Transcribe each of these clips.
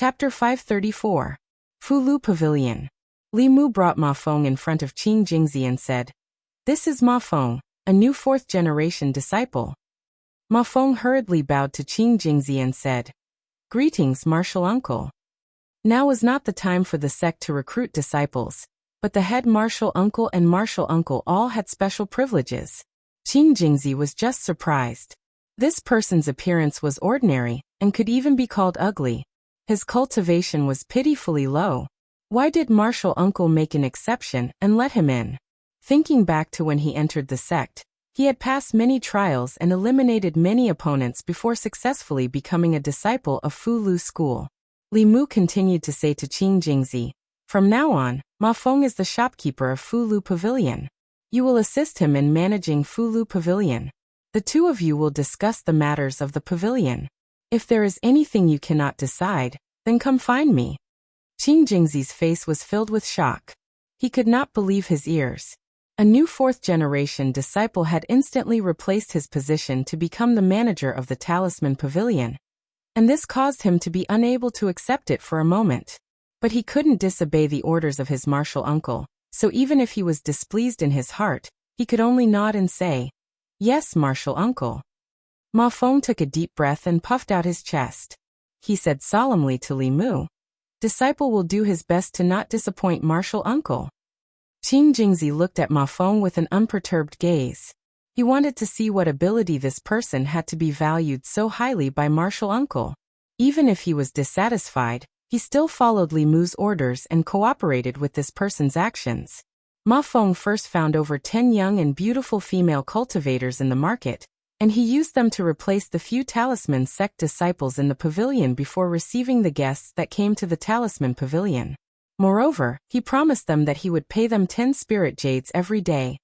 Chapter 534. Fulu Pavilion. Li Mu brought Ma Feng in front of Qing Jingzi and said, "This is Ma Feng, a new fourth-generation disciple." Ma Feng hurriedly bowed to Qing Jingzi and said, "Greetings, martial uncle." Now was not the time for the sect to recruit disciples, but the head martial uncle and martial uncle all had special privileges. Qing Jingzi was just surprised. This person's appearance was ordinary, and could even be called ugly. His cultivation was pitifully low. Why did martial uncle make an exception and let him in? Thinking back to when he entered the sect, he had passed many trials and eliminated many opponents before successfully becoming a disciple of Fulu school. Li Mu continued to say to Qing Jingzi, "From now on, Ma Feng is the shopkeeper of Fulu Pavilion. You will assist him in managing Fulu Pavilion. The two of you will discuss the matters of the pavilion. If there is anything you cannot decide, then come find me." Qing Jingzi's face was filled with shock. He could not believe his ears. A new fourth-generation disciple had instantly replaced his position to become the manager of the Talisman Pavilion, and this caused him to be unable to accept it for a moment. But he couldn't disobey the orders of his martial uncle, so even if he was displeased in his heart, he could only nod and say, "Yes, martial uncle." Ma Feng took a deep breath and puffed out his chest. He said solemnly to Li Mu, "Disciple will do his best to not disappoint martial uncle." Qing Jingzi looked at Ma Feng with an unperturbed gaze. He wanted to see what ability this person had to be valued so highly by martial uncle. Even if he was dissatisfied, he still followed Li Mu's orders and cooperated with this person's actions. Ma Feng first found over 10 young and beautiful female cultivators in the market, and he used them to replace the few Talisman sect disciples in the pavilion before receiving the guests that came to the Talisman Pavilion. Moreover, he promised them that he would pay them 10 spirit jades every day,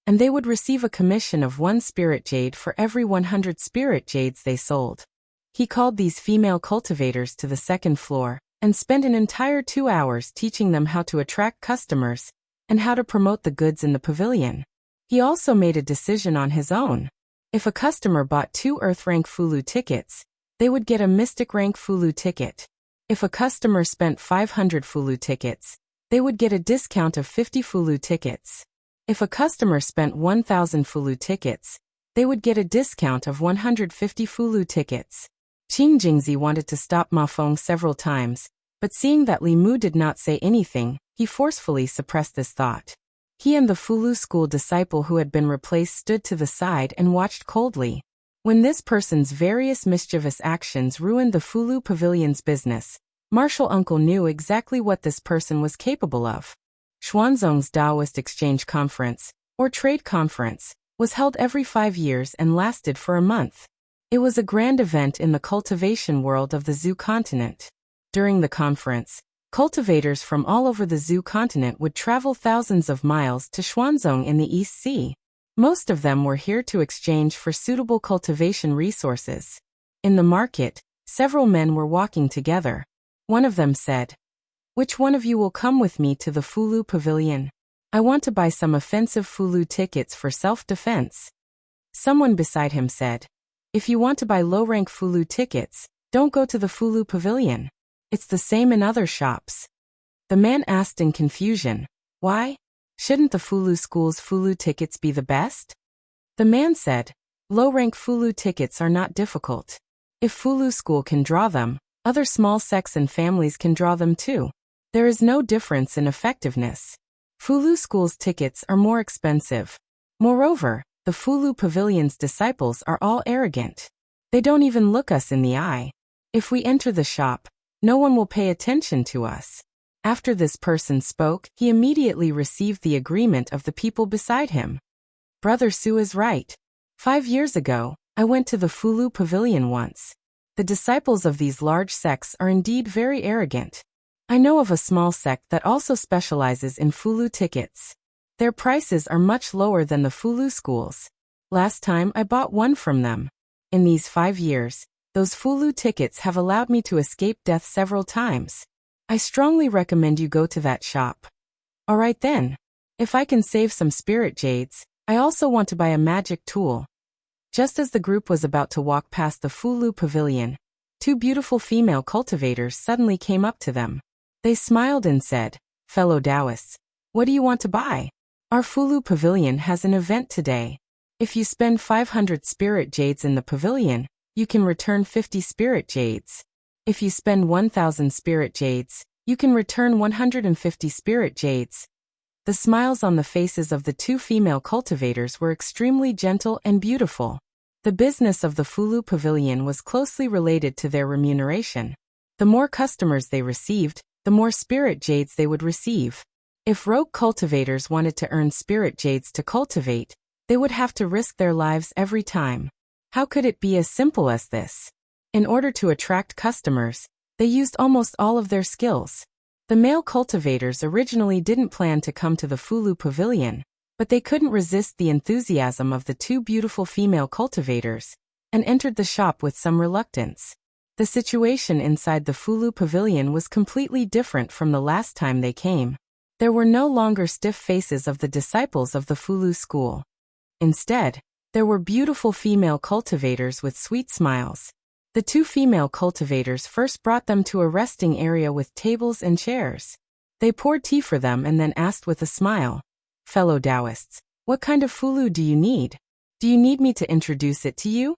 and they would receive a commission of 1 spirit jade for every 100 spirit jades they sold. He called these female cultivators to the second floor, and spent an entire 2 hours teaching them how to attract customers, and how to promote the goods in the pavilion. He also made a decision on his own. If a customer bought 2 Earth Rank Fulu tickets, they would get a Mystic Rank Fulu ticket. If a customer spent 500 Fulu tickets, they would get a discount of 50 Fulu tickets. If a customer spent 1,000 Fulu tickets, they would get a discount of 150 Fulu tickets. Qing Jingzi wanted to stop Ma Feng several times, but seeing that Li Mu did not say anything, he forcefully suppressed this thought. He and the Fulu school disciple who had been replaced stood to the side and watched coldly. When this person's various mischievous actions ruined the Fulu Pavilion's business, martial uncle knew exactly what this person was capable of. Xuanzong's Taoist Exchange Conference, or Trade Conference, was held every 5 years and lasted for a month. It was a grand event in the cultivation world of the Zhu continent. During the conference, cultivators from all over the Zhu continent would travel thousands of miles to Xuanzong in the East Sea. Most of them were here to exchange for suitable cultivation resources. In the market, several men were walking together. One of them said, "Which one of you will come with me to the Fulu Pavilion? I want to buy some offensive Fulu tickets for self-defense." Someone beside him said, "If you want to buy low-rank Fulu tickets, don't go to the Fulu Pavilion. It's the same in other shops." The man asked in confusion, "Why? Shouldn't the Fulu school's Fulu tickets be the best?" The man said, "Low-rank Fulu tickets are not difficult. If Fulu school can draw them, other small sects and families can draw them too. There is no difference in effectiveness. Fulu school's tickets are more expensive. Moreover, the Fulu Pavilion's disciples are all arrogant. They don't even look us in the eye. If we enter the shop, no one will pay attention to us." After this person spoke, he immediately received the agreement of the people beside him. Brother Su is right. 5 years ago, I went to the Fulu Pavilion once. The disciples of these large sects are indeed very arrogant. I know of a small sect that also specializes in Fulu tickets. Their prices are much lower than the Fulu schools. Last time I bought one from them. In these 5 years, those Fulu tickets have allowed me to escape death several times. I strongly recommend you go to that shop. Alright then. If I can save some spirit jades, I also want to buy a magic tool. Just as the group was about to walk past the Fulu Pavilion, Two beautiful female cultivators suddenly came up to them. They smiled and said, "Fellow Taoists, what do you want to buy? Our Fulu Pavilion has an event today. If you spend 500 spirit jades in the pavilion, you can return 50 spirit jades. If you spend 1,000 spirit jades, you can return 150 spirit jades." The smiles on the faces of the two female cultivators were extremely gentle and beautiful. The business of the Fulu Pavilion was closely related to their remuneration. The more customers they received, the more spirit jades they would receive. If rogue cultivators wanted to earn spirit jades to cultivate, they would have to risk their lives every time. How could it be as simple as this? In order to attract customers, they used almost all of their skills. The male cultivators originally didn't plan to come to the Fulu Pavilion, but they couldn't resist the enthusiasm of the two beautiful female cultivators, and entered the shop with some reluctance. The situation inside the Fulu Pavilion was completely different from the last time they came. There were no longer stiff faces of the disciples of the Fulu school. Instead, there were beautiful female cultivators with sweet smiles. The two female cultivators first brought them to a resting area with tables and chairs. They poured tea for them and then asked with a smile, "Fellow Taoists, what kind of Fulu do you need? Do you need me to introduce it to you?"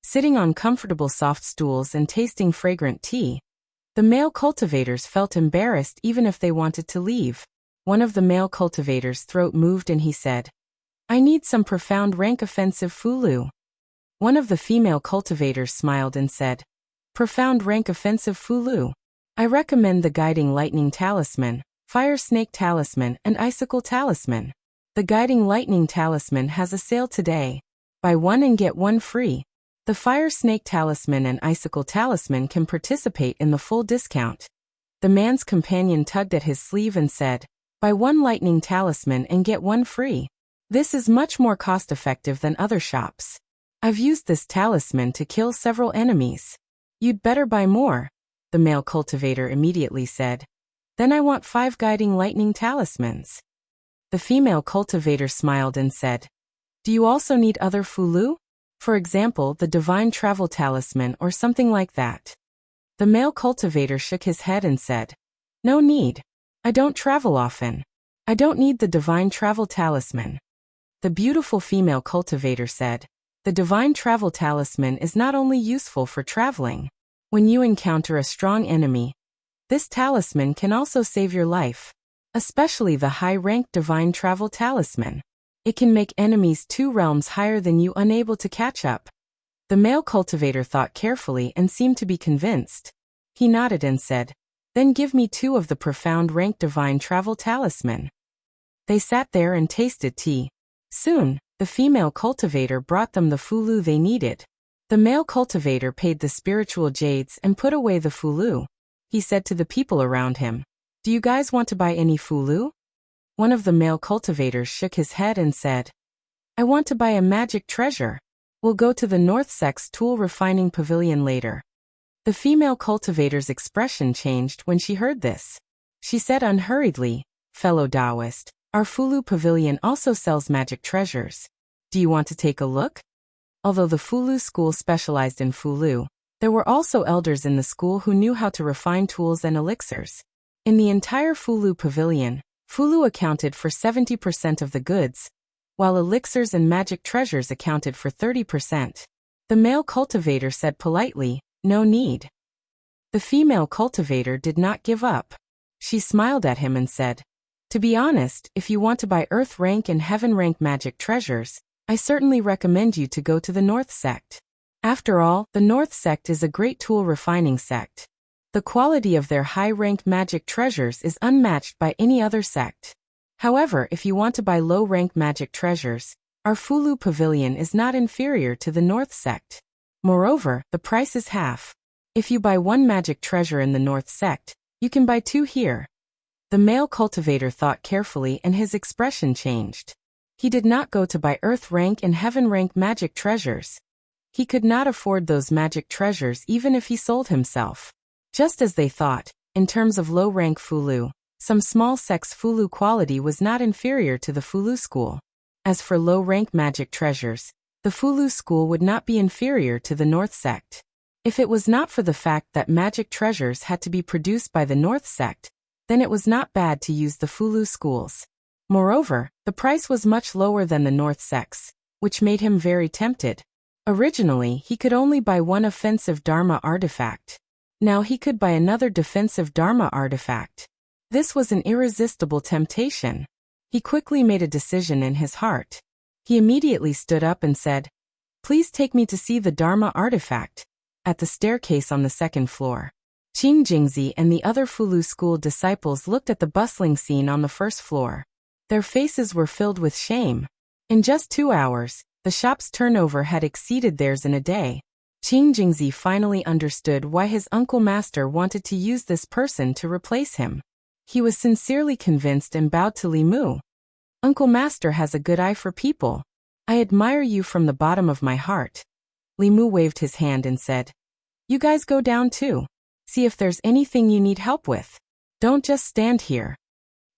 Sitting on comfortable soft stools and tasting fragrant tea, the male cultivators felt embarrassed even if they wanted to leave. One of the male cultivators' throat moved and he said, "I need some profound rank offensive Fulu." One of the female cultivators smiled and said, "Profound rank offensive Fulu. I recommend the Guiding Lightning Talisman, Fire Snake Talisman, and Icicle Talisman. The Guiding Lightning Talisman has a sale today. Buy one and get one free. The Fire Snake Talisman and Icicle Talisman can participate in the full discount." The man's companion tugged at his sleeve and said, "Buy one Lightning Talisman and get one free. This is much more cost-effective than other shops. I've used this talisman to kill several enemies. You'd better buy more," the male cultivator immediately said. "Then I want 5 Guiding Lightning Talismans." The female cultivator smiled and said, "Do you also need other Fulu? For example, the Divine Travel Talisman or something like that?" The male cultivator shook his head and said, "No need. I don't travel often. I don't need the Divine Travel Talisman." The beautiful female cultivator said, "The Divine Travel Talisman is not only useful for traveling. When you encounter a strong enemy, this talisman can also save your life, especially the high-ranked Divine Travel Talisman. It can make enemies 2 realms higher than you unable to catch up." The male cultivator thought carefully and seemed to be convinced. He nodded and said, "Then give me 2 of the profound ranked Divine Travel Talisman." They sat there and tasted tea. Soon, the female cultivator brought them the Fulu they needed. The male cultivator paid the spiritual jades and put away the Fulu. He said to the people around him, "Do you guys want to buy any Fulu?" One of the male cultivators shook his head and said, "I want to buy a magic treasure. We'll go to the North Sect's tool refining pavilion later." The female cultivator's expression changed when she heard this. She said unhurriedly, "Fellow Taoist, our Fulu Pavilion also sells magic treasures. Do you want to take a look?" Although the Fulu school specialized in Fulu, there were also elders in the school who knew how to refine tools and elixirs. In the entire Fulu Pavilion, Fulu accounted for 70% of the goods, while elixirs and magic treasures accounted for 30%. The male cultivator said politely, "No need." The female cultivator did not give up. She smiled at him and said, "To be honest, if you want to buy Earth rank and Heaven rank magic treasures, I certainly recommend you to go to the North Sect. After all, the North Sect is a great tool refining sect. The quality of their high-ranked magic treasures is unmatched by any other sect. However, if you want to buy low-ranked magic treasures, our Fulu Pavilion is not inferior to the North Sect. Moreover, the price is half. If you buy 1 magic treasure in the North Sect, you can buy 2 here." The male cultivator thought carefully and his expression changed. He did not go to buy Earth rank and Heaven rank magic treasures. He could not afford those magic treasures even if he sold himself. Just as they thought, in terms of low-rank Fulu, some small sect's Fulu quality was not inferior to the Fulu school. As for low-rank magic treasures, the Fulu school would not be inferior to the North Sect. If it was not for the fact that magic treasures had to be produced by the North sect, then it was not bad to use the Fulu schools. Moreover, the price was much lower than the North sect's, which made him very tempted. Originally, he could only buy one offensive Dharma artifact. Now he could buy another defensive Dharma artifact. This was an irresistible temptation. He quickly made a decision in his heart. He immediately stood up and said, "Please take me to see the Dharma artifact," at the staircase on the second floor. Qing Jingzi and the other Fulu school disciples looked at the bustling scene on the first floor. Their faces were filled with shame. In just 2 hours, the shop's turnover had exceeded theirs in a day. Qing Jingzi finally understood why his uncle master wanted to use this person to replace him. He was sincerely convinced and bowed to Li Mu. "Uncle master has a good eye for people. I admire you from the bottom of my heart." Li Mu waved his hand and said, "You guys go down too. See if there's anything you need help with. Don't just stand here."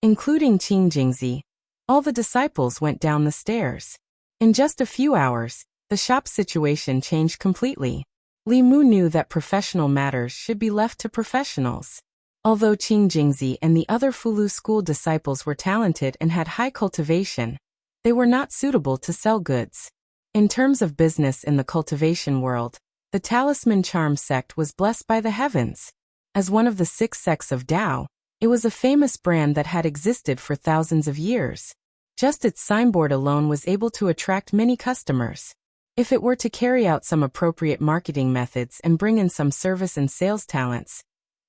Including Qing Jingzi, all the disciples went down the stairs. In just a few hours, the shop situation changed completely. Li Mu knew that professional matters should be left to professionals. Although Qing Jingzi and the other Fulu school disciples were talented and had high cultivation, they were not suitable to sell goods. In terms of business in the cultivation world, the Talisman Charm sect was blessed by the heavens. As one of the 6 sects of Tao, it was a famous brand that had existed for thousands of years. Just its signboard alone was able to attract many customers. If it were to carry out some appropriate marketing methods and bring in some service and sales talents,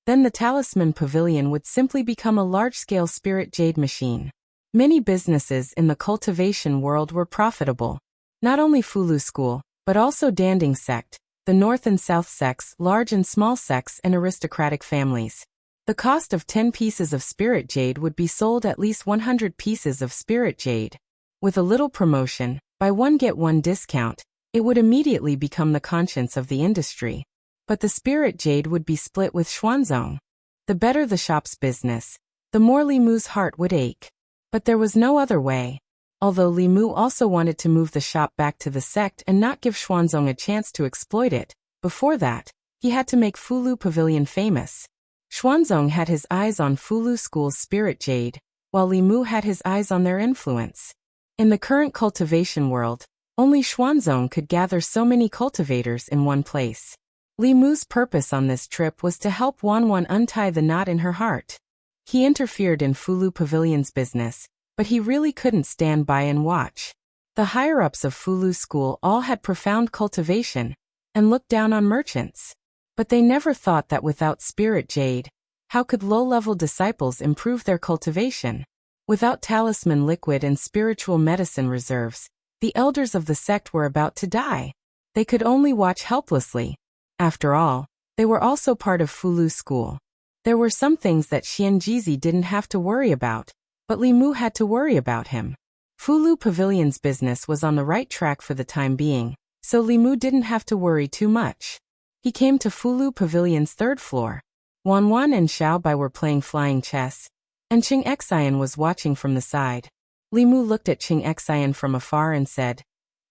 then the Talisman Pavilion would simply become a large-scale spirit jade machine. Many businesses in the cultivation world were profitable. Not only Fulu School, but also Danding Sect, the North and South sects, large and small sects, and aristocratic families. The cost of 10 pieces of spirit jade would be sold at least 100 pieces of spirit jade. With a little promotion, buy one get one discount, it would immediately become the conscience of the industry. But the spirit jade would be split with Xuanzong. The better the shop's business, the more Li Mu's heart would ache. But there was no other way. Although Li Mu also wanted to move the shop back to the sect and not give Xuanzong a chance to exploit it, before that, he had to make Fulu Pavilion famous. Xuanzong had his eyes on Fulu School's spirit jade, while Li Mu had his eyes on their influence. In the current cultivation world, only Xuanzong could gather so many cultivators in one place. Li Mu's purpose on this trip was to help Wanwan untie the knot in her heart. He interfered in Fulu Pavilion's business, but he really couldn't stand by and watch. The higher-ups of Fulu School all had profound cultivation and looked down on merchants. But they never thought that without spirit jade, how could low-level disciples improve their cultivation? Without talisman liquid and spiritual medicine reserves, the elders of the sect were about to die. They could only watch helplessly. After all, they were also part of Fulu School. There were some things that Xianjizi didn't have to worry about, but Li Mu had to worry about him. Fulu Pavilion's business was on the right track for the time being, so Li Mu didn't have to worry too much. He came to Fulu Pavilion's 3rd floor. Wanwan and Xiaobai were playing flying chess, and Qing Xian was watching from the side. Li Mu looked at Qing Xian from afar and said,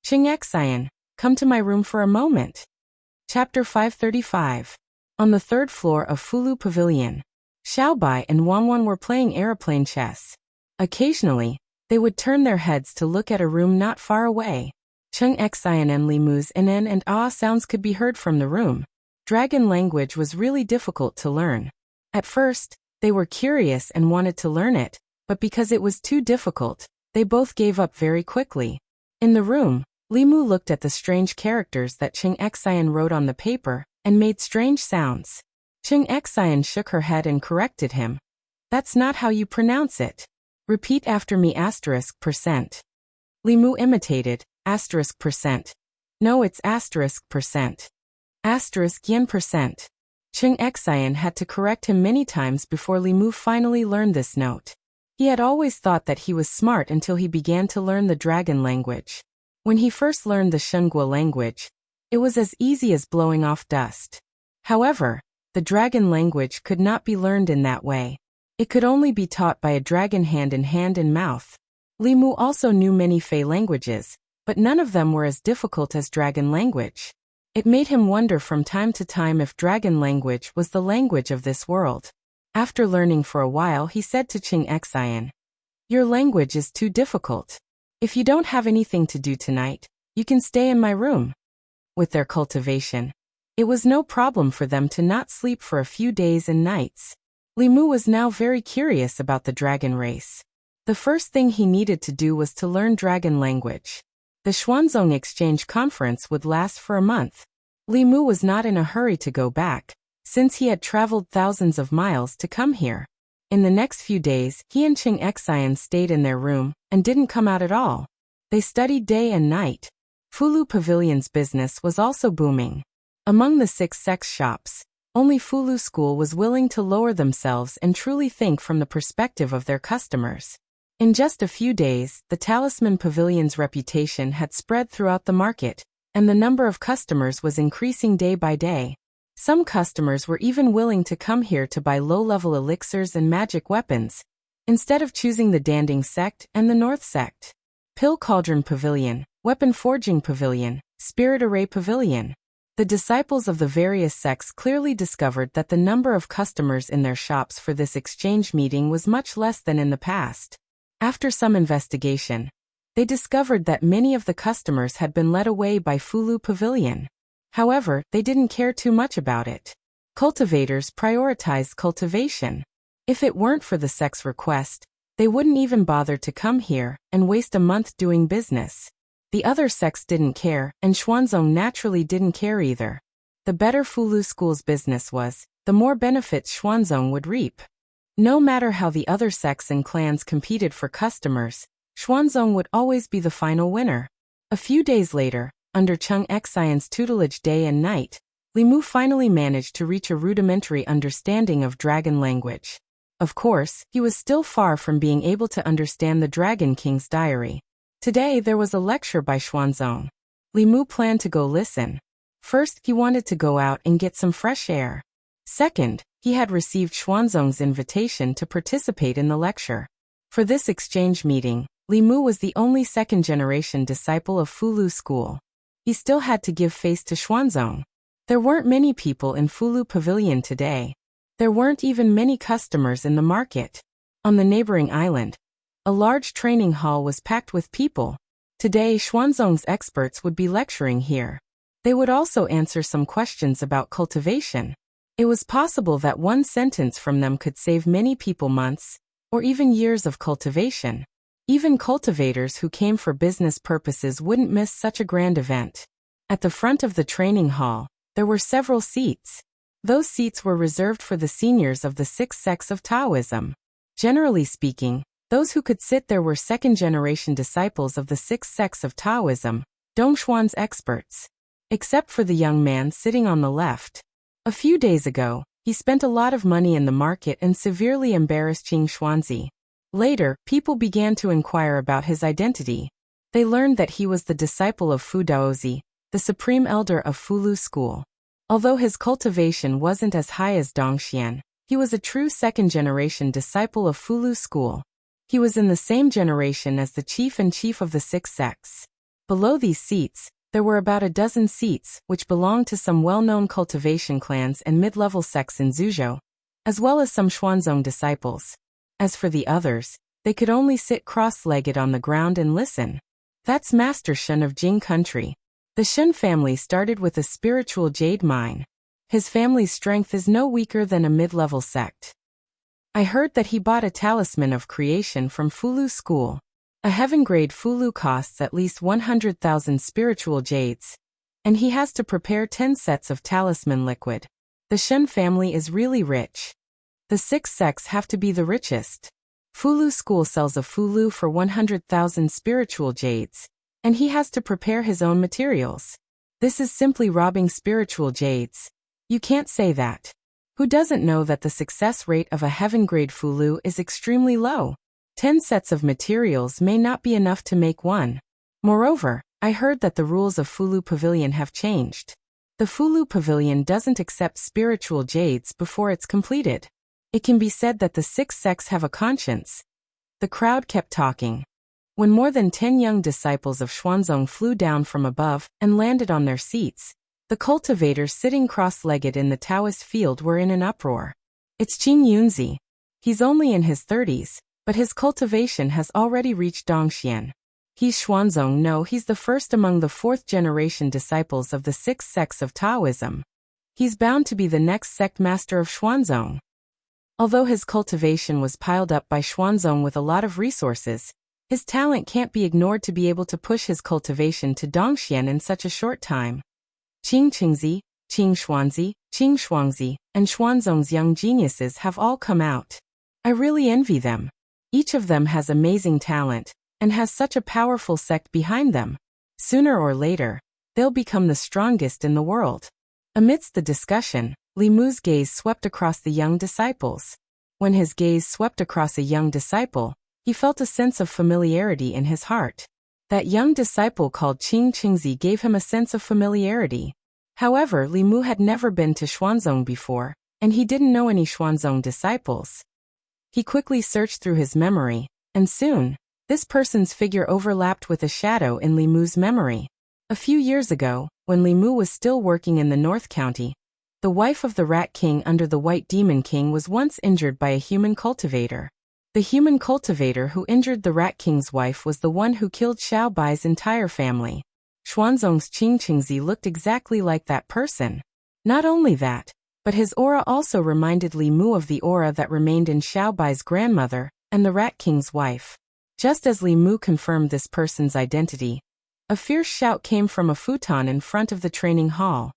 "Qing Xian, come to my room for a moment." Chapter 535. On the 3rd floor of Fulu Pavilion, Xiaobai and Wanwan were playing aeroplane chess. Occasionally, they would turn their heads to look at a room not far away. Qing Xian and Li Mu's nen and ah sounds could be heard from the room. Dragon language was really difficult to learn. At first, they were curious and wanted to learn it, but because it was too difficult, they both gave up very quickly. In the room, Li Mu looked at the strange characters that Qing Xian wrote on the paper, and made strange sounds. Qing Xian shook her head and corrected him. "That's not how you pronounce it. Repeat after me %." Li Mu imitated, %. "No, it's %. %. Qing Xian had to correct him many times before Li Mu finally learned this note. He had always thought that he was smart until he began to learn the dragon language. When he first learned the Shengguo language, it was as easy as blowing off dust. However, the dragon language could not be learned in that way. It could only be taught by a dragon hand in hand and mouth. Li Mu also knew many Fey languages, but none of them were as difficult as dragon language. It made him wonder from time to time if dragon language was the language of this world. After learning for a while, he said to Qing Xian, "Your language is too difficult. If you don't have anything to do tonight, you can stay in my room." With their cultivation, it was no problem for them to not sleep for a few days and nights. Li Mu was now very curious about the dragon race. The first thing he needed to do was to learn dragon language. The Xuanzong Exchange Conference would last for a month. Li Mu was not in a hurry to go back, since he had traveled thousands of miles to come here. In the next few days, he and Qing Xian stayed in their room and didn't come out at all. They studied day and night. Fulu Pavilion's business was also booming. Among the 6 sex shops, only Fulu School was willing to lower themselves and truly think from the perspective of their customers. In just a few days, the Talisman Pavilion's reputation had spread throughout the market, and the number of customers was increasing day by day. Some customers were even willing to come here to buy low-level elixirs and magic weapons, instead of choosing the Danding sect and the North sect. Pill Cauldron Pavilion, Weapon Forging Pavilion, Spirit Array Pavilion. The disciples of the various sects clearly discovered that the number of customers in their shops for this exchange meeting was much less than in the past. After some investigation, they discovered that many of the customers had been led away by Fulu Pavilion. However, they didn't care too much about it. Cultivators prioritized cultivation. If it weren't for the sect's request, they wouldn't even bother to come here and waste a month doing business. The other sects didn't care, and Xuanzong naturally didn't care either. The better Fulu School's business was, the more benefits Xuanzong would reap. No matter how the other sects and clans competed for customers, Xuanzong would always be the final winner. A few days later, under Qing Xian's tutelage day and night, Li Mu finally managed to reach a rudimentary understanding of dragon language. Of course, he was still far from being able to understand the Dragon King's diary. Today there was a lecture by Xuanzong. Li Mu planned to go listen. First, he wanted to go out and get some fresh air. Second, he had received Xuanzong's invitation to participate in the lecture. For this exchange meeting, Li Mu was the only second-generation disciple of Fulu School. He still had to give face to Xuanzong. There weren't many people in Fulu Pavilion today. There weren't even many customers in the market. On the neighboring island, a large training hall was packed with people. Today, Xuanzong's experts would be lecturing here. They would also answer some questions about cultivation. It was possible that one sentence from them could save many people months, or even years of cultivation. Even cultivators who came for business purposes wouldn't miss such a grand event. At the front of the training hall, there were several seats. Those seats were reserved for the seniors of the 6 sects of Taoism. Generally speaking, those who could sit there were second-generation disciples of the 6 sects of Taoism, Dongxuan's experts. Except for the young man sitting on the left. A few days ago, he spent a lot of money in the market and severely embarrassed Qing Xuanzi. Later, people began to inquire about his identity. They learned that he was the disciple of Fu Daozi, the supreme elder of Fulu School. Although his cultivation wasn't as high as Dongxian, he was a true second-generation disciple of Fulu School. He was in the same generation as the chief and chief of the 6 sects. Below these seats, there were about a dozen seats which belonged to some well-known cultivation clans and mid-level sects in Zhuzhou, as well as some Xuanzong disciples. As for the others, they could only sit cross-legged on the ground and listen. That's Master Shen of Jing Country. The Shen family started with a spiritual jade mine. His family's strength is no weaker than a mid-level sect. I heard that he bought a talisman of creation from Fulu School. A heaven-grade Fulu costs at least 100,000 spiritual jades, and he has to prepare 10 sets of talisman liquid. The Shen family is really rich. The 6 sects have to be the richest. Fulu School sells a Fulu for 100,000 spiritual jades, and he has to prepare his own materials. This is simply robbing spiritual jades. You can't say that. Who doesn't know that the success rate of a heaven-grade Fulu is extremely low? 10 sets of materials may not be enough to make one. Moreover, I heard that the rules of Fulu Pavilion have changed. The Fulu Pavilion doesn't accept spiritual jades before it's completed. It can be said that the 6 sects have a conscience. The crowd kept talking. When more than 10 young disciples of Xuanzong flew down from above and landed on their seats, The cultivators sitting cross-legged in the Taoist field were in an uproar. It's Qing Yunzi. He's only in his 30s, but his cultivation has already reached Dongxian. He's Xuanzong. No, he's the first among the fourth-generation disciples of the sixth sects of Taoism. He's bound to be the next sect master of Xuanzong. Although his cultivation was piled up by Xuanzong with a lot of resources, his talent can't be ignored to be able to push his cultivation to Dongxian in such a short time. Qing Qingzi, Qing Shuangzi, and Xuanzong's young geniuses have all come out. I really envy them. Each of them has amazing talent, and has such a powerful sect behind them. Sooner or later, they'll become the strongest in the world. Amidst the discussion, Li Mu's gaze swept across the young disciples. When his gaze swept across a young disciple, he felt a sense of familiarity in his heart. That young disciple called Qing Qingzi gave him a sense of familiarity. However, Li Mu had never been to Xuanzong before, and he didn't know any Xuanzong disciples. He quickly searched through his memory, and soon, this person's figure overlapped with a shadow in Li Mu's memory. A few years ago, when Li Mu was still working in the North County, the wife of the Rat King under the White Demon King was once injured by a human cultivator. The human cultivator who injured the Rat King's wife was the one who killed Xiao Bai's entire family. Xuanzong's Qing Qingzi looked exactly like that person. Not only that, but his aura also reminded Li Mu of the aura that remained in Xiao Bai's grandmother and the Rat King's wife. Just as Li Mu confirmed this person's identity, a fierce shout came from a futon in front of the training hall.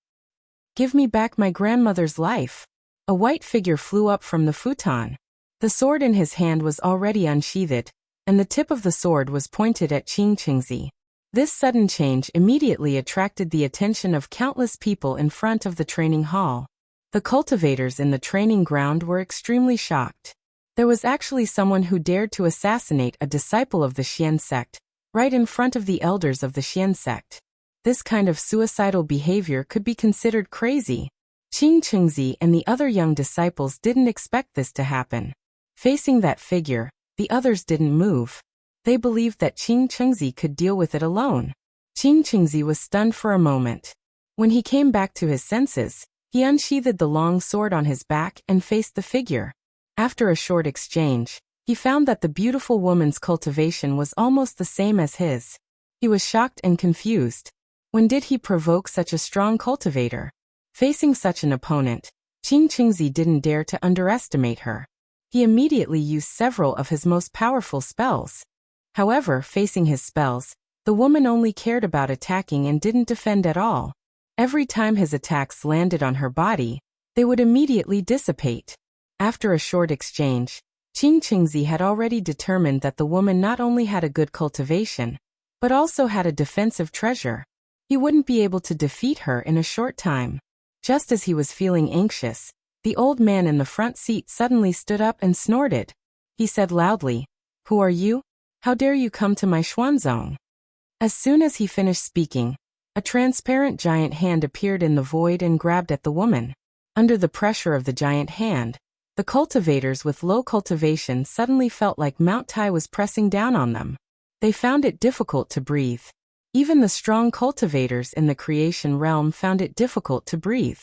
"Give me back my grandmother's life!" A white figure flew up from the futon. The sword in his hand was already unsheathed, and the tip of the sword was pointed at Qing Qingzi. This sudden change immediately attracted the attention of countless people in front of the training hall. The cultivators in the training ground were extremely shocked. There was actually someone who dared to assassinate a disciple of the Xian sect, right in front of the elders of the Xian sect. This kind of suicidal behavior could be considered crazy. Qing Qingzi and the other young disciples didn't expect this to happen. Facing that figure, the others didn't move. They believed that Qing Qingzi could deal with it alone. Qing Qingzi was stunned for a moment. When he came back to his senses, he unsheathed the long sword on his back and faced the figure. After a short exchange, he found that the beautiful woman's cultivation was almost the same as his. He was shocked and confused. When did he provoke such a strong cultivator? Facing such an opponent, Qing Qingzi didn't dare to underestimate her. He immediately used several of his most powerful spells. However, facing his spells, the woman only cared about attacking and didn't defend at all. Every time his attacks landed on her body, they would immediately dissipate. After a short exchange, Qing Qingzi had already determined that the woman not only had a good cultivation, but also had a defensive treasure. He wouldn't be able to defeat her in a short time. Just as he was feeling anxious, the old man in the front seat suddenly stood up and snorted. He said loudly, "Who are you? How dare you come to my Xuanzong?" As soon as he finished speaking, a transparent giant hand appeared in the void and grabbed at the woman. Under the pressure of the giant hand, the cultivators with low cultivation suddenly felt like Mount Tai was pressing down on them. They found it difficult to breathe. Even the strong cultivators in the creation realm found it difficult to breathe.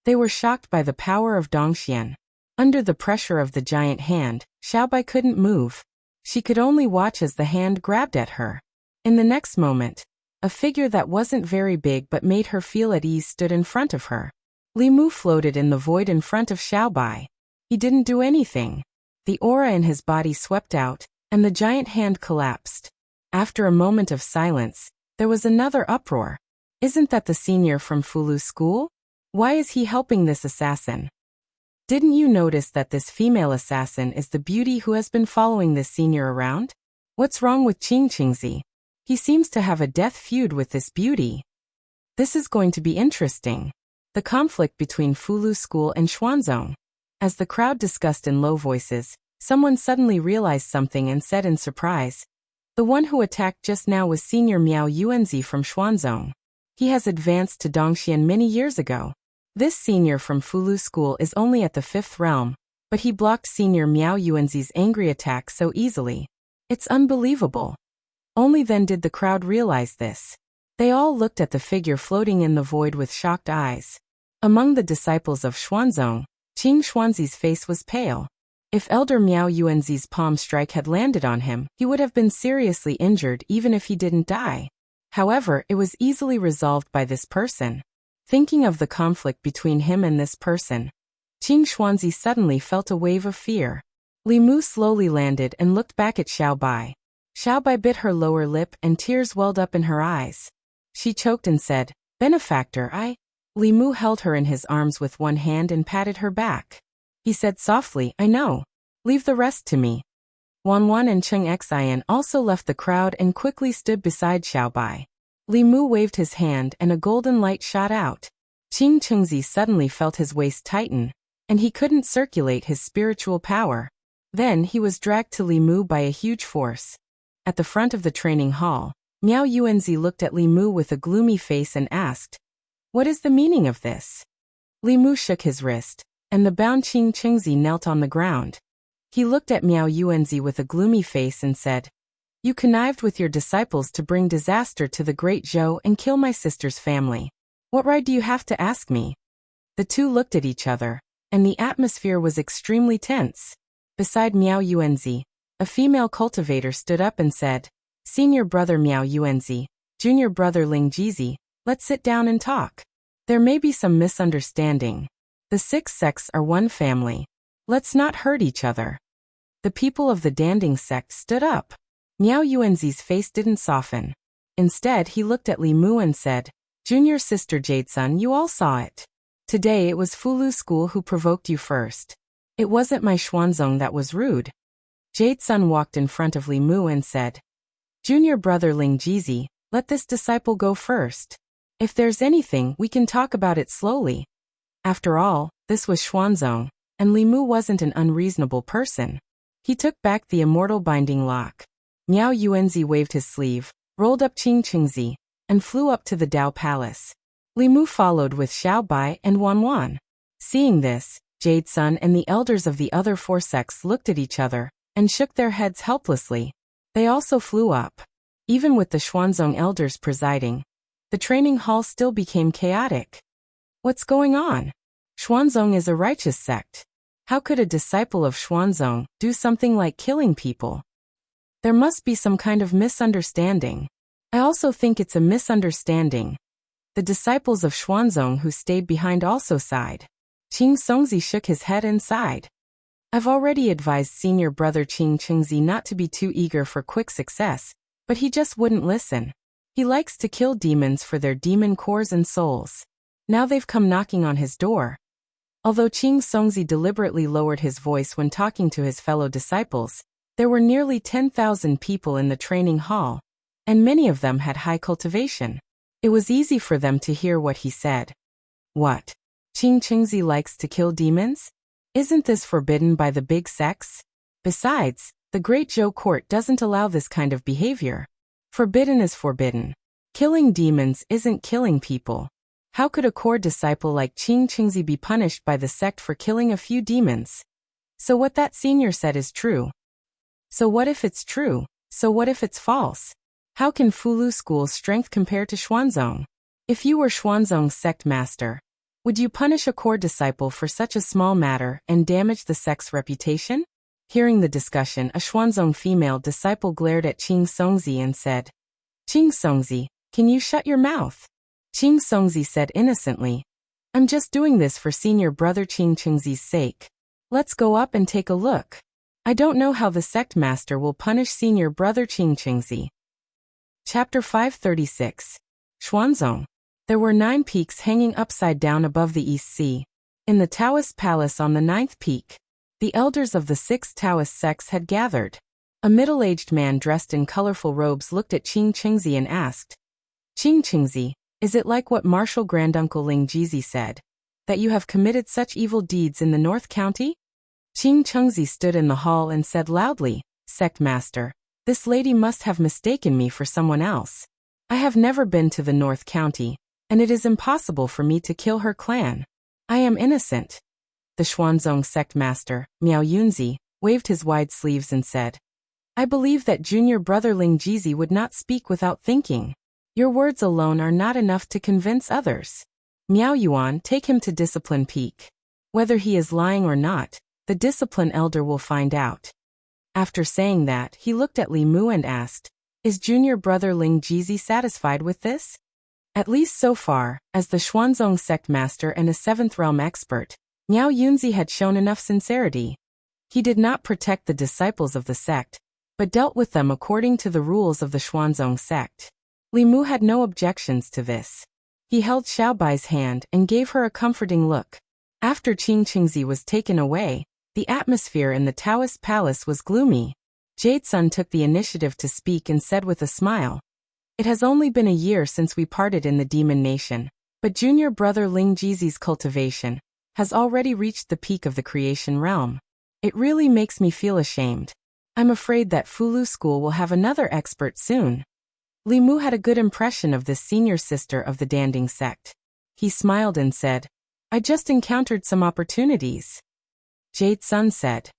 They were shocked by the power of Dongxian. Under the pressure of the giant hand, Xiaobai couldn't move. She could only watch as the hand grabbed at her. In the next moment, a figure that wasn't very big but made her feel at ease stood in front of her. Li Mu floated in the void in front of Xiaobai. He didn't do anything. The aura in his body swept out, and the giant hand collapsed. After a moment of silence, there was another uproar. "Isn't that the senior from Fulu School? Why is he helping this assassin? Didn't you notice that this female assassin is the beauty who has been following this senior around? What's wrong with Qing Qingzi? He seems to have a death feud with this beauty. This is going to be interesting." The conflict between Fulu School and Xuanzong. As the crowd discussed in low voices, someone suddenly realized something and said in surprise, "The one who attacked just now was Senior Miao Yuanzi from Xuanzong. He has advanced to Dongxian many years ago. This senior from Fulu School is only at the 5th realm, but he blocked Senior Miao Yuanzi's angry attack so easily. It's unbelievable." Only then did the crowd realize this. They all looked at the figure floating in the void with shocked eyes. Among the disciples of Xuanzong, Qing Xuanzi's face was pale. If Elder Miao Yuanzi's palm strike had landed on him, he would have been seriously injured even if he didn't die. However, it was easily resolved by this person. Thinking of the conflict between him and this person, Qing Xuanzi suddenly felt a wave of fear. Li Mu slowly landed and looked back at Xiao Bai. Xiao Bai bit her lower lip and tears welled up in her eyes. She choked and said, "Benefactor, Li Mu held her in his arms with one hand and patted her back. He said softly, "I know. Leave the rest to me." Wan and Cheng Xian also left the crowd and quickly stood beside Xiao Bai. Li Mu waved his hand and a golden light shot out. Qing Chengzi suddenly felt his waist tighten, and he couldn't circulate his spiritual power. Then he was dragged to Li Mu by a huge force. At the front of the training hall, Miao Yuanzi looked at Li Mu with a gloomy face and asked, "What is the meaning of this?" Li Mu shook his wrist, and the bound Qing Chengzi knelt on the ground. He looked at Miao Yuanzi with a gloomy face and said, "You connived with your disciples to bring disaster to the great Zhou and kill my sister's family. What right do you have to ask me?" The two looked at each other, and the atmosphere was extremely tense. Beside Miao Yuanzi, a female cultivator stood up and said, "Senior brother Miao Yuanzi, junior brother Ling Jizi, let's sit down and talk. There may be some misunderstanding. The 6 sects are one family. Let's not hurt each other." The people of the Danding sect stood up. Miao Yuanzi's face didn't soften. Instead, he looked at Li Mu and said, "Junior sister Jade-sun, you all saw it. Today it was Fulu School who provoked you first. It wasn't my Xuanzong that was rude." Jade-sun walked in front of Li Mu and said, "Junior brother Ling Jizi, let this disciple go first. If there's anything, we can talk about it slowly." After all, this was Xuanzong, and Li Mu wasn't an unreasonable person. He took back the immortal binding lock. Miao Yuanzi waved his sleeve, rolled up Qing Chengzi, and flew up to the Dao Palace. Li Mu followed with Xiao Bai and Wan. Seeing this, Jade-sun and the elders of the other 4 sects looked at each other and shook their heads helplessly. They also flew up. Even with the Xuanzong elders presiding, the training hall still became chaotic. What's going on? Xuanzong is a righteous sect. How could a disciple of Xuanzong do something like killing people? There must be some kind of misunderstanding. I also think it's a misunderstanding. The disciples of Xuanzong who stayed behind also sighed. Qing Songzi shook his head and sighed. I've already advised senior brother Qing Chengzi not to be too eager for quick success, but he just wouldn't listen. He likes to kill demons for their demon cores and souls. Now they've come knocking on his door. Although Qing Songzi deliberately lowered his voice when talking to his fellow disciples, there were nearly 10,000 people in the training hall, and many of them had high cultivation. It was easy for them to hear what he said. What? Qing Chengzi likes to kill demons? Isn't this forbidden by the big sects? Besides, the Great Zhou court doesn't allow this kind of behavior. Forbidden is forbidden. Killing demons isn't killing people. How could a core disciple like Qing Chengzi be punished by the sect for killing a few demons? So what that senior said is true. So what if it's true? So what if it's false? How can Fulu School's strength compare to Xuanzong? If you were Xuanzong's sect master, would you punish a core disciple for such a small matter and damage the sect's reputation? Hearing the discussion, a Xuanzong female disciple glared at Qing Songzi and said, "Qing Songzi, can you shut your mouth?" Qing Songzi said innocently, "I'm just doing this for senior brother Qing Chengzi's sake. Let's go up and take a look. I don't know how the sect master will punish senior brother Qing Chengzi." Chapter 536. Xuanzong. There were 9 peaks hanging upside down above the East Sea. In the Taoist palace on the 9th peak, the elders of the 6 Taoist sects had gathered. A middle-aged man dressed in colorful robes looked at Qing Chengzi and asked, "Qing Chengzi, is it like what Marshal Granduncle Ling Jizi said, that you have committed such evil deeds in the North County?" Qing Chengzi stood in the hall and said loudly, "Sect master, this lady must have mistaken me for someone else. I have never been to the North County, and it is impossible for me to kill her clan. I am innocent." The Xuanzong sect master, Miao Yunzi, waved his wide sleeves and said, "I believe that junior brother Ling Jizi would not speak without thinking. Your words alone are not enough to convince others. Miao Yuan, take him to Discipline Peak. Whether he is lying or not, the Discipline Elder will find out. After saying that, he looked at Li Mu and asked, is junior brother Ling Jizi satisfied with this? At least so far, as the Xuanzong sect master and a 7th realm expert, Miao Yunzi had shown enough sincerity. He did not protect the disciples of the sect, but dealt with them according to the rules of the Xuanzong sect. Li Mu had no objections to this. He held Xiaobai's hand and gave her a comforting look. After Qing Qingzi was taken away, the atmosphere in the Taoist palace was gloomy. Jade Sun took the initiative to speak and said with a smile, it has only been a year since we parted in the Demon Nation, but junior brother Ling Jizi's cultivation has already reached the peak of the creation realm. It really makes me feel ashamed. I'm afraid that Fulu School will have another expert soon. Li Mu had a good impression of this senior sister of the Danding sect. He smiled and said, I just encountered some opportunities. Jade Sun said,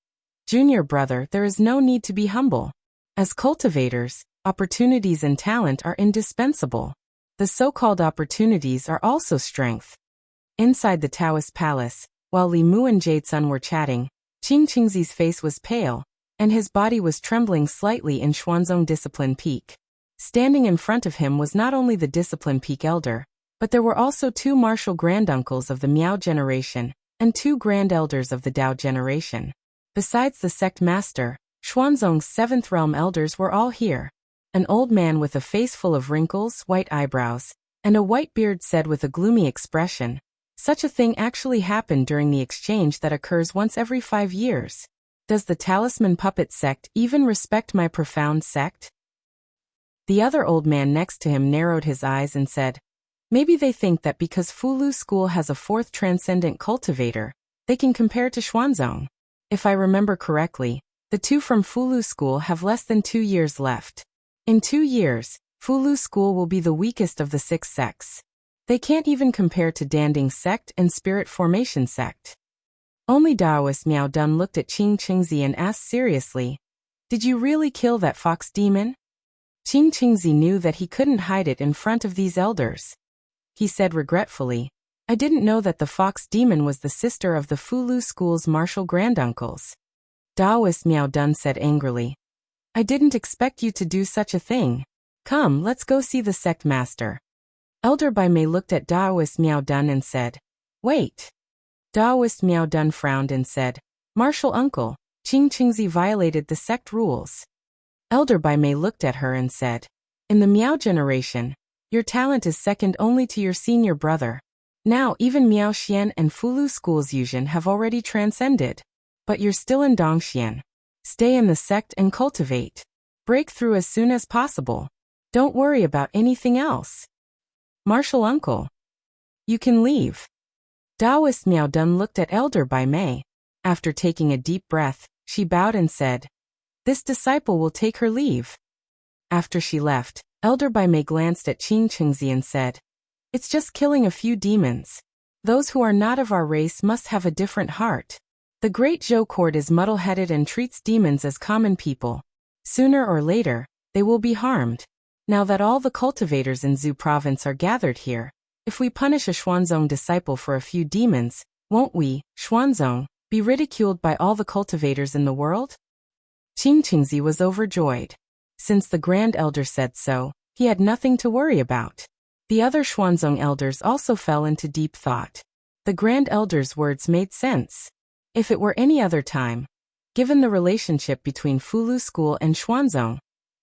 junior brother, there is no need to be humble. As cultivators, opportunities and talent are indispensable. The so-called opportunities are also strength. Inside the Taoist palace, while Li Mu and Jade Sun were chatting, Qing Qingzi's face was pale, and his body was trembling slightly in Xuanzong Discipline Peak. Standing in front of him was not only the Discipline Peak elder, but there were also 2 martial granduncles of the Miao generation, and 2 grand elders of the Dao generation. Besides the sect master, Xuanzong's 7th realm elders were all here. An old man with a face full of wrinkles, white eyebrows, and a white beard said with a gloomy expression, such a thing actually happened during the exchange that occurs once every 5 years. Does the Talisman Puppet sect even respect my profound sect? The other old man next to him narrowed his eyes and said, maybe they think that because Fulu School has a 4th transcendent cultivator, they can compare to Xuanzong. If I remember correctly, the 2 from Fulu School have less than 2 years left. In 2 years, Fulu School will be the weakest of the 6 sects. They can't even compare to Danding sect and Spirit Formation sect. Only Daoist Miao Dun looked at Qing Qingzi and asked seriously, did you really kill that fox demon? Qing Qingzi knew that he couldn't hide it in front of these elders. He said regretfully, I didn't know that the fox demon was the sister of the Fulu School's martial granduncles. Daoist Miao Dun said angrily, I didn't expect you to do such a thing. Come, let's go see the sect master. Elder Bai Mei looked at Daoist Miao Dun and said, wait. Daoist Miao Dun frowned and said, martial uncle, Qing Qingzi violated the sect rules. Elder Bai Mei looked at her and said, in the Miao generation, your talent is second only to your senior brother. Now even Miao Xian and Fulu School's Yuzhen have already transcended. But you're still in Dongxian. Stay in the sect and cultivate. Break through as soon as possible. Don't worry about anything else. Martial uncle. You can leave. Daoist Miao Dun looked at Elder Bai Mei. After taking a deep breath, she bowed and said, this disciple will take her leave. After she left, Elder Bai Mei glanced at Qing Qingzi and said, it's just killing a few demons. Those who are not of our race must have a different heart. The great Zhou court is muddle-headed and treats demons as common people. Sooner or later, they will be harmed. Now that all the cultivators in Zhu province are gathered here, if we punish a Xuanzong disciple for a few demons, won't we, Xuanzong, be ridiculed by all the cultivators in the world? Qing Qingzi was overjoyed. Since the Grand Elder said so, he had nothing to worry about. The other Xuanzong elders also fell into deep thought. The Grand Elder's words made sense. If it were any other time, given the relationship between Fulu School and Xuanzong,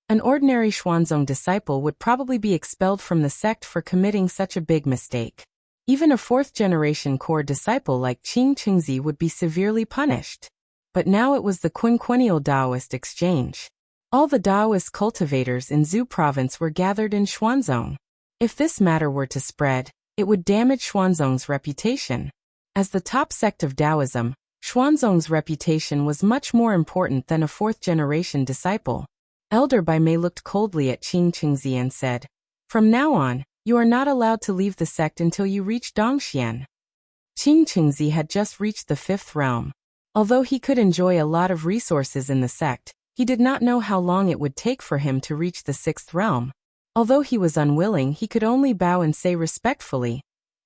an ordinary Xuanzong disciple would probably be expelled from the sect for committing such a big mistake. Even a 4th-generation core disciple like Qing Qingzi would be severely punished. But now it was the quinquennial Daoist exchange. All the Daoist cultivators in Zhu province were gathered in Xuanzong. If this matter were to spread, it would damage Xuanzong's reputation. As the top sect of Taoism, Xuanzong's reputation was much more important than a 4th-generation disciple. Elder Bai Mei looked coldly at Qing Qingzi and said, from now on, you are not allowed to leave the sect until you reach Dongxian. Qing Qingzi had just reached the 5th realm. Although he could enjoy a lot of resources in the sect, he did not know how long it would take for him to reach the 6th realm. Although he was unwilling, he could only bow and say respectfully,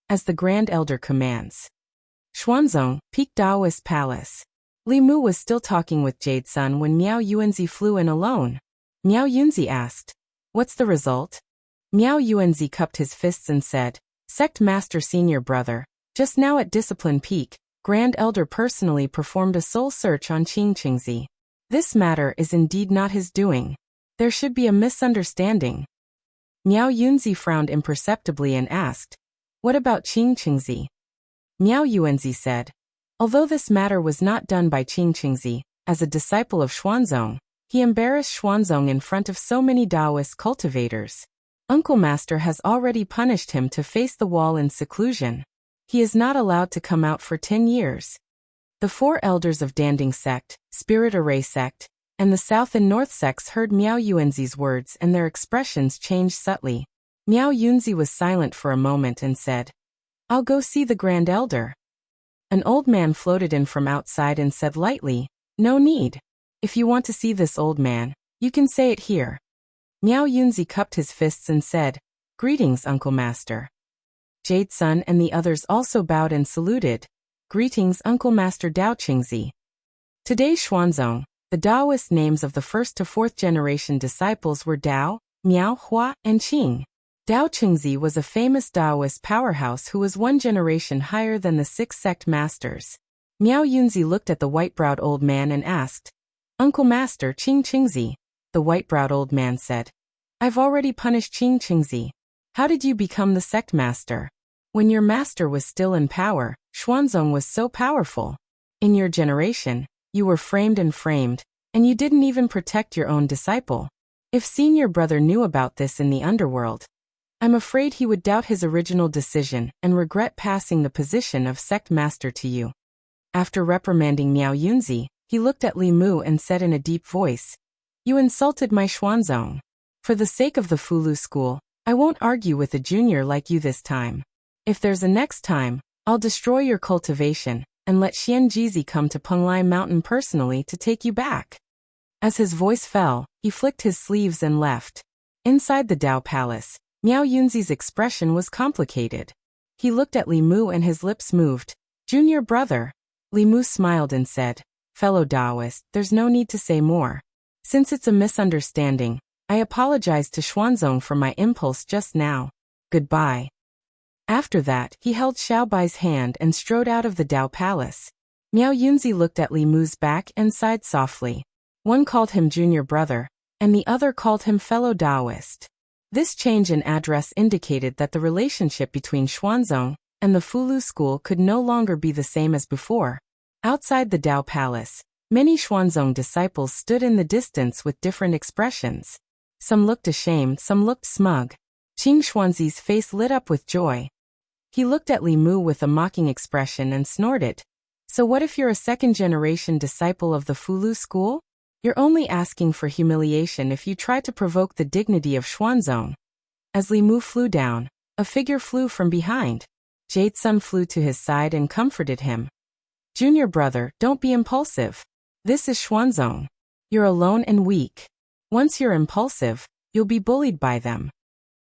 as the Grand Elder commands. Xuanzong, Peak Daoist Palace. Li Mu was still talking with Jade Sun when Miao Yuanzi flew in alone. Miao Yunzi asked, "What's the result?" Miao Yuanzi cupped his fists and said, "Sect Master Senior Brother, just now at Discipline Peak, Grand Elder personally performed a soul search on Qing Qingzi. This matter is indeed not his doing. There should be a misunderstanding." Miao Yunzi frowned imperceptibly and asked, "What about Qing Qingzi?" Miao Yuanzi said, "Although this matter was not done by Qing Qingzi, as a disciple of Xuanzong, he embarrassed Xuanzong in front of so many Taoist cultivators. Uncle Master has already punished him to face the wall in seclusion. He is not allowed to come out for 10 years. The 4 elders of Danding Sect, Spirit Array Sect, and the South and North sects heard Miao Yuanzi's words and their expressions changed subtly. Miao Yunzi was silent for a moment and said, "I'll go see the Grand Elder." An old man floated in from outside and said lightly, "No need. If you want to see this old man, you can say it here." Miao Yunzi cupped his fists and said, "Greetings, Uncle Master." Jade Sun and the others also bowed and saluted. "Greetings, Uncle Master Dao Qingzi." Today Xuanzong, the Taoist names of the 1st to 4th generation disciples were Dao, Miao Hua, and Qing. Dao Qingzi was a famous Taoist powerhouse who was 1 generation higher than the 6 sect masters. Miao Yunzi looked at the white-browed old man and asked, "Uncle Master Qing Qingzi." The white-browed old man said, "I've already punished Qing Qingzi. How did you become the sect master? When your master was still in power, Xuanzong was so powerful. In your generation, you were framed, and you didn't even protect your own disciple. If Senior Brother knew about this in the underworld, I'm afraid he would doubt his original decision and regret passing the position of sect master to you." After reprimanding Miao Yunzi, he looked at Li Mu and said in a deep voice, "You insulted my Xuanzong. For the sake of the Fulu school, I won't argue with a junior like you this time. If there's a next time, I'll destroy your cultivation and let Xian Jizi come to Penglai Mountain personally to take you back." As his voice fell, he flicked his sleeves and left. Inside the Dao Palace, Miao Yunzi's expression was complicated. He looked at Li Mu and his lips moved. "Junior brother." Li Mu smiled and said, "Fellow Taoist, there's no need to say more. Since it's a misunderstanding, I apologize to Xuanzong for my impulse just now. Goodbye." After that, he held Xiaobai's hand and strode out of the Dao Palace. Miao Yunzi looked at Li Mu's back and sighed softly. One called him junior brother, and the other called him fellow Taoist. This change in address indicated that the relationship between Xuanzong and the Fulu school could no longer be the same as before. Outside the Dao Palace, many Xuanzong disciples stood in the distance with different expressions. Some looked ashamed, some looked smug. Qing Xuanzi's face lit up with joy. He looked at Li Mu with a mocking expression and snorted. "So what if you're a 2nd-generation disciple of the Fulu school? You're only asking for humiliation if you try to provoke the dignity of Xuanzong." As Li Mu flew down, a figure flew from behind. Jade Sun flew to his side and comforted him. "Junior brother, don't be impulsive. This is Xuanzong. You're alone and weak. Once you're impulsive, you'll be bullied by them."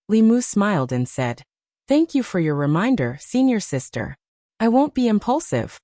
Li Mu smiled and said, "Thank you for your reminder, senior sister. I won't be impulsive."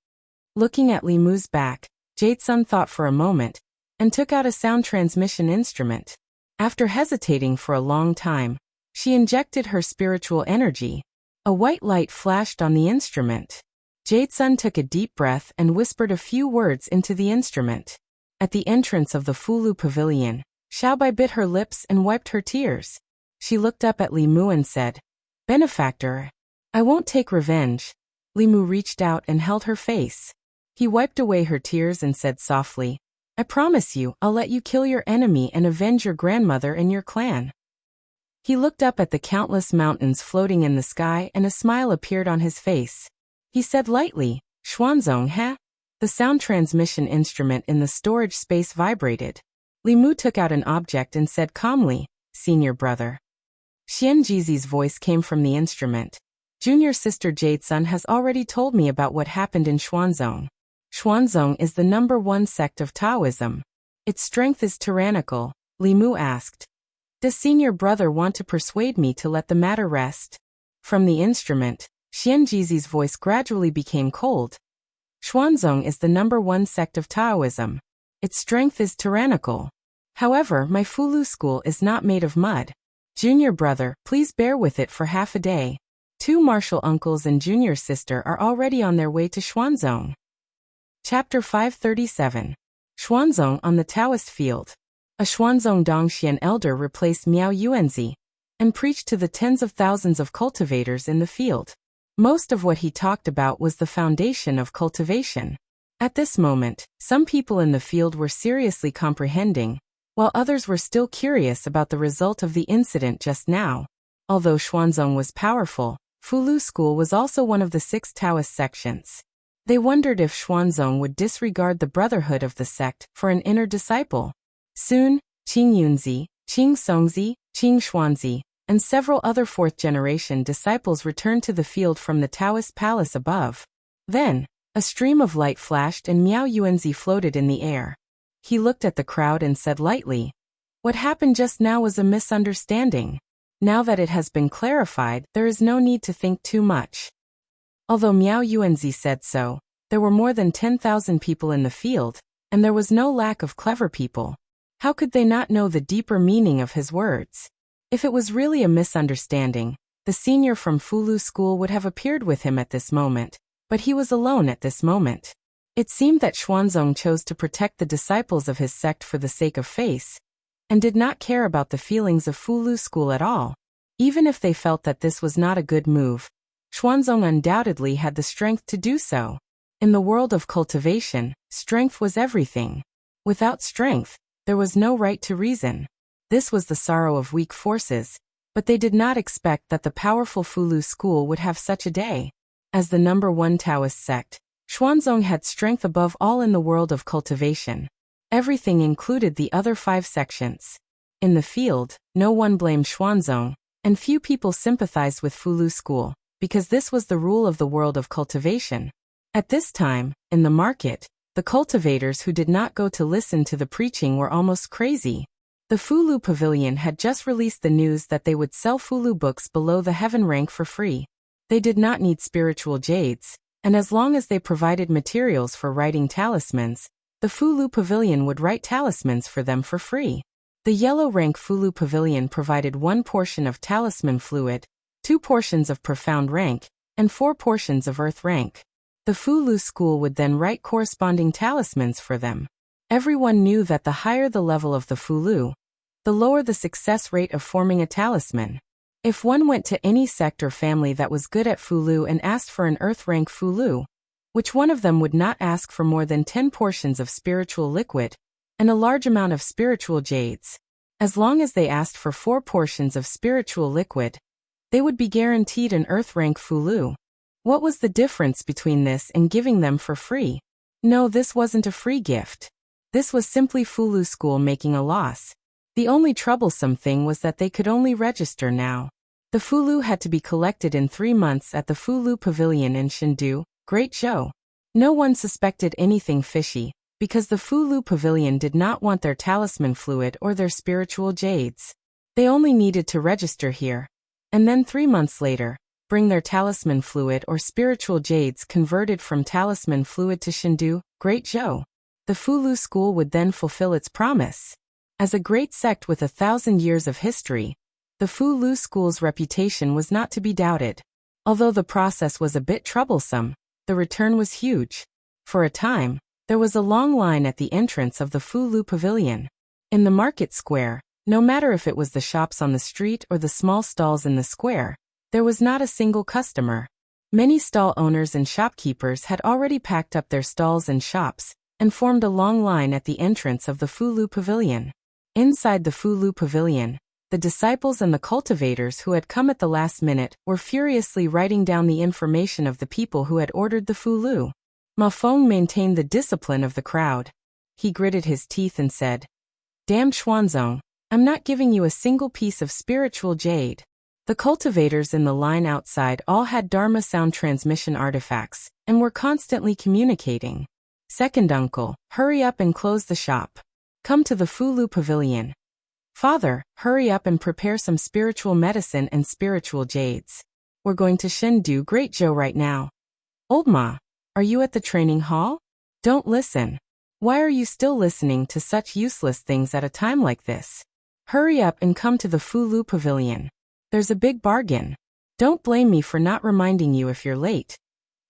Looking at Li Mu's back, Jade Sun thought for a moment, and took out a sound transmission instrument. After hesitating for a long time, she injected her spiritual energy. A white light flashed on the instrument. Jade Sun took a deep breath and whispered a few words into the instrument. At the entrance of the Fulu Pavilion, Xiaobai bit her lips and wiped her tears. She looked up at Li Mu and said, "Benefactor, I won't take revenge." Li Mu reached out and held her face. He wiped away her tears and said softly, "I promise you, I'll let you kill your enemy and avenge your grandmother and your clan." He looked up at the countless mountains floating in the sky and a smile appeared on his face. He said lightly, "Xuanzong, huh?" The sound transmission instrument in the storage space vibrated. Li Mu took out an object and said calmly, "Senior brother." Xian Jizi's voice came from the instrument. "Junior sister Jade Sun has already told me about what happened in Xuanzong. Xuanzong is the #1 sect of Taoism. Its strength is tyrannical." Li Mu asked, Does senior brother want to persuade me to let the matter rest? From the instrument, Xianjizi's voice gradually became cold. Xuanzong is the #1 sect of Taoism. Its strength is tyrannical. However, my Fulu school is not made of mud. Junior brother, please bear with it for half a day. 2 martial uncles and junior sister are already on their way to Xuanzong. Chapter 537. Xuanzong on the Taoist field. A Xuanzong Dongxian elder replaced Miao Yuanzi and preached to the tens of thousands of cultivators in the field. Most of what he talked about was the foundation of cultivation. At this moment, some people in the field were seriously comprehending, while others were still curious about the result of the incident just now. Although Xuanzong was powerful, Fulu school was also one of the 6 Taoist sections. They wondered if Xuanzong would disregard the brotherhood of the sect for an inner disciple. Soon, Qing Yunzi, Qing Songzi, Qing Xuanzi, and several other 4th-generation disciples returned to the field from the Taoist palace above. Then, a stream of light flashed and Miao Yuanzi floated in the air. He looked at the crowd and said lightly, "What happened just now was a misunderstanding. Now that it has been clarified, there is no need to think too much." Although Miao Yuanzi said so, there were more than 10,000 people in the field, and there was no lack of clever people. How could they not know the deeper meaning of his words? If it was really a misunderstanding, the senior from Fulu school would have appeared with him at this moment, but he was alone at this moment. It seemed that Xuanzong chose to protect the disciples of his sect for the sake of face, and did not care about the feelings of Fulu school at all. Even if they felt that this was not a good move, Xuanzong undoubtedly had the strength to do so. In the world of cultivation, strength was everything. Without strength, there was no right to reason. This was the sorrow of weak forces, but they did not expect that the powerful Fulu school would have such a day. As the #1 Taoist sect, Xuanzong had strength above all in the world of cultivation. Everything included the other 5 sections. In the field, no one blamed Xuanzong, and few people sympathized with Fulu school, because this was the rule of the world of cultivation. At this time, in the market, the cultivators who did not go to listen to the preaching were almost crazy. The Fulu Pavilion had just released the news that they would sell Fulu books below the heaven rank for free. They did not need spiritual jades, and as long as they provided materials for writing talismans, the Fulu Pavilion would write talismans for them for free. The yellow rank Fulu Pavilion provided 1 portion of talisman fluid, 2 portions of profound rank, and 4 portions of earth rank. The Fulu school would then write corresponding talismans for them. Everyone knew that the higher the level of the Fulu, the lower the success rate of forming a talisman. If one went to any sect or family that was good at Fulu and asked for an earth rank Fulu, which one of them would not ask for more than 10 portions of spiritual liquid and a large amount of spiritual jades? As long as they asked for 4 portions of spiritual liquid, they would be guaranteed an earth rank Fulu. What was the difference between this and giving them for free? No, this wasn't a free gift. This was simply Fulu school making a loss. The only troublesome thing was that they could only register now. The Fulu had to be collected in 3 months at the Fulu Pavilion in Chengdu, Great Zhou. No one suspected anything fishy, because the Fulu Pavilion did not want their talisman fluid or their spiritual jades. They only needed to register here, and then 3 months later, bring their talisman fluid or spiritual jades converted from talisman fluid to Chengdu, Great Zhou. The Fulu school would then fulfill its promise. As a great sect with 1,000 years of history, the Fulu school's reputation was not to be doubted. Although the process was a bit troublesome, the return was huge. For a time, there was a long line at the entrance of the Fulu Pavilion. In the market square, no matter if it was the shops on the street or the small stalls in the square, there was not a single customer. Many stall owners and shopkeepers had already packed up their stalls and shops, and formed a long line at the entrance of the Fulu Pavilion. Inside the Fulu Pavilion, the disciples and the cultivators who had come at the last minute were furiously writing down the information of the people who had ordered the Fulu. Ma Feng maintained the discipline of the crowd. He gritted his teeth and said, "Damn Xuanzong, I'm not giving you a single piece of spiritual jade." The cultivators in the line outside all had Dharma sound transmission artifacts, and were constantly communicating. "Second uncle, hurry up and close the shop. Come to the Fulu Pavilion. Father, hurry up and prepare some spiritual medicine and spiritual jades. We're going to Shindu Great Joe right now. Old Ma, are you at the training hall? Don't listen. Why are you still listening to such useless things at a time like this? Hurry up and come to the Fulu Pavilion. There's a big bargain. Don't blame me for not reminding you if you're late.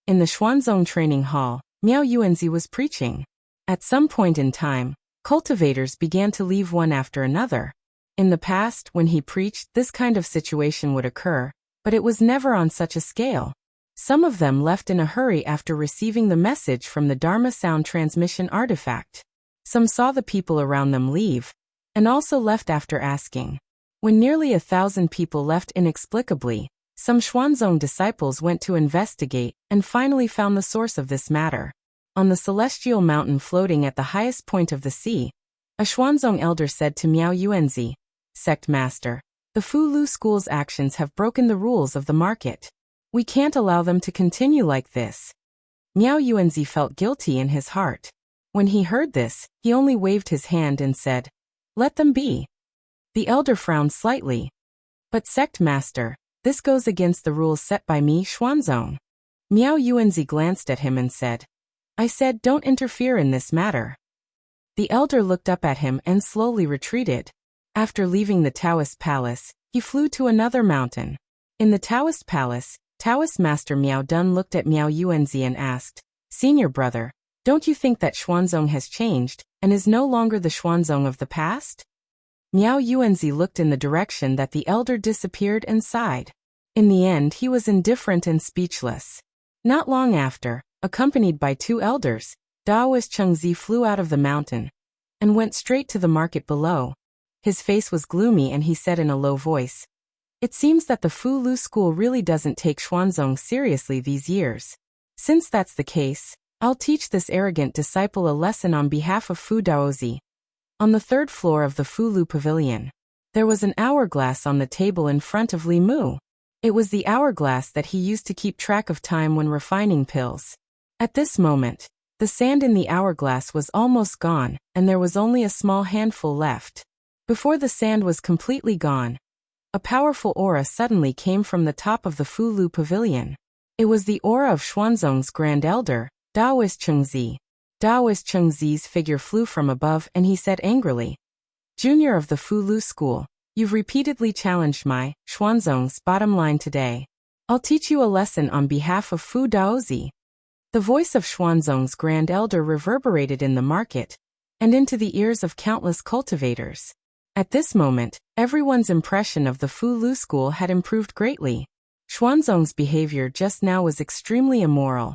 In the Xuanzong training hall, Miao Yuanzi was preaching. At some point in time, cultivators began to leave one after another. In the past, when he preached, this kind of situation would occur, but it was never on such a scale. Some of them left in a hurry after receiving the message from the Dharma sound transmission artifact. Some saw the people around them leave, and also left after asking. When nearly 1,000 people left inexplicably, some Xuanzong disciples went to investigate and finally found the source of this matter. On the celestial mountain floating at the highest point of the sea, a Xuanzong elder said to Miao Yuanzi, "Sect Master, the Fulu school's actions have broken the rules of the market. We can't allow them to continue like this." Miao Yuanzi felt guilty in his heart. When he heard this, he only waved his hand and said, "Let them be." The elder frowned slightly. "But Sect Master, this goes against the rules set by me, Xuanzong." Miao Yuanzi glanced at him and said, "I said don't interfere in this matter." The elder looked up at him and slowly retreated. After leaving the Taoist palace, he flew to another mountain. In the Taoist palace, Taoist Master Miao Dun looked at Miao Yuanzi and asked, "Senior brother, don't you think that Xuanzong has changed, and is no longer the Xuanzong of the past?" Miao Yuanzi looked in the direction that the elder disappeared and sighed. In the end, he was indifferent and speechless. Not long after, accompanied by 2 elders, Daoist Chengzi flew out of the mountain and went straight to the market below. His face was gloomy and he said in a low voice, "It seems that the Fulu school really doesn't take Xuanzong seriously these years. Since that's the case, I'll teach this arrogant disciple a lesson on behalf of Fu Daozi." On the 3rd floor of the Fulu Pavilion, there was an hourglass on the table in front of Li Mu. It was the hourglass that he used to keep track of time when refining pills. At this moment, the sand in the hourglass was almost gone, and there was only a small handful left. Before the sand was completely gone, a powerful aura suddenly came from the top of the Fulu Pavilion. It was the aura of Xuanzong's Grand Elder, Daoist Chengzi. Daoist Chengzi's figure flew from above and he said angrily, "Junior of the Fulu school, you've repeatedly challenged my, Xuanzong's, bottom line today. I'll teach you a lesson on behalf of Fu Daozi." The voice of Xuanzong's Grand Elder reverberated in the market and into the ears of countless cultivators. At this moment, everyone's impression of the Fulu school had improved greatly. Xuanzong's behavior just now was extremely immoral,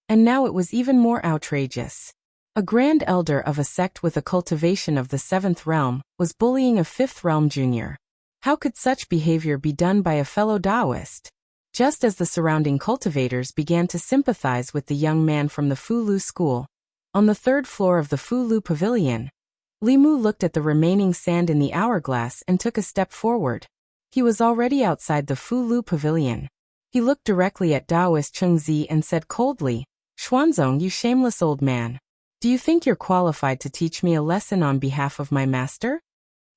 and now it was even more outrageous. A Grand Elder of a sect with a cultivation of the 7th realm was bullying a 5th realm junior. How could such behavior be done by a fellow Daoist? Just as the surrounding cultivators began to sympathize with the young man from the Fulu school, on the 3rd floor of the Fulu Pavilion, Li Mu looked at the remaining sand in the hourglass and took a step forward. He was already outside the Fulu Pavilion. He looked directly at Daoist Chengzi and said coldly, "Xuanzong, you shameless old man. Do you think you're qualified to teach me a lesson on behalf of my master?"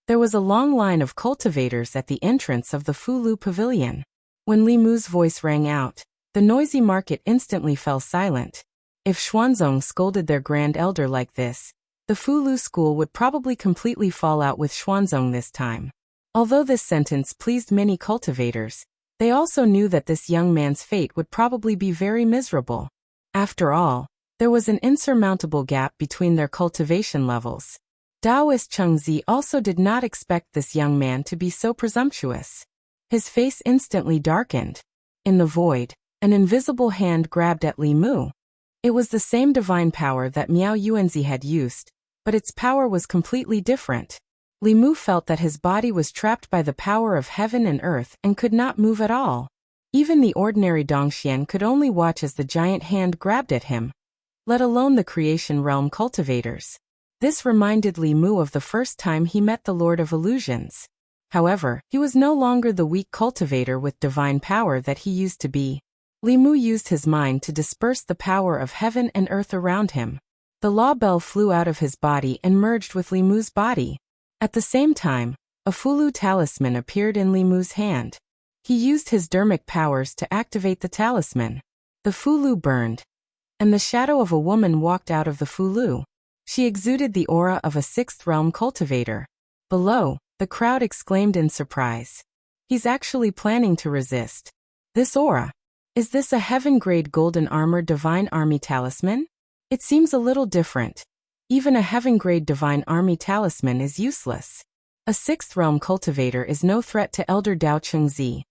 There was a long line of cultivators at the entrance of the Fulu Pavilion. When Li Mu's voice rang out, the noisy market instantly fell silent. If Xuanzong scolded their Grand Elder like this, the Fulu school would probably completely fall out with Xuanzong this time. Although this sentence pleased many cultivators, they also knew that this young man's fate would probably be very miserable. After all, there was an insurmountable gap between their cultivation levels. Daoist Chengzi also did not expect this young man to be so presumptuous. His face instantly darkened. In the void, an invisible hand grabbed at Li Mu. It was the same divine power that Miao Yuanzi had used, but its power was completely different. Li Mu felt that his body was trapped by the power of heaven and earth and could not move at all. Even the ordinary Dongxian could only watch as the giant hand grabbed at him, let alone the creation realm cultivators. This reminded Li Mu of the first time he met the Lord of Illusions. However, he was no longer the weak cultivator with divine power that he used to be. Li Mu used his mind to disperse the power of heaven and earth around him. The law bell flew out of his body and merged with Li Mu's body. At the same time, A Fulu talisman appeared in Li Mu's hand. He used his dermic powers to activate the talisman. The Fulu burned, and the shadow of a woman walked out of the Fulu. She exuded the aura of a sixth realm cultivator. Below, the crowd exclaimed in surprise. He's actually planning to resist. This aura. Is this a heaven-grade golden armor divine army talisman? It seems a little different. Even a heaven-grade divine army talisman is useless. A sixth realm cultivator is no threat to Elder Dao Chengzi.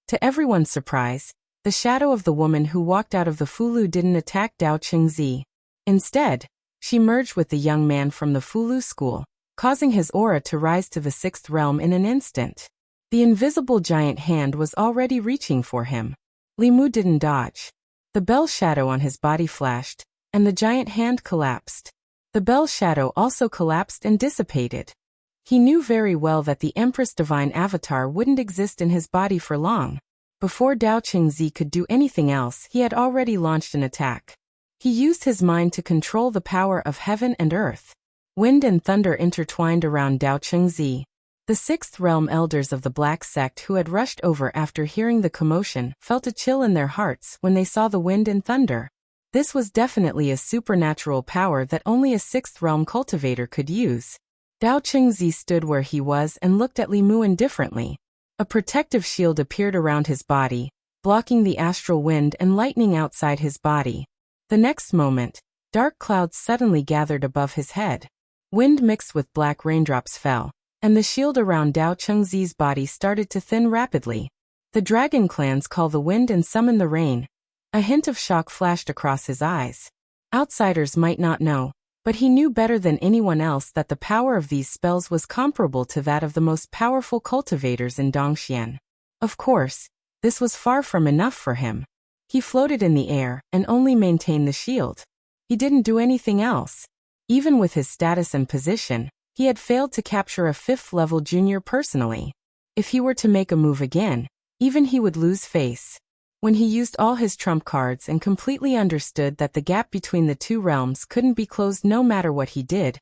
To everyone's surprise, the shadow of the woman who walked out of the Fulu didn't attack Dao Chengzi. Instead, she merged with the young man from the Fulu school, causing his aura to rise to the sixth realm in an instant. The invisible giant hand was already reaching for him. Li Mu didn't dodge. The bell shadow on his body flashed, and the giant hand collapsed. The bell shadow also collapsed and dissipated. He knew very well that the Empress Divine Avatar wouldn't exist in his body for long. Before Dao Chengzi could do anything else, he had already launched an attack. He used his mind to control the power of heaven and earth. Wind and thunder intertwined around Dao Chengzi. The sixth realm elders of the Black Sect who had rushed over after hearing the commotion felt a chill in their hearts when they saw the wind and thunder. This was definitely a supernatural power that only a sixth realm cultivator could use. Dao Chengzi stood where he was and looked at Li Mu indifferently. A protective shield appeared around his body, blocking the astral wind and lightning outside his body. The next moment, dark clouds suddenly gathered above his head. Wind mixed with black raindrops fell, and the shield around Dao Chengzi's body started to thin rapidly. The dragon clans call the wind and summon the rain. A hint of shock flashed across his eyes. Outsiders might not know, but he knew better than anyone else that the power of these spells was comparable to that of the most powerful cultivators in Dongxian. Of course, this was far from enough for him. He floated in the air and only maintained the shield. He didn't do anything else. Even with his status and position, he had failed to capture a fifth-level junior personally. If he were to make a move again, even he would lose face. When he used all his trump cards and completely understood that the gap between the two realms couldn't be closed no matter what he did,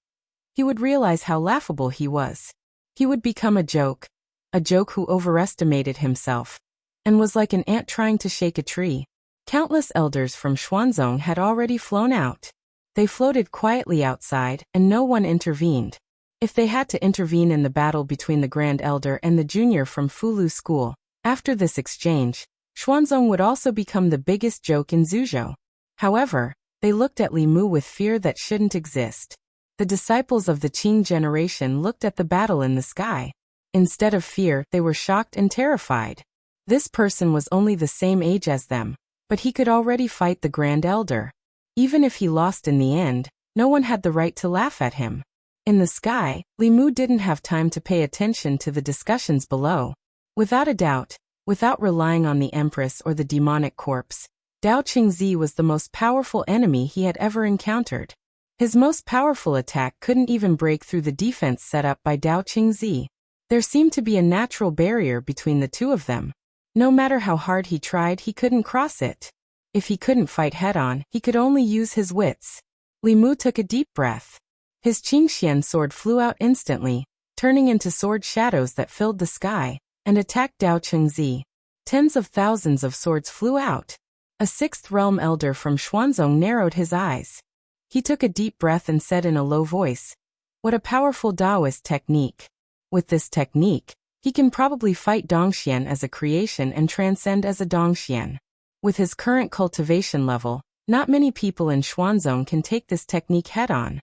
he would realize how laughable he was. He would become a joke who overestimated himself, and was like an ant trying to shake a tree. Countless elders from Xuanzong had already flown out. They floated quietly outside, and no one intervened. If they had to intervene in the battle between the Grand Elder and the junior from Fulu School, after this exchange, Xuanzong would also become the biggest joke in Zhuzhou. However, they looked at Li Mu with fear that shouldn't exist. The disciples of the Qing generation looked at the battle in the sky. Instead of fear, they were shocked and terrified. This person was only the same age as them, but he could already fight the Grand Elder. Even if he lost in the end, no one had the right to laugh at him. In the sky, Li Mu didn't have time to pay attention to the discussions below. Without a doubt, without relying on the Empress or the demonic corpse, Dao Chengzi was the most powerful enemy he had ever encountered. His most powerful attack couldn't even break through the defense set up by Dao Chengzi. There seemed to be a natural barrier between the two of them. No matter how hard he tried, he couldn't cross it. If he couldn't fight head-on, he could only use his wits. Li Mu took a deep breath. His Qingxian sword flew out instantly, turning into sword shadows that filled the sky, and attacked Dao Chengzi. Tens of thousands of swords flew out. A sixth realm elder from Xuanzong narrowed his eyes. He took a deep breath and said in a low voice, "What a powerful Taoist technique. With this technique, he can probably fight Dongxian as a creation and transcend as a Dongxian. With his current cultivation level, not many people in Xuanzong can take this technique head-on."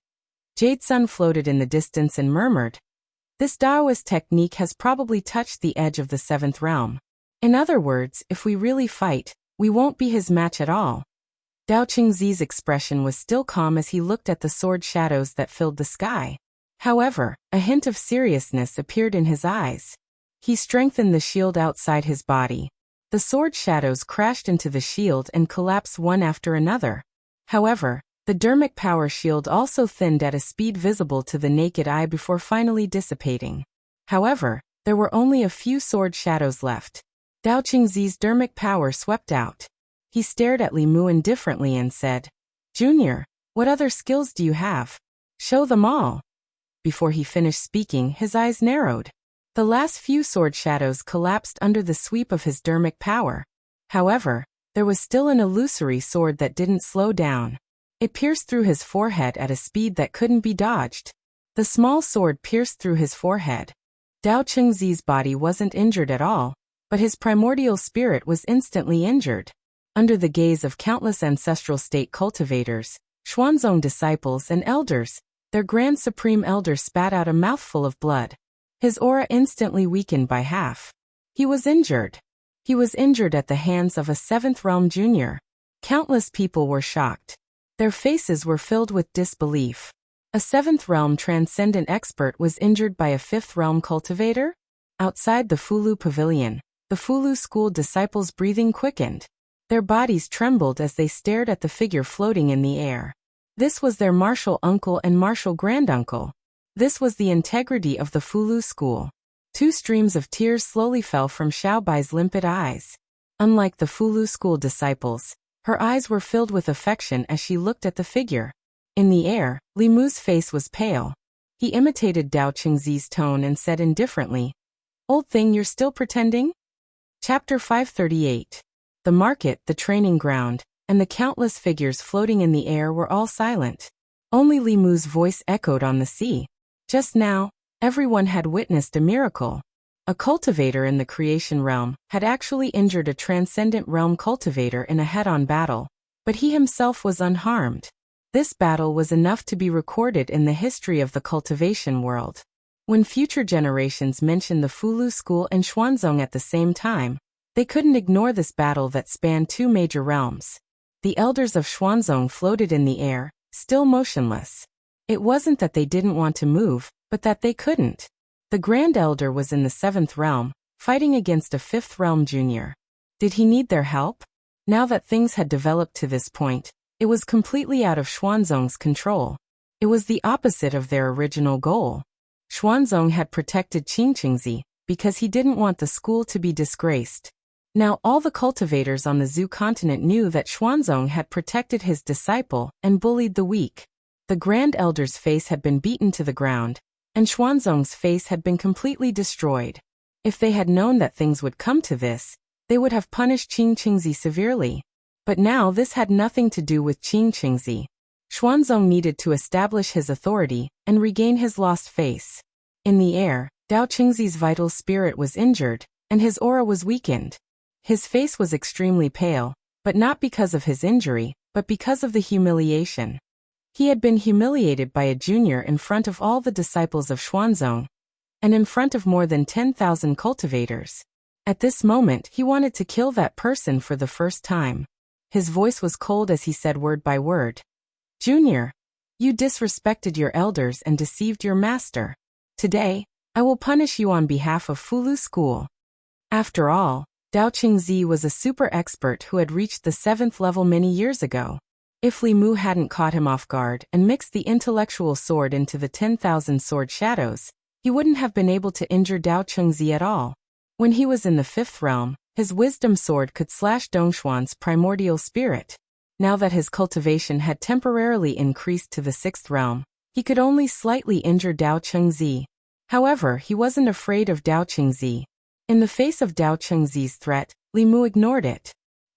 Jade Sun floated in the distance and murmured, "This Taoist technique has probably touched the edge of the seventh realm. In other words, if we really fight, we won't be his match at all." Dao Chengzi's expression was still calm as he looked at the sword shadows that filled the sky. However, a hint of seriousness appeared in his eyes. He strengthened the shield outside his body. The sword shadows crashed into the shield and collapsed one after another. However, the dermic power shield also thinned at a speed visible to the naked eye before finally dissipating. However, there were only a few sword shadows left. Dao Chengzi's dermic power swept out. He stared at Li Mu indifferently and said, "Junior, what other skills do you have? Show them all." Before he finished speaking, his eyes narrowed. The last few sword shadows collapsed under the sweep of his dermic power. However, there was still an illusory sword that didn't slow down. It pierced through his forehead at a speed that couldn't be dodged. The small sword pierced through his forehead. Dao Chengzi's body wasn't injured at all, but his primordial spirit was instantly injured. Under the gaze of countless ancestral state cultivators, Xuanzong disciples and elders, their Grand Supreme Elder spat out a mouthful of blood. His aura instantly weakened by half. He was injured. He was injured at the hands of a 7th Realm junior. Countless people were shocked. Their faces were filled with disbelief. A 7th Realm transcendent expert was injured by a 5th Realm cultivator? Outside the Fulu Pavilion, the Fulu School disciples' breathing quickened. Their bodies trembled as they stared at the figure floating in the air. This was their martial uncle and martial granduncle. This was the integrity of the Fulu School. 2 streams of tears slowly fell from Xiaobai's limpid eyes. Unlike the Fulu School disciples, her eyes were filled with affection as she looked at the figure. In the air, Li Mu's face was pale. He imitated Dao Chengzi's tone and said indifferently, "Old thing, you're still pretending?" Chapter 538. The market, the training ground, and the countless figures floating in the air were all silent. Only Li Mu's voice echoed on the sea. Just now, everyone had witnessed a miracle. A cultivator in the creation realm had actually injured a transcendent realm cultivator in a head-on battle, but he himself was unharmed. This battle was enough to be recorded in the history of the cultivation world. When future generations mentioned the Fulu School and Xuanzong at the same time, they couldn't ignore this battle that spanned 2 major realms. The elders of Xuanzong floated in the air, still motionless. It wasn't that they didn't want to move, but that they couldn't. The Grand Elder was in the 7th Realm, fighting against a 5th Realm junior. Did he need their help? Now that things had developed to this point, it was completely out of Xuanzong's control. It was the opposite of their original goal. Xuanzong had protected Qingqingzi because he didn't want the school to be disgraced. Now all the cultivators on the Zhu continent knew that Xuanzong had protected his disciple and bullied the weak. The Grand Elder's face had been beaten to the ground, and Xuanzong's face had been completely destroyed. If they had known that things would come to this, they would have punished Qingqingzi severely. But now this had nothing to do with Qingqingzi. Xuanzong needed to establish his authority and regain his lost face. In the air, Dao Qingzi's vital spirit was injured, and his aura was weakened. His face was extremely pale, but not because of his injury, but because of the humiliation. He had been humiliated by a junior in front of all the disciples of Xuanzong, and in front of more than 10,000 cultivators. At this moment, he wanted to kill that person for the first time. His voice was cold as he said word by word, "Junior, you disrespected your elders and deceived your master. Today, I will punish you on behalf of Fulu School." After all, Dao Qingzi was a super expert who had reached the 7th level many years ago. If Li Mu hadn't caught him off guard and mixed the intellectual sword into the 10,000 sword shadows, he wouldn't have been able to injure Dao Chengzi at all. When he was in the 5th realm, his wisdom sword could slash Dongshuan's primordial spirit. Now that his cultivation had temporarily increased to the 6th realm, he could only slightly injure Dao Chengzi. However, he wasn't afraid of Dao Chengzi. In the face of Dao Chengzi's threat, Li Mu ignored it.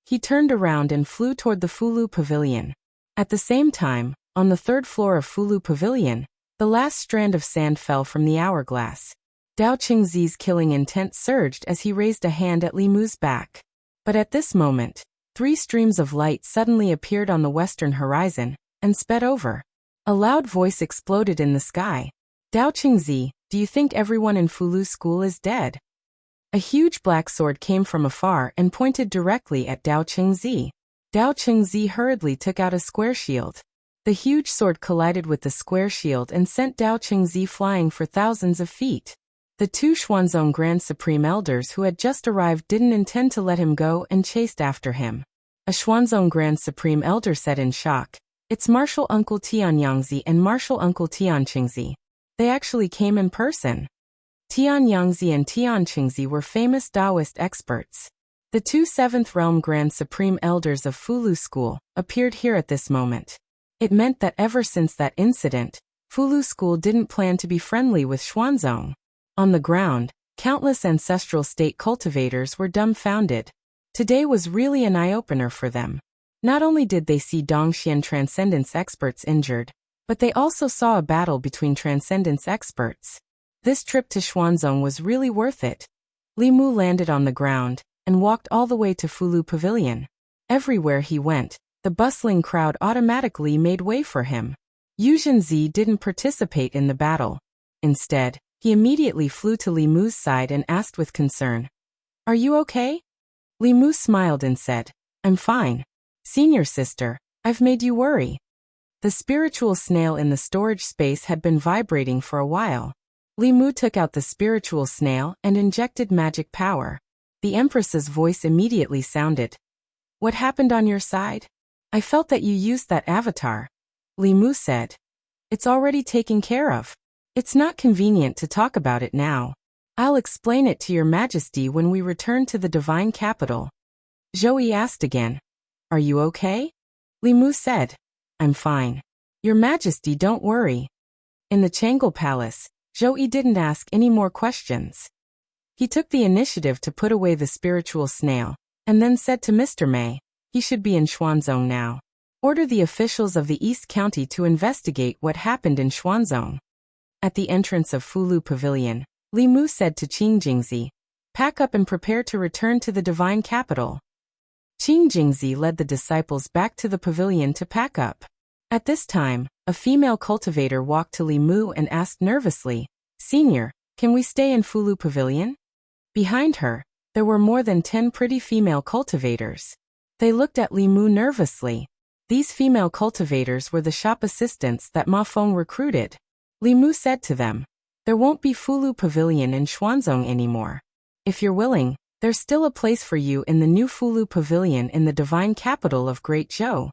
He turned around and flew toward the Fulu Pavilion. At the same time, on the 3rd floor of Fulu Pavilion, the last strand of sand fell from the hourglass. Dao Chengzi's killing intent surged as he raised a hand at Li Mu's back. But at this moment, 3 streams of light suddenly appeared on the western horizon and sped over. A loud voice exploded in the sky. "Dao Chengzi, do you think everyone in Fulu School is dead?" A huge black sword came from afar and pointed directly at Dao Chengzi. Dao Chengzi hurriedly took out a square shield. The huge sword collided with the square shield and sent Dao Chengzi flying for thousands of feet. The 2 Xuanzong Grand Supreme Elders who had just arrived didn't intend to let him go and chased after him. A Xuanzong Grand Supreme Elder said in shock, "It's Martial Uncle Tianyangzi and Martial Uncle Tianqingzi. They actually came in person." Tianyangzi and Tianqingzi were famous Taoist experts. The 2 7th Realm Grand Supreme Elders of Fulu School appeared here at this moment. It meant that ever since that incident, Fulu School didn't plan to be friendly with Xuanzong. On the ground, Countless ancestral state cultivators were dumbfounded. Today was really an eye-opener for them. Not only did they see Dongxian transcendence experts injured, but they also saw a battle between transcendence experts. This trip to Xuanzong was really worth it. Li Mu landed on the ground and walked all the way to Fulu Pavilion. Everywhere he went, the bustling crowd automatically made way for him. Yu Zhenzi didn't participate in the battle. Instead, he immediately flew to Li Mu's side and asked with concern, "Are you okay?" Li Mu smiled and said, "I'm fine. Senior sister, I've made you worry." The spiritual snail in the storage space had been vibrating for a while. Li Mu took out the spiritual snail and injected magic power. The Empress's voice immediately sounded. "What happened on your side? I felt that you used that avatar." Li Mu said, "It's already taken care of. It's not convenient to talk about it now. I'll explain it to your majesty when we return to the divine capital." Zhou Yi asked again, "Are you okay?" Li Mu said, "I'm fine. Your majesty, don't worry." In the Chang'e Palace, Zhou Yi didn't ask any more questions. He took the initiative to put away the spiritual snail, and then said to Mr. Mei, he should be in Xuanzong now. Order the officials of the East County to investigate what happened in Xuanzong. At the entrance of Fulu Pavilion, Li Mu said to Qing Jingzi, "Pack up and prepare to return to the divine capital." Qing Jingzi led the disciples back to the pavilion to pack up. At this time, a female cultivator walked to Li Mu and asked nervously, "Senior, can we stay in Fulu Pavilion?" Behind her, there were more than 10 pretty female cultivators. They looked at Li Mu nervously. These female cultivators were the shop assistants that Ma Feng recruited. Li Mu said to them, "There won't be Fulu Pavilion in Xuanzong anymore. If you're willing, there's still a place for you in the new Fulu Pavilion in the divine capital of Great Zhou."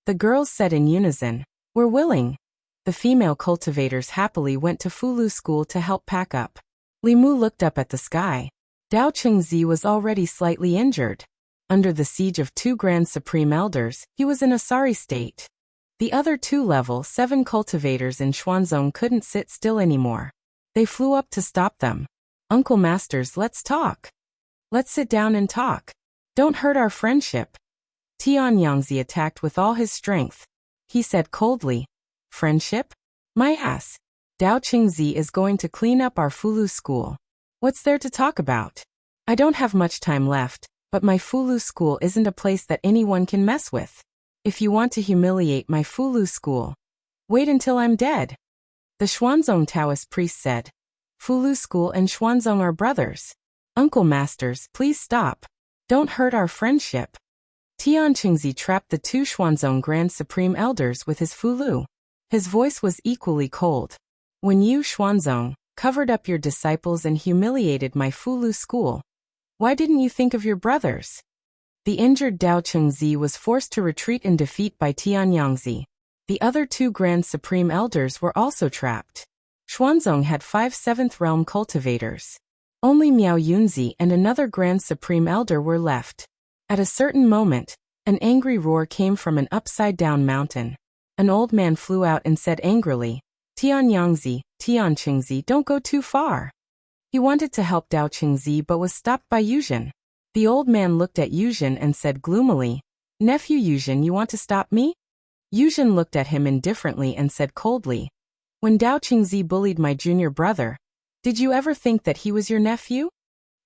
The girls said in unison, "We're willing." The female cultivators happily went to Fulu school to help pack up. Li Mu looked up at the sky. Dao Chengzi was already slightly injured. Under the siege of 2 Grand Supreme Elders, he was in a sorry state. The other 2 level 7 cultivators in Xuanzong couldn't sit still anymore. They flew up to stop them. "Uncle Masters, let's talk. Let's sit down and talk. Don't hurt our friendship." Tianyangzi attacked with all his strength. He said coldly, "Friendship? My ass. Dao Qingzi is going to clean up our Fulu school. What's there to talk about? I don't have much time left, but my Fulu school isn't a place that anyone can mess with. If you want to humiliate my Fulu school, wait until I'm dead." The Xuanzong Taoist priest said, "Fulu school and Xuanzong are brothers. Uncle Masters, please stop. Don't hurt our friendship." Tian Qingzi trapped the 2 Xuanzong Grand Supreme Elders with his Fulu. His voice was equally cold. "When you, Xuanzong, covered up your disciples and humiliated my Fulu school, why didn't you think of your brothers?" The injured Dao Chengzi was forced to retreat in defeat by Tianyangzi. The other 2 Grand Supreme Elders were also trapped. Xuanzong had 5 7th Realm cultivators. Only Miao Yunzi and another Grand Supreme Elder were left. At a certain moment, an angry roar came from an upside-down mountain. An old man flew out and said angrily, "Tianyangzi, Tianqingzi, don't go too far." He wanted to help Dao Qingzi but was stopped by Yuzhen. The old man looked at Yuzhen and said gloomily, "Nephew Yuzhen, you want to stop me?" Yuzhen looked at him indifferently and said coldly, "When Dao Qingzi bullied my junior brother, did you ever think that he was your nephew?"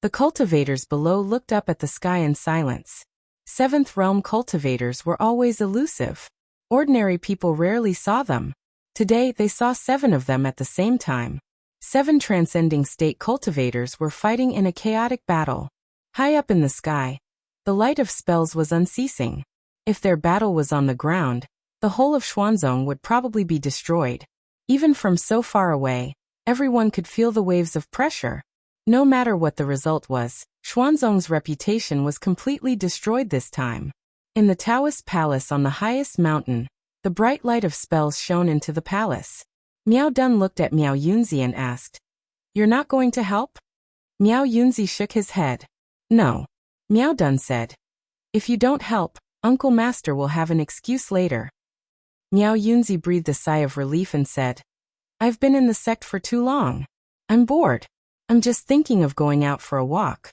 The cultivators below looked up at the sky in silence. 7th Realm cultivators were always elusive. Ordinary people rarely saw them. Today they saw 7 of them at the same time. 7 transcending state cultivators were fighting in a chaotic battle. High up in the sky, the light of spells was unceasing. If their battle was on the ground, the whole of Xuanzong would probably be destroyed. Even from so far away, everyone could feel the waves of pressure. No matter what the result was, Xuanzong's reputation was completely destroyed this time. In the Taoist palace on the highest mountain, the bright light of spells shone into the palace. Miao Dun looked at Miao Yunzi and asked, "You're not going to help?" Miao Yunzi shook his head. "No." Miao Dun said, "If you don't help, Uncle Master will have an excuse later." Miao Yunzi breathed a sigh of relief and said, "I've been in the sect for too long. I'm bored. I'm just thinking of going out for a walk.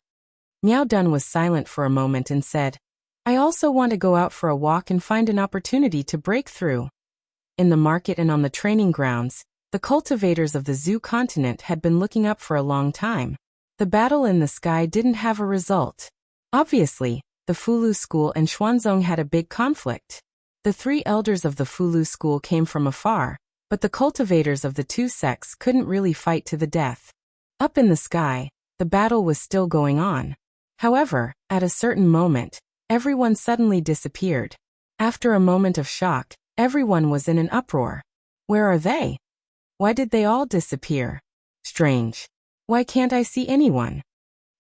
Miao Dun was silent for a moment and said, I also want to go out for a walk and find an opportunity to break through. In the market and on the training grounds, the cultivators of the zoo continent had been looking up for a long time. The battle in the sky didn't have a result. Obviously, the Fulu school and Xuanzong had a big conflict. The three elders of the Fulu school came from afar, but the cultivators of the two sects couldn't really fight to the death. Up in the sky, the battle was still going on. However, at a certain moment, everyone suddenly disappeared. After a moment of shock, everyone was in an uproar. Where are they? Why did they all disappear? Strange. Why can't I see anyone?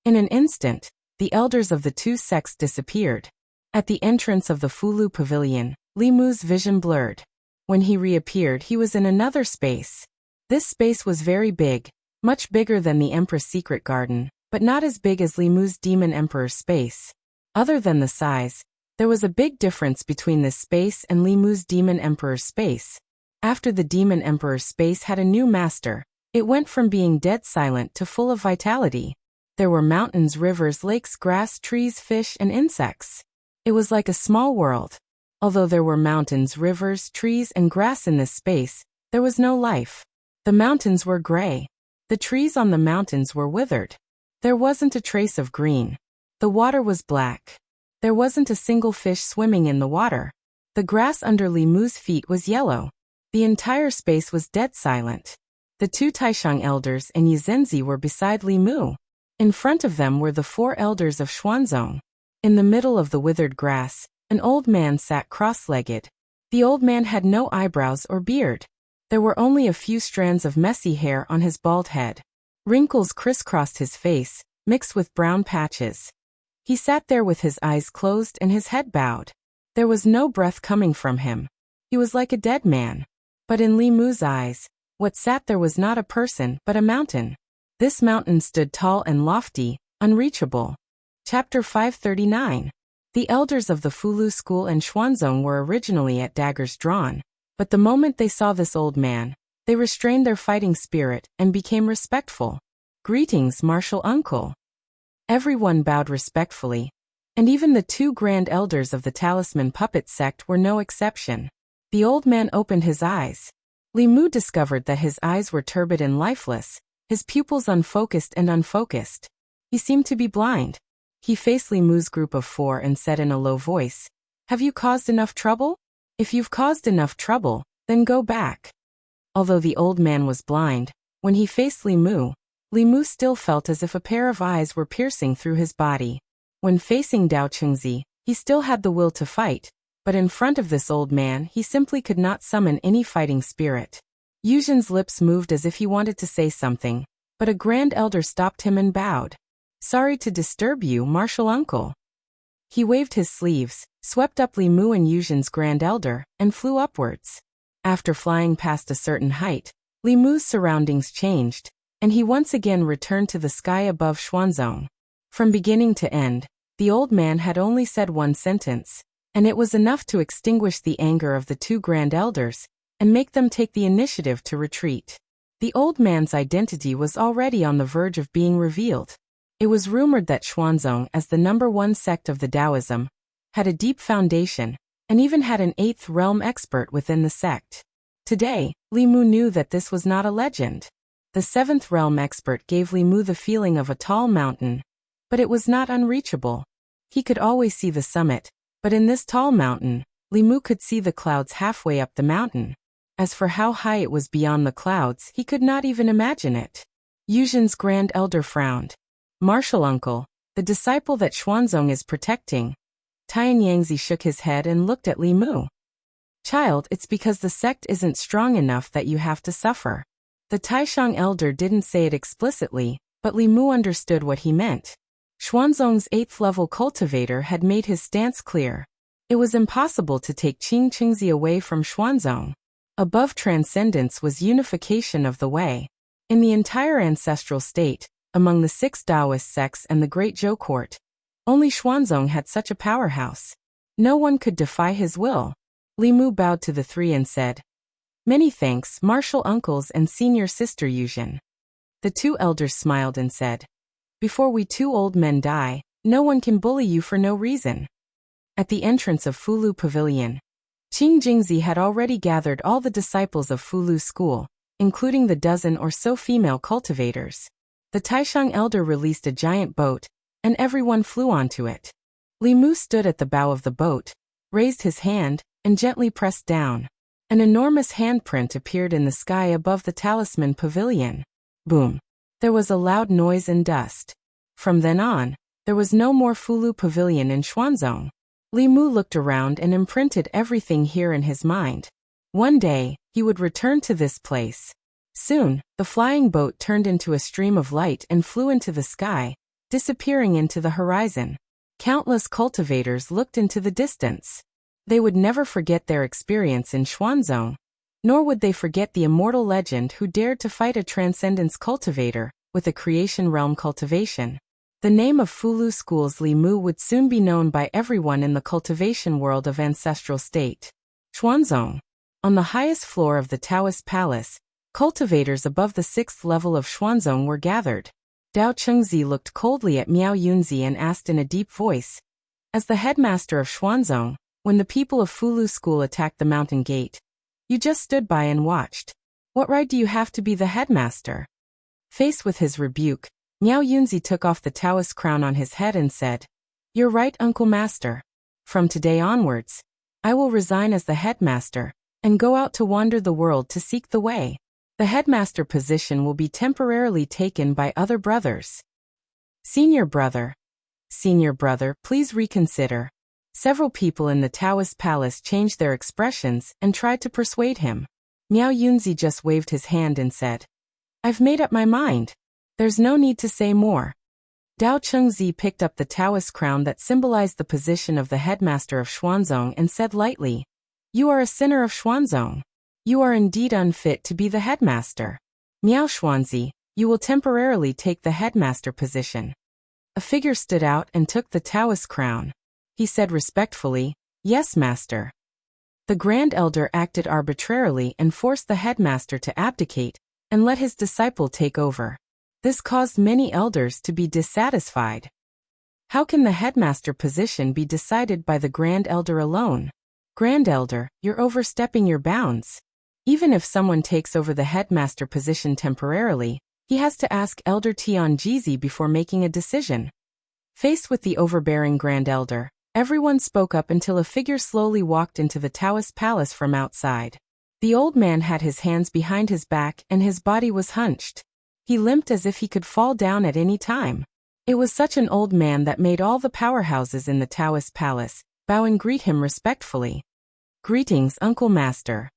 In an instant, the elders of the two sects disappeared. At the entrance of the Fulu pavilion, Li Mu's vision blurred. When he reappeared, he was in another space. This space was very big, much bigger than the Empress' secret garden, but not as big as Li Mu's Demon Emperor's space. Other than the size, there was a big difference between this space and Li Mu's Demon Emperor's space. After the Demon Emperor's space had a new master, it went from being dead silent to full of vitality. There were mountains, rivers, lakes, grass, trees, fish, and insects. It was like a small world. Although there were mountains, rivers, trees, and grass in this space, there was no life. The mountains were gray. The trees on the mountains were withered. There wasn't a trace of green. The water was black. There wasn't a single fish swimming in the water. The grass under Li Mu's feet was yellow. The entire space was dead silent. The two Taishang elders and Yuzenzi were beside Li Mu. In front of them were the four elders of Xuanzong. In the middle of the withered grass, an old man sat cross-legged. The old man had no eyebrows or beard. There were only a few strands of messy hair on his bald head. Wrinkles crisscrossed his face, mixed with brown patches. He sat there with his eyes closed and his head bowed. There was no breath coming from him. He was like a dead man. But in Li Mu's eyes, what sat there was not a person but a mountain. This mountain stood tall and lofty, unreachable. Chapter 539. The elders of the Fulu school and Xuanzong were originally at daggers drawn, but the moment they saw this old man, they restrained their fighting spirit and became respectful. Greetings, martial uncle. Everyone bowed respectfully, and even the two grand elders of the Talisman Puppet sect were no exception. The old man opened his eyes. Li Mu discovered that his eyes were turbid and lifeless, his pupils unfocused and unfocused. He seemed to be blind. He faced Li Mu's group of four and said in a low voice, "Have you caused enough trouble? If you've caused enough trouble, then go back." Although the old man was blind, when he faced Li Mu still felt as if a pair of eyes were piercing through his body. When facing Dao Chengzi, he still had the will to fight, but in front of this old man he simply could not summon any fighting spirit. Yuzhen's lips moved as if he wanted to say something, but a grand elder stopped him and bowed. "Sorry to disturb you, martial uncle." He waved his sleeves, swept up Li Mu and Yuzhen's grand elder, and flew upwards. After flying past a certain height, Li Mu's surroundings changed, and he once again returned to the sky above Xuanzong. From beginning to end, the old man had only said one sentence, and it was enough to extinguish the anger of the two grand elders and make them take the initiative to retreat. The old man's identity was already on the verge of being revealed. It was rumored that Xuanzong, as the #1 sect of the Taoism, had a deep foundation, and even had an 8th realm expert within the sect. Today, Li Mu knew that this was not a legend. The 7th realm expert gave Li Mu the feeling of a tall mountain, but it was not unreachable. He could always see the summit, but in this tall mountain, Li Mu could see the clouds halfway up the mountain. As for how high it was beyond the clouds, he could not even imagine it. Yuzhen's grand elder frowned. "Martial uncle, the disciple that Xuanzong is protecting." Tian Yangzi shook his head and looked at Li Mu. "Child, it's because the sect isn't strong enough that you have to suffer." The Taishang elder didn't say it explicitly, but Li Mu understood what he meant. Xuanzong's 8th level cultivator had made his stance clear. It was impossible to take Qing Qingzi away from Xuanzong. Above transcendence was unification of the way. In the entire ancestral state, among the 6 Taoist sects and the Great Zhou Court, only Xuanzong had such a powerhouse. No one could defy his will. Li Mu bowed to the three and said, "Many thanks, martial uncles and senior sister Yuzhen." The two elders smiled and said, "Before we two old men die, no one can bully you for no reason." At the entrance of Fulu Pavilion, Qing Jingzi had already gathered all the disciples of Fulu school, including the dozen or so female cultivators. The Taishang elder released a giant boat, and everyone flew onto it. Li Mu stood at the bow of the boat, raised his hand, and gently pressed down. An enormous handprint appeared in the sky above the talisman pavilion. Boom! There was a loud noise and dust. From then on, there was no more Fulu Pavilion in Xuanzong. Li Mu looked around and imprinted everything here in his mind. One day, he would return to this place. Soon, the flying boat turned into a stream of light and flew into the sky, disappearing into the horizon. Countless cultivators looked into the distance. They would never forget their experience in Xuanzong, nor would they forget the immortal legend who dared to fight a transcendence cultivator with a creation realm cultivation. The name of Fulu School's Li Mu would soon be known by everyone in the cultivation world of ancestral state. Xuanzong. On the highest floor of the Taoist Palace, cultivators above the 6th level of Xuanzong were gathered. Dao Chengzi looked coldly at Miao Yunzi and asked in a deep voice, "As the headmaster of Xuanzong, when the people of Fulu School attacked the mountain gate, you just stood by and watched. What right do you have to be the headmaster?" Faced with his rebuke, Miao Yunzi took off the Taoist crown on his head and said, "You're right, Uncle Master. From today onwards, I will resign as the headmaster and go out to wander the world to seek the way. The headmaster position will be temporarily taken by other brothers." Senior brother, please reconsider." Several people in the Taoist palace changed their expressions and tried to persuade him. Miao Yunzi just waved his hand and said, "I've made up my mind. There's no need to say more." Dao Chengzi picked up the Taoist crown that symbolized the position of the headmaster of Xuanzong and said lightly, "You are a sinner of Xuanzong. You are indeed unfit to be the headmaster. Miao Xuanzi, you will temporarily take the headmaster position." A figure stood out and took the Taoist crown. He said respectfully, "Yes, master." The Grand Elder acted arbitrarily and forced the headmaster to abdicate and let his disciple take over. This caused many elders to be dissatisfied. How can the headmaster position be decided by the Grand Elder alone? Grand Elder, you're overstepping your bounds. Even if someone takes over the headmaster position temporarily, he has to ask Elder Tianjizi before making a decision. Faced with the overbearing Grand Elder, everyone spoke up until a figure slowly walked into the Taoist palace from outside. The old man had his hands behind his back and his body was hunched. He limped as if he could fall down at any time. It was such an old man that made all the powerhouses in the Taoist palace bow and greet him respectfully. "Greetings, Uncle Master."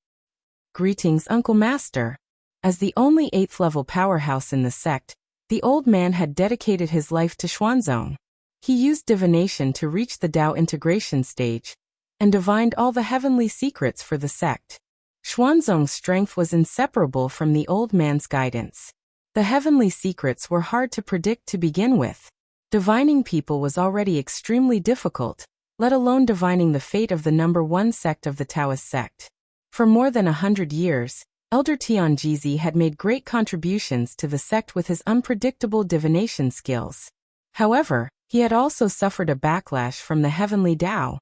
"Greetings, Uncle Master." As the only 8th-level powerhouse in the sect, the old man had dedicated his life to Xuanzong. He used divination to reach the Dao integration stage, and divined all the heavenly secrets for the sect. Xuanzong's strength was inseparable from the old man's guidance. The heavenly secrets were hard to predict to begin with. Divining people was already extremely difficult, let alone divining the fate of the number 1 sect of the Taoist sect. For more than 100 years, Elder Tianjizi had made great contributions to the sect with his unpredictable divination skills. However, he had also suffered a backlash from the heavenly Dao.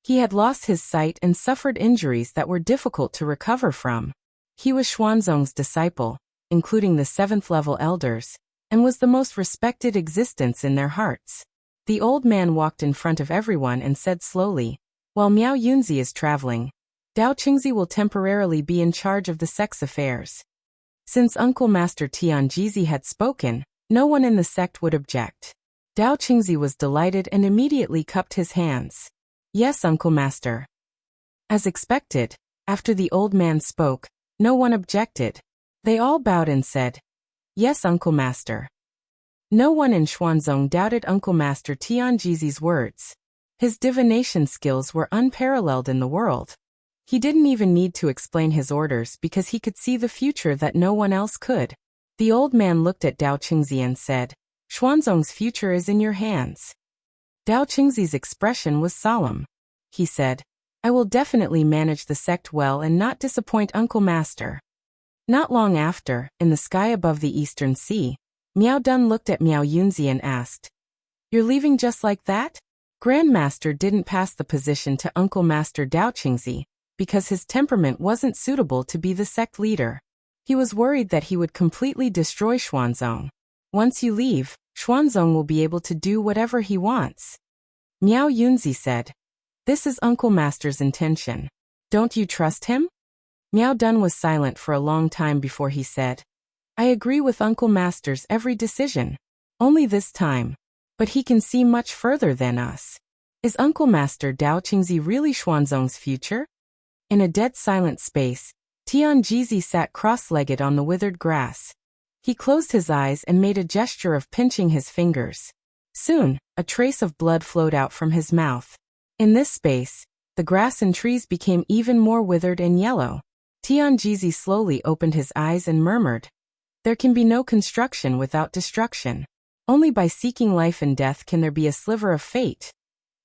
He had lost his sight and suffered injuries that were difficult to recover from. He was Xuanzong's disciple, including the 7th-level elders, and was the most respected existence in their hearts. The old man walked in front of everyone and said slowly, "While Miao Yunzi is traveling, Dao Chengzi will temporarily be in charge of the sect's affairs." Since Uncle Master Tianjizi had spoken, no one in the sect would object. Dao Chengzi was delighted and immediately cupped his hands. "Yes, Uncle Master." As expected, after the old man spoke, no one objected. They all bowed and said, "Yes, Uncle Master." No one in Xuanzong doubted Uncle Master Tianjizi's words. His divination skills were unparalleled in the world. He didn't even need to explain his orders because he could see the future that no one else could. The old man looked at Dao Chengzi and said, "Xuanzong's future is in your hands." Dao Chengzi's expression was solemn. He said, "I will definitely manage the sect well and not disappoint Uncle Master." Not long after, in the sky above the eastern sea, Miao Dun looked at Miao Yunzi and asked, "You're leaving just like that?" Grandmaster didn't pass the position to Uncle Master Dao Qingzi, because his temperament wasn't suitable to be the sect leader. He was worried that he would completely destroy Xuanzong. "Once you leave, Xuanzong will be able to do whatever he wants." Miao Yunzi said, "This is Uncle Master's intention. Don't you trust him?" Miao Dun was silent for a long time before he said, "I agree with Uncle Master's every decision. Only this time. But he can see much further than us. Is Uncle Master Dao Qingzi really Xuanzong's future?" In a dead silent space, Tian Jizi sat cross-legged on the withered grass. He closed his eyes and made a gesture of pinching his fingers. Soon, a trace of blood flowed out from his mouth. In this space, the grass and trees became even more withered and yellow. Tian Jizi slowly opened his eyes and murmured, "There can be no construction without destruction. Only by seeking life and death can there be a sliver of fate."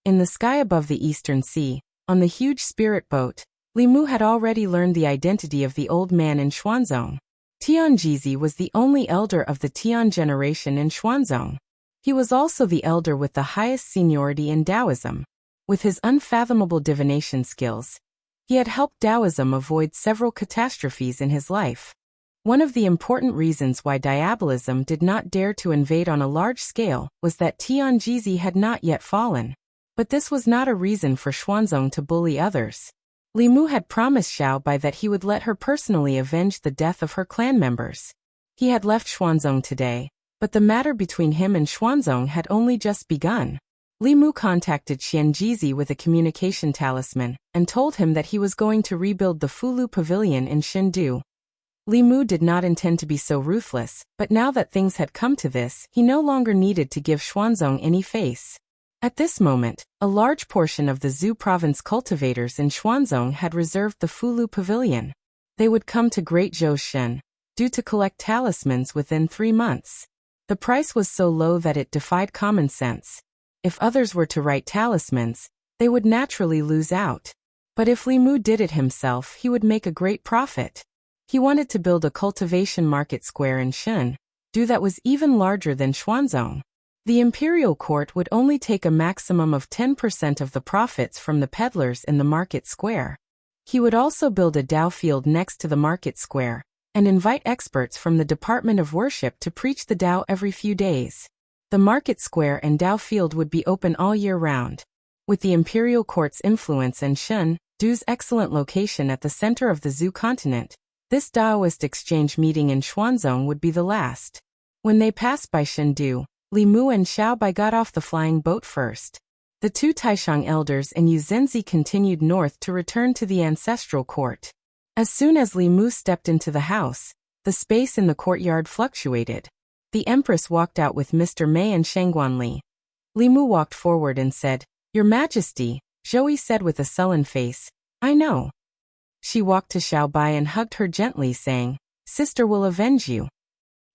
In the sky above the eastern sea, on the huge spirit boat, Li Mu had already learned the identity of the old man in Xuanzong. Tian Jizi was the only elder of the Tian generation in Xuanzong. He was also the elder with the highest seniority in Taoism. With his unfathomable divination skills, he had helped Taoism avoid several catastrophes in his life. One of the important reasons why diabolism did not dare to invade on a large scale was that Tian Jizi had not yet fallen. But this was not a reason for Xuanzong to bully others. Li Mu had promised Xiao Bai that he would let her personally avenge the death of her clan members. He had left Xuanzong today, but the matter between him and Xuanzong had only just begun. Li Mu contacted Xian Jizi with a communication talisman and told him that he was going to rebuild the Fulu Pavilion in Shendu. Li Mu did not intend to be so ruthless, but now that things had come to this, he no longer needed to give Xuanzong any face. At this moment, a large portion of the Zhu province cultivators in Xuanzong had reserved the Fulu Pavilion. They would come to Great Zhoushen, due to collect talismans within 3 months. The price was so low that it defied common sense. If others were to write talismans, they would naturally lose out. But if Li Mu did it himself, he would make a great profit. He wanted to build a cultivation market square in Shendu that was even larger than Xuanzong. The imperial court would only take a maximum of 10% of the profits from the peddlers in the market square. He would also build a Dao field next to the market square, and invite experts from the Department of Worship to preach the Dao every few days. The market square and Dao field would be open all year round. With the imperial court's influence and Shendu's excellent location at the center of the Zhu continent, this Daoist exchange meeting in Xuanzong would be the last. When they passed by Shendu, Li Mu and Xiao Bai got off the flying boat first. The 2 Taishang elders and Yu Zhenzi continued north to return to the ancestral court. As soon as Li Mu stepped into the house, the space in the courtyard fluctuated. The Empress walked out with Mr. Mei and Shengguan Li. Li Mu walked forward and said, "Your Majesty," Zhou said with a sullen face, "I know." She walked to Xiao Bai and hugged her gently, saying, "Sister will avenge you."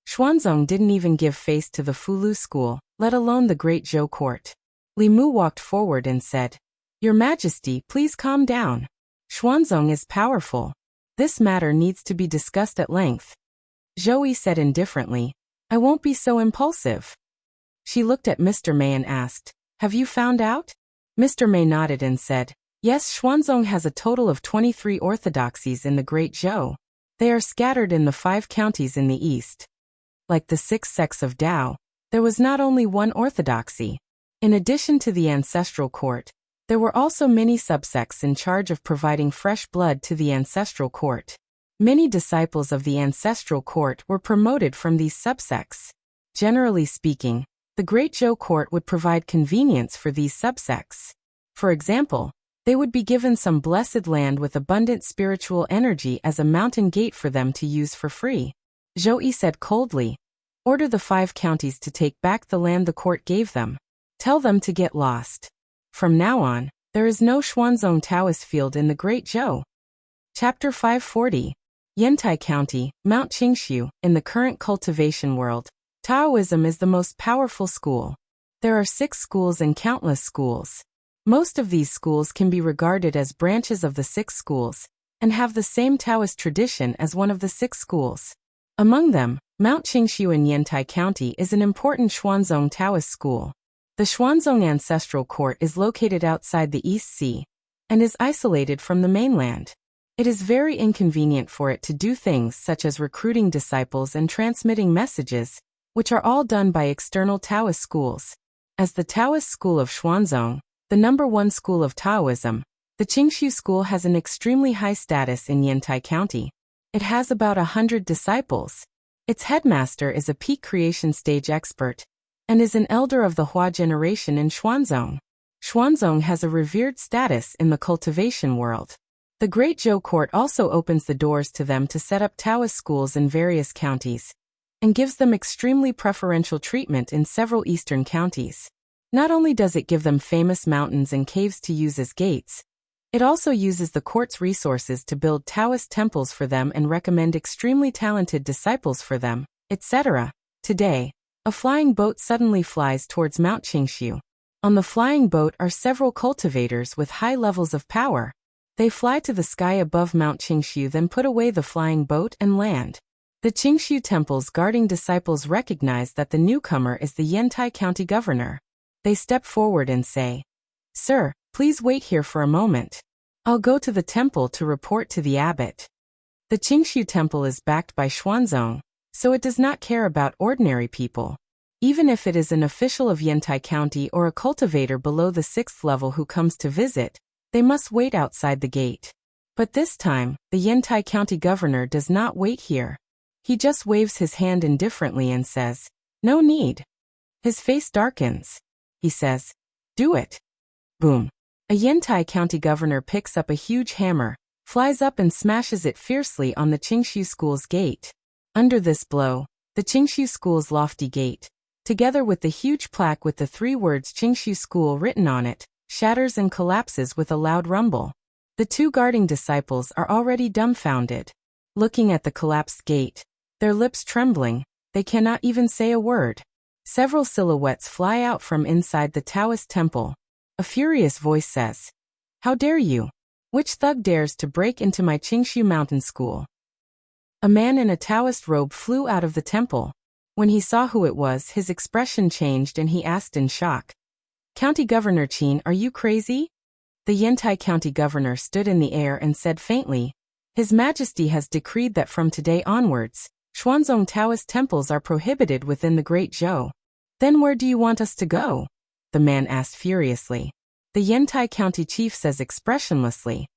Xuanzong didn't even give face to the Fulu school, let alone the Great Zhou court. Li Mu walked forward and said, "Your Majesty, please calm down. Xuanzong is powerful. This matter needs to be discussed at length." Zhou said indifferently, "I won't be so impulsive." She looked at Mr. Mei and asked, "Have you found out?" Mr. Mei nodded and said, "Yes, Xuanzong has a total of 23 orthodoxies in the Great Zhou. They are scattered in the 5 counties in the east. Like the 6 sects of Dao, there was not only one orthodoxy. In addition to the ancestral court, there were also many subsects in charge of providing fresh blood to the ancestral court. Many disciples of the ancestral court were promoted from these subsects. Generally speaking, the Great Zhou court would provide convenience for these subsects. For example, they would be given some blessed land with abundant spiritual energy as a mountain gate for them to use for free. Zhou said coldly, "Order the 5 counties to take back the land the court gave them. Tell them to get lost. From now on, there is no Xuanzong Taoist field in the Great Zhou." Chapter 540. Yantai County, Mount Qingshu. In the current cultivation world, Taoism is the most powerful school. There are 6 schools and countless schools. Most of these schools can be regarded as branches of the 6 schools, and have the same Taoist tradition as one of the 6 schools. Among them, Mount Qingshu in Yantai County is an important Xuanzong Taoist school. The Xuanzong Ancestral Court is located outside the East Sea and is isolated from the mainland. It is very inconvenient for it to do things such as recruiting disciples and transmitting messages, which are all done by external Taoist schools. As the Taoist school of Xuanzong, the #1 school of Taoism, the Qingshu school has an extremely high status in Yantai County. It has about 100 disciples. Its headmaster is a peak creation stage expert and is an elder of the Hua generation in Xuanzong. Xuanzong has a revered status in the cultivation world. The Great Zhou Court also opens the doors to them to set up Taoist schools in various counties, and gives them extremely preferential treatment in several eastern counties. Not only does it give them famous mountains and caves to use as gates, it also uses the court's resources to build Taoist temples for them and recommend extremely talented disciples for them, etc. Today, a flying boat suddenly flies towards Mount Qingshu. On the flying boat are several cultivators with high levels of power. They fly to the sky above Mount Qingshu, then put away the flying boat and land. The Qingshu temple's guarding disciples recognize that the newcomer is the Yantai County governor. They step forward and say, "Sir, please wait here for a moment. I'll go to the temple to report to the abbot." The Qingshu temple is backed by Xuanzong, so it does not care about ordinary people. Even if it is an official of Yantai County or a cultivator below the 6th level who comes to visit, they must wait outside the gate. But this time, the Yantai County governor does not wait here. He just waves his hand indifferently and says, "No need." His face darkens. He says, "Do it." Boom. A Yantai County governor picks up a huge hammer, flies up and smashes it fiercely on the Qingshu school's gate. Under this blow, the Qingshu school's lofty gate, together with the huge plaque with the 3 words Qingshu School written on it, shatters and collapses with a loud rumble. The 2 guarding disciples are already dumbfounded. Looking at the collapsed gate, their lips trembling, they cannot even say a word. Several silhouettes fly out from inside the Taoist temple. A furious voice says, "How dare you? Which thug dares to break into my Qingshu mountain school?" A man in a Taoist robe flew out of the temple. When he saw who it was, his expression changed and he asked in shock, "County Governor Qin, are you crazy?" The Yantai County governor stood in the air and said faintly, "His Majesty has decreed that from today onwards, Xuanzong Taoist temples are prohibited within the Great Zhou." "Then where do you want us to go?" the man asked furiously. The Yantai County chief says expressionlessly,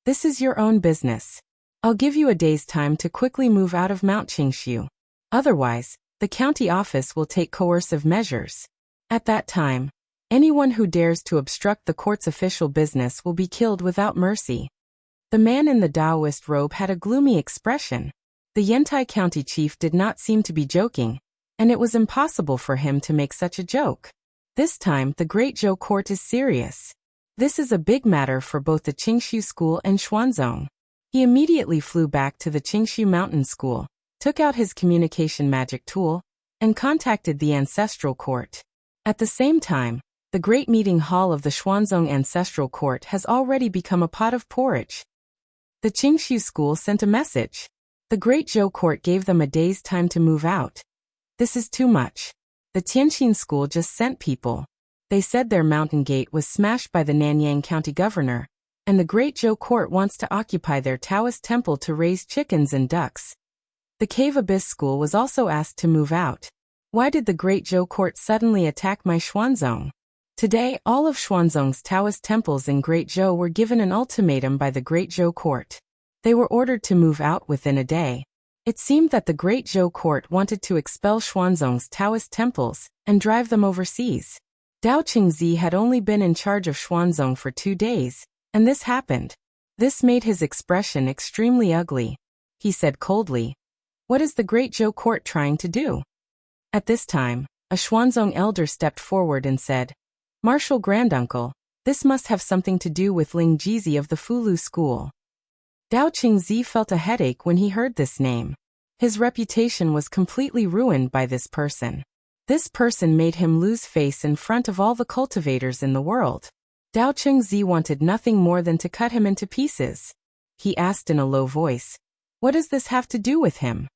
"This is your own business. I'll give you a day's time to quickly move out of Mount Qingshu. Otherwise, the county office will take coercive measures. At that time, anyone who dares to obstruct the court's official business will be killed without mercy." The man in the Taoist robe had a gloomy expression. The Yantai County chief did not seem to be joking, and it was impossible for him to make such a joke. This time, the Great Zhou Court is serious. This is a big matter for both the Qingshu school and Xuanzong. He immediately flew back to the Qingshu Mountain School, took out his communication magic tool, and contacted the Ancestral Court. At the same time, the great meeting hall of the Xuanzong Ancestral Court has already become a pot of porridge. The Qingshu school sent a message. The Great Zhou Court gave them a day's time to move out. This is too much. The Tianqin school just sent people. They said their mountain gate was smashed by the Nanyang County governor, and the Great Zhou Court wants to occupy their Taoist temple to raise chickens and ducks. The Cave Abyss School was also asked to move out. Why did the Great Zhou Court suddenly attack my Xuanzong? Today, all of Xuanzong's Taoist temples in Great Zhou were given an ultimatum by the Great Zhou Court. They were ordered to move out within a day. It seemed that the Great Zhou Court wanted to expel Xuanzong's Taoist temples and drive them overseas. Dao Qingzi had only been in charge of Xuanzong for 2 days, and this happened. This made his expression extremely ugly. He said coldly, "What is the Great Zhou Court trying to do?" At this time, a Xuanzong elder stepped forward and said, "Martial Granduncle, this must have something to do with Ling Jizi of the Fulu School." Dao Qingzi felt a headache when he heard this name. His reputation was completely ruined by this person. This person made him lose face in front of all the cultivators in the world. Dao Qingzi wanted nothing more than to cut him into pieces. he asked in a low voice. What does this have to do with him?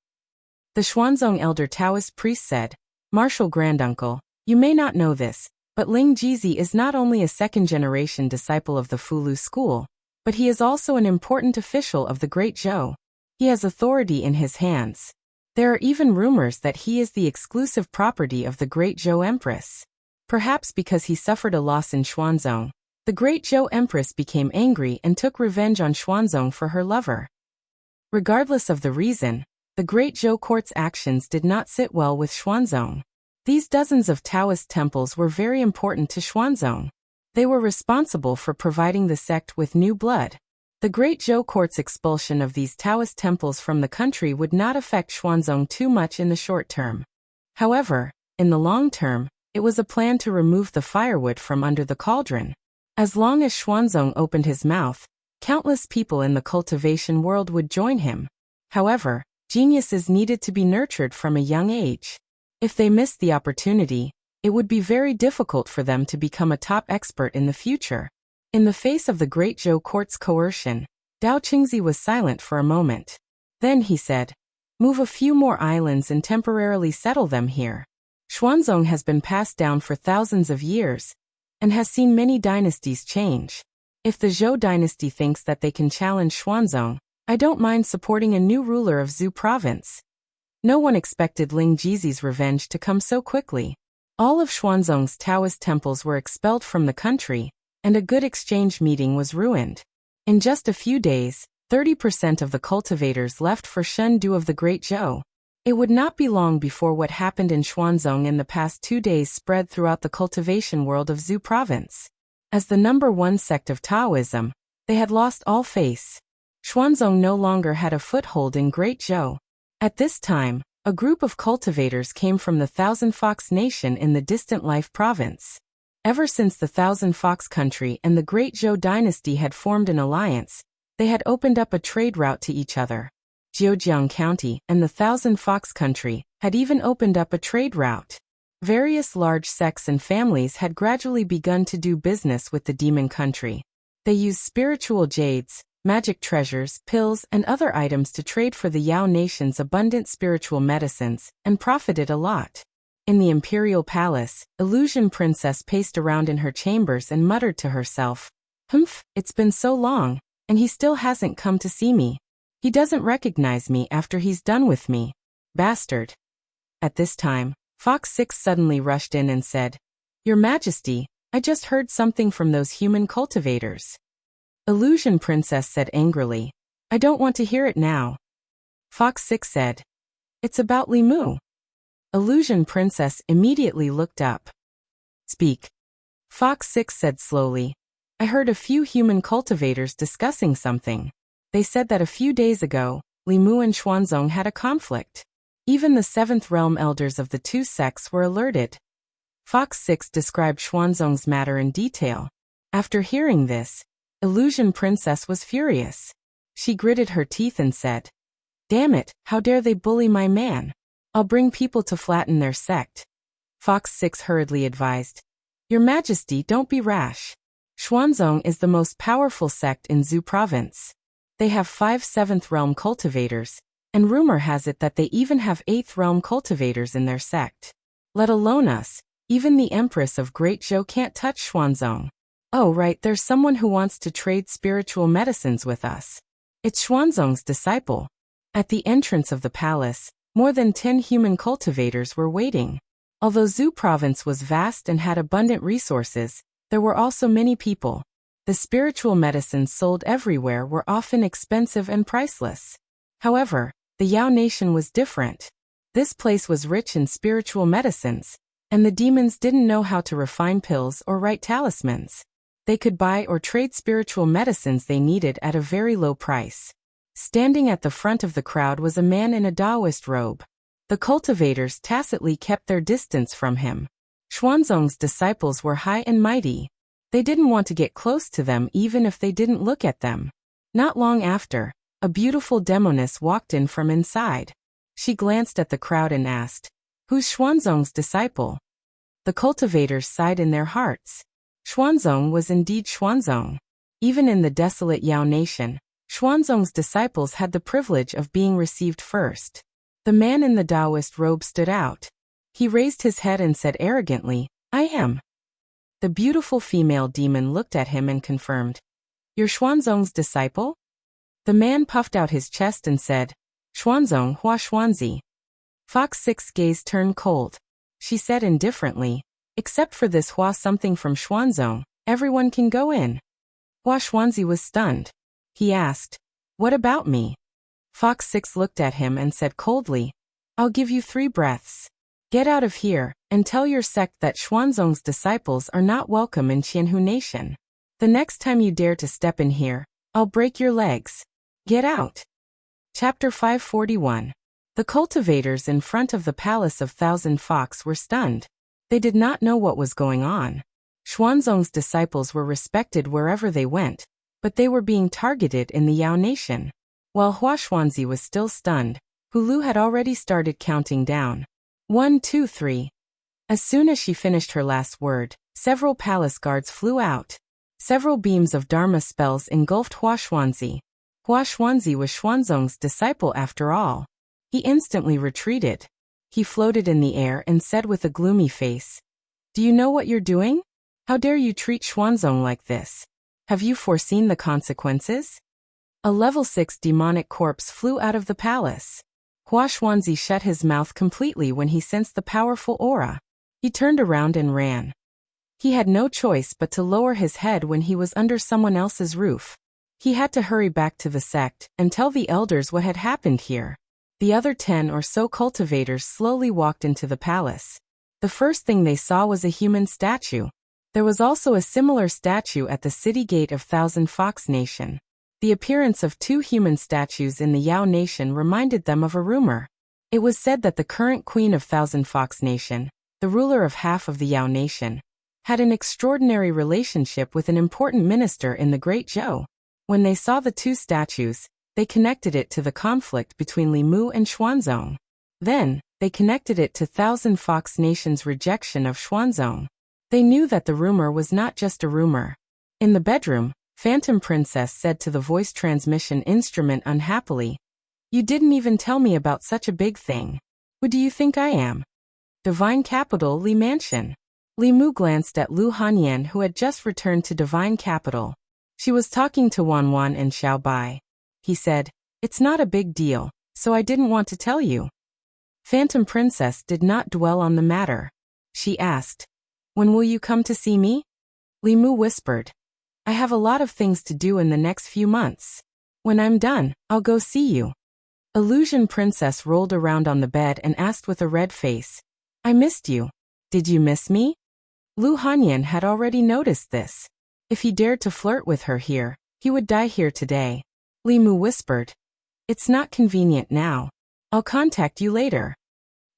The Xuanzong elder Taoist priest said, Martial granduncle, you may not know this, but Ling Jizi is not only a second-generation disciple of the Fulu school, but he is also an important official of the Great Zhou. He has authority in his hands. There are even rumors that he is the exclusive property of the Great Zhou Empress. Perhaps because he suffered a loss in Xuanzong, the Great Zhou Empress became angry and took revenge on Xuanzong for her lover. Regardless of the reason, the Great Zhou court's actions did not sit well with Xuanzong. These dozens of Taoist temples were very important to Xuanzong. They were responsible for providing the sect with new blood. The Great Zhou court's expulsion of these Taoist temples from the country would not affect Xuanzong too much in the short term. However, in the long term, it was a plan to remove the firewood from under the cauldron. As long as Xuanzong opened his mouth, countless people in the cultivation world would join him. However, geniuses needed to be nurtured from a young age. If they missed the opportunity, it would be very difficult for them to become a top expert in the future. In the face of the Great Zhou court's coercion, Dao Qingzi was silent for a moment. Then he said, Move a few more islands and temporarily settle them here. Xuanzong has been passed down for thousands of years, and has seen many dynasties change. If the Zhou dynasty thinks that they can challenge Xuanzong, I don't mind supporting a new ruler of Zhu province. No one expected Ling Jizi's revenge to come so quickly. All of Xuanzong's Taoist temples were expelled from the country, and a good exchange meeting was ruined. In just a few days, 30% of the cultivators left for Shendu of the Great Zhou. It would not be long before what happened in Xuanzong in the past 2 days spread throughout the cultivation world of Zhu province. As the #1 sect of Taoism, they had lost all face. Xuanzong no longer had a foothold in Great Zhou. At this time, a group of cultivators came from the Thousand Fox Nation in the distant Life province. Ever since the Thousand Fox country and the Great Zhou dynasty had formed an alliance, they had opened up a trade route to each other. Zhejiang County and the Thousand Fox country had even opened up a trade route. Various large sects and families had gradually begun to do business with the demon country. They used spiritual jades, magic treasures, pills, and other items to trade for the Yao nation's abundant spiritual medicines, and profited a lot. In the imperial palace, Illusion Princess paced around in her chambers and muttered to herself, Humph, it's been so long, and he still hasn't come to see me. He doesn't recognize me after he's done with me. Bastard. At this time, Fox 6 suddenly rushed in and said, Your Majesty, I just heard something from those human cultivators. Illusion Princess said angrily, I don't want to hear it now. Fox 6 said, It's about Li Mu. Illusion Princess immediately looked up. Speak. Fox 6 said slowly, I heard a few human cultivators discussing something. They said that a few days ago, Li Mu and Xuanzong had a conflict. Even the 7th realm elders of the two sects were alerted. Fox 6 described Xuanzong's matter in detail. After hearing this, Illusion Princess was furious. She gritted her teeth and said, Damn it, how dare they bully my man? I'll bring people to flatten their sect. Fox 6 hurriedly advised, Your Majesty, don't be rash. Xuanzong is the most powerful sect in Zhu province. They have 5 7th realm cultivators, and rumor has it that they even have 8th realm cultivators in their sect. Let alone us, even the Empress of Great Zhou can't touch Xuanzong. Oh right, there's someone who wants to trade spiritual medicines with us. It's Xuanzong's disciple. At the entrance of the palace, more than 10 human cultivators were waiting. Although Zhu province was vast and had abundant resources, there were also many people. The spiritual medicines sold everywhere were often expensive and priceless. However, the Yao nation was different. This place was rich in spiritual medicines, and the demons didn't know how to refine pills or write talismans. They could buy or trade spiritual medicines they needed at a very low price. Standing at the front of the crowd was a man in a Taoist robe. The cultivators tacitly kept their distance from him. Xuanzong's disciples were high and mighty. They didn't want to get close to them even if they didn't look at them. Not long after, a beautiful demoness walked in from inside. She glanced at the crowd and asked, Who's Xuanzong's disciple? The cultivators sighed in their hearts. Xuanzong was indeed Xuanzong. Even in the desolate Yao nation, Xuanzong's disciples had the privilege of being received first. The man in the Taoist robe stood out. He raised his head and said arrogantly, "I am." The beautiful female demon looked at him and confirmed, "You're Xuanzong's disciple?" The man puffed out his chest and said, "Xuanzong Hua Xuanzi." Fox 6's gaze turned cold. She said indifferently, "Except for this Hua something from Xuanzong, everyone can go in." Hua Xuanzi was stunned. He asked, "What about me?" Fox 6 looked at him and said coldly, "I'll give you 3 breaths. Get out of here, and tell your sect that Xuanzong's disciples are not welcome in Qianhu Nation. The next time you dare to step in here, I'll break your legs. Get out." Chapter 541. The cultivators in front of the Palace of Thousand Fox were stunned. They did not know what was going on. Xuanzong's disciples were respected wherever they went, but they were being targeted in the Yao Nation. While Hua Xuanzi was still stunned, Hulu had already started counting down. 1, 2, 3. As soon as she finished her last word, several palace guards flew out. Several beams of Dharma spells engulfed Hua Xuanzi. Hua Xuanzi was Xuanzong's disciple after all. He instantly retreated. He floated in the air and said with a gloomy face, "Do you know what you're doing? How dare you treat Xuanzong like this? Have you foreseen the consequences?" A level 6 demonic corpse flew out of the palace. Hua Xuanzi shut his mouth completely when he sensed the powerful aura. He turned around and ran. He had no choice but to lower his head when he was under someone else's roof. He had to hurry back to the sect and tell the elders what had happened here. The other 10 or so cultivators slowly walked into the palace. The first thing they saw was a human statue. There was also a similar statue at the city gate of Thousand Fox Nation. The appearance of 2 human statues in the Yao Nation reminded them of a rumor. It was said that the current queen of Thousand Fox Nation, the ruler of half of the Yao Nation, had an extraordinary relationship with an important minister in the Great Zhou. When they saw the 2 statues, they connected it to the conflict between Li Mu and Xuanzong. Then, they connected it to Thousand Fox Nation's rejection of Xuanzong. They knew that the rumor was not just a rumor. In the bedroom, Phantom Princess said to the voice transmission instrument unhappily, "You didn't even tell me about such a big thing. Who do you think I am?" Divine Capital Li Mansion. Li Mu glanced at Lu Hanyan, who had just returned to Divine Capital. She was talking to Wan Wan and Xiao Bai. He said, "It's not a big deal, so I didn't want to tell you." Phantom Princess did not dwell on the matter. She asked, "When will you come to see me?" Li Mu whispered, "I have a lot of things to do in the next few months. When I'm done, I'll go see you." Illusion Princess rolled around on the bed and asked with a red face, "I missed you. Did you miss me?" Lu Hanyan had already noticed this. If he dared to flirt with her here, he would die here today. Li Mu whispered, "It's not convenient now. I'll contact you later."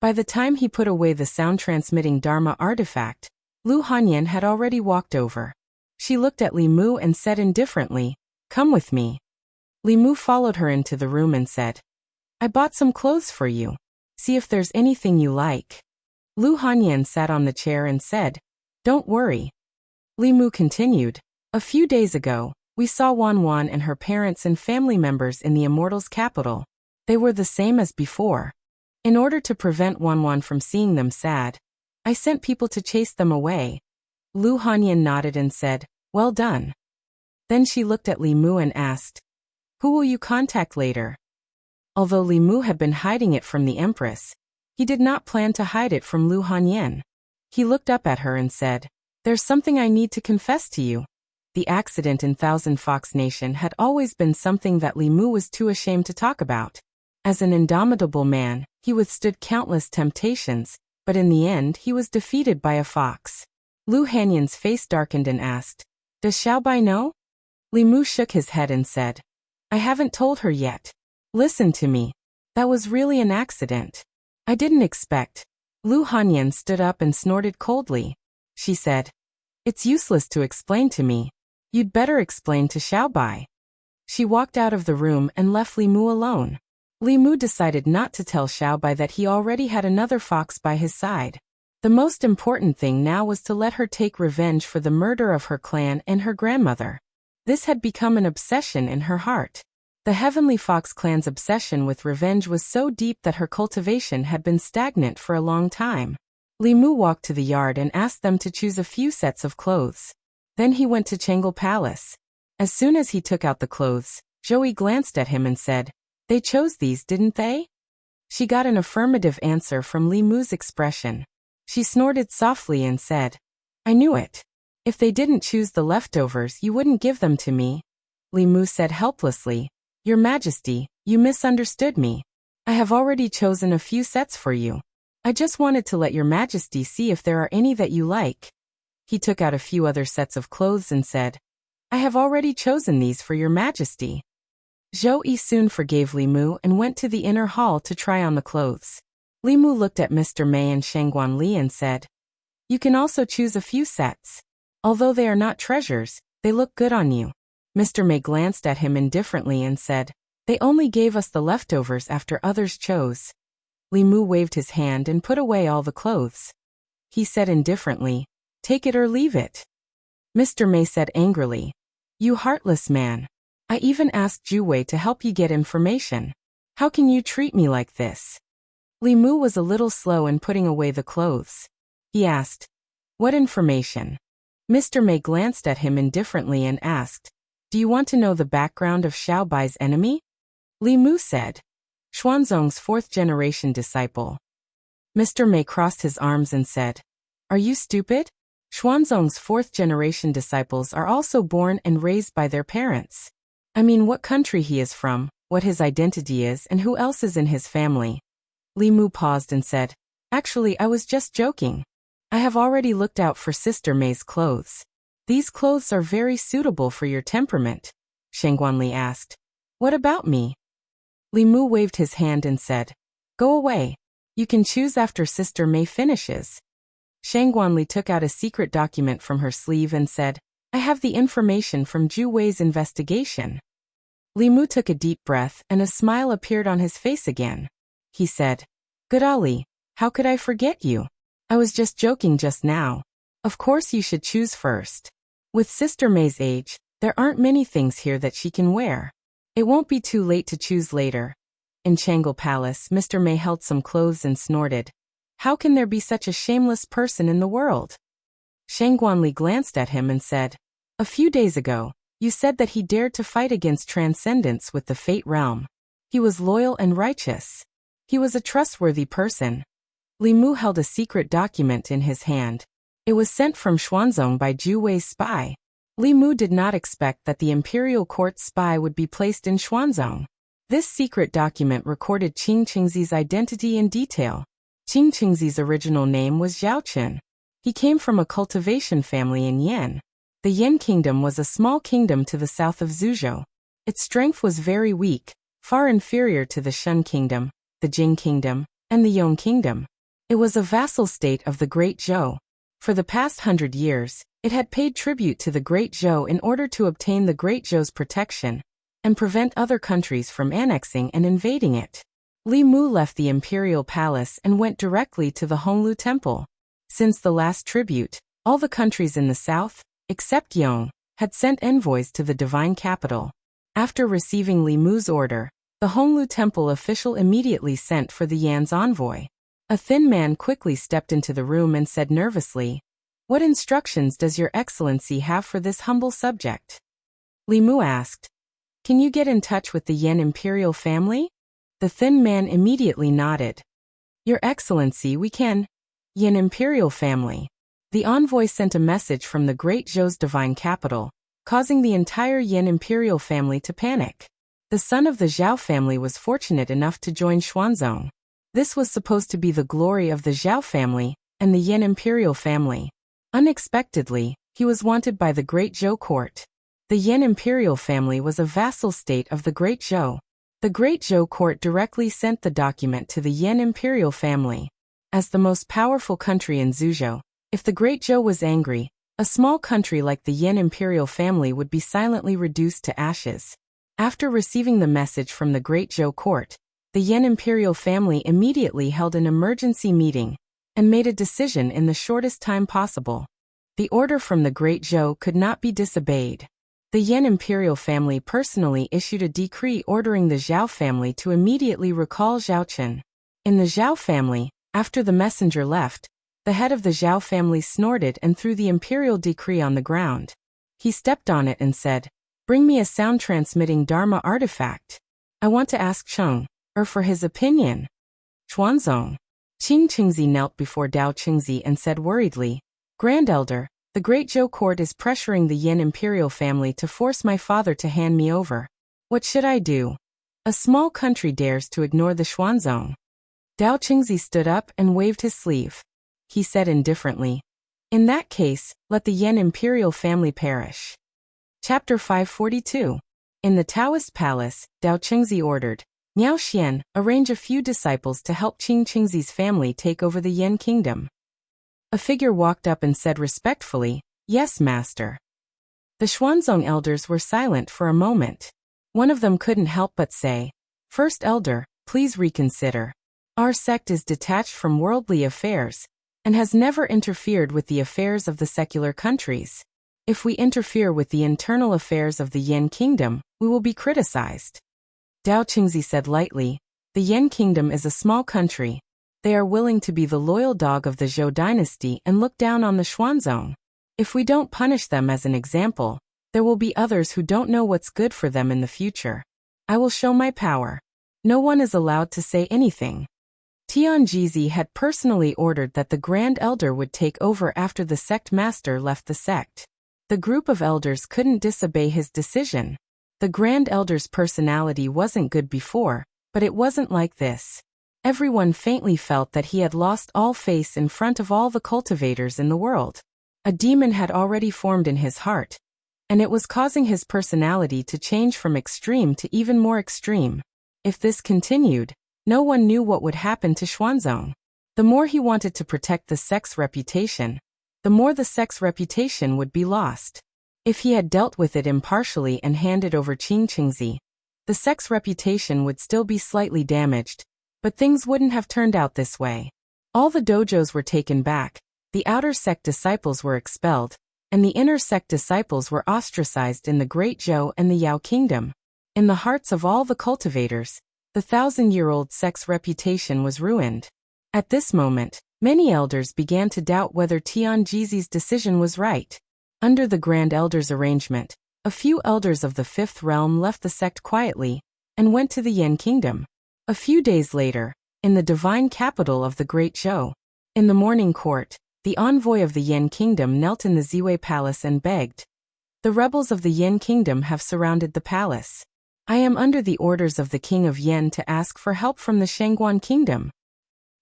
By the time he put away the sound-transmitting Dharma artifact, Lu Hanyan had already walked over. She looked at Li Mu and said indifferently, "Come with me." Li Mu followed her into the room and said, "I bought some clothes for you. See if there's anything you like." Lu Hanyan sat on the chair and said, "Don't worry." Li Mu continued, "A few days ago, we saw Wan Wan and her parents and family members in the Immortals' capital. They were the same as before. In order to prevent Wan Wan from seeing them sad, I sent people to chase them away." Lu Hanyan nodded and said, "Well done." Then she looked at Li Mu and asked, "Who will you contact later?" Although Li Mu had been hiding it from the Empress, he did not plan to hide it from Lu Hanyan. He looked up at her and said, "There's something I need to confess to you." The accident in Thousand Fox Nation had always been something that Li Mu was too ashamed to talk about. As an indomitable man, he withstood countless temptations, but in the end he was defeated by a fox. Lu Hanyan's face darkened and asked, "Does Xiaobai know?" Li Mu shook his head and said, "I haven't told her yet. Listen to me. That was really an accident. I didn't expect." Lu Hanyan stood up and snorted coldly. She said, "It's useless to explain to me. You'd better explain to Xiaobai." She walked out of the room and left Li Mu alone. Li Mu decided not to tell Xiaobai that he already had another fox by his side. The most important thing now was to let her take revenge for the murder of her clan and her grandmother. This had become an obsession in her heart. The Heavenly Fox clan's obsession with revenge was so deep that her cultivation had been stagnant for a long time. Li Mu walked to the yard and asked them to choose a few sets of clothes. Then he went to Changel Palace. As soon as he took out the clothes, Joey glanced at him and said, "They chose these, didn't they?" She got an affirmative answer from Li Mu's expression. She snorted softly and said, "I knew it. If they didn't choose the leftovers, you wouldn't give them to me." Li Mu said helplessly, "Your Majesty, you misunderstood me. I have already chosen a few sets for you. I just wanted to let your Majesty see if there are any that you like." He took out a few other sets of clothes and said, "I have already chosen these for your Majesty." Zhou Yi soon forgave Li Mu and went to the inner hall to try on the clothes. Li Mu looked at Mr. Mei and Shangguan Li and said, "You can also choose a few sets. Although they are not treasures, they look good on you." Mr. Mei glanced at him indifferently and said, "They only gave us the leftovers after others chose." Li Mu waved his hand and put away all the clothes. He said indifferently, "Take it or leave it." Mr. Mei said angrily, "You heartless man. I even asked Ju Wei to help you get information. How can you treat me like this?" Li Mu was a little slow in putting away the clothes. He asked, "What information?" Mr. Mei glanced at him indifferently and asked, "Do you want to know the background of Xiao Bai's enemy?" Li Mu said, "Xuanzong's fourth-generation disciple." Mr. Mei crossed his arms and said, "Are you stupid? Xuanzong's fourth-generation disciples are also born and raised by their parents. I mean what country he is from, what his identity is, and who else is in his family." Li Mu paused and said, "Actually, I was just joking. I have already looked out for Sister Mei's clothes. These clothes are very suitable for your temperament." Shangguan Li asked, "What about me?" Li Mu waved his hand and said, "Go away. You can choose after Sister Mei finishes." Shangguan Li took out a secret document from her sleeve and said, "I have the information from Ju Wei's investigation." Li Mu took a deep breath and a smile appeared on his face again. He said, "Good Ali, how could I forget you? I was just joking just now. Of course you should choose first. With Sister Mei's age, there aren't many things here that she can wear. It won't be too late to choose later." In Changel Palace, Mr. Mei held some clothes and snorted, "How can there be such a shameless person in the world?" Shangguan Li glanced at him and said, "A few days ago, you said that he dared to fight against transcendence with the Fate Realm. He was loyal and righteous. He was a trustworthy person." Li Mu held a secret document in his hand. It was sent from Xuanzong by Ju Wei's spy. Li Mu did not expect that the imperial court spy would be placed in Xuanzong. This secret document recorded Qing Qingzi's identity in detail. Qing Qingzi's original name was Zhao Qin. He came from a cultivation family in Yan. The Yan kingdom was a small kingdom to the south of Zhuzhou. Its strength was very weak, far inferior to the Shun kingdom, the Jing kingdom, and the Yong kingdom. It was a vassal state of the Great Zhou. For the past 100 years, it had paid tribute to the Great Zhou in order to obtain the Great Zhou's protection and prevent other countries from annexing and invading it. Li Mu left the imperial palace and went directly to the Honglu Temple. Since the last tribute, all the countries in the south, except Yong, had sent envoys to the divine capital. After receiving Li Mu's order, the Honglu Temple official immediately sent for the Yan's envoy. A thin man quickly stepped into the room and said nervously, "What instructions does Your Excellency have for this humble subject?" Li Mu asked, "Can you get in touch with the Yan imperial family?" The thin man immediately nodded. "Your Excellency, we can." Yan imperial family. The envoy sent a message from the Great Zhou's divine capital, causing the entire Yan imperial family to panic. The son of the Zhao family was fortunate enough to join Xuanzong. This was supposed to be the glory of the Zhao family and the Yan imperial family. Unexpectedly, he was wanted by the Great Zhou court. The Yan imperial family was a vassal state of the Great Zhou. The Great Zhou court directly sent the document to the Yan imperial family. As the most powerful country in Zhuzhou, if the Great Zhou was angry, a small country like the Yan imperial family would be silently reduced to ashes. After receiving the message from the Great Zhou court, the Yan imperial family immediately held an emergency meeting and made a decision in the shortest time possible. The order from the Great Zhou could not be disobeyed. The Yan imperial family personally issued a decree ordering the Zhao family to immediately recall Zhao Qian. In the Zhao family, after the messenger left, the head of the Zhao family snorted and threw the imperial decree on the ground. He stepped on it and said, "Bring me a sound-transmitting Dharma artifact. I want to ask Cheng, for his opinion." Xuanzong. Qing Qingzi knelt before Dao Qingzi and said worriedly, "Grand Elder, the Great Zhou court is pressuring the Yan imperial family to force my father to hand me over. What should I do? A small country dares to ignore the Xuanzong." Dao Qingzi stood up and waved his sleeve. He said indifferently, "In that case, let the Yan imperial family perish." Chapter 542. In the Taoist palace, Dao Qingzi ordered, "Miao Xian, arrange a few disciples to help Qing Qingzi's family take over the Yan kingdom." A figure walked up and said respectfully, "Yes, master." The Xuanzong elders were silent for a moment. One of them couldn't help but say, "First elder, please reconsider. Our sect is detached from worldly affairs and has never interfered with the affairs of the secular countries. If we interfere with the internal affairs of the Yan kingdom, we will be criticized." Dao Qingzi said lightly, "The Yan kingdom is a small country. They are willing to be the loyal dog of the Zhou dynasty and look down on the Xuanzong. If we don't punish them as an example, there will be others who don't know what's good for them in the future. I will show my power. No one is allowed to say anything." Tianjizi had personally ordered that the Grand Elder would take over after the sect master left the sect. The group of elders couldn't disobey his decision. The Grand Elder's personality wasn't good before, but it wasn't like this. Everyone faintly felt that he had lost all face in front of all the cultivators in the world. A demon had already formed in his heart, and it was causing his personality to change from extreme to even more extreme. If this continued, no one knew what would happen to Xuanzong. The more he wanted to protect the sect's reputation, the more the sect's reputation would be lost. If he had dealt with it impartially and handed over Qing Qingzi, the sect's reputation would still be slightly damaged, but things wouldn't have turned out this way. All the dojos were taken back, the outer sect disciples were expelled, and the inner sect disciples were ostracized in the Great Zhou and the Yao kingdom. In the hearts of all the cultivators, the 1,000-year-old sect's reputation was ruined. At this moment, many elders began to doubt whether Tianjizi's decision was right. Under the Grand Elder's arrangement, a few elders of the Fifth Realm left the sect quietly and went to the Yan kingdom. A few days later, in the divine capital of the Great Zhou, in the morning court, the envoy of the Yan kingdom knelt in the Ziwei palace and begged, "The rebels of the Yan kingdom have surrounded the palace. I am under the orders of the king of Yan to ask for help from the Shangguan kingdom."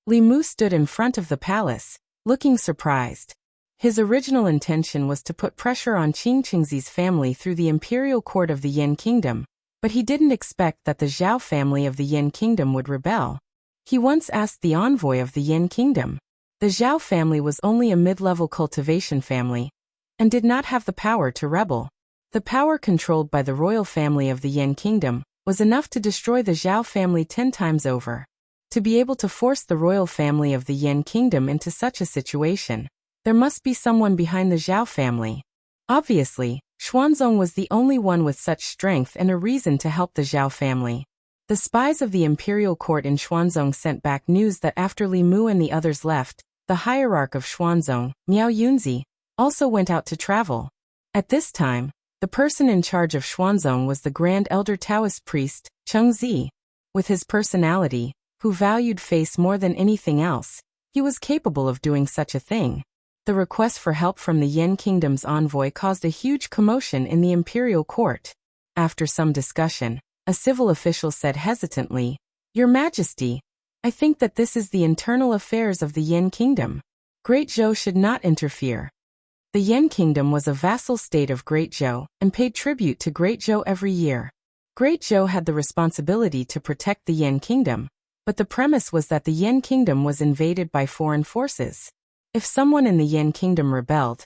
Li Mu stood in front of the palace, looking surprised. His original intention was to put pressure on Qing Qingzi's family through the imperial court of the Yan kingdom, but he didn't expect that the Zhao family of the Yan kingdom would rebel. He once asked the envoy of the Yan kingdom. The Zhao family was only a mid-level cultivation family, and did not have the power to rebel. The power controlled by the royal family of the Yan kingdom was enough to destroy the Zhao family 10 times over. To be able to force the royal family of the Yan kingdom into such a situation, there must be someone behind the Zhao family. Obviously, Xuanzong was the only one with such strength and a reason to help the Zhao family. The spies of the imperial court in Xuanzong sent back news that after Li Mu and the others left, the hierarch of Xuanzong, Miao Yunzi, also went out to travel. At this time, the person in charge of Xuanzong was the Grand Elder Taoist priest, Cheng Zi. With his personality, who valued face more than anything else, he was capable of doing such a thing. The request for help from the Yan kingdom's envoy caused a huge commotion in the imperial court. After some discussion, a civil official said hesitantly, "Your Majesty, I think that this is the internal affairs of the Yan kingdom. Great Zhou should not interfere." The Yan kingdom was a vassal state of Great Zhou and paid tribute to Great Zhou every year. Great Zhou had the responsibility to protect the Yan kingdom, but the premise was that the Yan kingdom was invaded by foreign forces. If someone in the Yan kingdom rebelled,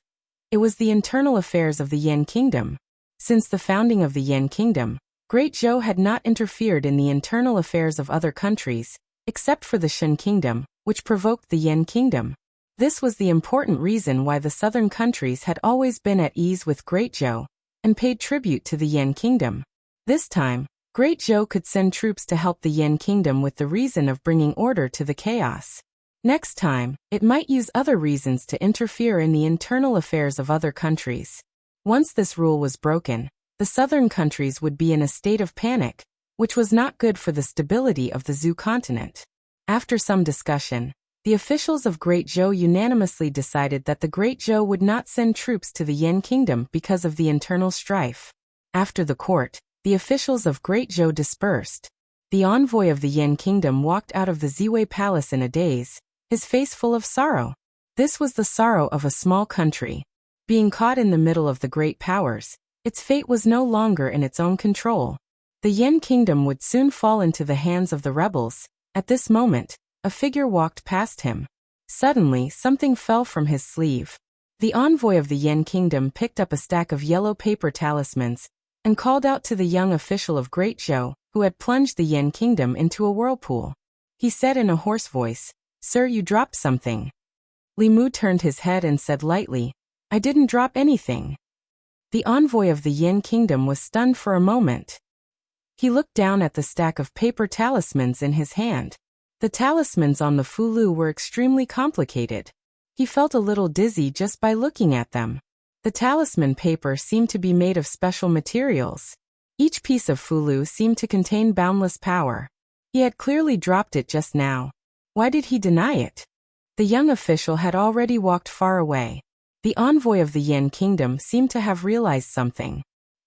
it was the internal affairs of the Yan kingdom. Since the founding of the Yan kingdom, Great Zhou had not interfered in the internal affairs of other countries, except for the Shen kingdom, which provoked the Yan kingdom. This was the important reason why the southern countries had always been at ease with Great Zhou, and paid tribute to the Yan kingdom. This time, Great Zhou could send troops to help the Yan kingdom with the reason of bringing order to the chaos. Next time, it might use other reasons to interfere in the internal affairs of other countries. Once this rule was broken, the southern countries would be in a state of panic, which was not good for the stability of the Zhou continent. After some discussion, the officials of Great Zhou unanimously decided that the Great Zhou would not send troops to the Yan kingdom because of the internal strife. After the court, the officials of Great Zhou dispersed. The envoy of the Yan kingdom walked out of the Ziwei palace in a daze, his face full of sorrow. This was the sorrow of a small country. Being caught in the middle of the great powers, its fate was no longer in its own control. The Yan kingdom would soon fall into the hands of the rebels. At this moment, a figure walked past him. Suddenly, something fell from his sleeve. The envoy of the Yan kingdom picked up a stack of yellow paper talismans and called out to the young official of Great Zhou, who had plunged the Yan kingdom into a whirlpool. He said in a hoarse voice, "Sir, you dropped something." Li Mu turned his head and said lightly, "I didn't drop anything." The envoy of the Yan kingdom was stunned for a moment. He looked down at the stack of paper talismans in his hand. The talismans on the fulu were extremely complicated. He felt a little dizzy just by looking at them. The talisman paper seemed to be made of special materials. Each piece of fulu seemed to contain boundless power. He had clearly dropped it just now. Why did he deny it? The young official had already walked far away. The envoy of the Yan kingdom seemed to have realized something.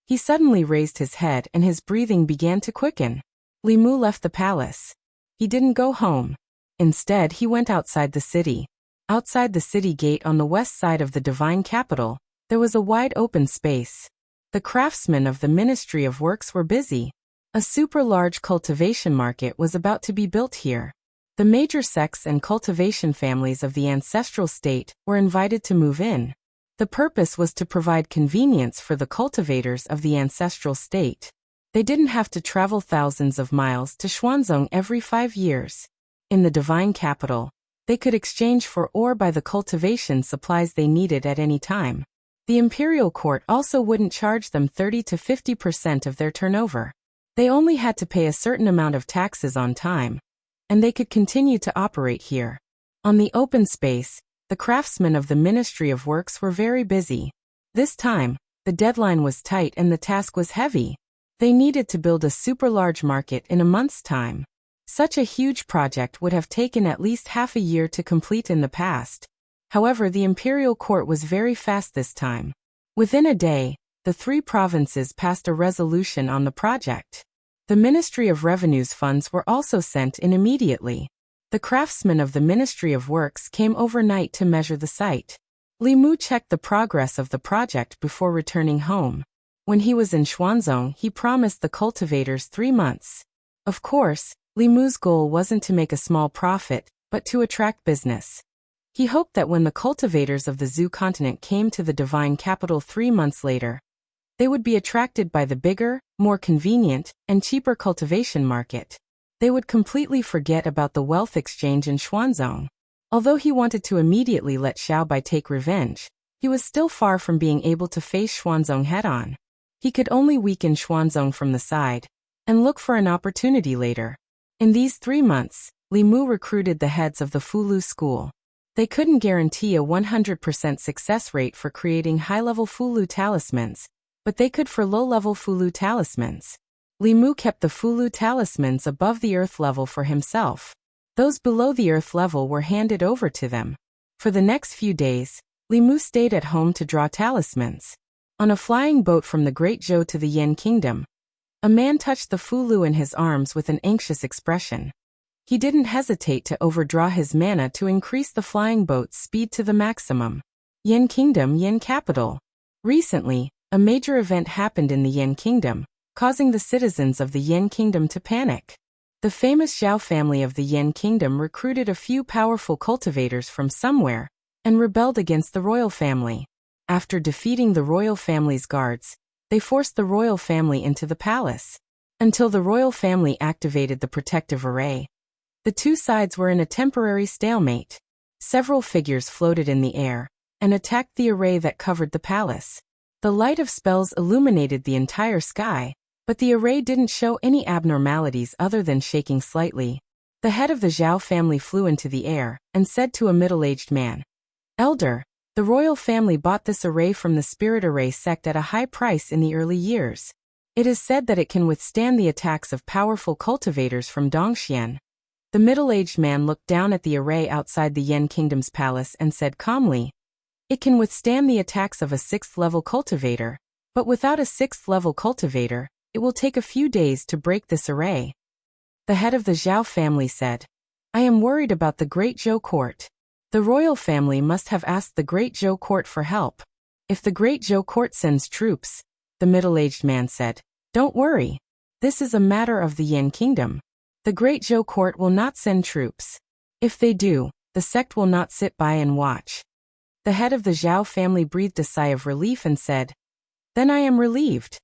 He suddenly raised his head and his breathing began to quicken. Li Mu left the palace. He didn't go home. Instead, he went outside the city. Outside the city gate on the west side of the divine capital, there was a wide open space. The craftsmen of the Ministry of Works were busy. A super-large cultivation market was about to be built here. The major sects and cultivation families of the ancestral state were invited to move in. The purpose was to provide convenience for the cultivators of the ancestral state. They didn't have to travel thousands of miles to Xuanzong every 5 years. In the divine capital, they could exchange for ore by the cultivation supplies they needed at any time. The imperial court also wouldn't charge them 30 to 50% of their turnover. They only had to pay a certain amount of taxes on time, and they could continue to operate here. On the open space, the craftsmen of the Ministry of Works were very busy. This time, the deadline was tight and the task was heavy. They needed to build a super-large market in a month's time. Such a huge project would have taken at least half a year to complete in the past. However, the imperial court was very fast this time. Within a day, the 3 provinces passed a resolution on the project. The Ministry of Revenue's funds were also sent in immediately. The craftsmen of the Ministry of Works came overnight to measure the site. Li Mu checked the progress of the project before returning home. When he was in Xuanzong, he promised the cultivators 3 months. Of course, Li Mu's goal wasn't to make a small profit, but to attract business. He hoped that when the cultivators of the Zhou continent came to the divine capital 3 months later, they would be attracted by the bigger, more convenient, and cheaper cultivation market. They would completely forget about the wealth exchange in Xuanzong. Although he wanted to immediately let Xiaobai take revenge, he was still far from being able to face Xuanzong head-on. He could only weaken Xuanzong from the side, and look for an opportunity later. In these 3 months, Li Mu recruited the heads of the Fulu school. They couldn't guarantee a 100% success rate for creating high-level Fulu talismans, but they could for low-level Fulu talismans. Li Mu kept the Fulu talismans above the earth level for himself. Those below the earth level were handed over to them. For the next few days, Li Mu stayed at home to draw talismans. On a flying boat from the Great Zhou to the Yan kingdom, a man touched the Fulu in his arms with an anxious expression. He didn't hesitate to overdraw his mana to increase the flying boat's speed to the maximum. Yan Kingdom, Yan Capital. Recently, a major event happened in the Yan Kingdom, causing the citizens of the Yan Kingdom to panic. The famous Zhao family of the Yan Kingdom recruited a few powerful cultivators from somewhere and rebelled against the royal family. After defeating the royal family's guards, they forced the royal family into the palace. Until the royal family activated the protective array, the 2 sides were in a temporary stalemate. Several figures floated in the air and attacked the array that covered the palace. The light of spells illuminated the entire sky, but the array didn't show any abnormalities other than shaking slightly. The head of the Zhao family flew into the air and said to a middle-aged man, "Elder, the royal family bought this array from the Spirit Array sect at a high price in the early years. It is said that it can withstand the attacks of powerful cultivators from Dongxian." The middle-aged man looked down at the array outside the Yen Kingdom's palace and said calmly, "It can withstand the attacks of a 6th-level cultivator, but without a 6th-level cultivator, it will take a few days to break this array." The head of the Zhao family said, "I am worried about the Great Zhou court. The royal family must have asked the Great Zhou court for help. If the Great Zhou court sends troops," the middle-aged man said, "don't worry. This is a matter of the Yen Kingdom. The Great Zhou court will not send troops. If they do, the sect will not sit by and watch." The head of the Zhao family breathed a sigh of relief and said, "Then I am relieved."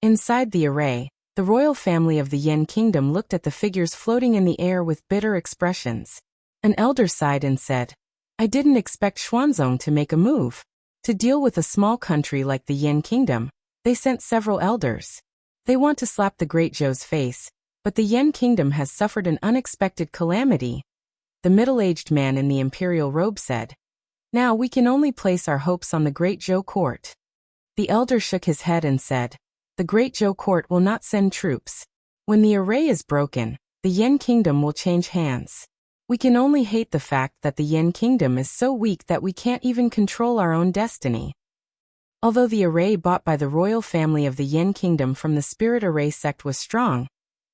Inside the array, the royal family of the Yen Kingdom looked at the figures floating in the air with bitter expressions. An elder sighed and said, "I didn't expect Xuanzong to make a move. To deal with a small country like the Yen Kingdom, they sent several elders. They want to slap the Great Zhou's face, but the Yen Kingdom has suffered an unexpected calamity." The middle-aged man in the imperial robe said, "Now we can only place our hopes on the Great Zhou court." The elder shook his head and said, "The Great Zhou court will not send troops. When the array is broken, the Yen Kingdom will change hands. We can only hate the fact that the Yen Kingdom is so weak that we can't even control our own destiny." Although the array bought by the royal family of the Yen Kingdom from the Spirit Array sect was strong,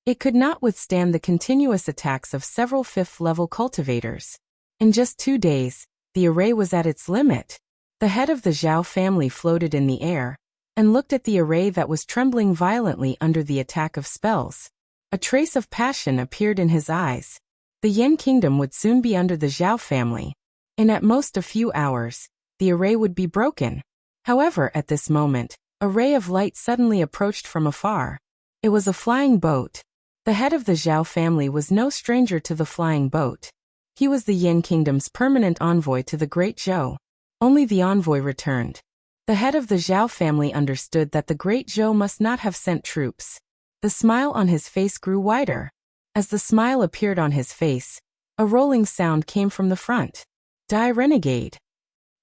it could not withstand the continuous attacks of several 5th-level cultivators. In just 2 days, the array was at its limit. The head of the Zhao family floated in the air and looked at the array that was trembling violently under the attack of spells. A trace of passion appeared in his eyes. The Yen Kingdom would soon be under the Zhao family. In at most a few hours, the array would be broken. However, at this moment, a ray of light suddenly approached from afar. It was a flying boat. The head of the Zhao family was no stranger to the flying boat. He was the Yen Kingdom's permanent envoy to the Great Zhou. Only the envoy returned. The head of the Zhao family understood that the Great Zhou must not have sent troops. The smile on his face grew wider. As the smile appeared on his face, a rolling sound came from the front. "Die renegade."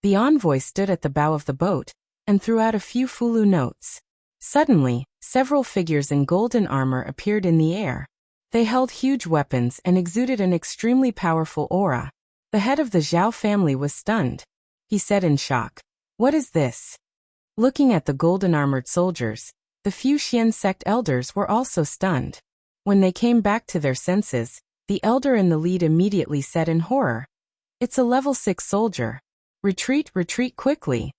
The envoy stood at the bow of the boat and threw out a few Fulu notes. Suddenly, several figures in golden armor appeared in the air. They held huge weapons and exuded an extremely powerful aura. The head of the Zhao family was stunned. He said in shock, "What is this?" Looking at the golden-armored soldiers, the few Xian sect elders were also stunned. When they came back to their senses, the elder in the lead immediately said in horror, "It's a level 6 soldier. Retreat, retreat quickly."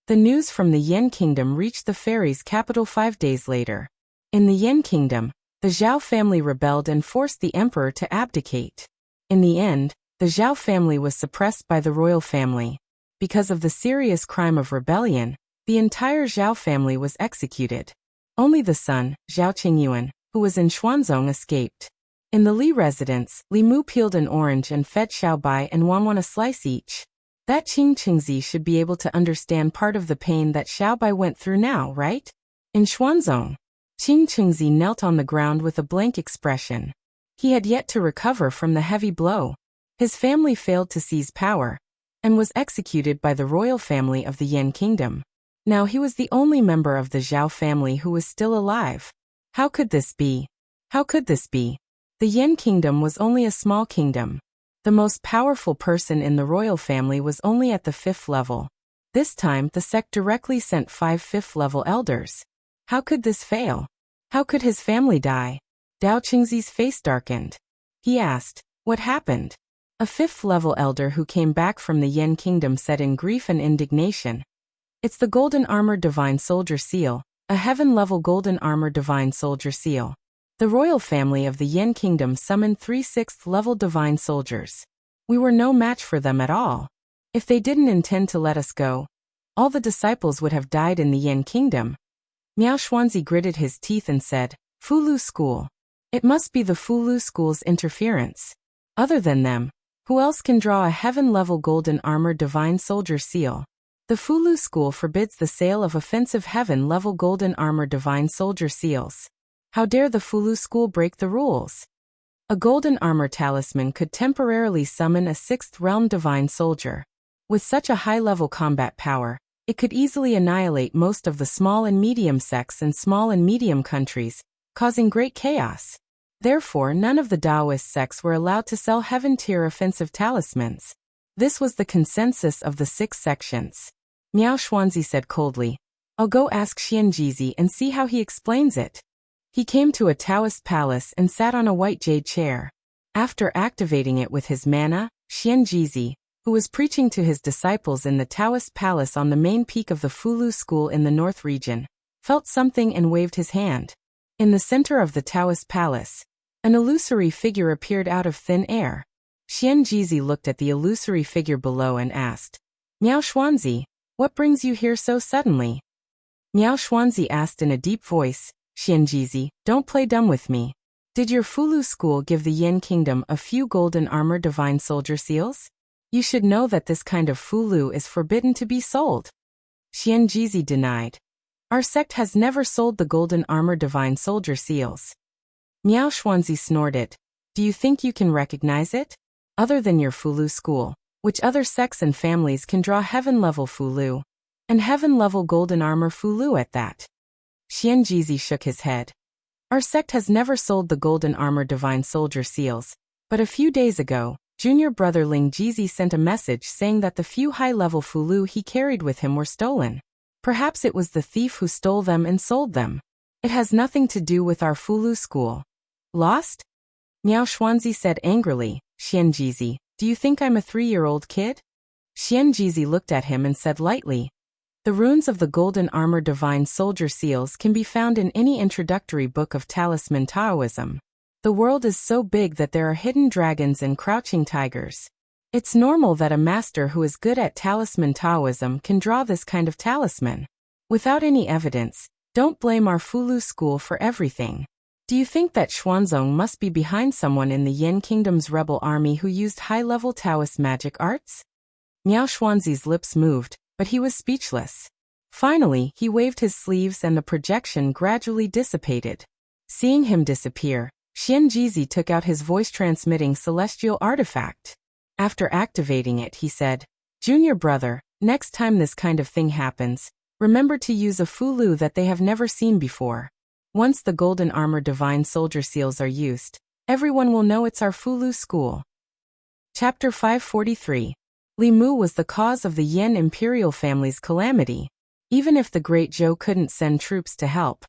The news from the Yen Kingdom reached the fairy's capital 5 days later. In the Yen Kingdom, the Zhao family rebelled and forced the emperor to abdicate. In the end, the Zhao family was suppressed by the royal family. Because of the serious crime of rebellion, the entire Zhao family was executed. Only the son, Zhao Qingyuan, who was in Xuanzong, escaped. In the Li residence, Li Mu peeled an orange and fed Xiaobai and Wanwan a slice each. That Qing Qingzi should be able to understand part of the pain that Xiaobai went through now, right? In Xuanzong, Qing Qingzi knelt on the ground with a blank expression. He had yet to recover from the heavy blow. His family failed to seize power and was executed by the royal family of the Yen Kingdom. Now he was the only member of the Zhao family who was still alive. How could this be? How could this be? The Yen Kingdom was only a small kingdom. The most powerful person in the royal family was only at the 5th level. This time the sect directly sent 5 5th-level elders. How could this fail? How could his family die? Dao Qingzi's face darkened. He asked, "What happened?" A 5th-level elder who came back from the Yen Kingdom said in grief and indignation, "It's the Golden Armor Divine Soldier Seal, a heaven-level Golden Armor Divine Soldier Seal. The royal family of the Yen Kingdom summoned 3 6th-level Divine Soldiers. We were no match for them at all. If they didn't intend to let us go, all the disciples would have died in the Yen Kingdom." Miao Xuanzi gritted his teeth and said, "Fulu School. It must be the Fulu School's interference. Other than them, who else can draw a heaven-level Golden Armor Divine Soldier Seal?" The Fulu school forbids the sale of offensive heaven-level golden armor divine soldier seals. How dare the Fulu school break the rules? A golden armor talisman could temporarily summon a 6th realm divine soldier. With such a high-level combat power, it could easily annihilate most of the small and medium sects in small and medium countries, causing great chaos. Therefore, none of the Taoist sects were allowed to sell heaven-tier offensive talismans. This was the consensus of the 6 sections. Miao Xuanzi said coldly, "I'll go ask Xianjizi and see how he explains it." He came to a Taoist palace and sat on a white jade chair. After activating it with his mana, Xianjizi, who was preaching to his disciples in the Taoist palace on the main peak of the Fulu school in the north region, felt something and waved his hand. In the center of the Taoist palace, an illusory figure appeared out of thin air. Xianjizi looked at the illusory figure below and asked, "Miao Xuanzi, what brings you here so suddenly?" Miao Xuanzi asked in a deep voice, "Xianjizi, don't play dumb with me. Did your Fulu school give the Yin kingdom a few golden armor divine soldier seals? You should know that this kind of Fulu is forbidden to be sold." Xianjizi denied. "Our sect has never sold the golden armor divine soldier seals." Miao Xuanzi snorted. "Do you think you can recognize it? Other than your Fulu school, which other sects and families can draw heaven-level Fulu? And heaven-level golden armor Fulu at that?" Xianjizi shook his head. "Our sect has never sold the golden armor divine soldier seals, but a few days ago, junior brother Ling Jizi sent a message saying that the few high-level Fulu he carried with him were stolen. Perhaps it was the thief who stole them and sold them. It has nothing to do with our Fulu school." "Lost?" Miao Xuanzi said angrily. "Xianjizi, do you think I'm a 3-year-old kid?" Xianjizi looked at him and said lightly, "The runes of the golden armor divine soldier seals can be found in any introductory book of talisman Taoism. The world is so big that there are hidden dragons and crouching tigers. It's normal that a master who is good at talisman Taoism can draw this kind of talisman. Without any evidence, don't blame our Fulu school for everything. Do you think that Xuanzong must be behind someone in the Yin Kingdom's rebel army who used high-level Taoist magic arts?" Miao Xuanzi's lips moved, but he was speechless. Finally, he waved his sleeves and the projection gradually dissipated. Seeing him disappear, Xianjizi took out his voice-transmitting celestial artifact. After activating it, he said, "Junior brother, next time this kind of thing happens, remember to use a Fulu that they have never seen before. Once the golden armor divine soldier seals are used, everyone will know it's our Fulu school." Chapter 543. Li Mu was the cause of the Yin imperial family's calamity. Even if the great Zhou couldn't send troops to help,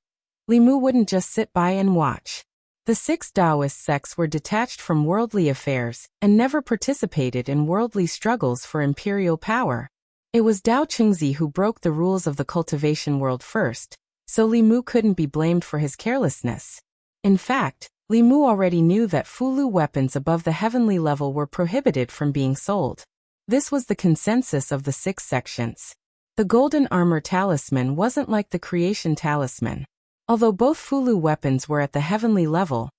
Li Mu wouldn't just sit by and watch. The 6 Taoist sects were detached from worldly affairs and never participated in worldly struggles for imperial power. It was Dao Qingzi who broke the rules of the cultivation world first, so Li Mu couldn't be blamed for his carelessness. In fact, Li Mu already knew that Fulu weapons above the heavenly level were prohibited from being sold. This was the consensus of the 6 sections. The golden armor talisman wasn't like the creation talisman. Although both Fulu weapons were at the heavenly level,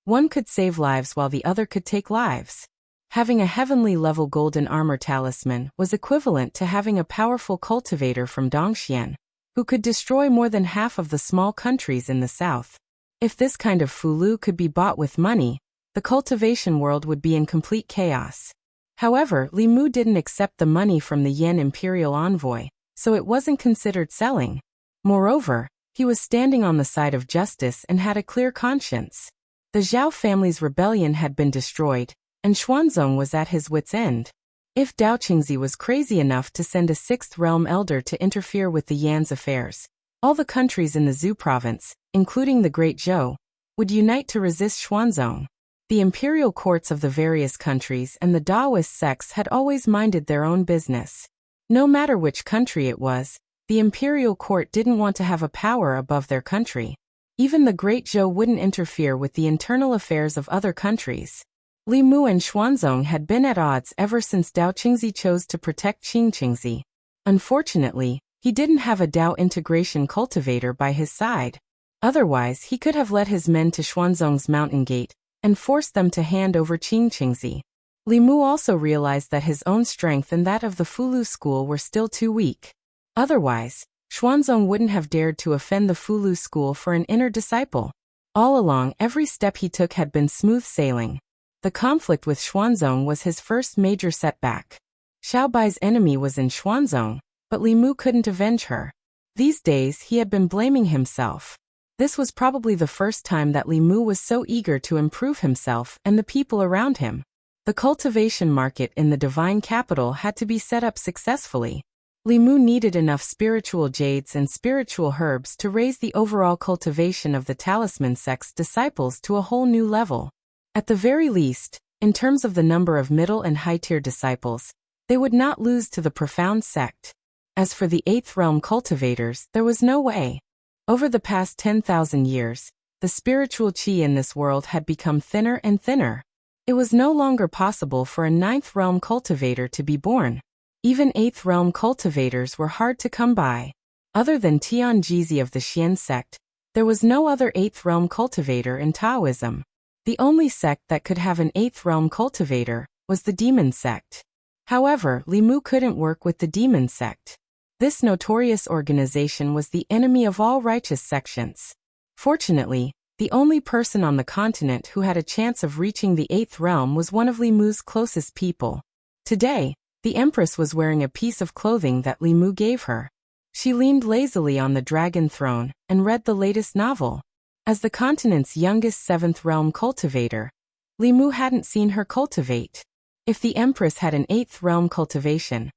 one could save lives while the other could take lives. Having a heavenly level golden armor talisman was equivalent to having a powerful cultivator from Dongxian, who could destroy more than half of the small countries in the south. If this kind of Fulu could be bought with money, the cultivation world would be in complete chaos. However, Li Mu didn't accept the money from the Yin imperial envoy, so it wasn't considered selling. Moreover, he was standing on the side of justice and had a clear conscience. The Zhao family's rebellion had been destroyed, and Xuanzong was at his wits' end. If Dao Qingzi was crazy enough to send a 6th realm elder to interfere with the Yan's affairs, all the countries in the Zhu province, including the Great Zhou, would unite to resist Xuanzong. The imperial courts of the various countries and the Taoist sects had always minded their own business. No matter which country it was, the imperial court didn't want to have a power above their country. Even the Great Zhou wouldn't interfere with the internal affairs of other countries. Li Mu and Xuanzong had been at odds ever since Dao Qingzi chose to protect Qing Qingzi. Unfortunately, he didn't have a Dao integration cultivator by his side. Otherwise, he could have led his men to Xuanzong's mountain gate and forced them to hand over Qing Qingzi. Li Mu also realized that his own strength and that of the Fulu school were still too weak. Otherwise, Xuanzong wouldn't have dared to offend the Fulu school for an inner disciple. All along, every step he took had been smooth sailing. The conflict with Xuanzong was his first major setback. Xiaobai's enemy was in Xuanzong, but Li Mu couldn't avenge her. These days he had been blaming himself. This was probably the first time that Li Mu was so eager to improve himself and the people around him. The cultivation market in the divine capital had to be set up successfully. Li Mu needed enough spiritual jades and spiritual herbs to raise the overall cultivation of the talisman sect's disciples to a whole new level. At the very least, in terms of the number of middle and high-tier disciples, they would not lose to the profound sect. As for the 8th realm cultivators, there was no way. Over the past 10,000 years, the spiritual qi in this world had become thinner and thinner. It was no longer possible for a 9th realm cultivator to be born. Even 8th realm cultivators were hard to come by. Other than Tian Jizi of the Xian sect, there was no other 8th realm cultivator in Taoism. The only sect that could have an 8th realm cultivator was the demon sect. However, Li Mu couldn't work with the demon sect. This notorious organization was the enemy of all righteous sections. Fortunately, the only person on the continent who had a chance of reaching the 8th realm was one of Li Mu's closest people. Today, the Empress was wearing a piece of clothing that Li Mu gave her. She leaned lazily on the dragon throne and read the latest novel. As the continent's youngest 7th realm cultivator, Li Mu hadn't seen her cultivate. If the Empress had an 8th realm cultivation,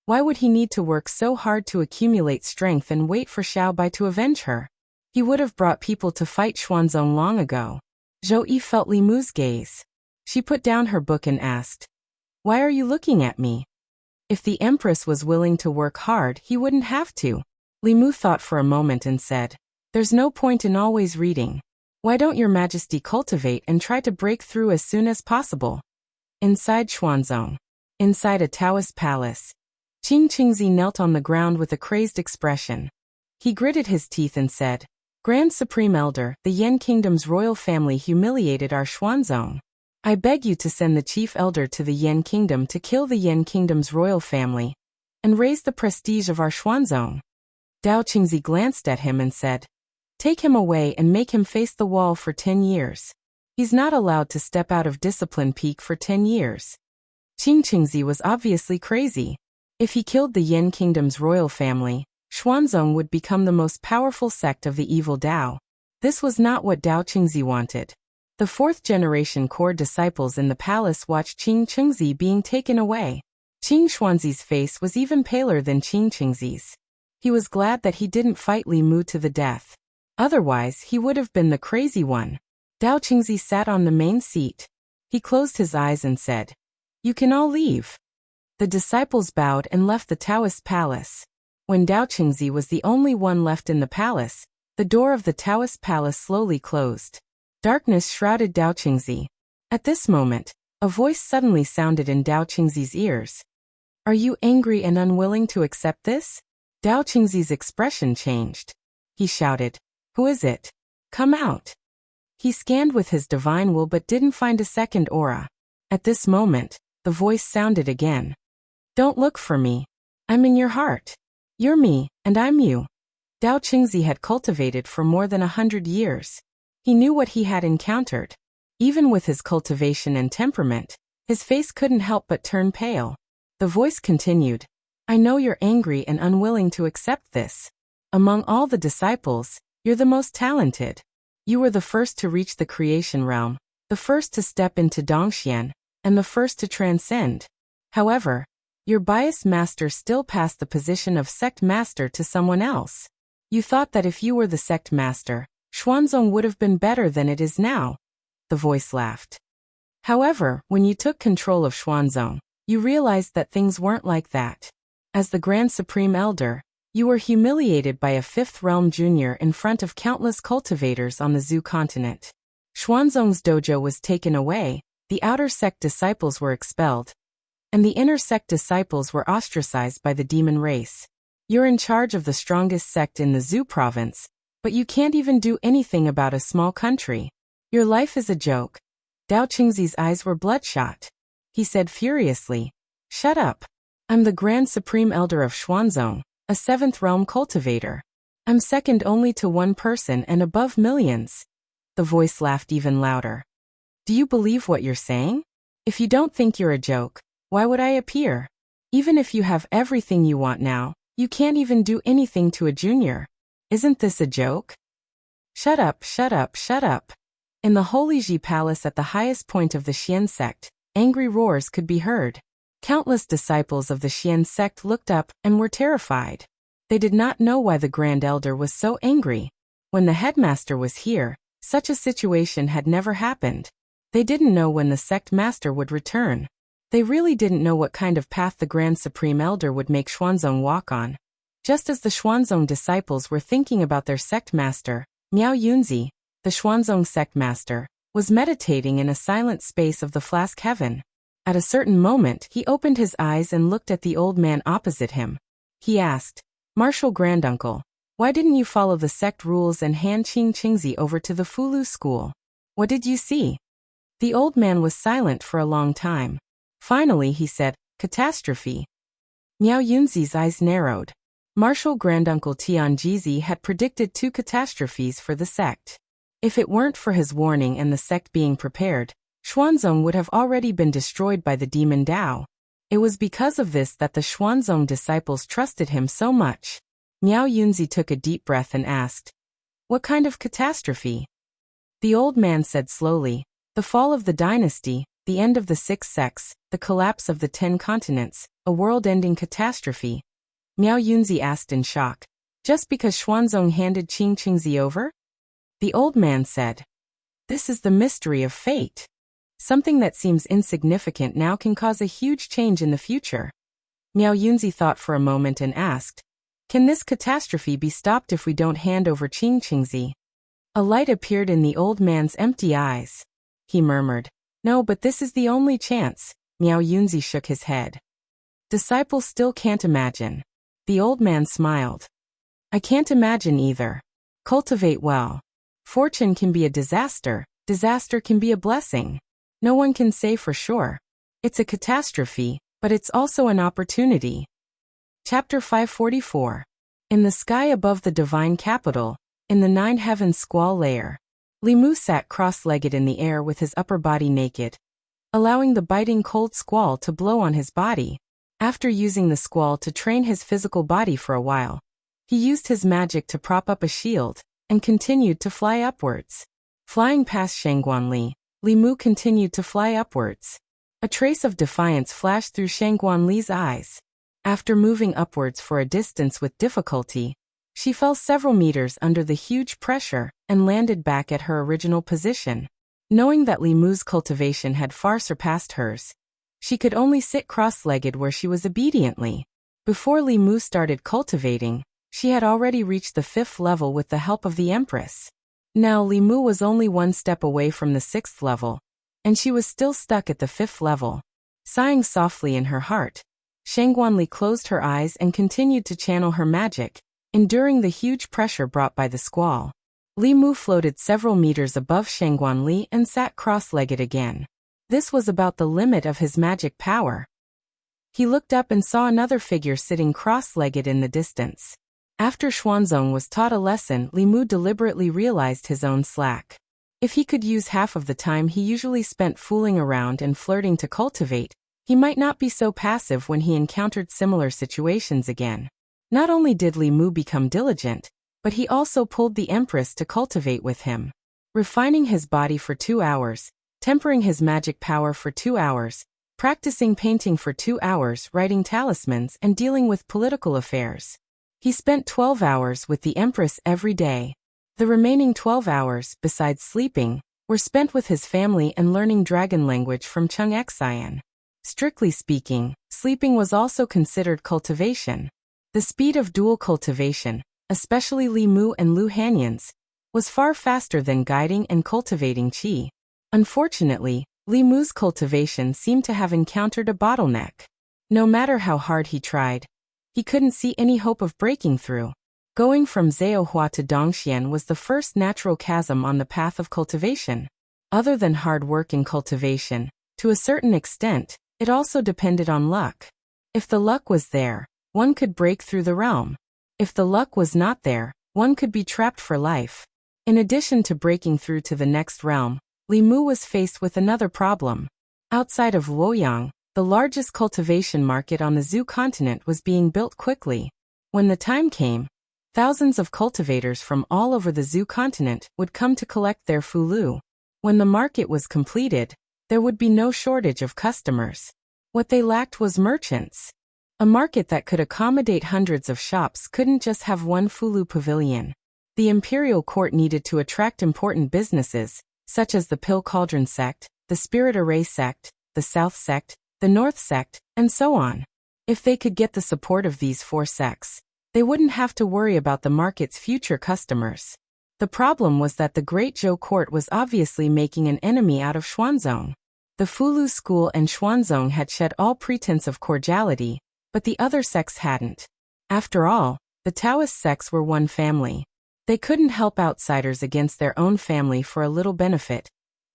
why would he need to work so hard to accumulate strength and wait for Xiaobai to avenge her? He would have brought people to fight Xuanzong long ago. Zhou Yi felt Li Mu's gaze. She put down her book and asked, "Why are you looking at me?" If the Empress was willing to work hard, he wouldn't have to. Li Mu thought for a moment and said, "There's no point in always reading. Why don't your Majesty cultivate and try to break through as soon as possible?" Inside Xuanzong, inside a Taoist palace, Qing Qingzi knelt on the ground with a crazed expression. He gritted his teeth and said, "Grand Supreme Elder, the Yan Kingdom's royal family humiliated our Xuanzong. I beg you to send the Chief Elder to the Yan Kingdom to kill the Yan Kingdom's royal family and raise the prestige of our Xuanzong." Dao Qingzi glanced at him and said, "Take him away and make him face the wall for 10 years. He's not allowed to step out of discipline peak for 10 years. Qing Qingzi was obviously crazy. If he killed the Yan Kingdom's royal family, Xuanzong would become the most powerful sect of the evil Dao. This was not what Dao Qingzi wanted. The 4th generation core disciples in the palace watched Qing Qingzi being taken away. Qing Xuanzi's face was even paler than Qing Qingzi's. He was glad that he didn't fight Li Mu to the death. Otherwise, he would have been the crazy one. Dao Qingzi sat on the main seat. He closed his eyes and said, "You can all leave." The disciples bowed and left the Taoist palace. When Dao Qingzi was the only one left in the palace, the door of the Taoist palace slowly closed. Darkness shrouded Dao Qingzi. At this moment, a voice suddenly sounded in Dao Qingzi's ears. "Are you angry and unwilling to accept this?" Dao Qingzi's expression changed. He shouted, "Who is it? Come out." He scanned with his divine will but didn't find a second aura. At this moment, the voice sounded again. "Don't look for me. I'm in your heart. You're me, and I'm you." Dao Qingzi had cultivated for more than 100 years. He knew what he had encountered. Even with his cultivation and temperament, his face couldn't help but turn pale. The voice continued, "I know you're angry and unwilling to accept this. Among all the disciples, you're the most talented. You were the first to reach the creation realm, the first to step into Dongxian, and the first to transcend. However, your biased master still passed the position of sect master to someone else. You thought that if you were the sect master, Xuanzong would have been better than it is now." The voice laughed. "However, when you took control of Xuanzong, you realized that things weren't like that. As the Grand Supreme Elder, you were humiliated by a 5th realm junior in front of countless cultivators on the Zhu continent. Xuanzong's dojo was taken away, the outer sect disciples were expelled, and the inner sect disciples were ostracized by the demon race. You're in charge of the strongest sect in the Zhu province, but you can't even do anything about a small country. Your life is a joke." Dao Qingzi's eyes were bloodshot. he said furiously. Shut up. I'm the Grand Supreme Elder of Xuanzong, a 7th realm cultivator. I'm second only to one person and above millions. The voice laughed even louder. Do you believe what you're saying? If you don't think you're a joke, why would I appear? Even if you have everything you want now, you can't even do anything to a junior. Isn't this a joke? Shut up, shut up, shut up. In the Holy Ji Palace at the highest point of the Xian sect, angry roars could be heard. Countless disciples of the Xian sect looked up and were terrified. They did not know why the Grand Elder was so angry. When the headmaster was here, such a situation had never happened. They didn't know when the sect master would return. They really didn't know what kind of path the Grand Supreme Elder would make Xuanzong walk on. Just as the Xuanzong disciples were thinking about their sect master, Miao Yunzi, the Xuanzong sect master, was meditating in a silent space of the flask heaven. At a certain moment, he opened his eyes and looked at the old man opposite him. He asked, Martial Granduncle, why didn't you follow the sect rules and hand Qingqingzi over to the Fulu school? What did you see? The old man was silent for a long time. Finally he said, Catastrophe. Miao Yunzi's eyes narrowed. Martial Granduncle Tianjizi had predicted 2 catastrophes for the sect. If it weren't for his warning and the sect being prepared, Xuanzong would have already been destroyed by the demon Dao. It was because of this that the Xuanzong disciples trusted him so much. Miao Yunzi took a deep breath and asked, What kind of catastrophe? The old man said slowly, The fall of the dynasty, the end of the 6 sects, the collapse of the 10 continents, a world-ending catastrophe. Miao Yunzi asked in shock, Just because Xuanzong handed Qingqingzi over? The old man said, This is the mystery of fate. Something that seems insignificant now can cause a huge change in the future. Miao Yunzi thought for a moment and asked, Can this catastrophe be stopped if we don't hand over Qingqingzi? A light appeared in the old man's empty eyes. He murmured, No, but this is the only chance. Miao Yunzi shook his head. Disciples still can't imagine. The old man smiled. I can't imagine either. Cultivate well. Fortune can be a disaster, disaster can be a blessing. No one can say for sure. It's a catastrophe, but it's also an opportunity. Chapter 544. In the sky above the divine capital, in the 9 heavens squall layer, Li Mu sat cross-legged in the air with his upper body naked, allowing the biting cold squall to blow on his body. After using the squall to train his physical body for a while, he used his magic to prop up a shield, and continued to fly upwards. Flying past Shangguanli, Li Mu continued to fly upwards. A trace of defiance flashed through Shangguanli's eyes. After moving upwards for a distance with difficulty, she fell several meters under the huge pressure and landed back at her original position. Knowing that Li Mu's cultivation had far surpassed hers, she could only sit cross-legged where she was obediently. Before Li Mu started cultivating, she had already reached the 5th level with the help of the Empress. Now Li Mu was only 1 step away from the 6th level, and she was still stuck at the 5th level. Sighing softly in her heart, Shangguanli closed her eyes and continued to channel her magic, enduring the huge pressure brought by the squall. Li Mu floated several meters above Shangguanli and sat cross-legged again. This was about the limit of his magic power. He looked up and saw another figure sitting cross-legged in the distance. After Xuanzong was taught a lesson, Li Mu deliberately realized his own slack. If he could use half of the time he usually spent fooling around and flirting to cultivate, he might not be so passive when he encountered similar situations again. Not only did Li Mu become diligent, but he also pulled the Empress to cultivate with him. Refining his body for 2 hours, tempering his magic power for 2 hours, practicing painting for 2 hours, writing talismans and dealing with political affairs. He spent 12 hours with the Empress every day. The remaining 12 hours, besides sleeping, were spent with his family and learning dragon language from Chung Xian. Strictly speaking, sleeping was also considered cultivation. The speed of dual cultivation, especially Li Mu and Lu Hanyan's, was far faster than guiding and cultivating qi. Unfortunately, Li Mu's cultivation seemed to have encountered a bottleneck. No matter how hard he tried, he couldn't see any hope of breaking through. Going from Zhaohua to Dongxian was the first natural chasm on the path of cultivation. Other than hard work in cultivation, to a certain extent, It also depended on luck. If the luck was there, one could break through the realm. If the luck was not there, one could be trapped for life. In addition to breaking through to the next realm, Li Mu was faced with another problem. Outside of Luoyang, the largest cultivation market on the Zhu continent was being built quickly. When the time came, thousands of cultivators from all over the Zhu continent would come to collect their fulu. When the market was completed, there would be no shortage of customers. What they lacked was merchants. A market that could accommodate hundreds of shops couldn't just have one fulu pavilion. The imperial court needed to attract important businesses, such as the Pill Cauldron sect, the Spirit Array sect, the South sect, the North sect, and so on. If they could get the support of these 4 sects, they wouldn't have to worry about the market's future customers. The problem was that the Great Zhou court was obviously making an enemy out of Xuanzong. The Fulu school and Xuanzong had shed all pretense of cordiality, but the other sects hadn't. After all, the Taoist sects were one family. They couldn't help outsiders against their own family for a little benefit,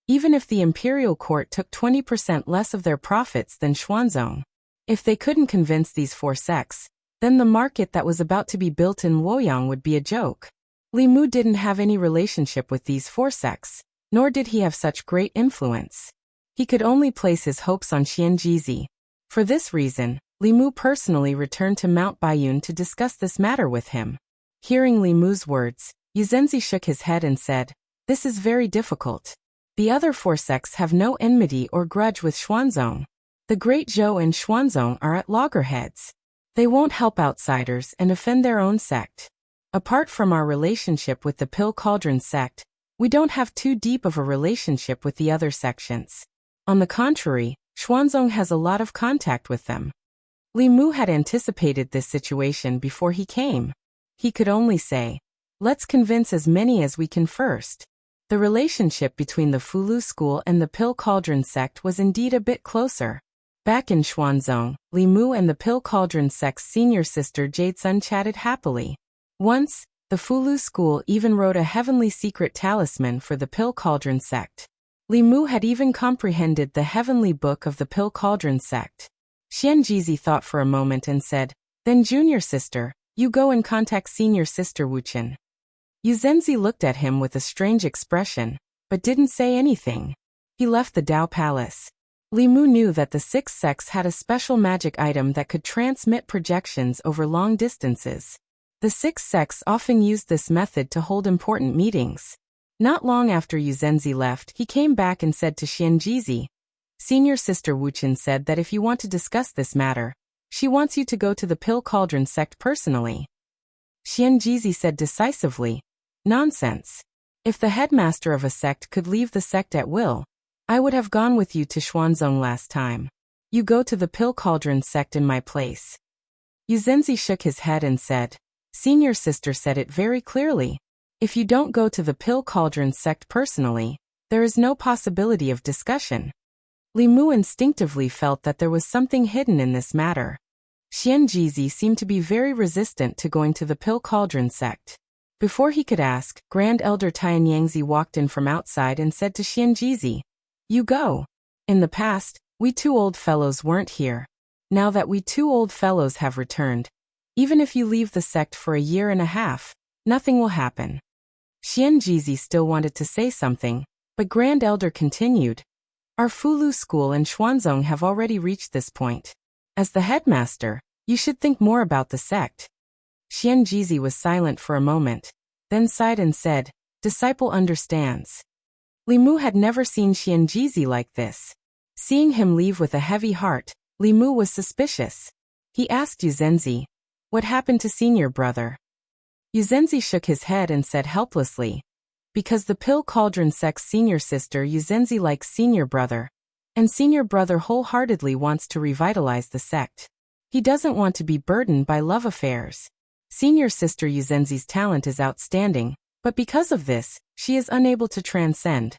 even if the imperial court took 20% less of their profits than Xuanzong. If they couldn't convince these 4 sects, then the market that was about to be built in Luoyang would be a joke. Li Mu didn't have any relationship with these 4 sects, nor did he have such great influence. He could only place his hopes on Xianjizi. For this reason, Li Mu personally returned to Mount Baiyun to discuss this matter with him. Hearing Li Mu's words, Yuzenzi shook his head and said, "This is very difficult. The other 4 sects have no enmity or grudge with Xuanzong. The Great Zhou and Xuanzong are at loggerheads. They won't help outsiders and offend their own sect. Apart from our relationship with the Pill Cauldron sect, we don't have too deep of a relationship with the other sections. On the contrary, Xuanzong has a lot of contact with them." Li Mu had anticipated this situation before he came. He could only say, "Let's convince as many as we can first." The relationship between the Fulu school and the Pill Cauldron sect was indeed a bit closer. Back in Xuanzong, Li Mu and the Pill Cauldron sect's senior sister Jade Sun chatted happily. Once, the Fulu school even wrote a heavenly secret talisman for the Pill Cauldron sect. Li Mu had even comprehended the heavenly book of the Pill Cauldron sect. Xianjizi thought for a moment and said, "Then junior sister, you go and contact senior sister Wuchen." Yuzenzi looked at him with a strange expression, but didn't say anything. He left the Dao Palace. Li Mu knew that the 6 sects had a special magic item that could transmit projections over long distances. The 6 sects often used this method to hold important meetings. Not long after Yuzenzi left, he came back and said to Xianjizi, "Senior sister Wuchen said that if you want to discuss this matter, she wants you to go to the Pill Cauldron sect personally." Xianjizi said decisively, "Nonsense. If the headmaster of a sect could leave the sect at will, I would have gone with you to Xuanzong last time. You go to the Pill Cauldron sect in my place." Yuzenzi shook his head and said, "Senior sister said it very clearly. If you don't go to the Pill Cauldron sect personally, there is no possibility of discussion." Li Mu instinctively felt that there was something hidden in this matter. Xianjizi seemed to be very resistant to going to the Pill Cauldron sect. Before he could ask, Grand Elder Tianyangzi walked in from outside and said to Xianjizi, "You go. In the past, we 2 old fellows weren't here. Now that we 2 old fellows have returned, even if you leave the sect for a year and a half, nothing will happen." Xianjizi still wanted to say something, but Grand Elder continued, "Our Fulu school and Xuanzong have already reached this point. As the headmaster, you should think more about the sect." Xianjizi was silent for a moment, then sighed and said, "Disciple understands." Li Mu had never seen Xianjizi like this. Seeing him leave with a heavy heart, Li Mu was suspicious. He asked Yuzenzi, "What happened to senior brother?" Yuzenzi shook his head and said helplessly, "Because the Pill Cauldron sect's senior sister Yuzenzi likes senior brother, and senior brother wholeheartedly wants to revitalize the sect. He doesn't want to be burdened by love affairs. Senior sister Yuzenzi's talent is outstanding, but because of this, she is unable to transcend."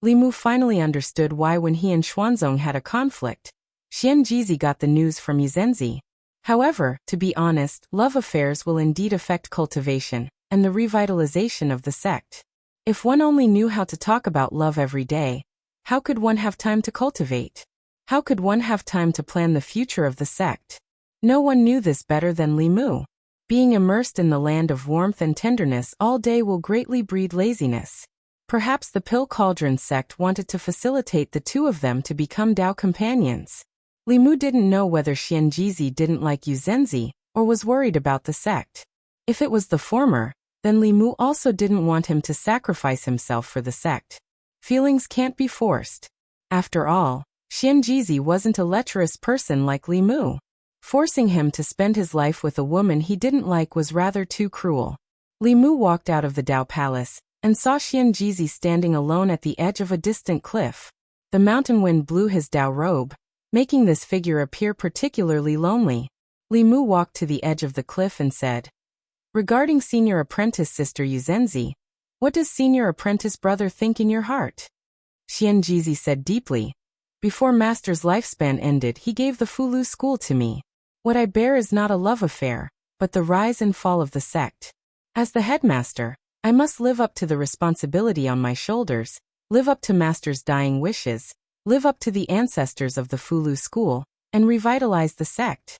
Li Mu finally understood why when he and Xuanzong had a conflict, Xianjizi got the news from Yuzenzi. However, to be honest, love affairs will indeed affect cultivation and the revitalization of the sect. If one only knew how to talk about love every day, how could one have time to cultivate? How could one have time to plan the future of the sect? No one knew this better than Li Mu. Being immersed in the land of warmth and tenderness all day will greatly breed laziness. Perhaps the Pill Cauldron sect wanted to facilitate the two of them to become Tao companions. Li Mu didn't know whether Xianjizi didn't like Yuzenzi, or was worried about the sect. If it was the former, then Li Mu also didn't want him to sacrifice himself for the sect. Feelings can't be forced. After all, Xianjizi wasn't a lecherous person like Li Mu. Forcing him to spend his life with a woman he didn't like was rather too cruel. Li Mu walked out of the Tao Palace and saw Xianjizi standing alone at the edge of a distant cliff. The mountain wind blew his Tao robe, making this figure appear particularly lonely. Li Mu walked to the edge of the cliff and said, "Regarding senior apprentice sister Yuzenzi, what does senior apprentice brother think in your heart?" Xianjizi said deeply, "Before master's lifespan ended he gave the Fulu school to me. What I bear is not a love affair, but the rise and fall of the sect. As the headmaster, I must live up to the responsibility on my shoulders, live up to master's dying wishes, live up to the ancestors of the Fulu school, and revitalize the sect."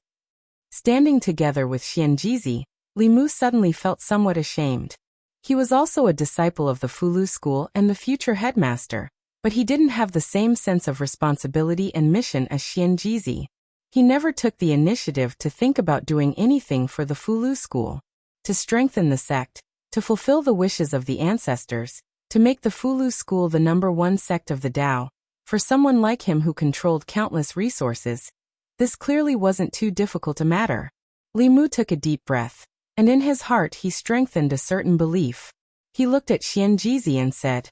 Standing together with Xianjizi, Li Mu suddenly felt somewhat ashamed. He was also a disciple of the Fulu school and the future headmaster, but he didn't have the same sense of responsibility and mission as Xianjizi. He never took the initiative to think about doing anything for the Fulu school. To strengthen the sect, to fulfill the wishes of the ancestors, to make the Fulu school the #1 sect of the Tao, for someone like him who controlled countless resources, this clearly wasn't too difficult a matter. Li Mu took a deep breath, and in his heart he strengthened a certain belief. He looked at Xianjizi and said,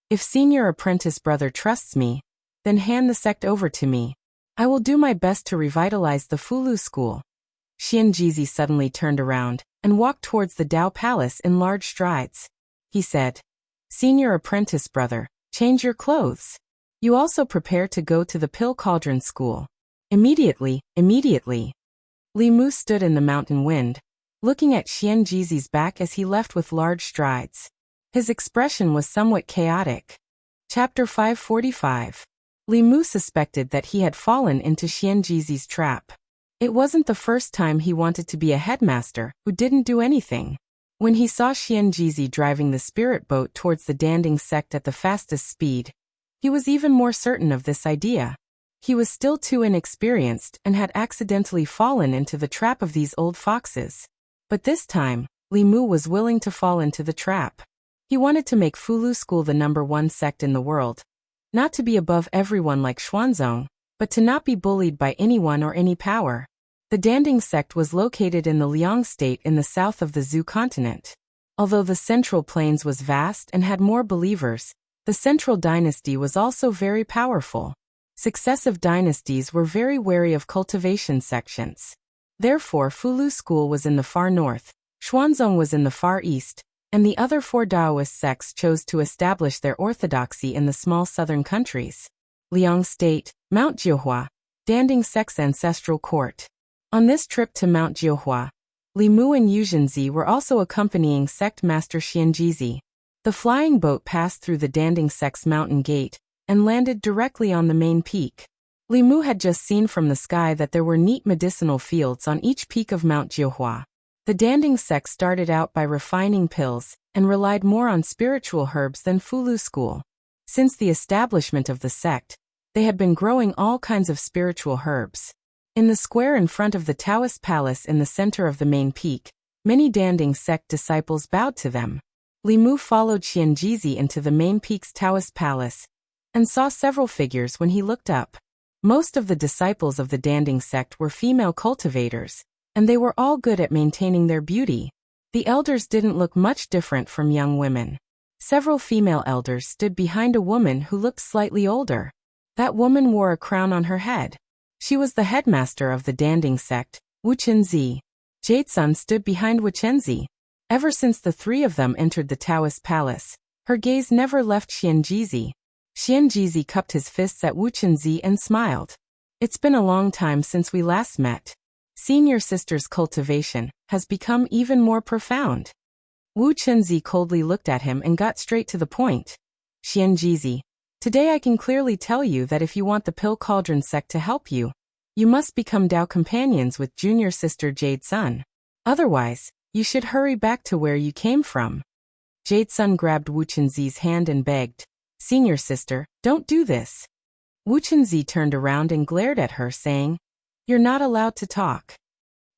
"If senior apprentice brother trusts me, then hand the sect over to me. I will do my best to revitalize the Fulu school." Xianjizi suddenly turned around and walked towards the Tao Palace in large strides. He said, "Senior apprentice brother, change your clothes. You also prepare to go to the Pill Cauldron school." Immediately. Li Mu stood in the mountain wind, looking at Xianjizi's back as he left with large strides. His expression was somewhat chaotic. Chapter 545. Li Mu suspected that he had fallen into Xianjizi's trap. It wasn't the first time he wanted to be a headmaster who didn't do anything. When he saw Xianjizi driving the spirit boat towards the Danding sect at the fastest speed, he was even more certain of this idea. He was still too inexperienced and had accidentally fallen into the trap of these old foxes. But this time, Li Mu was willing to fall into the trap. He wanted to make Fulu school the #1 sect in the world. Not to be above everyone like Xuanzong, but to not be bullied by anyone or any power. The Danding sect was located in the Liang state in the south of the Zhu continent. Although the Central Plains was vast and had more believers, the Central dynasty was also very powerful. Successive dynasties were very wary of cultivation sections. Therefore, Fulu school was in the far north, Xuanzong was in the far east, and the other 4 Daoist sects chose to establish their orthodoxy in the small southern countries. Liang State, Mount Jiuhua, Danding sect's ancestral court. On this trip to Mount Jiuhua, Li Mu and Yuzenzi were also accompanying sect master Xianjizi. The flying boat passed through the Danding sect's mountain gate and landed directly on the main peak. Li Mu had just seen from the sky that there were neat medicinal fields on each peak of Mount Jiuhua. The Danding sect started out by refining pills and relied more on spiritual herbs than Fulu school. Since the establishment of the sect, they had been growing all kinds of spiritual herbs. In the square in front of the Taoist palace in the center of the main peak, many Danding sect disciples bowed to them. Li Mu followed Xianjizi into the main peak's Taoist palace and saw several figures when he looked up. Most of the disciples of the Danding sect were female cultivators, and they were all good at maintaining their beauty. The elders didn't look much different from young women. Several female elders stood behind a woman who looked slightly older. That woman wore a crown on her head. She was the headmaster of the Danding sect, Wu Chenzi. Jadesun stood behind Wu Chenzi. Ever since the 3 of them entered the Taoist palace, her gaze never left Xianjizi. Xianjizi cupped his fists at Wu Chenzi and smiled. "It's been a long time since we last met. Senior sister's cultivation has become even more profound." Wu Chenzi coldly looked at him and got straight to the point. "Xianjizi, Today I can clearly tell you that if you want the Pill Cauldron sect to help you, you must become Tao companions with junior sister Jade Sun. Otherwise, you should hurry back to where you came from. Jade Sun grabbed Wu Chenzi's hand and begged, Senior sister, don't do this. Wu Chenzi turned around and glared at her, saying, You're not allowed to talk.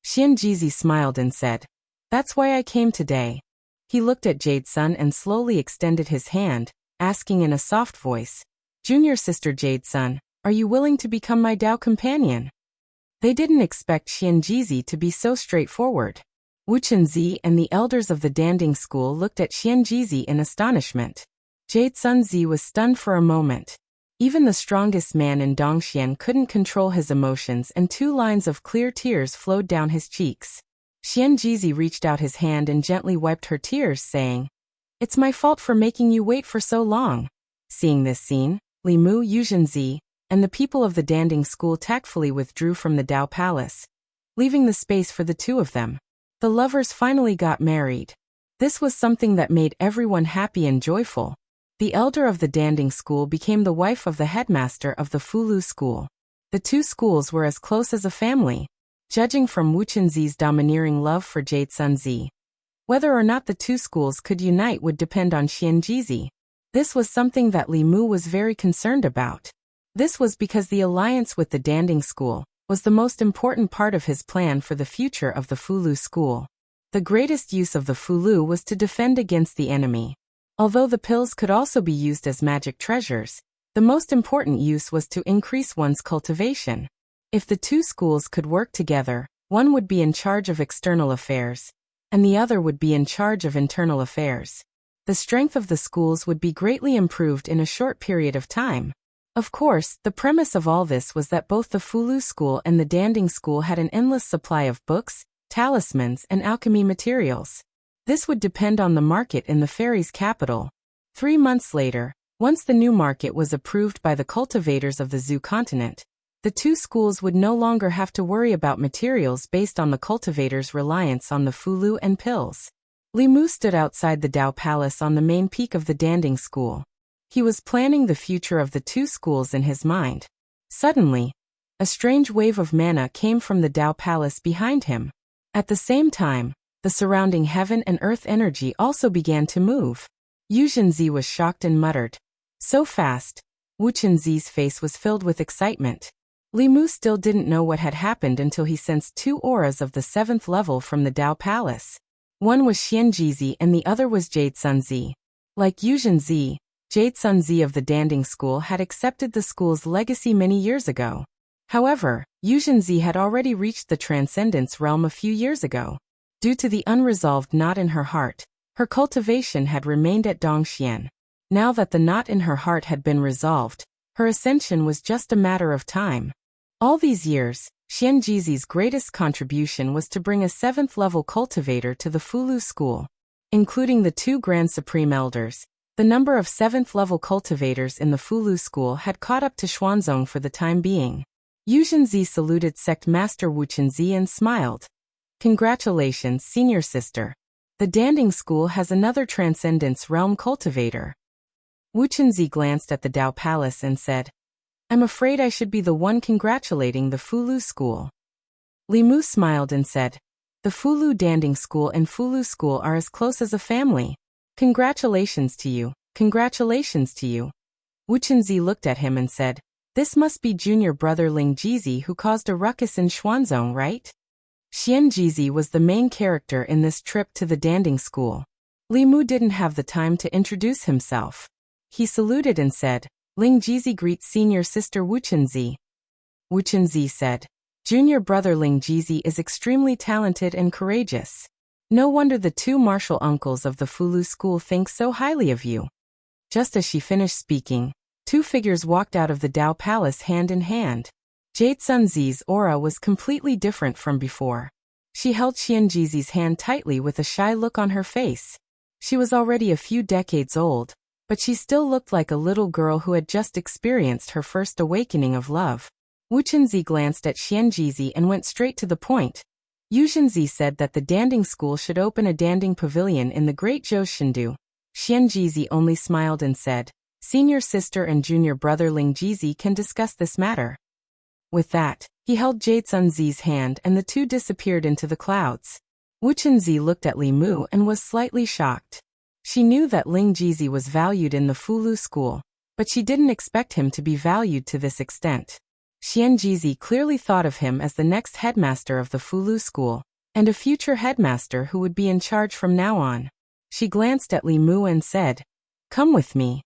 Xianjizi smiled and said, That's why I came today. He looked at Jade Sun and slowly extended his hand, asking in a soft voice, Junior sister Jade Sun, are you willing to become my Tao companion? They didn't expect Xianjizi to be so straightforward. Wu Chenzi and the elders of the Danding school looked at Xianjizi in astonishment. Jade Sunzi was stunned for a moment. Even the strongest man in Dongxian couldn't control his emotions, and 2 lines of clear tears flowed down his cheeks. Xianjizi reached out his hand and gently wiped her tears, saying, It's my fault for making you wait for so long. Seeing this scene, Li Mu, Yuzhenzi, and the people of the Danding school tactfully withdrew from the Tao Palace, leaving the space for the 2 of them. The lovers finally got married. This was something that made everyone happy and joyful. The elder of the Danding school became the wife of the headmaster of the Fulu school. The 2 schools were as close as a family, judging from Wu Chenzi's domineering love for Jade Sunzi. Whether or not the 2 schools could unite would depend on Xianjizi. This was something that Li Mu was very concerned about. This was because the alliance with the Danding school was the most important part of his plan for the future of the Fulu school. The greatest use of the Fulu was to defend against the enemy. Although the pills could also be used as magic treasures, the most important use was to increase one's cultivation. If the 2 schools could work together, one would be in charge of external affairs, and the other would be in charge of internal affairs. The strength of the schools would be greatly improved in a short period of time. Of course, the premise of all this was that both the Fulu school and the Danding school had an endless supply of books, talismans, and alchemy materials. This would depend on the market in the fairies' capital. 3 months later, once the new market was approved by the cultivators of the Zoo continent, the 2 schools would no longer have to worry about materials based on the cultivators' reliance on the Fulu and pills. Li Mu stood outside the Tao Palace on the main peak of the Danding school. He was planning the future of the 2 schools in his mind. Suddenly, a strange wave of mana came from the Tao Palace behind him. At the same time, the surrounding heaven and earth energy also began to move. Yuzhenzi was shocked and muttered, So fast. Wu Chenzi's face was filled with excitement. Li Mu still didn't know what had happened until he sensed 2 auras of the 7th level from the Tao Palace. One was Xianjizi and the other was Jade Sunzi. Like Yuzhenzi, Jade Sunzi of the Danding school had accepted the school's legacy many years ago. However, Yuzhenzi had already reached the Transcendence realm a few years ago. Due to the unresolved knot in her heart, her cultivation had remained at Dongxian. Now that the knot in her heart had been resolved, her ascension was just a matter of time. All these years, Xianjizi's greatest contribution was to bring a 7th level cultivator to the Fulu school. Including the 2 Grand Supreme Elders, the number of 7th level cultivators in the Fulu school had caught up to Xuanzong for the time being. Yuzhenzi saluted Sect Master Wu Chenzi and smiled. Congratulations, senior sister. The Danding school has another Transcendence realm cultivator. Wu Chenzi glanced at the Tao Palace and said, I'm afraid I should be the one congratulating the Fulu school. Li Mu smiled and said, The Fulu Danding school and Fulu school are as close as a family. Congratulations to you, congratulations to you. Wu Chenzi looked at him and said, This must be junior brother Ling Jizi who caused a ruckus in Xuanzong, right? Xianjizi was the main character in this trip to the Danding school. Li Mu didn't have the time to introduce himself. He saluted and said, Ling Jizi greets senior sister Wu Chenzi. Wu Chenzi said, Junior brother Ling Jizi is extremely talented and courageous. No wonder the 2 martial uncles of the Fulu school think so highly of you. Just as she finished speaking, 2 figures walked out of the Tao Palace hand in hand. Jade Sunzi's aura was completely different from before. She held Xianjizi's hand tightly with a shy look on her face. She was already a few decades old, but she still looked like a little girl who had just experienced her first awakening of love. Wu Chenzi glanced at Xianjizi and went straight to the point. Yuzhenzi said that the Danding school should open a Danding pavilion in the Great Zhoushandu. Xianjizi only smiled and said, Senior sister and junior brother Ling Jizi can discuss this matter." With that, he held Jade Sunzi's hand and the two disappeared into the clouds. Wu Chenzi looked at Li Mu and was slightly shocked. She knew that Ling Jizi was valued in the Fulu school, but she didn't expect him to be valued to this extent. Xian Jizi clearly thought of him as the next headmaster of the Fulu school, and a future headmaster who would be in charge from now on. She glanced at Li Mu and said, "Come with me."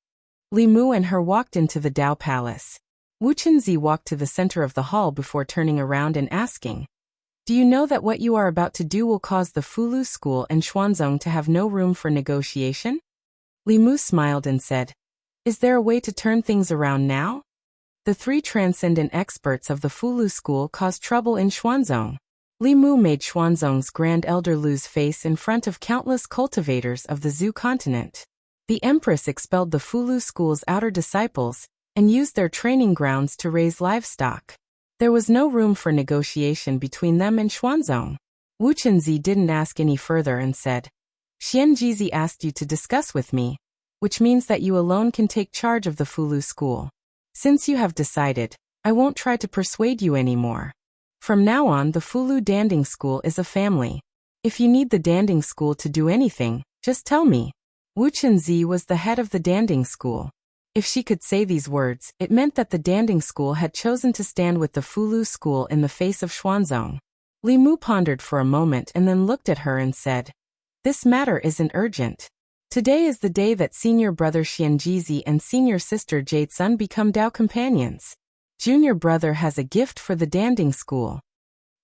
Li Mu and her walked into the Dao Palace. Wu Chenzi walked to the center of the hall before turning around and asking, "Do you know that what you are about to do will cause the Fulu school and Xuanzong to have no room for negotiation?" Li Mu smiled and said, "Is there a way to turn things around now?" The three transcendent experts of the Fulu school caused trouble in Xuanzong. Li Mu made Xuanzong's grand elder lose face in front of countless cultivators of the Zhu continent. The empress expelled the Fulu school's outer disciples and used their training grounds to raise livestock. There was no room for negotiation between them and Xuanzong. Wu Chenzi didn't ask any further and said, "Xian Jizi asked you to discuss with me, which means that you alone can take charge of the Fulu school. Since you have decided, I won't try to persuade you anymore. From now on, the Fulu Danding School is a family. If you need the Danding School to do anything, just tell me." Wu Chenzi was the head of the Danding School. If she could say these words, it meant that the Danding School had chosen to stand with the Fulu school in the face of Xuanzong. Li Mu pondered for a moment and then looked at her and said, "This matter isn't urgent. Today is the day that senior brother Xian Jizi and senior sister Jade Sun become Dao companions. Junior brother has a gift for the Danding School."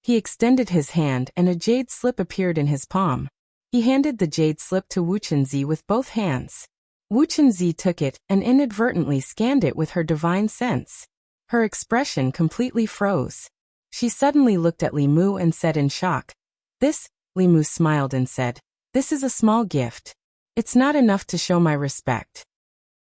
He extended his hand and a jade slip appeared in his palm. He handed the jade slip to Wu Chenzi with both hands. Wu Chenzi took it and inadvertently scanned it with her divine sense. Her expression completely froze. She suddenly looked at Li Mu and said in shock, "This?" Li Mu smiled and said, "This is a small gift. It's not enough to show my respect."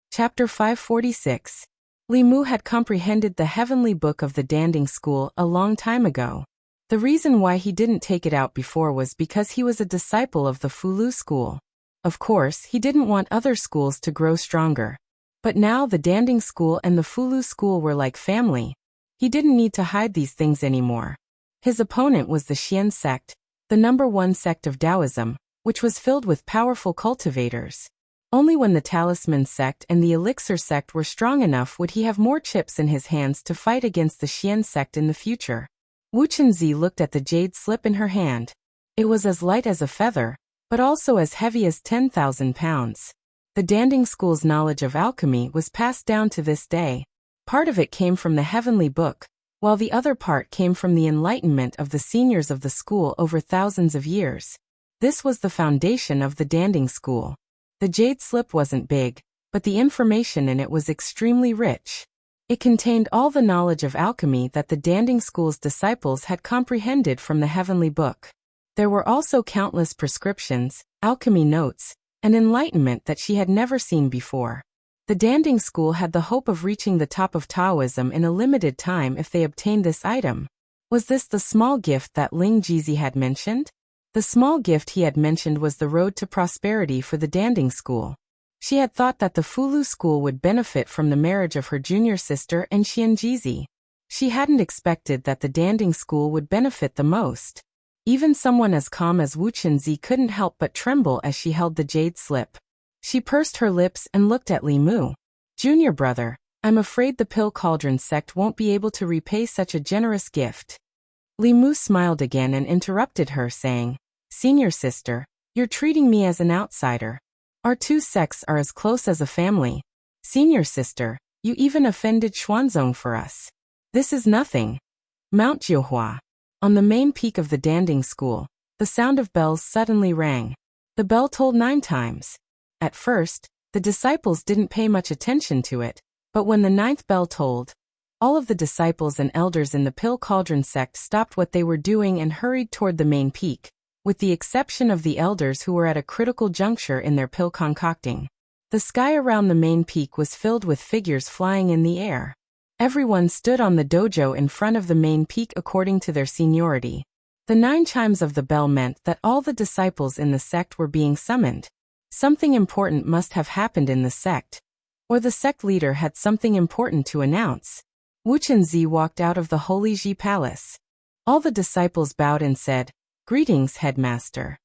Chapter 546. Li Mu had comprehended the heavenly book of the Danding School a long time ago. The reason why he didn't take it out before was because he was a disciple of the Fulu school. Of course, he didn't want other schools to grow stronger. But now the Danding School and the Fulu school were like family. He didn't need to hide these things anymore. His opponent was the Xian sect, the #1 sect of Taoism, which was filled with powerful cultivators. Only when the Talisman sect and the Elixir sect were strong enough would he have more chips in his hands to fight against the Xian sect in the future. Wu Chenzi looked at the jade slip in her hand. It was as light as a feather, but also as heavy as 10,000 pounds. The Danding School's knowledge of alchemy was passed down to this day. Part of it came from the heavenly book, while the other part came from the enlightenment of the seniors of the school over thousands of years. This was the foundation of the Danding School. The jade slip wasn't big, but the information in it was extremely rich. It contained all the knowledge of alchemy that the Danding School's disciples had comprehended from the heavenly book. There were also countless prescriptions, alchemy notes, and enlightenment that she had never seen before. The Danding School had the hope of reaching the top of Taoism in a limited time if they obtained this item. Was this the small gift that Ling Jizi had mentioned? The small gift he had mentioned was the road to prosperity for the Danding School. She had thought that the Fulu school would benefit from the marriage of her junior sister and Xian Jizi. She hadn't expected that the Danding School would benefit the most. Even someone as calm as Wu Chenzi couldn't help but tremble as she held the jade slip. She pursed her lips and looked at Li Mu. "Junior brother, I'm afraid the Pill Cauldron sect won't be able to repay such a generous gift." Li Mu smiled again and interrupted her, saying, "Senior sister, you're treating me as an outsider. Our two sects are as close as a family. Senior sister, you even offended Xuanzong for us. This is nothing." Mount Jiuhua. On the main peak of the Danding School, the sound of bells suddenly rang. The bell tolled 9 times. At first, the disciples didn't pay much attention to it, but when the 9th bell tolled, all of the disciples and elders in the Pill Cauldron sect stopped what they were doing and hurried toward the main peak, with the exception of the elders who were at a critical juncture in their pill concocting. The sky around the main peak was filled with figures flying in the air. Everyone stood on the dojo in front of the main peak according to their seniority. The 9 chimes of the bell meant that all the disciples in the sect were being summoned. Something important must have happened in the sect. or the sect leader had something important to announce. Wu Chenzi walked out of the Holy Ji Palace. All the disciples bowed and said, "Greetings, headmaster."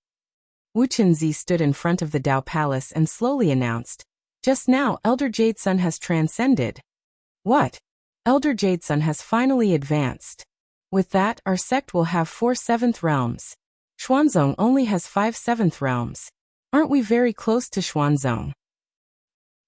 Wu Chenzi stood in front of the Dao Palace and slowly announced, "Just now, Elder Jade Sun has transcended." "What? Elder Jade Sun has finally advanced. With that, our sect will have 4 seventh realms. Xuanzong only has 5 seventh realms. Aren't we very close to Xuanzong?"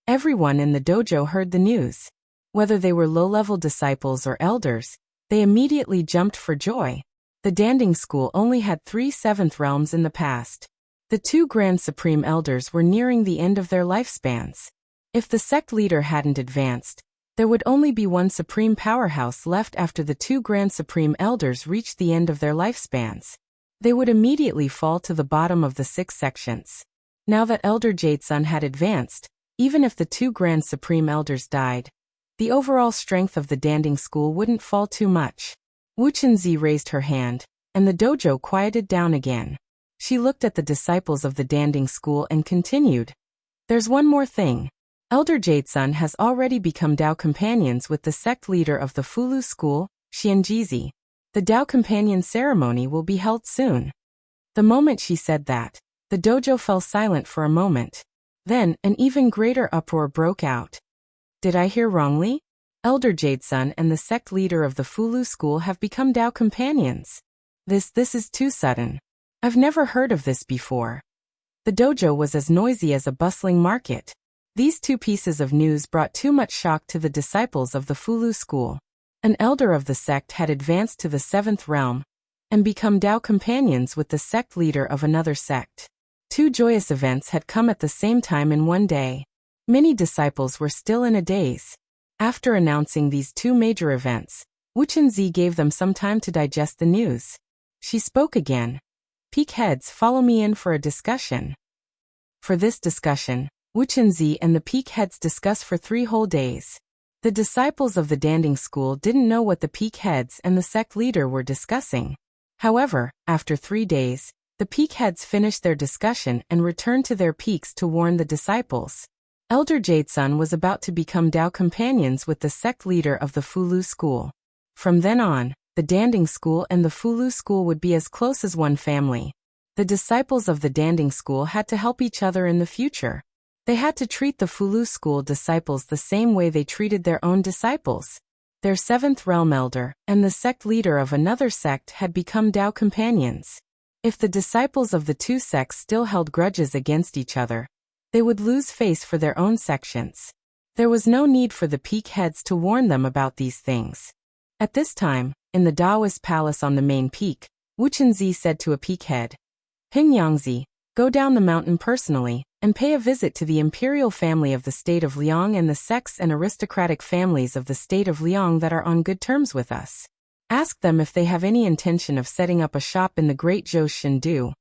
Everyone in the dojo heard the news. Whether they were low-level disciples or elders, they immediately jumped for joy. The Danding school only had 3 seventh realms in the past. The 2 Grand Supreme Elders were nearing the end of their lifespans. If the sect leader hadn't advanced, there would only be 1 Supreme Powerhouse left after the 2 Grand Supreme Elders reached the end of their lifespans. They would immediately fall to the bottom of the 6 sections. Now that Elder Jade Sun had advanced, even if the 2 Grand Supreme Elders died, the overall strength of the Danding school wouldn't fall too much. Wu Chenzi raised her hand, and the dojo quieted down again. She looked at the disciples of the Danding school and continued, "There's one more thing. Elder Jade Sun has already become Dao companions with the sect leader of the Fulu school, Xianjizi. The Dao companion ceremony will be held soon." The moment she said that, the dojo fell silent for a moment. Then, an even greater uproar broke out. "Did I hear wrongly? Elder Jade Sun and the sect leader of the Fulu school have become Dao companions. This is too sudden. I've never heard of this before." The dojo was as noisy as a bustling market. These 2 pieces of news brought too much shock to the disciples of the Fulu school. An elder of the sect had advanced to the 7th realm and become Dao companions with the sect leader of another sect. 2 joyous events had come at the same time in one day. Many disciples were still in a daze. After announcing these 2 major events, Wu Chenzi gave them some time to digest the news. She spoke again. "Peak heads, follow me in for a discussion." For this discussion, Wu Chenzi and the peak heads discussed for 3 whole days. The disciples of the Danding school didn't know what the peak heads and the sect leader were discussing. However, after 3 days, the peak heads finished their discussion and returned to their peaks to warn the disciples. Elder Jade Sun was about to become Dao companions with the sect leader of the Fulu school. From then on, the Danding school and the Fulu school would be as close as one family. The disciples of the Danding school had to help each other in the future. They had to treat the Fulu school disciples the same way they treated their own disciples. Their 7th realm elder and the sect leader of another sect had become Dao companions. If the disciples of the 2 sects still held grudges against each other, they would lose face for their own sections. There was no need for the peak heads to warn them about these things. At this time, in the Daoist palace on the main peak, Wu Chenzi said to a peak head, "Pingyangzi, go down the mountain personally, and pay a visit to the imperial family of the state of Liang and the sects and aristocratic families of the state of Liang that are on good terms with us. Ask them if they have any intention of setting up a shop in the Great Zhou Shindu."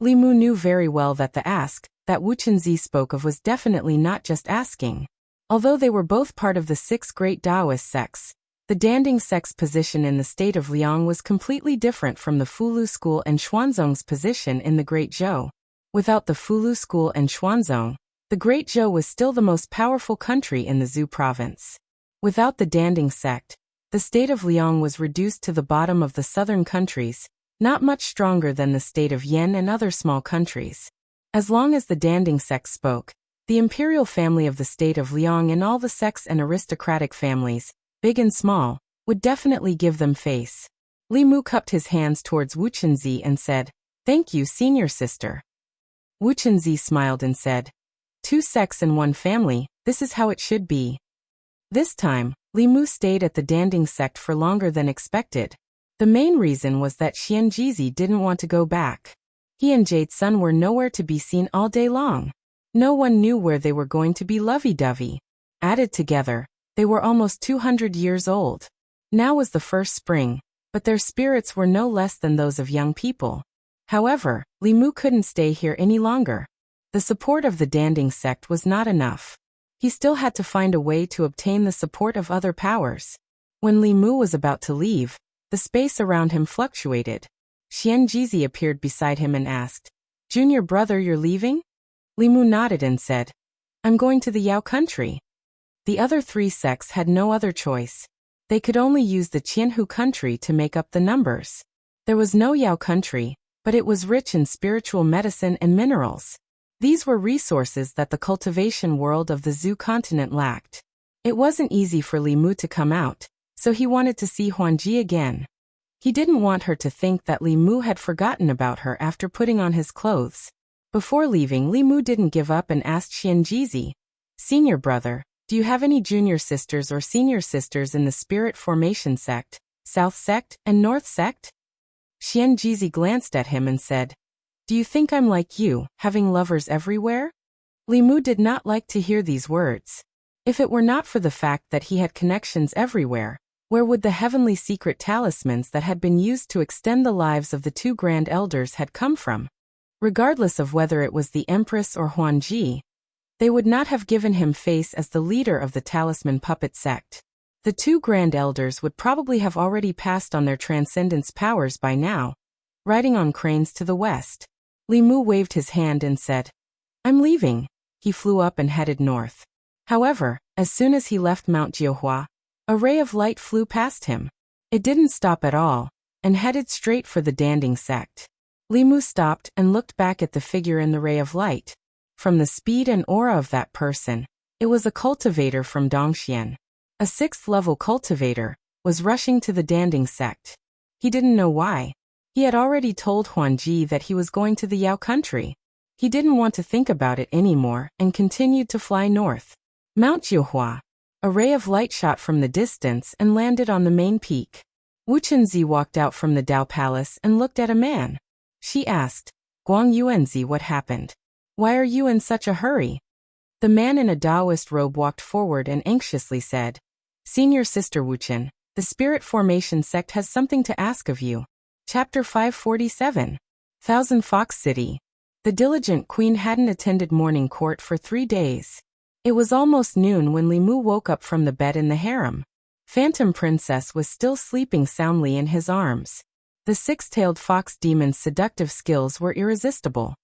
Li Mu knew very well that the ask that Wu Chenzi spoke of was definitely not just asking. Although they were both part of the 6 great Daoist sects, the Danding sect's position in the state of Liang was completely different from the Fulu school and Xuanzong's position in the Great Zhou. Without the Fulu school and Xuanzong, the Great Zhou was still the most powerful country in the Zhou province. Without the Danding sect, the state of Liang was reduced to the bottom of the southern countries, not much stronger than the state of Yen and other small countries. As long as the Danding sect spoke, the imperial family of the state of Liang and all the sects and aristocratic families, big and small, would definitely give them face. Li Mu cupped his hands towards Wu Chenzi and said, "Thank you, senior sister." Wu Chenzi smiled and said, "2 sects and 1 family, this is how it should be." This time, Li Mu stayed at the Danding sect for longer than expected. The main reason was that Xianjizi didn't want to go back. He and Jade Sun were nowhere to be seen all day long. No one knew where they were going to be lovey-dovey. Added together, they were almost 200 years old. Now was the first spring, but their spirits were no less than those of young people. However, Li Mu couldn't stay here any longer. The support of the Danding sect was not enough. He still had to find a way to obtain the support of other powers. When Li Mu was about to leave, the space around him fluctuated. Xianjizi appeared beside him and asked, "Junior brother, you're leaving?" Li Mu nodded and said, "I'm going to the Yao country." The other 3 sects had no other choice. They could only use the Qianhu country to make up the numbers. There was no Yao country, but it was rich in spiritual medicine and minerals. These were resources that the cultivation world of the Zhu continent lacked. It wasn't easy for Li Mu to come out, so he wanted to see Huanji again. He didn't want her to think that Li Mu had forgotten about her after putting on his clothes. Before leaving, Li Mu didn't give up and asked Xianjizi, "Senior brother, do you have any junior sisters or senior sisters in the Spirit Formation sect, South sect, and North sect?" Xianjizi glanced at him and said, "Do you think I'm like you, having lovers everywhere?" Li Mu did not like to hear these words. If it were not for the fact that he had connections everywhere, where would the heavenly secret talismans that had been used to extend the lives of the 2 grand elders had come from? Regardless of whether it was the Empress or Huanji, they would not have given him face as the leader of the talisman puppet sect. The 2 grand elders would probably have already passed on their transcendence powers by now, riding on cranes to the west. Li Mu waved his hand and said, "I'm leaving." He flew up and headed north. However, as soon as he left Mount Jiuhua, a ray of light flew past him. It didn't stop at all, and headed straight for the Danding sect. Li Mu stopped and looked back at the figure in the ray of light. From the speed and aura of that person, it was a cultivator from Dongxian. A 6th-level cultivator was rushing to the Danding sect. He didn't know why. He had already told Huanji that he was going to the Yao country. He didn't want to think about it anymore and continued to fly north. Mount Jiuhua. A ray of light shot from the distance and landed on the main peak. Wu Chenzi walked out from the Dao Palace and looked at a man. She asked, "Guang Yuanzi, what happened? Why are you in such a hurry?" The man in a Taoist robe walked forward and anxiously said, "Senior Sister Wu Chen, the Spirit Formation sect has something to ask of you." Chapter 547. Thousand Fox City. The diligent queen hadn't attended morning court for 3 days. It was almost noon when Li Mu woke up from the bed in the harem. Phantom Princess was still sleeping soundly in his arms. The 6-tailed fox demon's seductive skills were irresistible.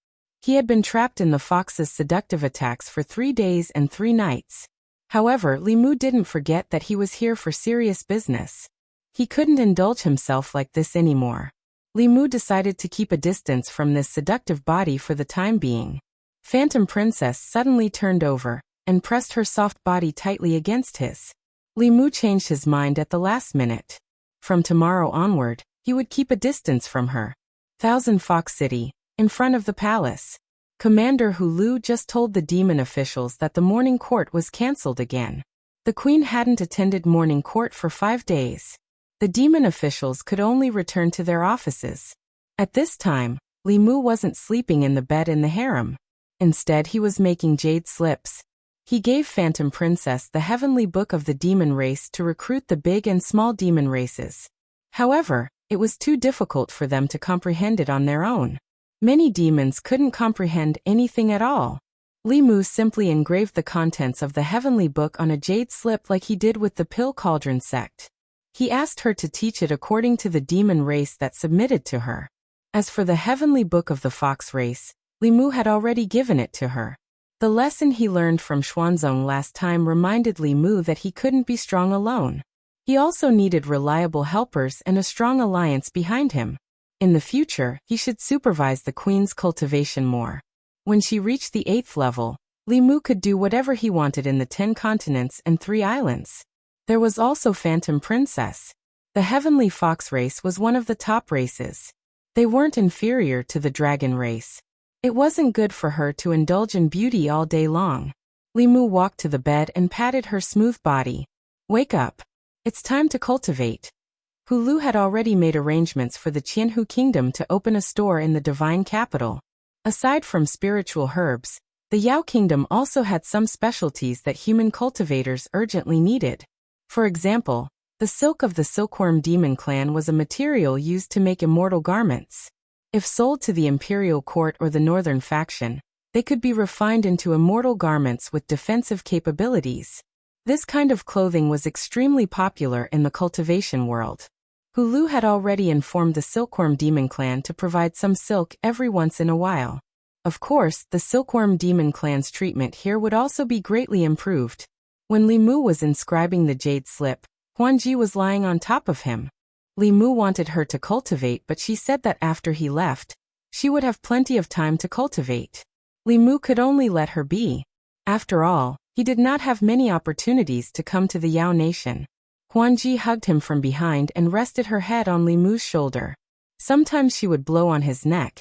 He had been trapped in the fox's seductive attacks for 3 days and 3 nights. However, Li Mu didn't forget that he was here for serious business. He couldn't indulge himself like this anymore. Li Mu decided to keep a distance from this seductive body for the time being. Phantom Princess suddenly turned over and pressed her soft body tightly against his. Li Mu changed his mind at the last minute. From tomorrow onward, he would keep a distance from her. Thousand Fox City, in front of the palace. Commander Hu Lu just told the demon officials that the morning court was cancelled again. The queen hadn't attended morning court for 5 days. The demon officials could only return to their offices. At this time, Li Mu wasn't sleeping in the bed in the harem. Instead, he was making jade slips. He gave Phantom Princess the heavenly book of the demon race to recruit the big and small demon races. However, it was too difficult for them to comprehend it on their own. Many demons couldn't comprehend anything at all. Li Mu simply engraved the contents of the heavenly book on a jade slip like he did with the Pill Cauldron sect. He asked her to teach it according to the demon race that submitted to her. As for the heavenly book of the fox race, Li Mu had already given it to her. The lesson he learned from Xuanzong last time reminded Li Mu that he couldn't be strong alone. He also needed reliable helpers and a strong alliance behind him. In the future, he should supervise the queen's cultivation more. When she reached the 8th level, Li Mu could do whatever he wanted in the 10 continents and 3 islands. There was also Phantom Princess. The heavenly fox race was one of the top races. They weren't inferior to the dragon race. It wasn't good for her to indulge in beauty all day long. Li Mu walked to the bed and patted her smooth body. "Wake up. It's time to cultivate." Hu Lu had already made arrangements for the Qianhu kingdom to open a store in the divine capital. Aside from spiritual herbs, the Yao kingdom also had some specialties that human cultivators urgently needed. For example, the silk of the silkworm demon clan was a material used to make immortal garments. If sold to the imperial court or the northern faction, they could be refined into immortal garments with defensive capabilities. This kind of clothing was extremely popular in the cultivation world. Hu Lu had already informed the silkworm demon clan to provide some silk every once in a while. Of course, the silkworm demon clan's treatment here would also be greatly improved. When Li Mu was inscribing the jade slip, Huanji was lying on top of him. Li Mu wanted her to cultivate, but she said that after he left, she would have plenty of time to cultivate. Li Mu could only let her be. After all, he did not have many opportunities to come to the Yao nation. Huanji hugged him from behind and rested her head on Li Mu's shoulder. Sometimes she would blow on his neck,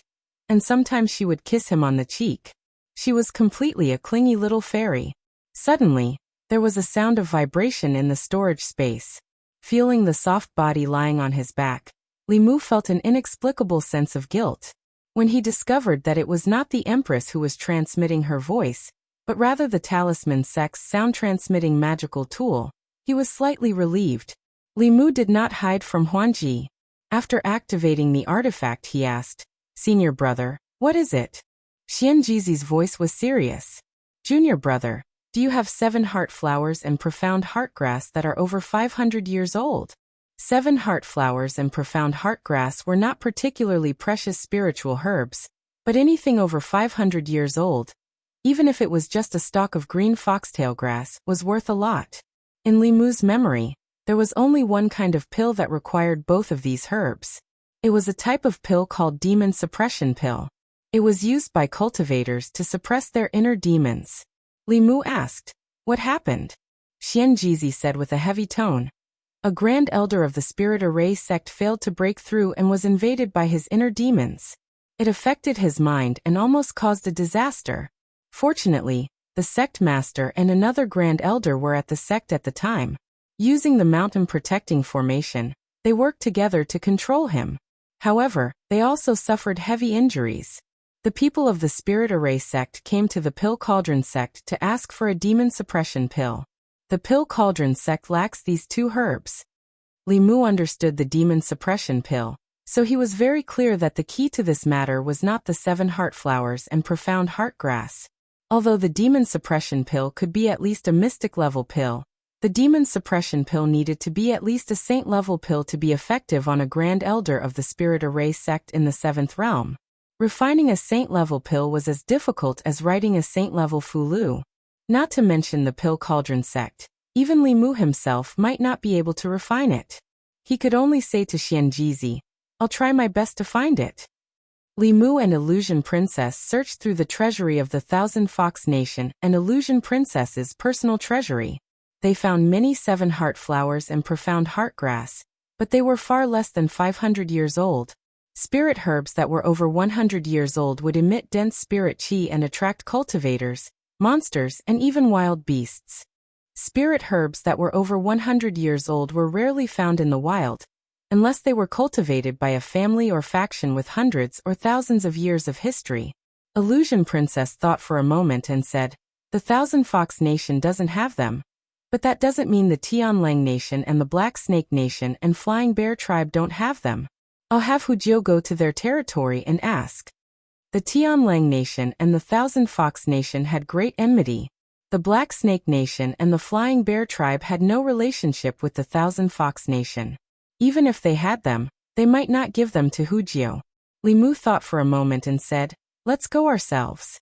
and sometimes she would kiss him on the cheek. She was completely a clingy little fairy. Suddenly, there was a sound of vibration in the storage space. Feeling the soft body lying on his back, Li Mu felt an inexplicable sense of guilt. When he discovered that it was not the Empress who was transmitting her voice, but rather the talisman sex sound-transmitting magical tool, he was slightly relieved. Li Mu did not hide from Huanji. After activating the artifact, he asked, "Senior brother, what is it?" Xianjizi's voice was serious. "Junior brother, do you have 7 heart flowers and profound heart grass that are over 500 years old?" 7 heart flowers and profound heart grass were not particularly precious spiritual herbs, but anything over 500 years old, even if it was just a stalk of green foxtail grass, was worth a lot. In Li Mu's memory, there was only one kind of pill that required both of these herbs. It was a type of pill called demon suppression pill. It was used by cultivators to suppress their inner demons. Li Mu asked, "What happened?" Xianjizi said with a heavy tone, "A grand elder of the Spirit Array sect failed to break through and was invaded by his inner demons. It affected his mind and almost caused a disaster. Fortunately, the sect master and another grand elder were at the sect at the time. Using the mountain protecting formation, they worked together to control him. However, they also suffered heavy injuries. The people of the Spirit Array sect came to the Pill Cauldron sect to ask for a demon suppression pill. The Pill Cauldron sect lacks these 2 herbs." Li Mu understood the demon suppression pill, so he was very clear that the key to this matter was not the 7 heart flowers and profound heart grass. Although the demon suppression pill could be at least a mystic level pill, the demon suppression pill needed to be at least a saint level pill to be effective on a grand elder of the Spirit Array sect in the 7th realm. Refining a saint level pill was as difficult as writing a saint level Fulu. Not to mention the Pill Cauldron sect, even Li Mu himself might not be able to refine it. He could only say to Xianjizi, "I'll try my best to find it." Li Mu and Illusion Princess searched through the treasury of the Thousand Fox Nation and Illusion Princess's personal treasury. They found many 7 heart flowers and profound heart grass, but they were far less than 500 years old. Spirit herbs that were over 100 years old would emit dense spirit chi and attract cultivators, monsters, and even wild beasts. Spirit herbs that were over 100 years old were rarely found in the wild, unless they were cultivated by a family or faction with hundreds or thousands of years of history. Illusion Princess thought for a moment and said, "The Thousand Fox Nation doesn't have them. But that doesn't mean the Tianlang Nation and the Black Snake Nation and Flying Bear Tribe don't have them. I'll have Hujiu go to their territory and ask." The Tianlang Nation and the Thousand Fox Nation had great enmity. The Black Snake Nation and the Flying Bear Tribe had no relationship with the Thousand Fox Nation. Even if they had them, they might not give them to Hujiu. Li Mu thought for a moment and said, "Let's go ourselves."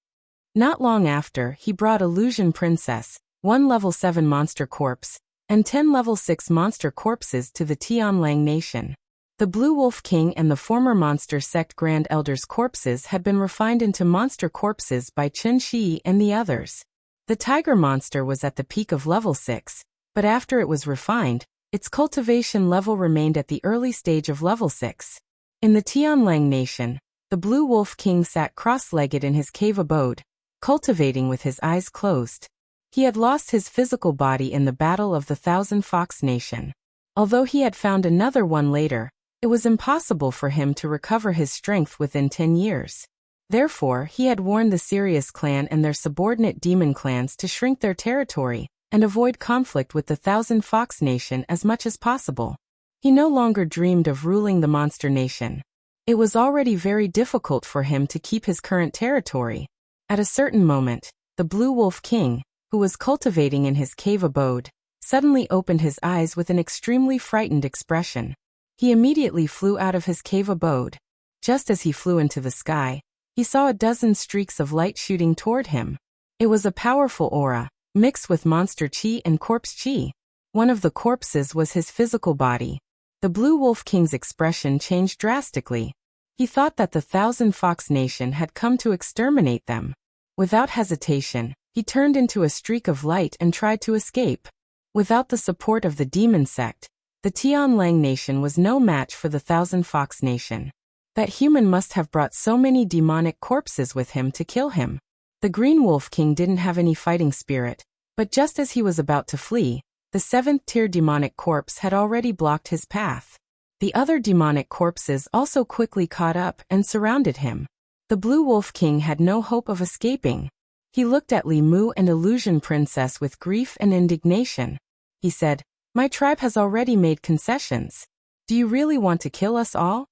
Not long after, he brought Illusion Princess, 1 level 7 monster corpse, and 10 level 6 monster corpses to the Tianlang Nation. The Blue Wolf King and the former monster sect Grand Elder's corpses had been refined into monster corpses by Chen Shi and the others. The tiger monster was at the peak of level 6, but after it was refined, its cultivation level remained at the early stage of level 6. In the Tianlang Nation, the Blue Wolf King sat cross-legged in his cave abode, cultivating with his eyes closed. He had lost his physical body in the Battle of the Thousand Fox Nation. Although he had found another one later, it was impossible for him to recover his strength within 10 years. Therefore, he had warned the Sirius clan and their subordinate demon clans to shrink their territory and avoid conflict with the Thousand Fox Nation as much as possible. He no longer dreamed of ruling the Monster Nation. It was already very difficult for him to keep his current territory. At a certain moment, the Blue Wolf King, who was cultivating in his cave abode, suddenly opened his eyes with an extremely frightened expression. He immediately flew out of his cave abode. Just as he flew into the sky, he saw a dozen streaks of light shooting toward him. It was a powerful aura, mixed with monster chi and corpse chi. One of the corpses was his physical body. The Blue Wolf King's expression changed drastically. He thought that the Thousand Fox Nation had come to exterminate them. Without hesitation, he turned into a streak of light and tried to escape. Without the support of the demon sect, the Tianlang Nation was no match for the Thousand Fox Nation. That human must have brought so many demonic corpses with him to kill him. The Green Wolf King didn't have any fighting spirit, but just as he was about to flee, the 7th-tier demonic corpse had already blocked his path. The other demonic corpses also quickly caught up and surrounded him. The Blue Wolf King had no hope of escaping. He looked at Li Mu and Illusion Princess with grief and indignation. He said, "My tribe has already made concessions. Do you really want to kill us all?"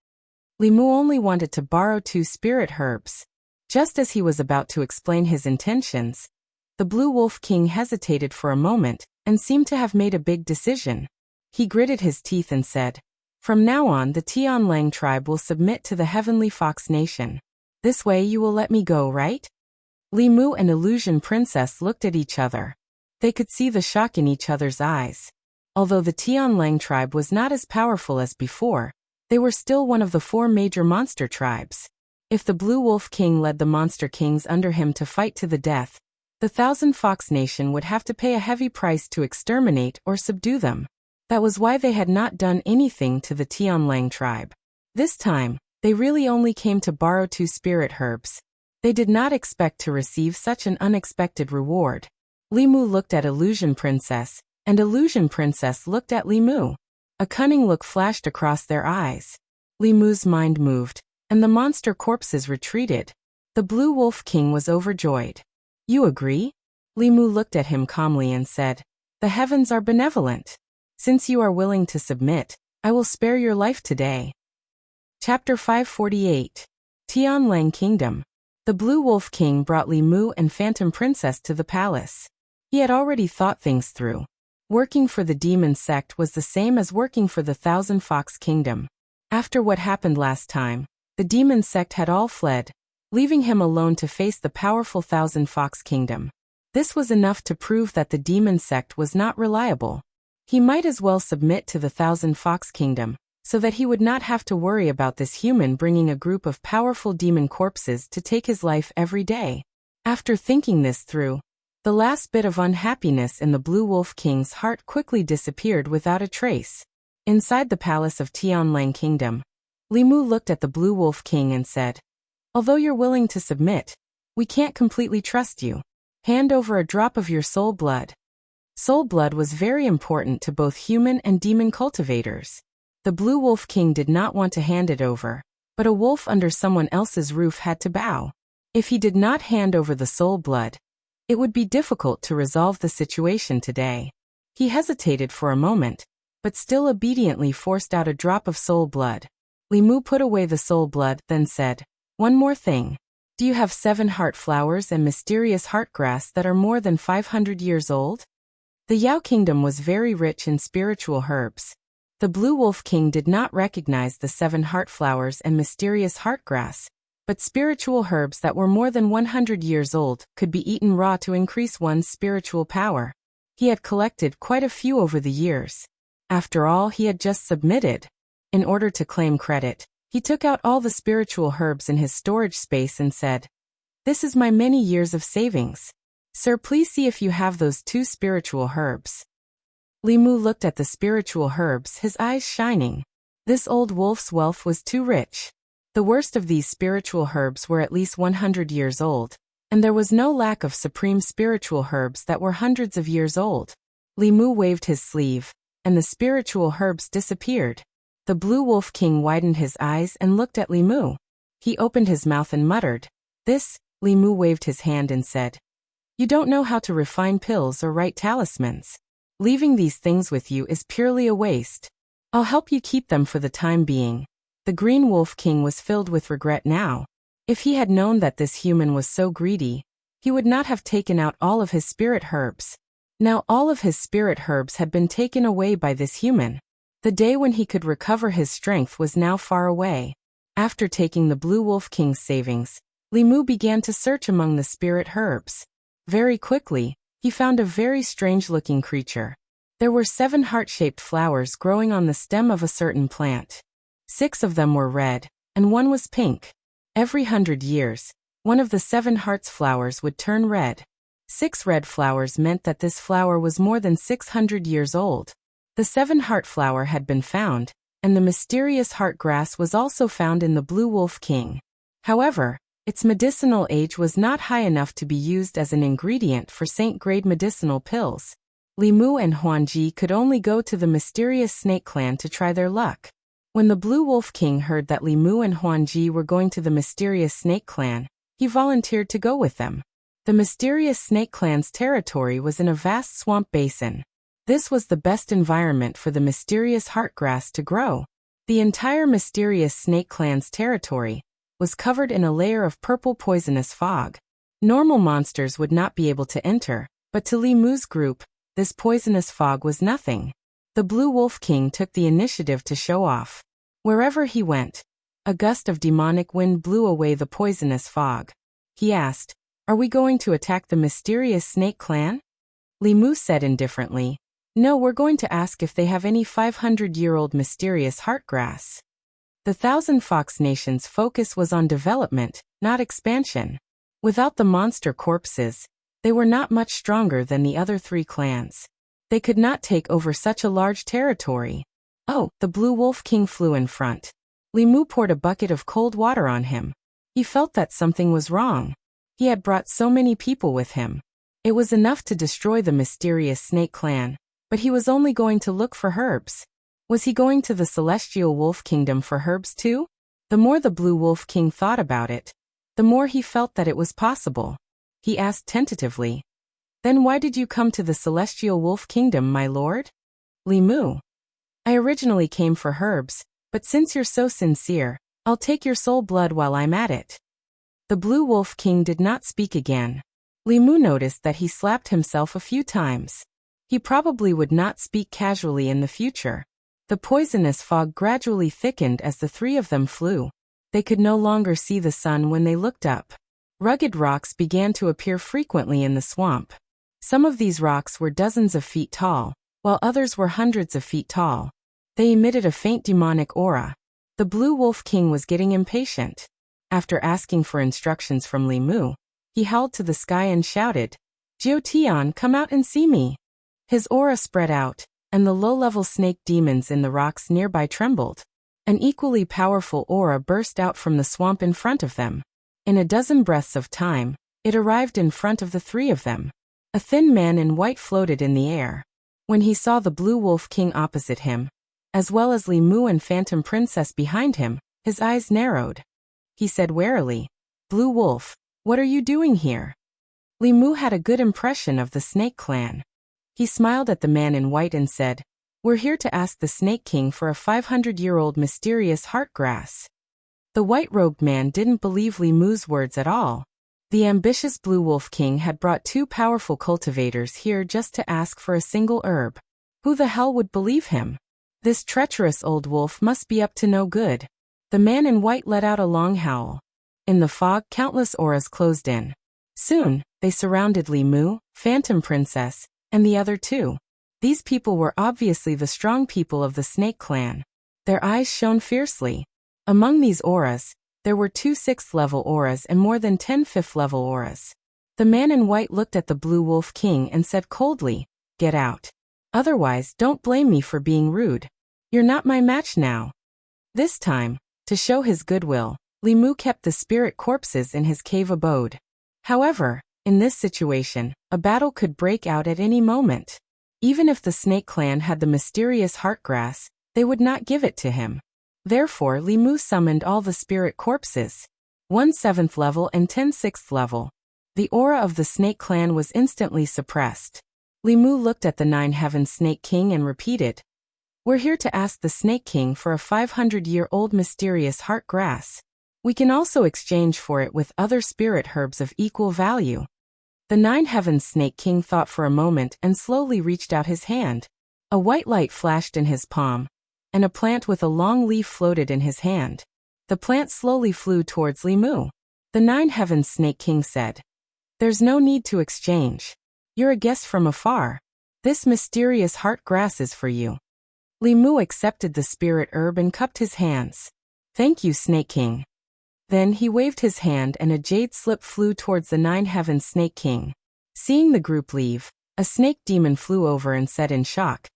Li Mu only wanted to borrow 2 spirit herbs. Just as he was about to explain his intentions, the Blue Wolf King hesitated for a moment and seemed to have made a big decision. He gritted his teeth and said, "From now on the Tianlang tribe will submit to the Heavenly Fox Nation. This way you will let me go, right?" Li Mu and Illusion Princess looked at each other. They could see the shock in each other's eyes. Although the Tianlang tribe was not as powerful as before, they were still one of the 4 major monster tribes. If the Blue Wolf King led the monster kings under him to fight to the death, the Thousand Fox Nation would have to pay a heavy price to exterminate or subdue them. That was why they had not done anything to the Tianlang tribe. This time, they really only came to borrow 2 spirit herbs. They did not expect to receive such an unexpected reward. Li Mu looked at Illusion Princess, and Illusion Princess looked at Li Mu. A cunning look flashed across their eyes. Li Mu's mind moved, and the monster corpses retreated. The Blue Wolf King was overjoyed. "You agree?" Li Mu looked at him calmly and said, "The heavens are benevolent. Since you are willing to submit, I will spare your life today." Chapter 548. Tianlang Kingdom. The Blue Wolf King brought Li Mu and Phantom Princess to the palace. He had already thought things through. Working for the demon sect was the same as working for the Thousand Fox Kingdom. After what happened last time, the demon sect had all fled, leaving him alone to face the powerful Thousand Fox Kingdom. This was enough to prove that the demon sect was not reliable. He might as well submit to the Thousand Fox Kingdom, so that he would not have to worry about this human bringing a group of powerful demon corpses to take his life every day. After thinking this through, the last bit of unhappiness in the Blue Wolf King's heart quickly disappeared without a trace. Inside the palace of Tianlang Kingdom, Li Mu looked at the Blue Wolf King and said, "Although you're willing to submit, we can't completely trust you. Hand over a drop of your soul blood." Soul blood was very important to both human and demon cultivators. The Blue Wolf King did not want to hand it over, but a wolf under someone else's roof had to bow. If he did not hand over the soul blood, it would be difficult to resolve the situation today. He hesitated for a moment, but still obediently forced out a drop of soul blood. Li Mu put away the soul blood, then said, "One more thing. Do you have 7 heart flowers and mysterious heart grass that are more than 500 years old?" The Yao Kingdom was very rich in spiritual herbs. The Blue Wolf King did not recognize the 7 heart flowers and mysterious heart grass, but spiritual herbs that were more than 100 years old could be eaten raw to increase one's spiritual power. He had collected quite a few over the years. After all, he had just submitted. In order to claim credit, he took out all the spiritual herbs in his storage space and said, "This is my many years of savings. Sir, please see if you have those 2 spiritual herbs." Li Mu looked at the spiritual herbs, his eyes shining. This old wolf's wealth was too rich. The worst of these spiritual herbs were at least 100 years old, and there was no lack of supreme spiritual herbs that were hundreds of years old. Li Mu waved his sleeve, and the spiritual herbs disappeared. The Blue Wolf King widened his eyes and looked at Li Mu. He opened his mouth and muttered, "This." Li Mu waved his hand and said, "You don't know how to refine pills or write talismans. Leaving these things with you is purely a waste. I'll help you keep them for the time being." The Green Wolf King was filled with regret now. If he had known that this human was so greedy, he would not have taken out all of his spirit herbs. Now all of his spirit herbs had been taken away by this human. The day when he could recover his strength was now far away. After taking the Blue Wolf King's savings, Li Mu began to search among the spirit herbs. Very quickly, he found a very strange-looking creature. There were 7 heart-shaped flowers growing on the stem of a certain plant. 6 of them were red, and 1 was pink. Every 100 years, one of the 7 hearts flowers would turn red. 6 red flowers meant that this flower was more than 600 years old. The 7 heart flower had been found, and the mysterious heart grass was also found in the Blue Wolf King. However, its medicinal age was not high enough to be used as an ingredient for saint-grade medicinal pills. Li Mu and Huanji could only go to the mysterious snake clan to try their luck. When the Blue Wolf King heard that Li Mu and Huanji were going to the mysterious snake clan, he volunteered to go with them. The mysterious snake clan's territory was in a vast swamp basin. This was the best environment for the mysterious heart grass to grow. The entire mysterious snake clan's territory was covered in a layer of purple poisonous fog. Normal monsters would not be able to enter, but to Li Mu's group, this poisonous fog was nothing. The Blue Wolf King took the initiative to show off. Wherever he went, a gust of demonic wind blew away the poisonous fog. He asked, "Are we going to attack the mysterious snake clan?" Li Mu said indifferently, "No, we're going to ask if they have any 500-year-old mysterious heart grass." The Thousand Fox Nation's focus was on development, not expansion. Without the monster corpses, they were not much stronger than the other 3 clans. They could not take over such a large territory. Oh, the Blue Wolf King flew in front. Li Mu poured a bucket of cold water on him. He felt that something was wrong. He had brought so many people with him. It was enough to destroy the mysterious snake clan, but he was only going to look for herbs. Was he going to the Celestial Wolf Kingdom for herbs too? The more the Blue Wolf King thought about it, the more he felt that it was possible. He asked tentatively, "Then why did you come to the Celestial Wolf Kingdom, my lord?" Li Mu, "I originally came for herbs, but since you're so sincere, I'll take your soul blood while I'm at it." The Blue Wolf King did not speak again. Li Mu noticed that he slapped himself a few times. He probably would not speak casually in the future. The poisonous fog gradually thickened as the 3 of them flew. They could no longer see the sun when they looked up. Rugged rocks began to appear frequently in the swamp. Some of these rocks were dozens of feet tall, while others were hundreds of feet tall. They emitted a faint demonic aura. The Blue Wolf King was getting impatient. After asking for instructions from Li Mu, he howled to the sky and shouted, "Jiu Tian, come out and see me." His aura spread out, and the low-level snake demons in the rocks nearby trembled. An equally powerful aura burst out from the swamp in front of them. In a dozen breaths of time, it arrived in front of the 3 of them. A thin man in white floated in the air. When he saw the Blue Wolf King opposite him, as well as Li Mu and Phantom Princess behind him, his eyes narrowed. He said warily, "Blue Wolf, what are you doing here?" Li Mu had a good impression of the Snake Clan. He smiled at the man in white and said, "We're here to ask the Snake King for a 500-year-old mysterious heart grass." The white-robed man didn't believe Li Mu's words at all. The ambitious Blue Wolf King had brought 2 powerful cultivators here just to ask for a single herb. Who the hell would believe him? This treacherous old wolf must be up to no good. The man in white let out a long howl. In the fog, countless auras closed in. Soon, they surrounded Li Mu, Phantom Princess, and the other 2. These people were obviously the strong people of the Snake Clan. Their eyes shone fiercely. Among these auras, there were 2 6th-level auras and more than 10 5th-level auras. The man in white looked at the Blue Wolf King and said coldly, "Get out. Otherwise, don't blame me for being rude. You're not my match now." This time, to show his goodwill, Li Mu kept the spirit corpses in his cave abode. However, in this situation, a battle could break out at any moment. Even if the Snake Clan had the mysterious heart grass, they would not give it to him. Therefore, Li Mu summoned all the spirit corpses, 1 7th level and 10 6th level. The aura of the Snake Clan was instantly suppressed. Li Mu looked at the 9 Heaven Snake King and repeated, "We're here to ask the Snake King for a 500-year-old mysterious heart grass. We can also exchange for it with other spirit herbs of equal value." The 9 Heaven Snake King thought for a moment and slowly reached out his hand. A white light flashed in his palm, and a plant with a long leaf floated in his hand. The plant slowly flew towards Li Mu. The 9 Heaven Snake King said, "There's no need to exchange. You're a guest from afar. This mysterious heart grass is for you. Li Mu accepted the spirit herb and cupped his hands. Thank you, Snake King. Then he waved his hand and a jade slip flew towards the Nine Heavens Snake King. Seeing the group leave, a snake demon flew over and said in shock,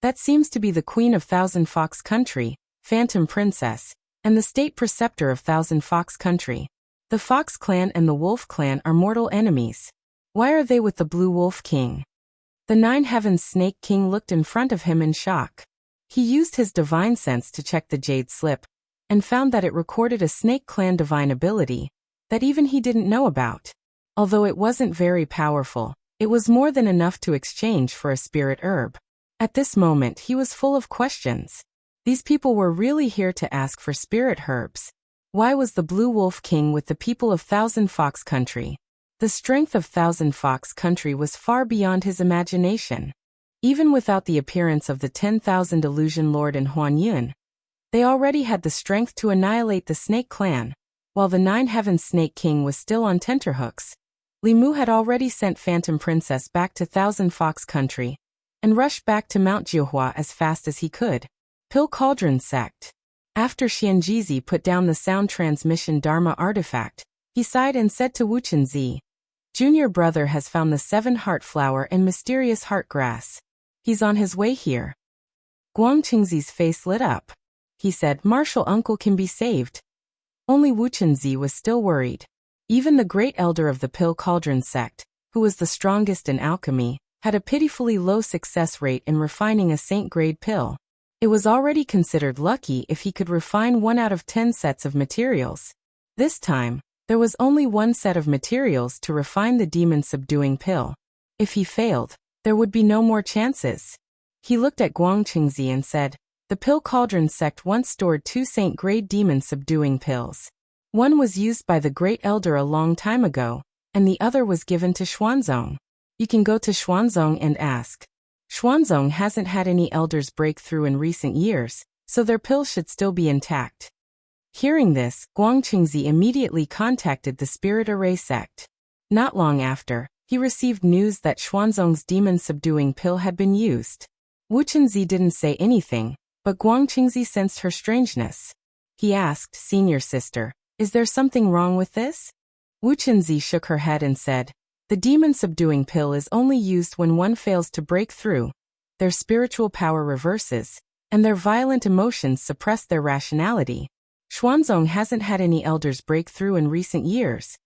"That seems to be the Queen of Thousand Fox Country, Phantom Princess, and the State Preceptor of Thousand Fox Country. The Fox Clan and the Wolf Clan are mortal enemies. Why are they with the Blue Wolf King?" The Nine Heavens Snake King looked in front of him in shock. He used his divine sense to check the jade slip, and found that it recorded a Snake Clan divine ability that even he didn't know about. Although it wasn't very powerful, it was more than enough to exchange for a spirit herb. At this moment he was full of questions. These people were really here to ask for spirit herbs. Why was the Blue Wolf King with the people of Thousand Fox Country? The strength of Thousand Fox Country was far beyond his imagination. Even without the appearance of the 10,000 Illusion Lord and Huan Yun, they already had the strength to annihilate the Snake Clan. While the Nine Heavens Snake King was still on tenterhooks, Li Mu had already sent Phantom Princess back to Thousand Fox Country and rushed back to Mount Jiuhua as fast as he could. Pill Cauldron Sect. After Xianjizi put down the sound transmission Dharma artifact, he sighed and said to Wu Chenzi, "Junior brother has found the 7 heart flower and mysterious heart grass. He's on his way here." Guang Qingzi's face lit up. He said, "Martial uncle can be saved." Only Wu Chenzi was still worried. Even the great elder of the Pill Cauldron sect, who was the strongest in alchemy, had a pitifully low success rate in refining a saint-grade pill. It was already considered lucky if he could refine 1 out of 10 sets of materials. This time, there was only 1 set of materials to refine the demon-subduing pill. If he failed, there would be no more chances. He looked at Guang Qingzi and said, "The Pill Cauldron sect once stored 2 saint-grade demon-subduing pills. One was used by the Great Elder a long time ago, and the other was given to Xuanzong. You can go to Xuanzong and ask. Xuanzong hasn't had any elders break through in recent years, so their pill should still be intact." Hearing this, Guang Qingzi immediately contacted the Spirit Array sect. Not long after, he received news that Xuanzong's demon-subduing pill had been used. Wu Chenzi didn't say anything, but Guang Qingzi sensed her strangeness. He asked, "Senior sister, is there something wrong with this?" Wu Chenzi shook her head and said, "The demon-subduing pill is only used when one fails to break through. Their spiritual power reverses, and their violent emotions suppress their rationality. Xuanzong hasn't had any elders break through in recent years."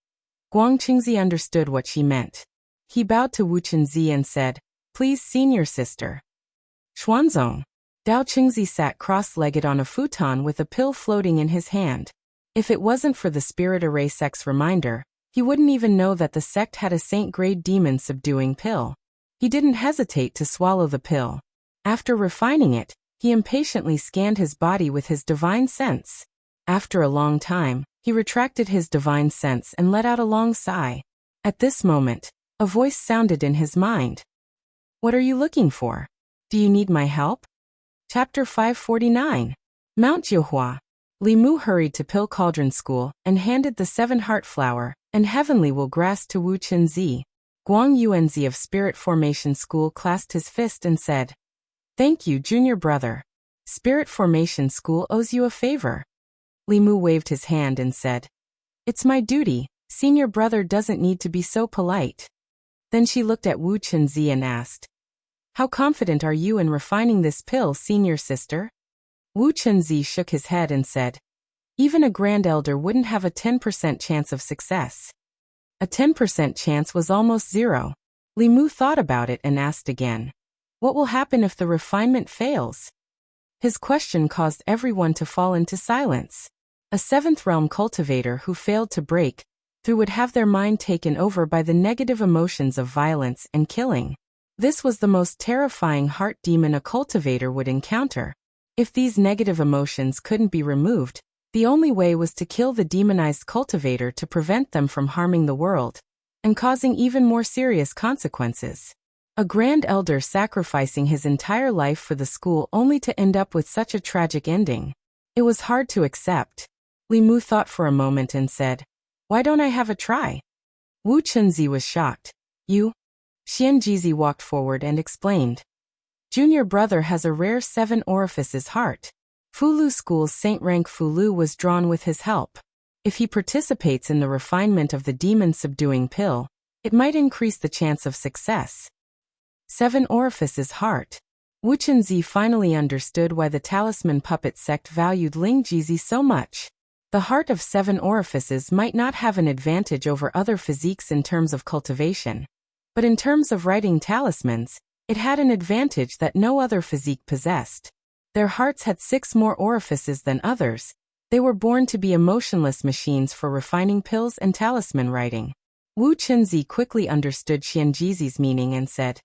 Guang Qingzi understood what she meant. He bowed to Wu Chenzi and said, "Please, senior sister." Xuanzong. Dao Qingzi sat cross-legged on a futon with a pill floating in his hand. If it wasn't for the Spirit Array sect's reminder, he wouldn't even know that the sect had a saint-grade demon-subduing pill. He didn't hesitate to swallow the pill. After refining it, he impatiently scanned his body with his divine sense. After a long time, he retracted his divine sense and let out a long sigh. At this moment, a voice sounded in his mind. "What are you looking for? Do you need my help?" Chapter 549. Mount Jiuhua. Li Mu hurried to Pill Cauldron School and handed the 7 heart flower and heavenly will grass to Wu Chenzi. Guang Yuanzi of Spirit Formation School clasped his fist and said, "Thank you, junior brother. Spirit Formation School owes you a favor." Li Mu waved his hand and said, "It's my duty. Senior brother doesn't need to be so polite." Then she looked at Wu Chenzi and asked, "How confident are you in refining this pill, senior sister?" Wu Chenzi shook his head and said, "Even a grand elder wouldn't have a 10% chance of success." A 10% chance was almost zero. Li Mu thought about it and asked again, "What will happen if the refinement fails?" His question caused everyone to fall into silence. A 7th realm cultivator who failed to break through would have their mind taken over by the negative emotions of violence and killing. This was the most terrifying heart demon a cultivator would encounter. If these negative emotions couldn't be removed, the only way was to kill the demonized cultivator to prevent them from harming the world and causing even more serious consequences. A grand elder sacrificing his entire life for the school only to end up with such a tragic ending. It was hard to accept. Li Mu thought for a moment and said, "Why don't I have a try?" Wu Chenzi was shocked. You Xianjizi walked forward and explained. Junior brother has a rare 7 orifices heart. Fulu School's Saint Rank Fulu was drawn with his help. If he participates in the refinement of the demon-subduing pill, it might increase the chance of success. 7 orifices heart. Wu Chenzi finally understood why the talisman puppet sect valued Ling Jizi so much. The heart of 7 orifices might not have an advantage over other physiques in terms of cultivation, but in terms of writing talismans, it had an advantage that no other physique possessed. Their hearts had 6 more orifices than others. They were born to be emotionless machines for refining pills and talisman writing. Wu Chenzi quickly understood Xianjizi's meaning and said,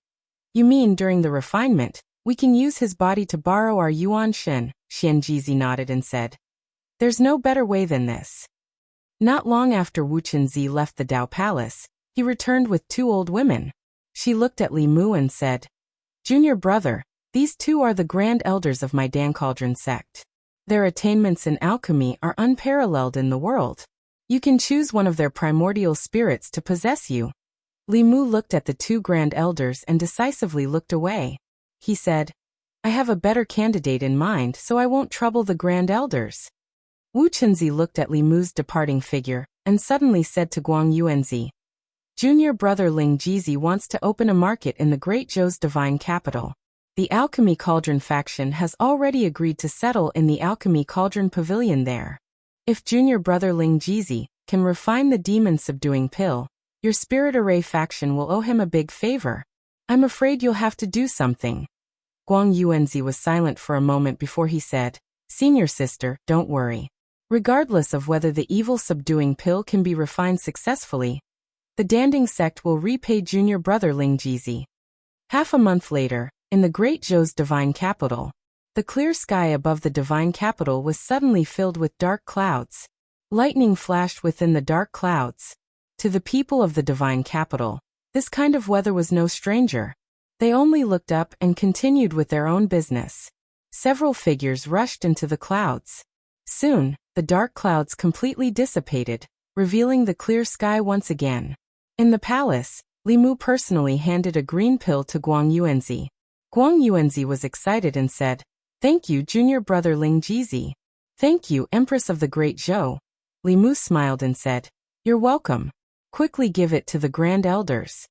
"You mean during the refinement, we can use his body to borrow our Yuan Shen?" Xianjizi nodded and said, "There's no better way than this." Not long after Wu Chenzi left the Dao Palace, he returned with 2 old women. She looked at Li Mu and said, "Junior brother, these 2 are the grand elders of my Dan Cauldron sect. Their attainments in alchemy are unparalleled in the world. You can choose one of their primordial spirits to possess you." Li Mu looked at the 2 grand elders and decisively looked away. He said, "I have a better candidate in mind, so I won't trouble the grand elders." Wu Chenzi looked at Li Mu's departing figure and suddenly said to Guang Yuanzi, "Junior brother Ling Jizi wants to open a market in the Great Zhou's divine capital. The Alchemy Cauldron faction has already agreed to settle in the Alchemy Cauldron Pavilion there. If junior brother Ling Jizi can refine the demon-subduing pill, your Spirit Array faction will owe him a big favor. I'm afraid you'll have to do something." Guang Yuanzi was silent for a moment before he said, "Senior sister, don't worry. Regardless of whether the evil-subduing pill can be refined successfully, the Danding sect will repay junior brother Ling Jizi." Half a month later, in the Great Zhou's divine capital, the clear sky above the divine capital was suddenly filled with dark clouds. Lightning flashed within the dark clouds. To the people of the divine capital, this kind of weather was no stranger. They only looked up and continued with their own business. Several figures rushed into the clouds. Soon, the dark clouds completely dissipated, revealing the clear sky once again. In the palace, Li Mu personally handed a green pill to Guang Yuanzi. Guang Yuanzi was excited and said, "Thank you, junior brother Ling Jizi." "Thank you, Empress of the Great Zhou." Li Mu smiled and said, "You're welcome. Quickly give it to the grand elders."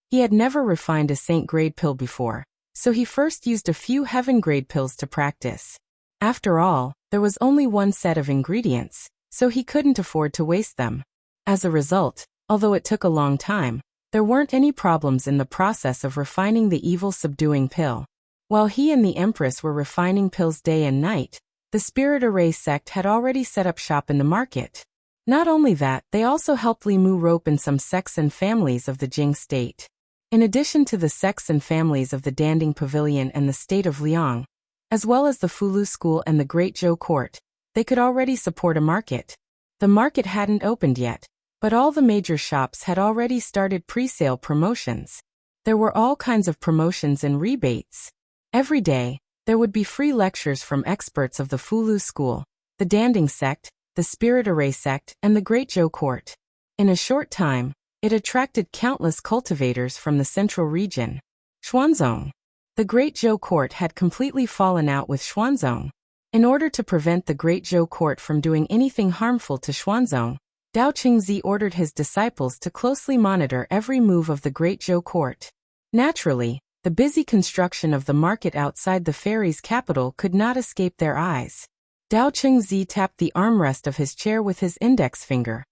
He had never refined a saint-grade pill before, so he first used a few heaven-grade pills to practice. After all, there was only one set of ingredients, so he couldn't afford to waste them. As a result, although it took a long time, there weren't any problems in the process of refining the evil-subduing pill. While he and the Empress were refining pills day and night, the Spirit Array sect had already set up shop in the market. Not only that, they also helped Li Mu rope in some sects and families of the Jing state. In addition to the sects and families of the Danding Pavilion and the state of Liang, as well as the Fulu School and the Great Zhou Court, they could already support a market. The market hadn't opened yet, but all the major shops had already started pre-sale promotions. There were all kinds of promotions and rebates. Every day, there would be free lectures from experts of the Fulu School, the Danding sect, the Spirit Array sect, and the Great Zhou Court. In a short time, it attracted countless cultivators from the central region. Xuanzong. The Great Zhou Court had completely fallen out with Xuanzong. In order to prevent the Great Zhou Court from doing anything harmful to Xuanzong, Dao Qingzi ordered his disciples to closely monitor every move of the Great Zhou Court. Naturally, the busy construction of the market outside the fairy's capital could not escape their eyes. Dao Qingzi tapped the armrest of his chair with his index finger.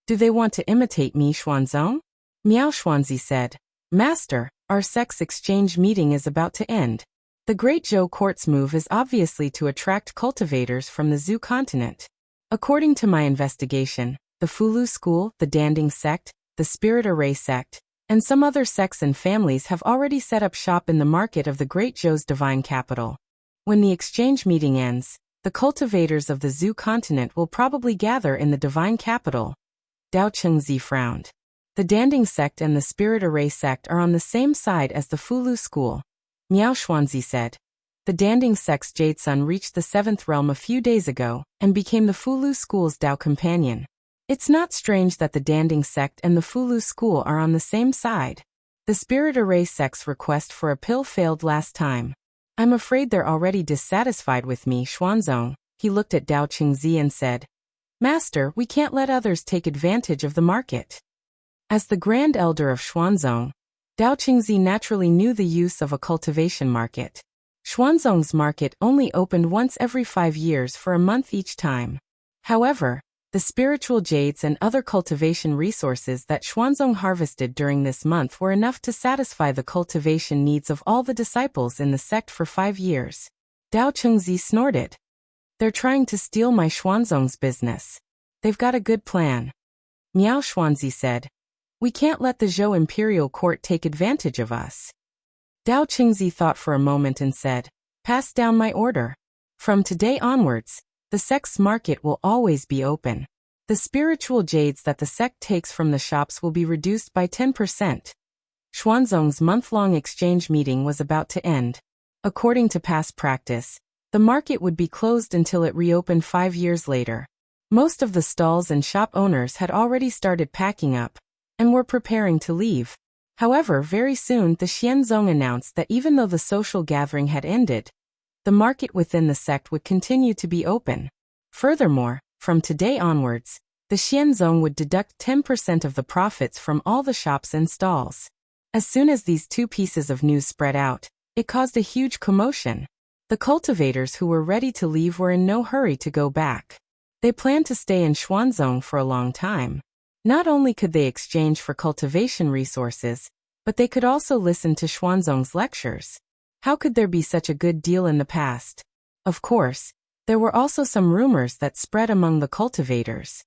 "Do they want to imitate me, Xuanzong?" Miao Xuanzi said, "Master, our sect's exchange meeting is about to end. The Great Zhou Court's move is obviously to attract cultivators from the Zhu continent. According to my investigation, the Fulu School, the Danding sect, the Spirit Array sect, and some other sects and families have already set up shop in the market of the Great Zhou's divine capital. When the exchange meeting ends, the cultivators of the Zhu continent will probably gather in the divine capital." Dao Qingzi frowned. The Danding sect and the Spirit Array sect are on the same side as the Fulu School. Miao Xuanzi said. The Danding sect's Jade Sun reached the 7th realm a few days ago and became the Fulu School's Dao companion. It's not strange that the Danding sect and the Fulu School are on the same side. The Spirit Array sect's request for a pill failed last time. I'm afraid they're already dissatisfied with me, Xuanzong. He looked at Dao Qingzi and said, Master, we can't let others take advantage of the market. As the Grand Elder of Xuanzong, Dao Qingzi naturally knew the use of a cultivation market. Xuanzong's market only opened once every 5 years for a month each time. However, the spiritual jades and other cultivation resources that Xuanzong harvested during this month were enough to satisfy the cultivation needs of all the disciples in the sect for 5 years. Dao Qingzi snorted. They're trying to steal my Xuanzong's business. They've got a good plan. Miao Xuanzi said, We can't let the Zhou Imperial Court take advantage of us. Dao Qingzi thought for a moment and said, Pass down my order. From today onwards, the sect's market will always be open. The spiritual jades that the sect takes from the shops will be reduced by 10%. Xuanzong's month-long exchange meeting was about to end. According to past practice, the market would be closed until it reopened 5 years later. Most of the stalls and shop owners had already started packing up and were preparing to leave. However, very soon the Xianzong announced that even though the social gathering had ended, the market within the sect would continue to be open. Furthermore, from today onwards, the Xianzong would deduct 10% of the profits from all the shops and stalls. As soon as these two pieces of news spread out, it caused a huge commotion. The cultivators who were ready to leave were in no hurry to go back. They planned to stay in Xuanzong for a long time. Not only could they exchange for cultivation resources, but they could also listen to Xuanzong's lectures. How could there be such a good deal in the past? Of course, there were also some rumors that spread among the cultivators.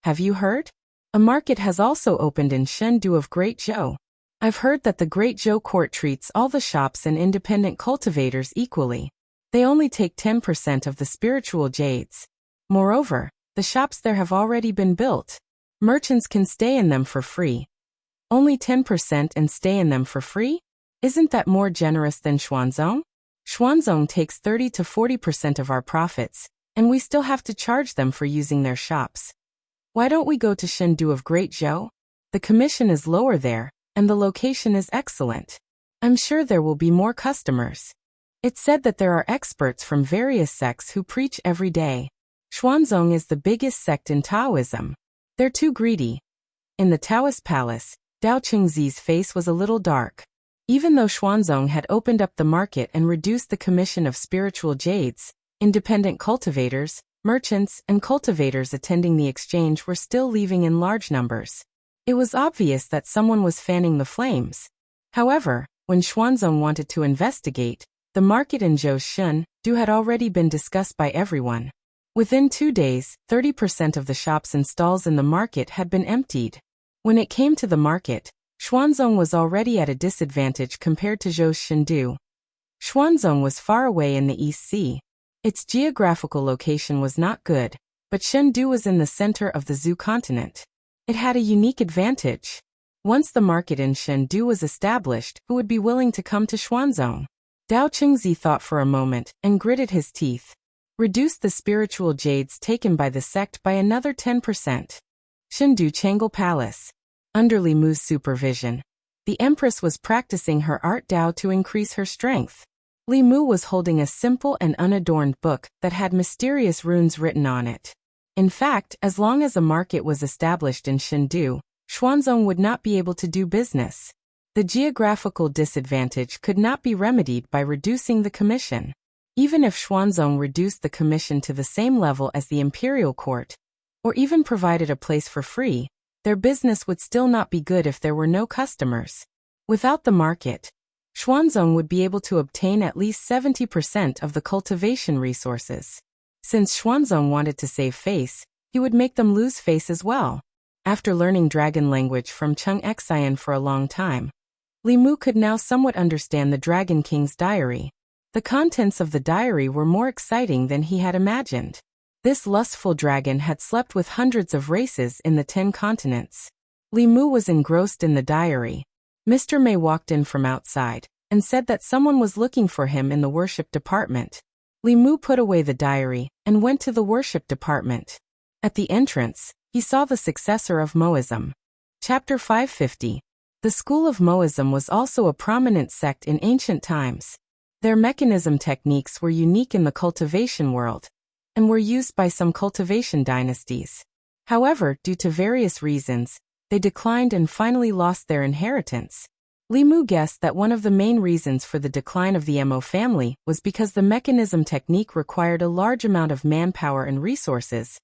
Have you heard? A market has also opened in Chengdu of Great Zhou. I've heard that the Great Zhou court treats all the shops and independent cultivators equally. They only take 10% of the spiritual jades. Moreover, the shops there have already been built. Merchants can stay in them for free. Only 10% and stay in them for free? Isn't that more generous than Xuanzong? Xuanzong takes 30 to 40% of our profits, and we still have to charge them for using their shops. Why don't we go to Chengdu of Great Zhou? The commission is lower there, and the location is excellent. I'm sure there will be more customers. It's said that there are experts from various sects who preach every day. Xuanzong is the biggest sect in Taoism. They're too greedy. In the Taoist palace, Dao Qingzi's face was a little dark. Even though Xuanzong had opened up the market and reduced the commission of spiritual jades, independent cultivators, merchants, and cultivators attending the exchange were still leaving in large numbers. It was obvious that someone was fanning the flames. However, when Xuanzong wanted to investigate, the market in Zhou had already been discussed by everyone. Within 2 days, 30% of the shops and stalls in the market had been emptied. When it came to the market, Xuanzong was already at a disadvantage compared to Zhou's Chengdu. Xuanzong was far away in the East Sea. Its geographical location was not good, but Chengdu was in the center of the Zhou continent. It had a unique advantage. Once the market in Chengdu was established, who would be willing to come to Xuanzong? Dao Qingzi thought for a moment and gritted his teeth. Reduce the spiritual jades taken by the sect by another 10%. Chengdu Changle Palace. Under Li Mu's supervision, the Empress was practicing her art Dao to increase her strength. Li Mu was holding a simple and unadorned book that had mysterious runes written on it. In fact, as long as a market was established in Chengdu, Xuanzong would not be able to do business. The geographical disadvantage could not be remedied by reducing the commission. Even if Xuanzong reduced the commission to the same level as the imperial court, or even provided a place for free, their business would still not be good if there were no customers. Without the market, Xuanzong would be able to obtain at least 70% of the cultivation resources. Since Xuanzong wanted to save face, he would make them lose face as well. After learning dragon language from Chung Xian for a long time, Li Mu could now somewhat understand the Dragon King's diary. The contents of the diary were more exciting than he had imagined. This lustful dragon had slept with hundreds of races in the 10 continents. Li Mu was engrossed in the diary. Mr. Mei walked in from outside and said that someone was looking for him in the worship department. Li Mu put away the diary and went to the worship department. At the entrance, he saw the successor of Moism. Chapter 550. The school of Moism was also a prominent sect in ancient times. Their mechanism techniques were unique in the cultivation world, and were used by some cultivation dynasties. However, due to various reasons, they declined and finally lost their inheritance. Li Mu guessed that one of the main reasons for the decline of the Mo family was because the mechanism technique required a large amount of manpower and resources,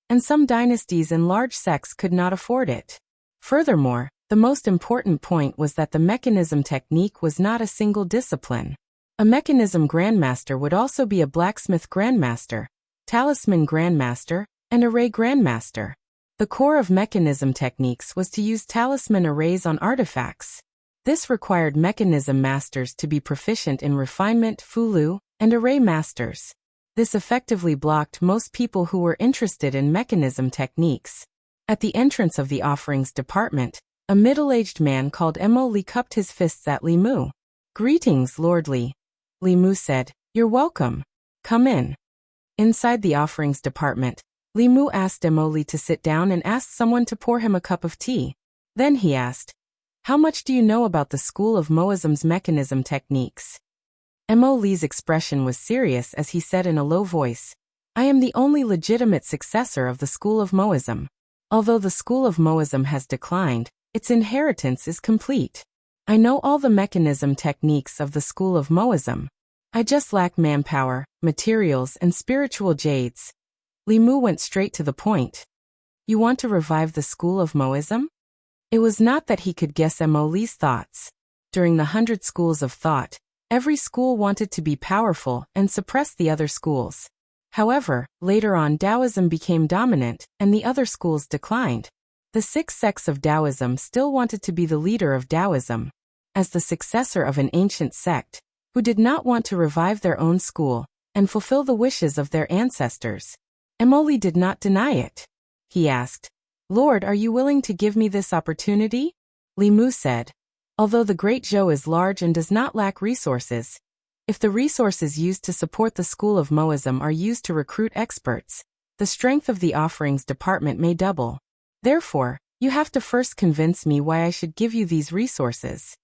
and some dynasties and large sects could not afford it. Furthermore, the most important point was that the mechanism technique was not a single discipline. A mechanism grandmaster would also be a blacksmith grandmaster, talisman grandmaster, and array grandmaster. The core of mechanism techniques was to use talisman arrays on artifacts. This required mechanism masters to be proficient in refinement, fulu, and array masters. This effectively blocked most people who were interested in mechanism techniques. At the entrance of the offerings department, a middle-aged man called Mo Li cupped his fists at Li Mu. "Greetings, Lord Li." Li Mu said, "You're welcome. Come in." Inside the offerings department, Li Mu asked Mo Li to sit down and asked someone to pour him a cup of tea. Then he asked, "How much do you know about the school of Moism's mechanism techniques?" Mo Li's expression was serious as he said in a low voice, "I am the only legitimate successor of the school of Moism. Although the school of Moism has declined, its inheritance is complete. I know all the mechanism techniques of the school of Moism. I just lack manpower, materials, and spiritual jades." Li Mu went straight to the point. "You want to revive the school of Moism?" It was not that he could guess Mo Li's thoughts. During the 100 schools of thought, every school wanted to be powerful and suppress the other schools. However, later on Taoism became dominant, and the other schools declined. The 6 sects of Taoism still wanted to be the leader of Taoism. As the successor of an ancient sect, who did not want to revive their own school and fulfill the wishes of their ancestors, Mo Li did not deny it. He asked, "Lord, are you willing to give me this opportunity?" Li Mu said, "Although the Great Zhou is large and does not lack resources, if the resources used to support the school of Moism are used to recruit experts, the strength of the offerings department may double. Therefore, you have to first convince me why I should give you these resources."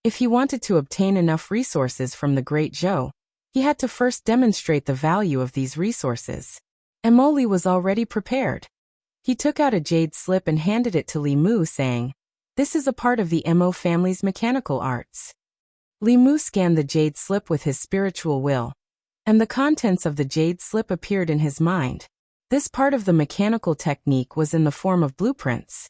If he wanted to obtain enough resources from the Great Zhou, he had to first demonstrate the value of these resources. Mo Li was already prepared. He took out a jade slip and handed it to Li Mu, saying, "This is a part of the Mo family's mechanical arts." Li Mu scanned the jade slip with his spiritual will, and the contents of the jade slip appeared in his mind. This part of the mechanical technique was in the form of blueprints.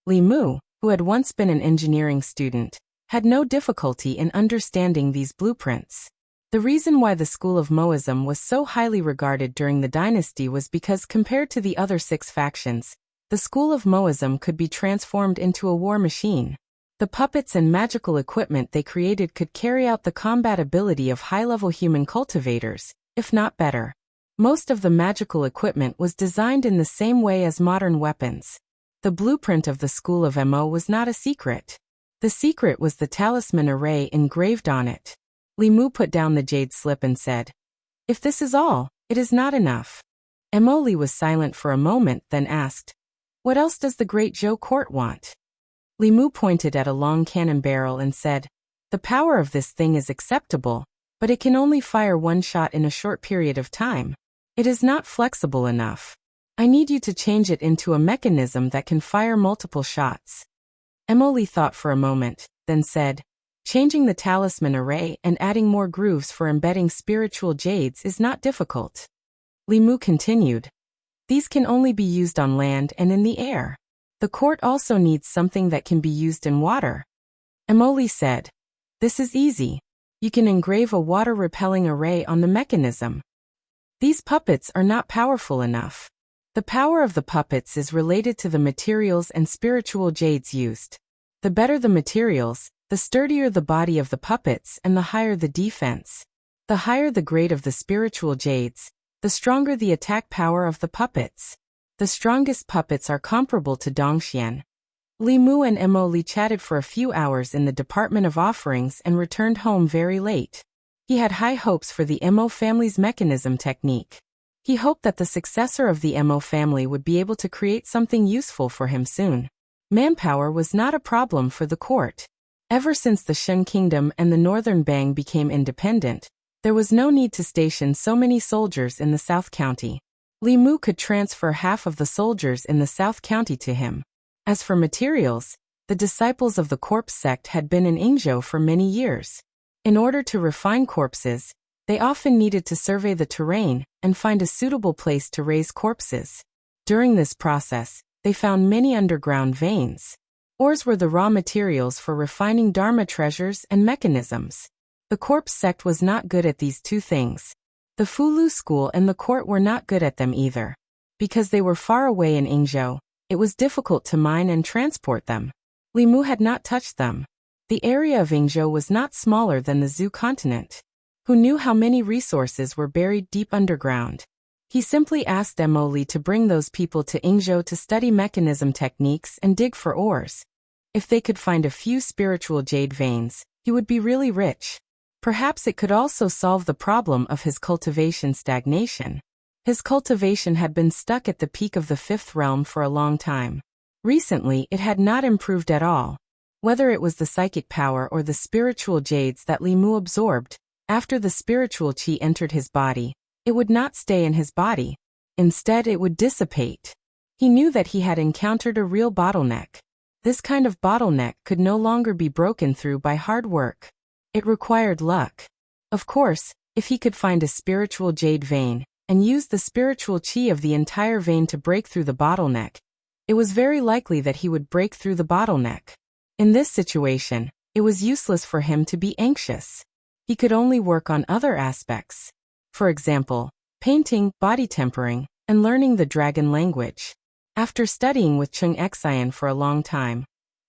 Li Mu, who had once been an engineering student, had no difficulty in understanding these blueprints. The reason why the school of Moism was so highly regarded during the dynasty was because compared to the other 6 factions, the school of Moism could be transformed into a war machine. The puppets and magical equipment they created could carry out the combat ability of high-level human cultivators, if not better. Most of the magical equipment was designed in the same way as modern weapons. The blueprint of the school of Mo was not a secret. The secret was the talisman array engraved on it. Li Mu put down the jade slip and said, "If this is all, it is not enough." Mo Li was silent for a moment, then asked, "What else does the Great Zhou court want?" Li Mu pointed at a long cannon barrel and said, "The power of this thing is acceptable, but it can only fire one shot in a short period of time. It is not flexible enough. I need you to change it into a mechanism that can fire multiple shots." Mo Li thought for a moment, then said, "Changing the talisman array and adding more grooves for embedding spiritual jades is not difficult." Li Mu continued, "These can only be used on land and in the air. The court also needs something that can be used in water." Mo Li said, "This is easy. You can engrave a water-repelling array on the mechanism. These puppets are not powerful enough. The power of the puppets is related to the materials and spiritual jades used. The better the materials, the sturdier the body of the puppets and the higher the defense. The higher the grade of the spiritual jades, the stronger the attack power of the puppets. The strongest puppets are comparable to Dongxian." Li Mu and Mo Li chatted for a few hours in the Department of Offerings and returned home very late. He had high hopes for the Mo family's mechanism technique. He hoped that the successor of the Mo family would be able to create something useful for him soon. Manpower was not a problem for the court. Ever since the Shun Kingdom and the Northern Bang became independent, there was no need to station so many soldiers in the South County. Li Mu could transfer half of the soldiers in the South County to him. As for materials, the disciples of the corpse sect had been in Ingzhou for many years. In order to refine corpses, they often needed to survey the terrain and find a suitable place to raise corpses. During this process, they found many underground veins. Ores were the raw materials for refining Dharma treasures and mechanisms. The corpse sect was not good at these two things. The Fulu school and the court were not good at them either. Because they were far away in Ingzhou, it was difficult to mine and transport them. Li Mu had not touched them. The area of Ingzhou was not smaller than the Zhou continent. Who knew how many resources were buried deep underground? He simply asked Mo Li to bring those people to Ingzhou to study mechanism techniques and dig for ores. If they could find a few spiritual jade veins, he would be really rich. Perhaps it could also solve the problem of his cultivation stagnation. His cultivation had been stuck at the peak of the fifth realm for a long time. Recently, it had not improved at all. Whether it was the psychic power or the spiritual jades that Li Mu absorbed, after the spiritual qi entered his body, it would not stay in his body. Instead, it would dissipate. He knew that he had encountered a real bottleneck. This kind of bottleneck could no longer be broken through by hard work. It required luck. Of course, if he could find a spiritual jade vein and use the spiritual qi of the entire vein to break through the bottleneck, it was very likely that he would break through the bottleneck. In this situation, it was useless for him to be anxious. He could only work on other aspects. For example, painting, body tempering, and learning the dragon language. After studying with Chung Xian for a long time,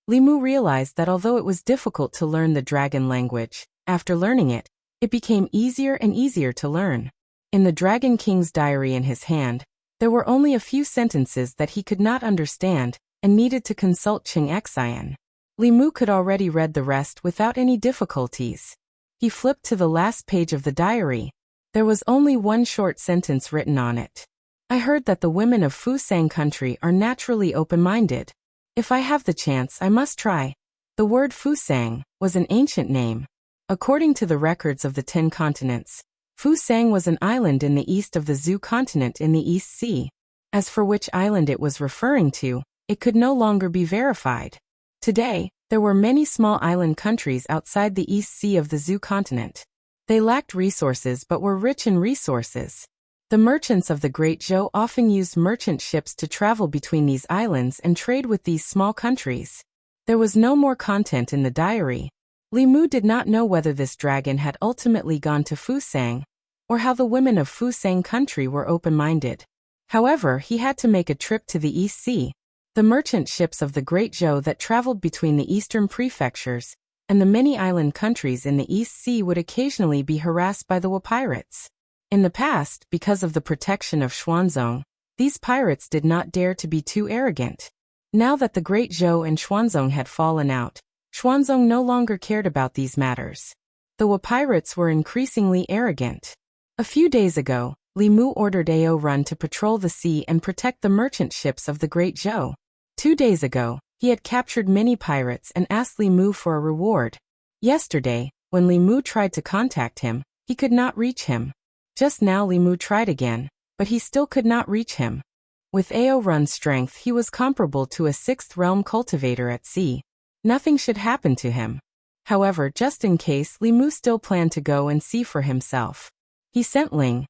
Li Mu realized that although it was difficult to learn the dragon language, after learning it, it became easier and easier to learn. In the Dragon King's diary in his hand, there were only a few sentences that he could not understand and needed to consult Chung Xian. Li Mu could already read the rest without any difficulties. He flipped to the last page of the diary. There was only one short sentence written on it. I heard that the women of Fusang country are naturally open-minded. If I have the chance, I must try. The word Fusang was an ancient name. According to the records of the 10 continents, Fusang was an island in the east of the Zhou continent in the East Sea. As for which island it was referring to, it could no longer be verified. Today, there were many small island countries outside the East Sea of the Zhou continent. They lacked resources but were rich in resources. The merchants of the Great Zhou often used merchant ships to travel between these islands and trade with these small countries. There was no more content in the diary. Li Mu did not know whether this dragon had ultimately gone to Fusang, or how the women of Fusang country were open-minded. However, he had to make a trip to the East Sea. The merchant ships of the Great Zhou that traveled between the eastern prefectures and the many island countries in the East Sea would occasionally be harassed by the Wa pirates. In the past, because of the protection of Xuanzong, these pirates did not dare to be too arrogant. Now that the Great Zhou and Xuanzong had fallen out, Xuanzong no longer cared about these matters. The Wa pirates were increasingly arrogant. A few days ago, Li Mu ordered Ao Run to patrol the sea and protect the merchant ships of the Great Zhou. 2 days ago, he had captured many pirates and asked Li Mu for a reward. Yesterday, when Li Mu tried to contact him, he could not reach him. Just now Li Mu tried again, but he still could not reach him. With Ao Run's strength, he was comparable to a 6th realm cultivator at sea. Nothing should happen to him. However, just in case, Li Mu still planned to go and see for himself. He sent Ling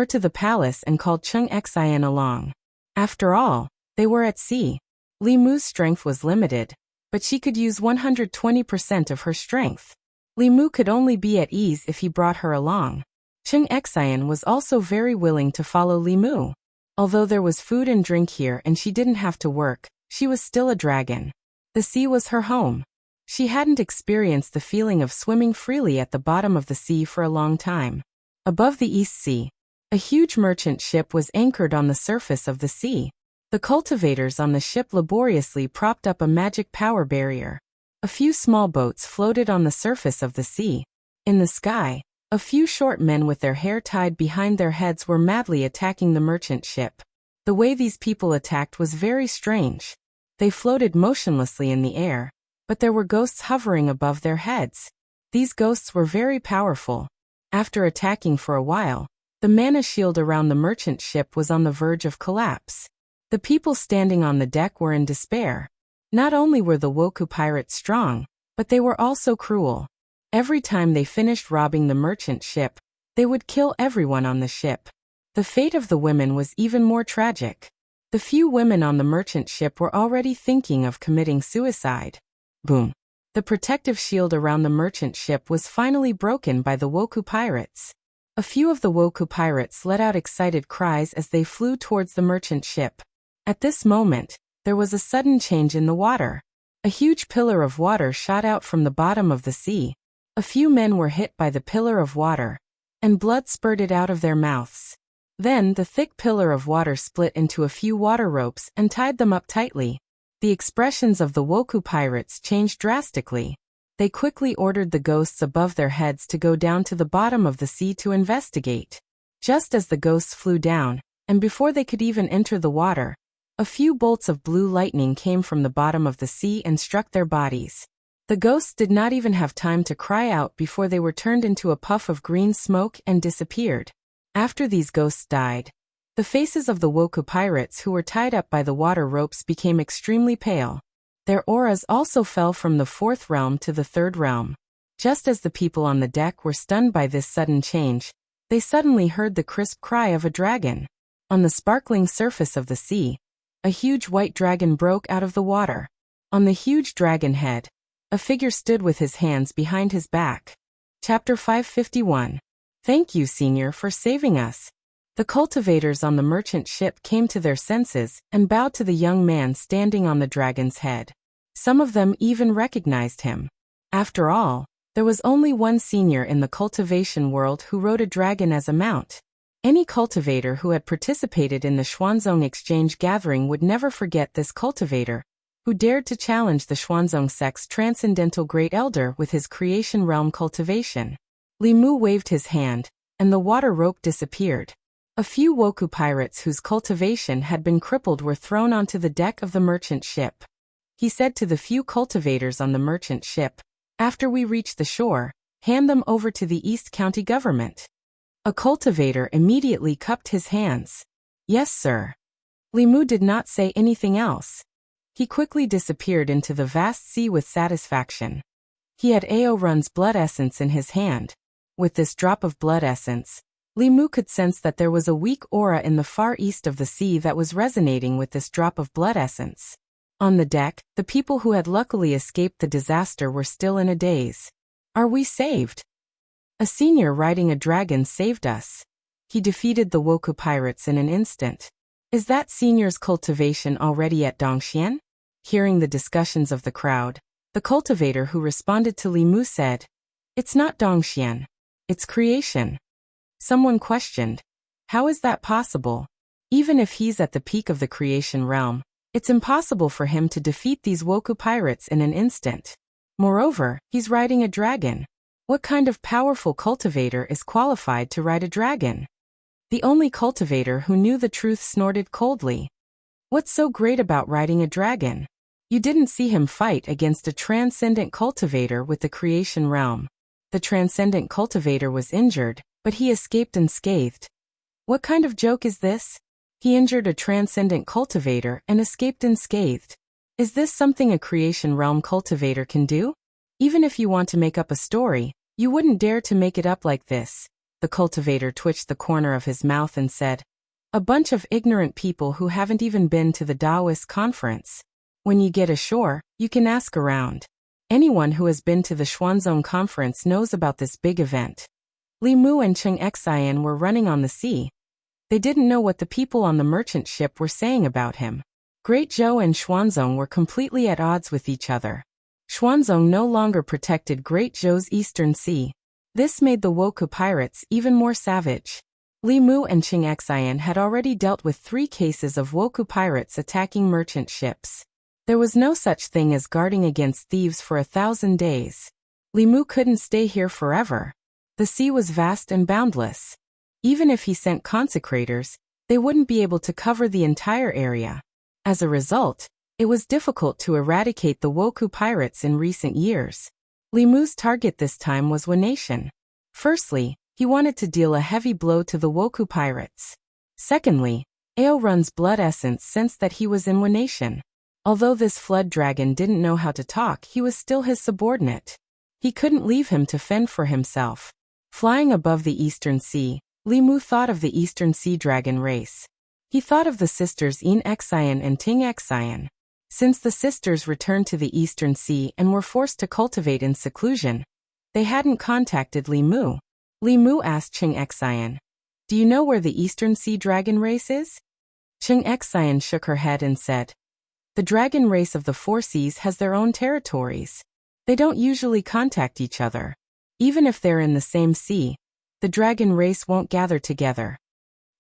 to the palace and called Chung Xian along. After all, they were at sea. Li Mu's strength was limited, but she could use 120% of her strength. Li Mu could only be at ease if he brought her along. Chung Xian was also very willing to follow Li Mu. Although there was food and drink here and she didn't have to work, she was still a dragon. The sea was her home. She hadn't experienced the feeling of swimming freely at the bottom of the sea for a long time. Above the East Sea, a huge merchant ship was anchored on the surface of the sea. The cultivators on the ship laboriously propped up a magic power barrier. A few small boats floated on the surface of the sea. In the sky, a few short men with their hair tied behind their heads were madly attacking the merchant ship. The way these people attacked was very strange. They floated motionlessly in the air, but there were ghosts hovering above their heads. These ghosts were very powerful. After attacking for a while, the mana shield around the merchant ship was on the verge of collapse. The people standing on the deck were in despair. Not only were the Woku pirates strong, but they were also cruel. Every time they finished robbing the merchant ship, they would kill everyone on the ship. The fate of the women was even more tragic. The few women on the merchant ship were already thinking of committing suicide. Boom. The protective shield around the merchant ship was finally broken by the Woku pirates. A few of the Woku pirates let out excited cries as they flew towards the merchant ship. At this moment, there was a sudden change in the water. A huge pillar of water shot out from the bottom of the sea. A few men were hit by the pillar of water, and blood spurted out of their mouths. Then the thick pillar of water split into a few water ropes and tied them up tightly. The expressions of the Woku pirates changed drastically. They quickly ordered the ghosts above their heads to go down to the bottom of the sea to investigate. Just as the ghosts flew down, and before they could even enter the water, a few bolts of blue lightning came from the bottom of the sea and struck their bodies. The ghosts did not even have time to cry out before they were turned into a puff of green smoke and disappeared. After these ghosts died, the faces of the Woku pirates who were tied up by the water ropes became extremely pale. Their auras also fell from the fourth realm to the third realm. Just as the people on the deck were stunned by this sudden change, they suddenly heard the crisp cry of a dragon. On the sparkling surface of the sea, a huge white dragon broke out of the water. On the huge dragon head, a figure stood with his hands behind his back. Chapter 551. Thank you, Senior, for saving us. The cultivators on the merchant ship came to their senses and bowed to the young man standing on the dragon's head. Some of them even recognized him. After all, there was only one senior in the cultivation world who rode a dragon as a mount. Any cultivator who had participated in the Xuanzong exchange gathering would never forget this cultivator, who dared to challenge the Xuanzong sect's transcendental great elder with his creation realm cultivation. Li Mu waved his hand, and the water rope disappeared. A few Woku pirates whose cultivation had been crippled were thrown onto the deck of the merchant ship. He said to the few cultivators on the merchant ship, "After we reach the shore, hand them over to the East County government." A cultivator immediately cupped his hands. "Yes, sir." Li Mu did not say anything else. He quickly disappeared into the vast sea with satisfaction. He had Ao Run's blood essence in his hand. With this drop of blood essence, Li Mu could sense that there was a weak aura in the far east of the sea that was resonating with this drop of blood essence. On the deck, the people who had luckily escaped the disaster were still in a daze. "Are we saved? A senior riding a dragon saved us. He defeated the Woku pirates in an instant. Is that senior's cultivation already at Dongxian?" Hearing the discussions of the crowd, the cultivator who responded to Li Mu said, "It's not Dongxian. It's creation." Someone questioned, "How is that possible? Even if he's at the peak of the creation realm, it's impossible for him to defeat these Woku pirates in an instant. Moreover, he's riding a dragon. What kind of powerful cultivator is qualified to ride a dragon?" The only cultivator who knew the truth snorted coldly. "What's so great about riding a dragon? You didn't see him fight against a transcendent cultivator with the creation realm. The transcendent cultivator was injured, but he escaped unscathed. What kind of joke is this? He injured a transcendent cultivator and escaped unscathed. Is this something a creation realm cultivator can do? Even if you want to make up a story, you wouldn't dare to make it up like this." The cultivator twitched the corner of his mouth and said, "A bunch of ignorant people who haven't even been to the Taoist conference. When you get ashore, you can ask around. Anyone who has been to the Xuanzong conference knows about this big event." Li Mu and Cheng Xian were running on the sea. They didn't know what the people on the merchant ship were saying about him. Great Zhou and Xuanzong were completely at odds with each other. Xuanzong no longer protected Great Zhou's eastern sea. This made the Woku pirates even more savage. Li Mu and Cheng Xian had already dealt with 3 cases of Woku pirates attacking merchant ships. There was no such thing as guarding against thieves for 1,000 days. Li Mu couldn't stay here forever. The sea was vast and boundless. Even if he sent consecrators, they wouldn't be able to cover the entire area. As a result, It was difficult to eradicate the Woku pirates in recent years. Li Mu's target this time was Wanation. Firstly, he wanted to deal a heavy blow to the Woku pirates. Secondly, Aorun's blood essence sensed that he was in Wanation. Although this flood dragon didn't know how to talk, he was still his subordinate. He couldn't leave him to fend for himself. Flying above the Eastern Sea, Li Mu thought of the Eastern Sea dragon race. He thought of the sisters Yin Xian and Ting Xian. Since the sisters returned to the Eastern Sea and were forced to cultivate in seclusion, they hadn't contacted Li Mu. Li Mu asked Qing Xian, "Do you know where the Eastern Sea dragon race is?" Qing Xian shook her head and said, "The dragon race of the Four Seas has their own territories. They don't usually contact each other. Even if they're in the same sea, the dragon race won't gather together."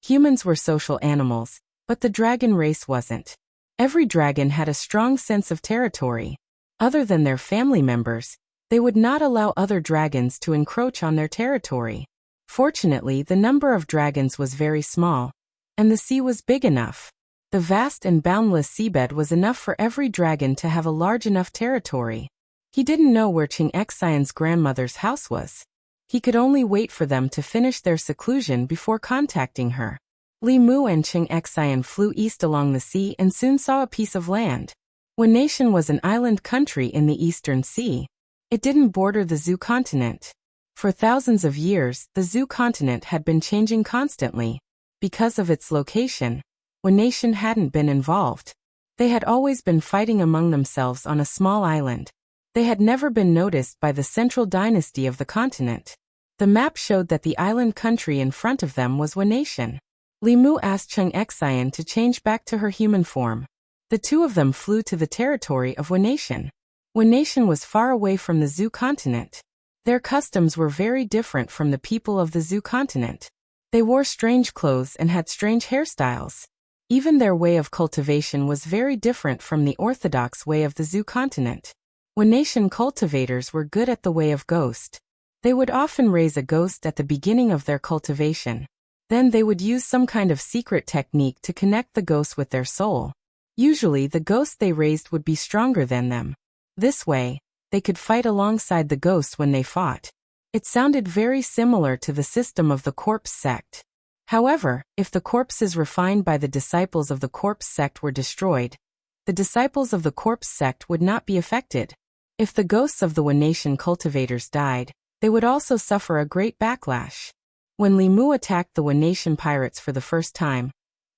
Humans were social animals, but the dragon race wasn't. Every dragon had a strong sense of territory. Other than their family members, they would not allow other dragons to encroach on their territory. Fortunately, the number of dragons was very small, and the sea was big enough. The vast and boundless seabed was enough for every dragon to have a large enough territory. He didn't know where Qing Xian's grandmother's house was. He could only wait for them to finish their seclusion before contacting her. Li Mu and Qing Xian flew east along the sea and soon saw a piece of land. Wanation was an island country in the Eastern Sea. It didn't border the Zhou continent. For thousands of years, the Zhou continent had been changing constantly. Because of its location, Wanation hadn't been involved. They had always been fighting among themselves on a small island. They had never been noticed by the central dynasty of the continent. The map showed that the island country in front of them was Wanation. Li Mu asked Qing Xian to change back to her human form. The two of them flew to the territory of Wanation. Wanation was far away from the Zhou continent. Their customs were very different from the people of the Zhou continent. They wore strange clothes and had strange hairstyles. Even their way of cultivation was very different from the orthodox way of the Zhou continent. Wanation cultivators were good at the way of ghost. They would often raise a ghost at the beginning of their cultivation. Then they would use some kind of secret technique to connect the ghost with their soul. Usually the ghost they raised would be stronger than them. This way, they could fight alongside the ghost when they fought. It sounded very similar to the system of the corpse sect. However, if the corpses refined by the disciples of the corpse sect were destroyed, the disciples of the corpse sect would not be affected. If the ghosts of the Wanation cultivators died, they would also suffer a great backlash. When Li Mu attacked the Wanation pirates for the first time,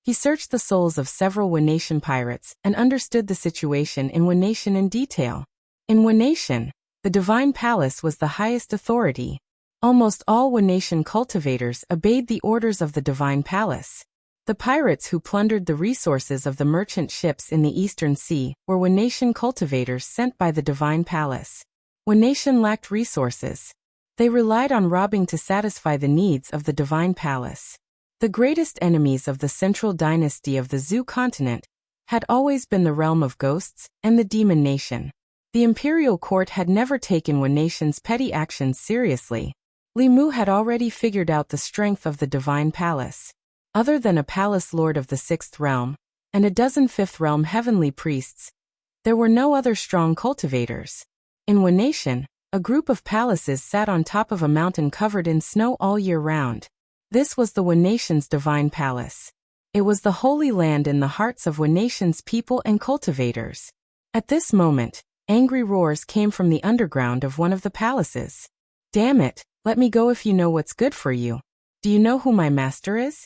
he searched the souls of several Wanation pirates and understood the situation in Wanation in detail. In Wanation, the Divine Palace was the highest authority. Almost all Wanation cultivators obeyed the orders of the Divine Palace. The pirates who plundered the resources of the merchant ships in the Eastern Sea were Wanation cultivators sent by the Divine Palace. Wanation lacked resources. They relied on robbing to satisfy the needs of the Divine Palace. The greatest enemies of the central dynasty of the Zhou continent had always been the realm of ghosts and the demon nation. The imperial court had never taken Wanation's petty actions seriously. Li Mu had already figured out the strength of the Divine Palace. Other than a palace lord of the Sixth Realm and a dozen Fifth Realm heavenly priests, there were no other strong cultivators. In Wanation, a group of palaces sat on top of a mountain covered in snow all year round. This was the Wanation's Divine Palace. It was the holy land in the hearts of Wanation's people and cultivators. At this moment, angry roars came from the underground of one of the palaces. "Damn it, let me go if you know what's good for you. Do you know who my master is?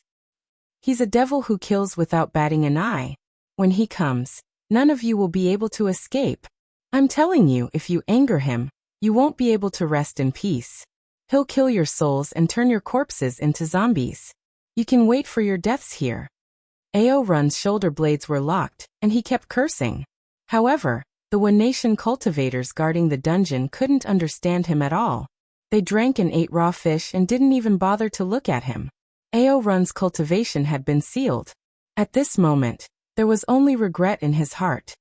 He's a devil who kills without batting an eye. When he comes, none of you will be able to escape. I'm telling you, if you anger him, you won't be able to rest in peace. He'll kill your souls and turn your corpses into zombies. You can wait for your deaths here." Aorun's shoulder blades were locked, and he kept cursing. However, the Wanation cultivators guarding the dungeon couldn't understand him at all. They drank and ate raw fish and didn't even bother to look at him. Aorun's cultivation had been sealed. At this moment, there was only regret in his heart.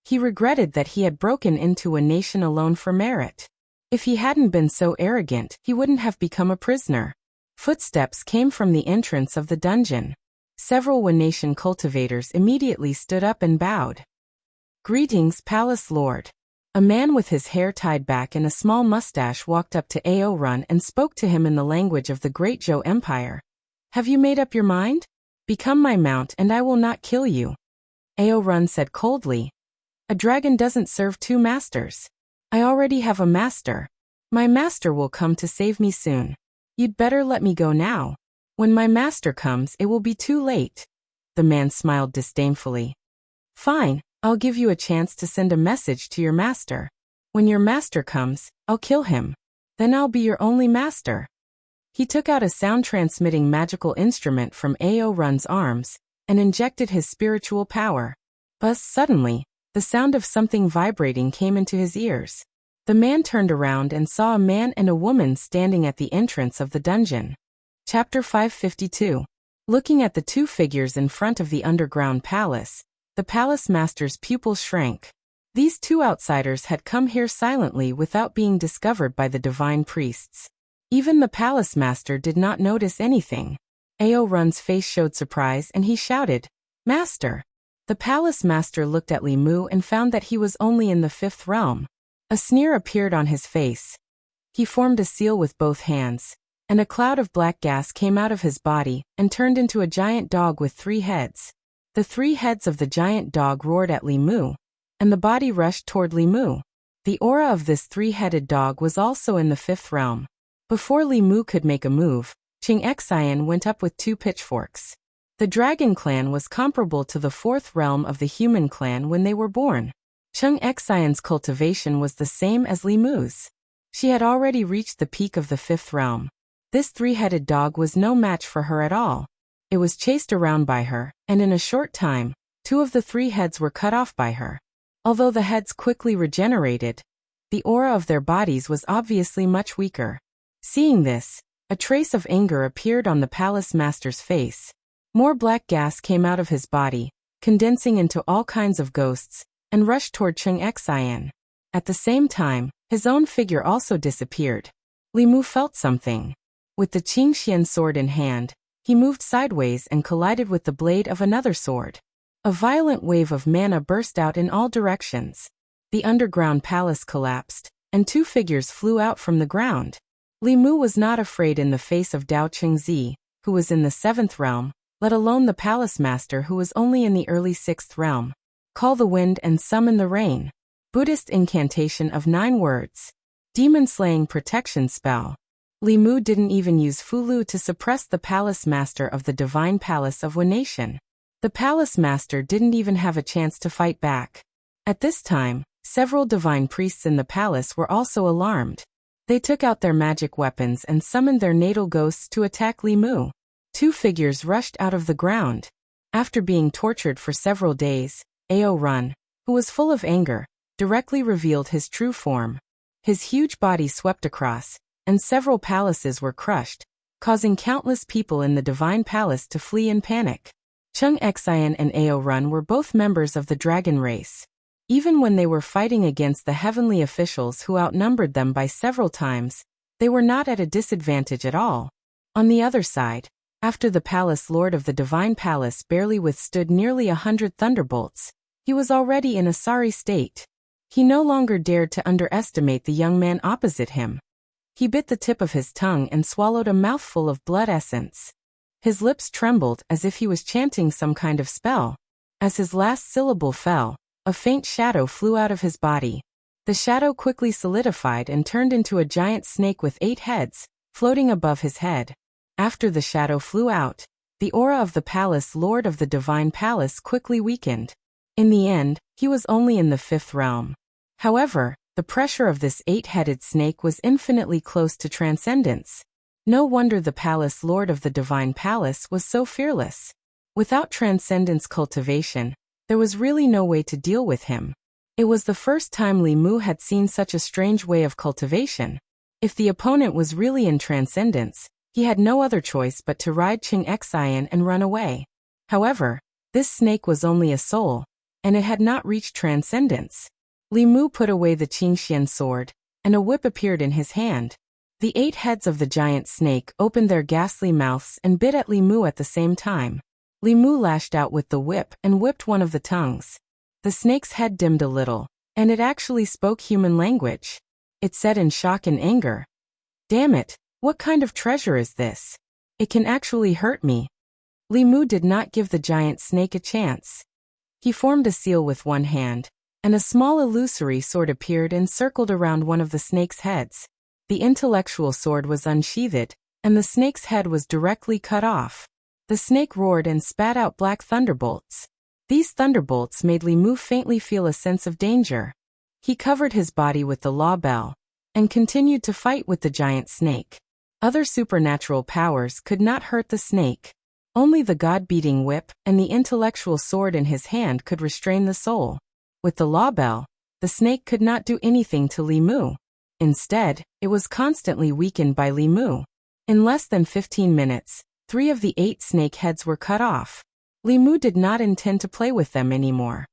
He regretted that he had broken into Wanation alone for merit. If he hadn't been so arrogant, he wouldn't have become a prisoner. Footsteps came from the entrance of the dungeon. Several Wanation cultivators immediately stood up and bowed. Greetings, Palace Lord. A man with his hair tied back and a small mustache walked up to Ao Run and spoke to him in the language of the Great Zhou Empire. Have you made up your mind? Become my mount and I will not kill you. Ao Run said coldly. A dragon doesn't serve two masters. I already have a master. My master will come to save me soon. You'd better let me go now. When my master comes, it will be too late. The man smiled disdainfully. Fine, I'll give you a chance to send a message to your master. When your master comes, I'll kill him. Then I'll be your only master. He took out a sound-transmitting magical instrument from Ao Run's arms and injected his spiritual power. But suddenly, the sound of something vibrating came into his ears. The man turned around and saw a man and a woman standing at the entrance of the dungeon. Chapter 552. Looking at the two figures in front of the underground palace, the palace master's pupils shrank. These two outsiders had come here silently without being discovered by the divine priests. Even the palace master did not notice anything. Ao Run's face showed surprise and he shouted, Master! The palace master looked at Li Mu and found that he was only in the fifth realm. A sneer appeared on his face. He formed a seal with both hands, and a cloud of black gas came out of his body and turned into a giant dog with 3 heads. The 3 heads of the giant dog roared at Li Mu, and the body rushed toward Li Mu. The aura of this 3-headed dog was also in the fifth realm. Before Li Mu could make a move, Qing Xian went up with 2 pitchforks. The dragon clan was comparable to the 4th realm of the human clan when they were born. Qing Xian's cultivation was the same as Li Mu's. She had already reached the peak of the 5th realm. This 3-headed dog was no match for her at all. It was chased around by her, and in a short time, 2 of the 3 heads were cut off by her. Although the heads quickly regenerated, the aura of their bodies was obviously much weaker. Seeing this, a trace of anger appeared on the palace master's face. More black gas came out of his body, condensing into all kinds of ghosts, and rushed toward Qing Xian. At the same time, his own figure also disappeared. Li Mu felt something. With the Qingxian sword in hand, he moved sideways and collided with the blade of another sword. A violent wave of mana burst out in all directions. The underground palace collapsed, and 2 figures flew out from the ground. Li Mu was not afraid in the face of Dao Qingzi, who was in the 7th realm, let alone the palace master who was only in the early 6th realm. Call the wind and summon the rain. Buddhist incantation of 9 words. Demon-slaying protection spell. Li Mu didn't even use Fulu to suppress the palace master of the divine palace of Wen Nation. The palace master didn't even have a chance to fight back. At this time, several divine priests in the palace were also alarmed. They took out their magic weapons and summoned their natal ghosts to attack Li Mu. 2 figures rushed out of the ground. After being tortured for several days, Ao Run, who was full of anger, directly revealed his true form. His huge body swept across, and several palaces were crushed, causing countless people in the divine palace to flee in panic. Qing Xian and Ao Run were both members of the dragon race. Even when they were fighting against the heavenly officials who outnumbered them by several times, they were not at a disadvantage at all. On the other side, after the palace lord of the divine palace barely withstood nearly 100 thunderbolts, he was already in a sorry state. He no longer dared to underestimate the young man opposite him. He bit the tip of his tongue and swallowed a mouthful of blood essence. His lips trembled as if he was chanting some kind of spell. As his last syllable fell, a faint shadow flew out of his body. The shadow quickly solidified and turned into a giant snake with 8 heads, floating above his head. After the shadow flew out, the aura of the palace lord of the divine palace quickly weakened. In the end, he was only in the 5th realm. However, the pressure of this 8-headed snake was infinitely close to transcendence. No wonder the palace lord of the divine palace was so fearless. Without transcendence cultivation, there was really no way to deal with him. It was the first time Li Mu had seen such a strange way of cultivation. If the opponent was really in transcendence, he had no other choice but to ride Qing Xian and run away. However, this snake was only a soul, and it had not reached transcendence. Li Mu put away the Qingxian sword, and a whip appeared in his hand. The 8 heads of the giant snake opened their ghastly mouths and bit at Li Mu at the same time. Li Mu lashed out with the whip and whipped one of the tongues. The snake's head dimmed a little, and it actually spoke human language. It said in shock and anger, "Damn it, what kind of treasure is this? It can actually hurt me." Li Mu did not give the giant snake a chance. He formed a seal with one hand, and a small illusory sword appeared and circled around one of the snake's heads. The intellectual sword was unsheathed, and the snake's head was directly cut off. The snake roared and spat out black thunderbolts. These thunderbolts made Li Mu faintly feel a sense of danger. He covered his body with the law bell, and continued to fight with the giant snake. Other supernatural powers could not hurt the snake. Only the god-beating whip and the intellectual sword in his hand could restrain the soul. With the law bell, the snake could not do anything to Li Mu. Instead, it was constantly weakened by Li Mu. In less than 15 minutes, 3 of the 8 snake heads were cut off. Li Mu did not intend to play with them anymore.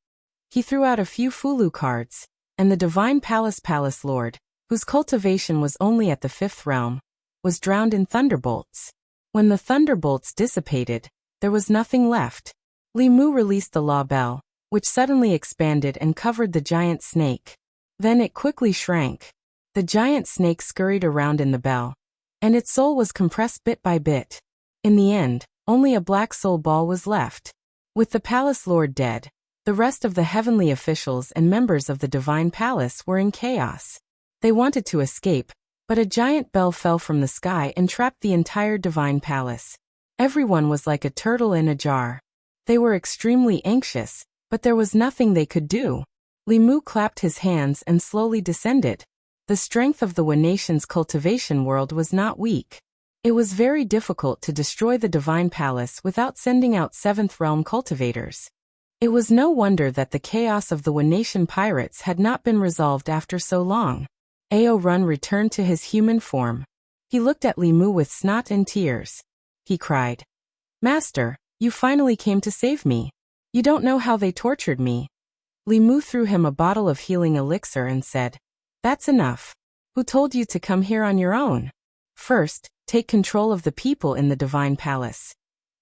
He threw out a few Fulu cards, and the Divine Palace Lord, whose cultivation was only at the 5th realm, was drowned in thunderbolts. When the thunderbolts dissipated, there was nothing left. Li Mu released the law bell, which suddenly expanded and covered the giant snake. Then it quickly shrank. The giant snake scurried around in the bell, and its soul was compressed bit by bit. In the end, only a black soul ball was left. With the palace lord dead, the rest of the heavenly officials and members of the divine palace were in chaos. They wanted to escape, but a giant bell fell from the sky and trapped the entire divine palace. Everyone was like a turtle in a jar. They were extremely anxious, but there was nothing they could do. Li Mu clapped his hands and slowly descended. The strength of the Nation's cultivation world was not weak. It was very difficult to destroy the divine palace without sending out 7th realm cultivators. It was no wonder that the chaos of the Nation pirates had not been resolved after so long. Ao Run returned to his human form. He looked at Li Mu with snot and tears. He cried, "Master, you finally came to save me. You don't know how they tortured me." Li Mu threw him a bottle of healing elixir and said, "That's enough. Who told you to come here on your own? First, take control of the people in the divine palace."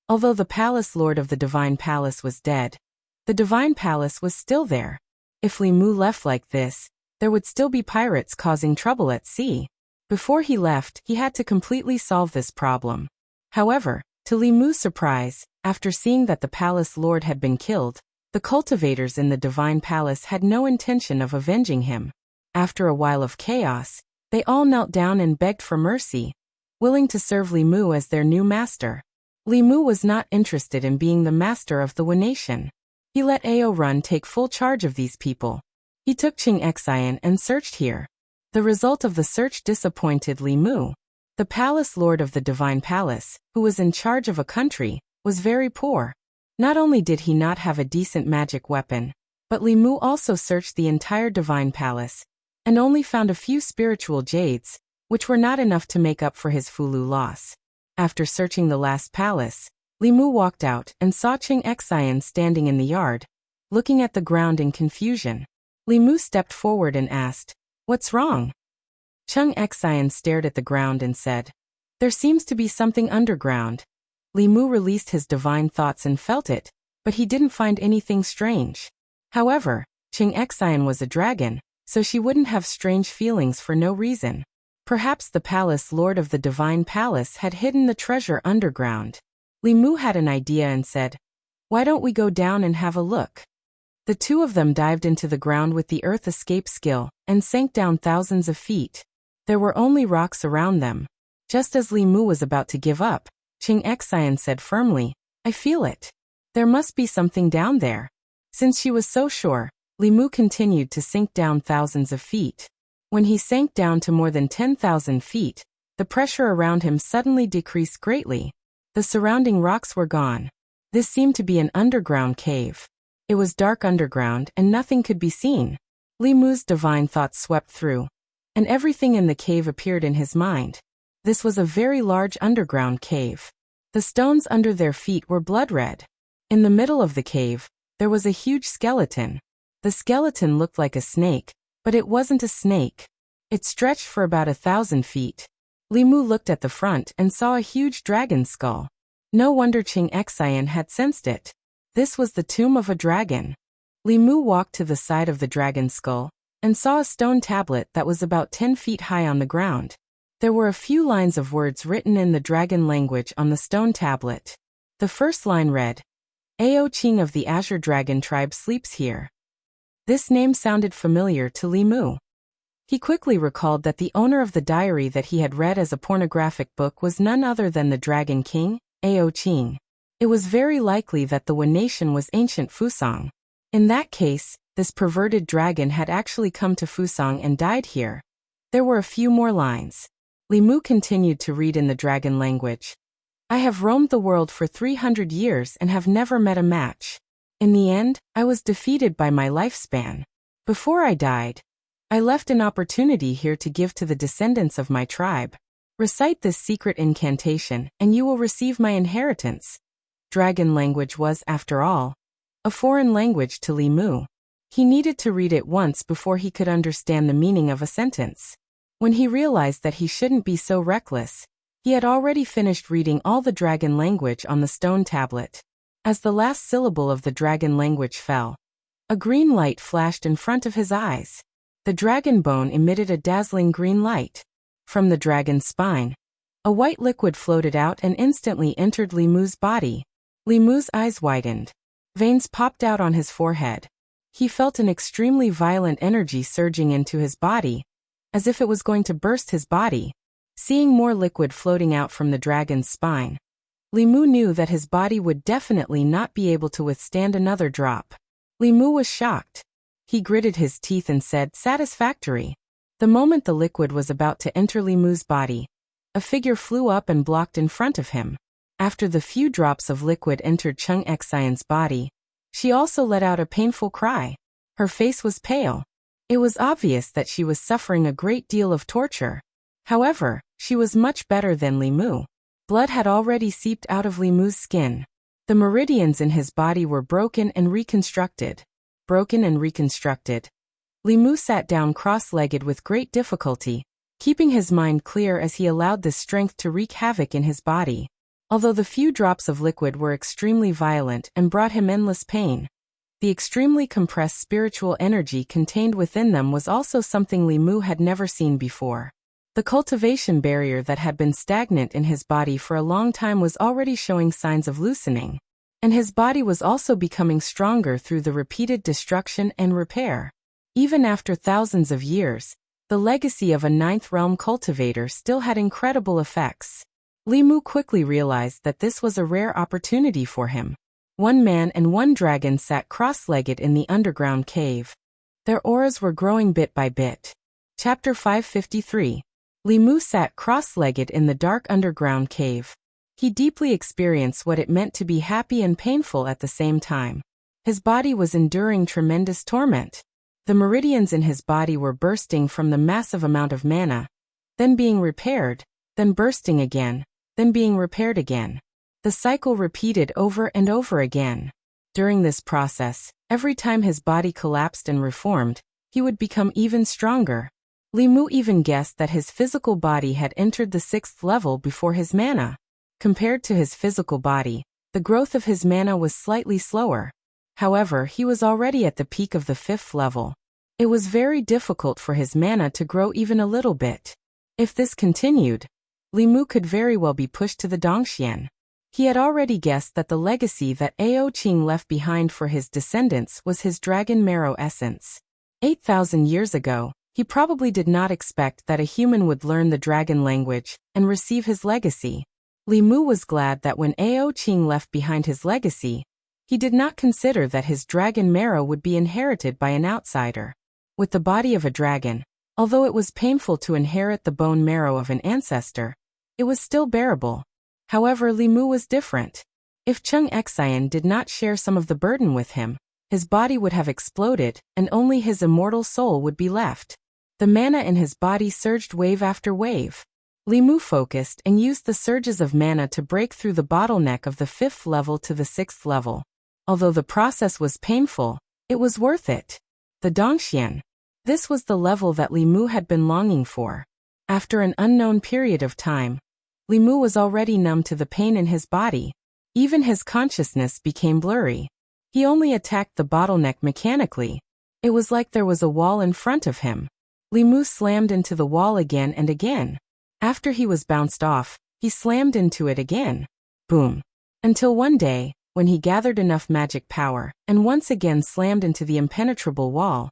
Although the palace lord of the divine palace was dead, the divine palace was still there. If Li Mu left like this, there would still be pirates causing trouble at sea. Before he left, he had to completely solve this problem. However, to Li Mu's surprise, after seeing that the palace lord had been killed, the cultivators in the divine palace had no intention of avenging him. After a while of chaos, they all knelt down and begged for mercy, willing to serve Li Mu as their new master. Li Mu was not interested in being the master of the Nation. He let Ao Run take full charge of these people. He took Qing Xian and searched here. The result of the search disappointed Li Mu. The palace lord of the divine palace, who was in charge of a country, was very poor. Not only did he not have a decent magic weapon, but Li Mu also searched the entire divine palace, and only found a few spiritual jades, which were not enough to make up for his Fulu loss. After searching the last palace, Li Mu walked out and saw Qing Xian standing in the yard, looking at the ground in confusion. Li Mu stepped forward and asked, "What's wrong?" Qing Xian stared at the ground and said, "There seems to be something underground." Li Mu released his divine thoughts and felt it, but he didn't find anything strange. However, Qing Xian was a dragon, so she wouldn't have strange feelings for no reason. Perhaps the palace lord of the divine palace had hidden the treasure underground. Li Mu had an idea and said, "Why don't we go down and have a look?" The two of them dived into the ground with the earth escape skill, and sank down thousands of feet. There were only rocks around them. Just as Li Mu was about to give up, Qing Xian said firmly, "I feel it. There must be something down there." Since she was so sure, Li Mu continued to sink down thousands of feet. When he sank down to more than 10,000 feet, the pressure around him suddenly decreased greatly. The surrounding rocks were gone. This seemed to be an underground cave. It was dark underground and nothing could be seen. Li Mu's divine thoughts swept through, and everything in the cave appeared in his mind. This was a very large underground cave. The stones under their feet were blood red. In the middle of the cave, there was a huge skeleton. The skeleton looked like a snake, but it wasn't a snake. It stretched for about 1,000 feet. Li Mu looked at the front and saw a huge dragon skull. No wonder Qing Xian had sensed it. This was the tomb of a dragon. Li Mu walked to the side of the dragon's skull and saw a stone tablet that was about 10 feet high on the ground. There were a few lines of words written in the dragon language on the stone tablet. The first line read, "Ao Qing of the Azure Dragon tribe sleeps here." This name sounded familiar to Li Mu. He quickly recalled that the owner of the diary that he had read as a pornographic book was none other than the Dragon King, Ao Qing. It was very likely that the Wen nation was ancient Fusang. In that case, this perverted dragon had actually come to Fusang and died here. There were a few more lines. Li Mu continued to read in the dragon language. "I have roamed the world for 300 years and have never met a match. In the end, I was defeated by my lifespan. Before I died, I left an opportunity here to give to the descendants of my tribe. Recite this secret incantation, and you will receive my inheritance." Dragon language was, after all, a foreign language to Li Mu. He needed to read it once before he could understand the meaning of a sentence. When he realized that he shouldn't be so reckless, he had already finished reading all the dragon language on the stone tablet. As the last syllable of the dragon language fell, a green light flashed in front of his eyes. The dragon bone emitted a dazzling green light. From the dragon's spine, a white liquid floated out and instantly entered Li Mu's body. Li Mu's eyes widened. Veins popped out on his forehead. He felt an extremely violent energy surging into his body, as if it was going to burst his body. Seeing more liquid floating out from the dragon's spine, Li Mu knew that his body would definitely not be able to withstand another drop. Li Mu was shocked. He gritted his teeth and said, "Satisfactory." The moment the liquid was about to enter Li Mu's body, a figure flew up and blocked in front of him. After the few drops of liquid entered Chung Xian's body, she also let out a painful cry. Her face was pale. It was obvious that she was suffering a great deal of torture. However, she was much better than Li Mu. Blood had already seeped out of Li Mu's skin. The meridians in his body were broken and reconstructed. Broken and reconstructed. Li Mu sat down cross-legged with great difficulty, keeping his mind clear as he allowed this strength to wreak havoc in his body. Although the few drops of liquid were extremely violent and brought him endless pain, the extremely compressed spiritual energy contained within them was also something Li Mu had never seen before. The cultivation barrier that had been stagnant in his body for a long time was already showing signs of loosening, and his body was also becoming stronger through the repeated destruction and repair. Even after thousands of years, the legacy of a ninth realm cultivator still had incredible effects. Li Mu quickly realized that this was a rare opportunity for him. One man and one dragon sat cross-legged in the underground cave. Their auras were growing bit by bit. Chapter 553. Li Mu sat cross-legged in the dark underground cave. He deeply experienced what it meant to be happy and painful at the same time. His body was enduring tremendous torment. The meridians in his body were bursting from the massive amount of mana, then being repaired, then bursting again, then being repaired again. The cycle repeated over and over again. During this process, every time his body collapsed and reformed, he would become even stronger. Li Mu even guessed that his physical body had entered the 6th level before his mana. Compared to his physical body, the growth of his mana was slightly slower. However, he was already at the peak of the 5th level. It was very difficult for his mana to grow even a little bit. If this continued, Li Mu could very well be pushed to the Dongxian. He had already guessed that the legacy that Ao Qing left behind for his descendants was his dragon marrow essence. 8,000 years ago, he probably did not expect that a human would learn the dragon language and receive his legacy. Li Mu was glad that when Ao Qing left behind his legacy, he did not consider that his dragon marrow would be inherited by an outsider. With the body of a dragon, although it was painful to inherit the bone marrow of an ancestor, it was still bearable. However, Li Mu was different. If Chung Xian did not share some of the burden with him, his body would have exploded and only his immortal soul would be left. The mana in his body surged wave after wave. Li Mu focused and used the surges of mana to break through the bottleneck of the 5th level to the 6th level. Although the process was painful, it was worth it. The Dongxian. This was the level that Li Mu had been longing for. After an unknown period of time, Li Mu was already numb to the pain in his body. Even his consciousness became blurry. He only attacked the bottleneck mechanically. It was like there was a wall in front of him. Li Mu slammed into the wall again and again. After he was bounced off, he slammed into it again. Boom. Until one day, when he gathered enough magic power, and once again slammed into the impenetrable wall,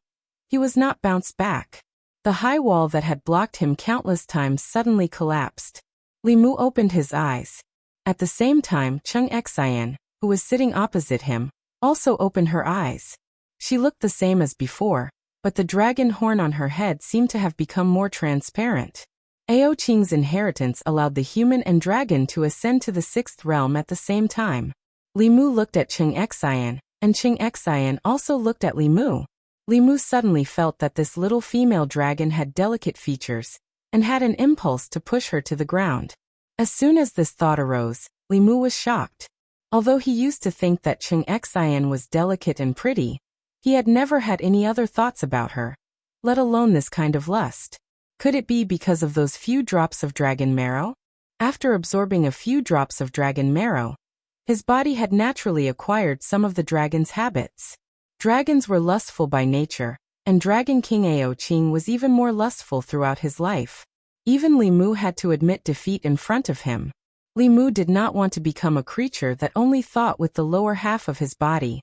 he was not bounced back. The high wall that had blocked him countless times suddenly collapsed. Li Mu opened his eyes. At the same time, Chung Xian, who was sitting opposite him, also opened her eyes. She looked the same as before, but the dragon horn on her head seemed to have become more transparent. Ao Qing's inheritance allowed the human and dragon to ascend to the 6th realm at the same time. Li Mu looked at Chung Xian, and Chung Xian also looked at Li Mu. Li Mu suddenly felt that this little female dragon had delicate features, and had an impulse to push her to the ground. As soon as this thought arose, Li Mu was shocked. Although he used to think that Chung Xian was delicate and pretty, he had never had any other thoughts about her, let alone this kind of lust. Could it be because of those few drops of dragon marrow? After absorbing a few drops of dragon marrow, his body had naturally acquired some of the dragon's habits. Dragons were lustful by nature, and Dragon King Ao Qing was even more lustful throughout his life. Even Li Mu had to admit defeat in front of him. Li Mu did not want to become a creature that only thought with the lower half of his body.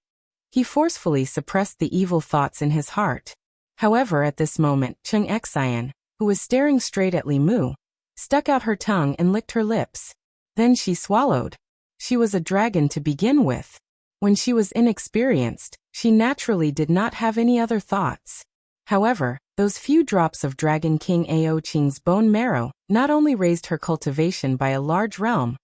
He forcefully suppressed the evil thoughts in his heart. However, at this moment, Chung Xian, who was staring straight at Li Mu, stuck out her tongue and licked her lips. Then she swallowed. She was a dragon to begin with. When she was inexperienced, she naturally did not have any other thoughts. However, those few drops of Dragon King Ao Qing's bone marrow not only raised her cultivation by a large realm,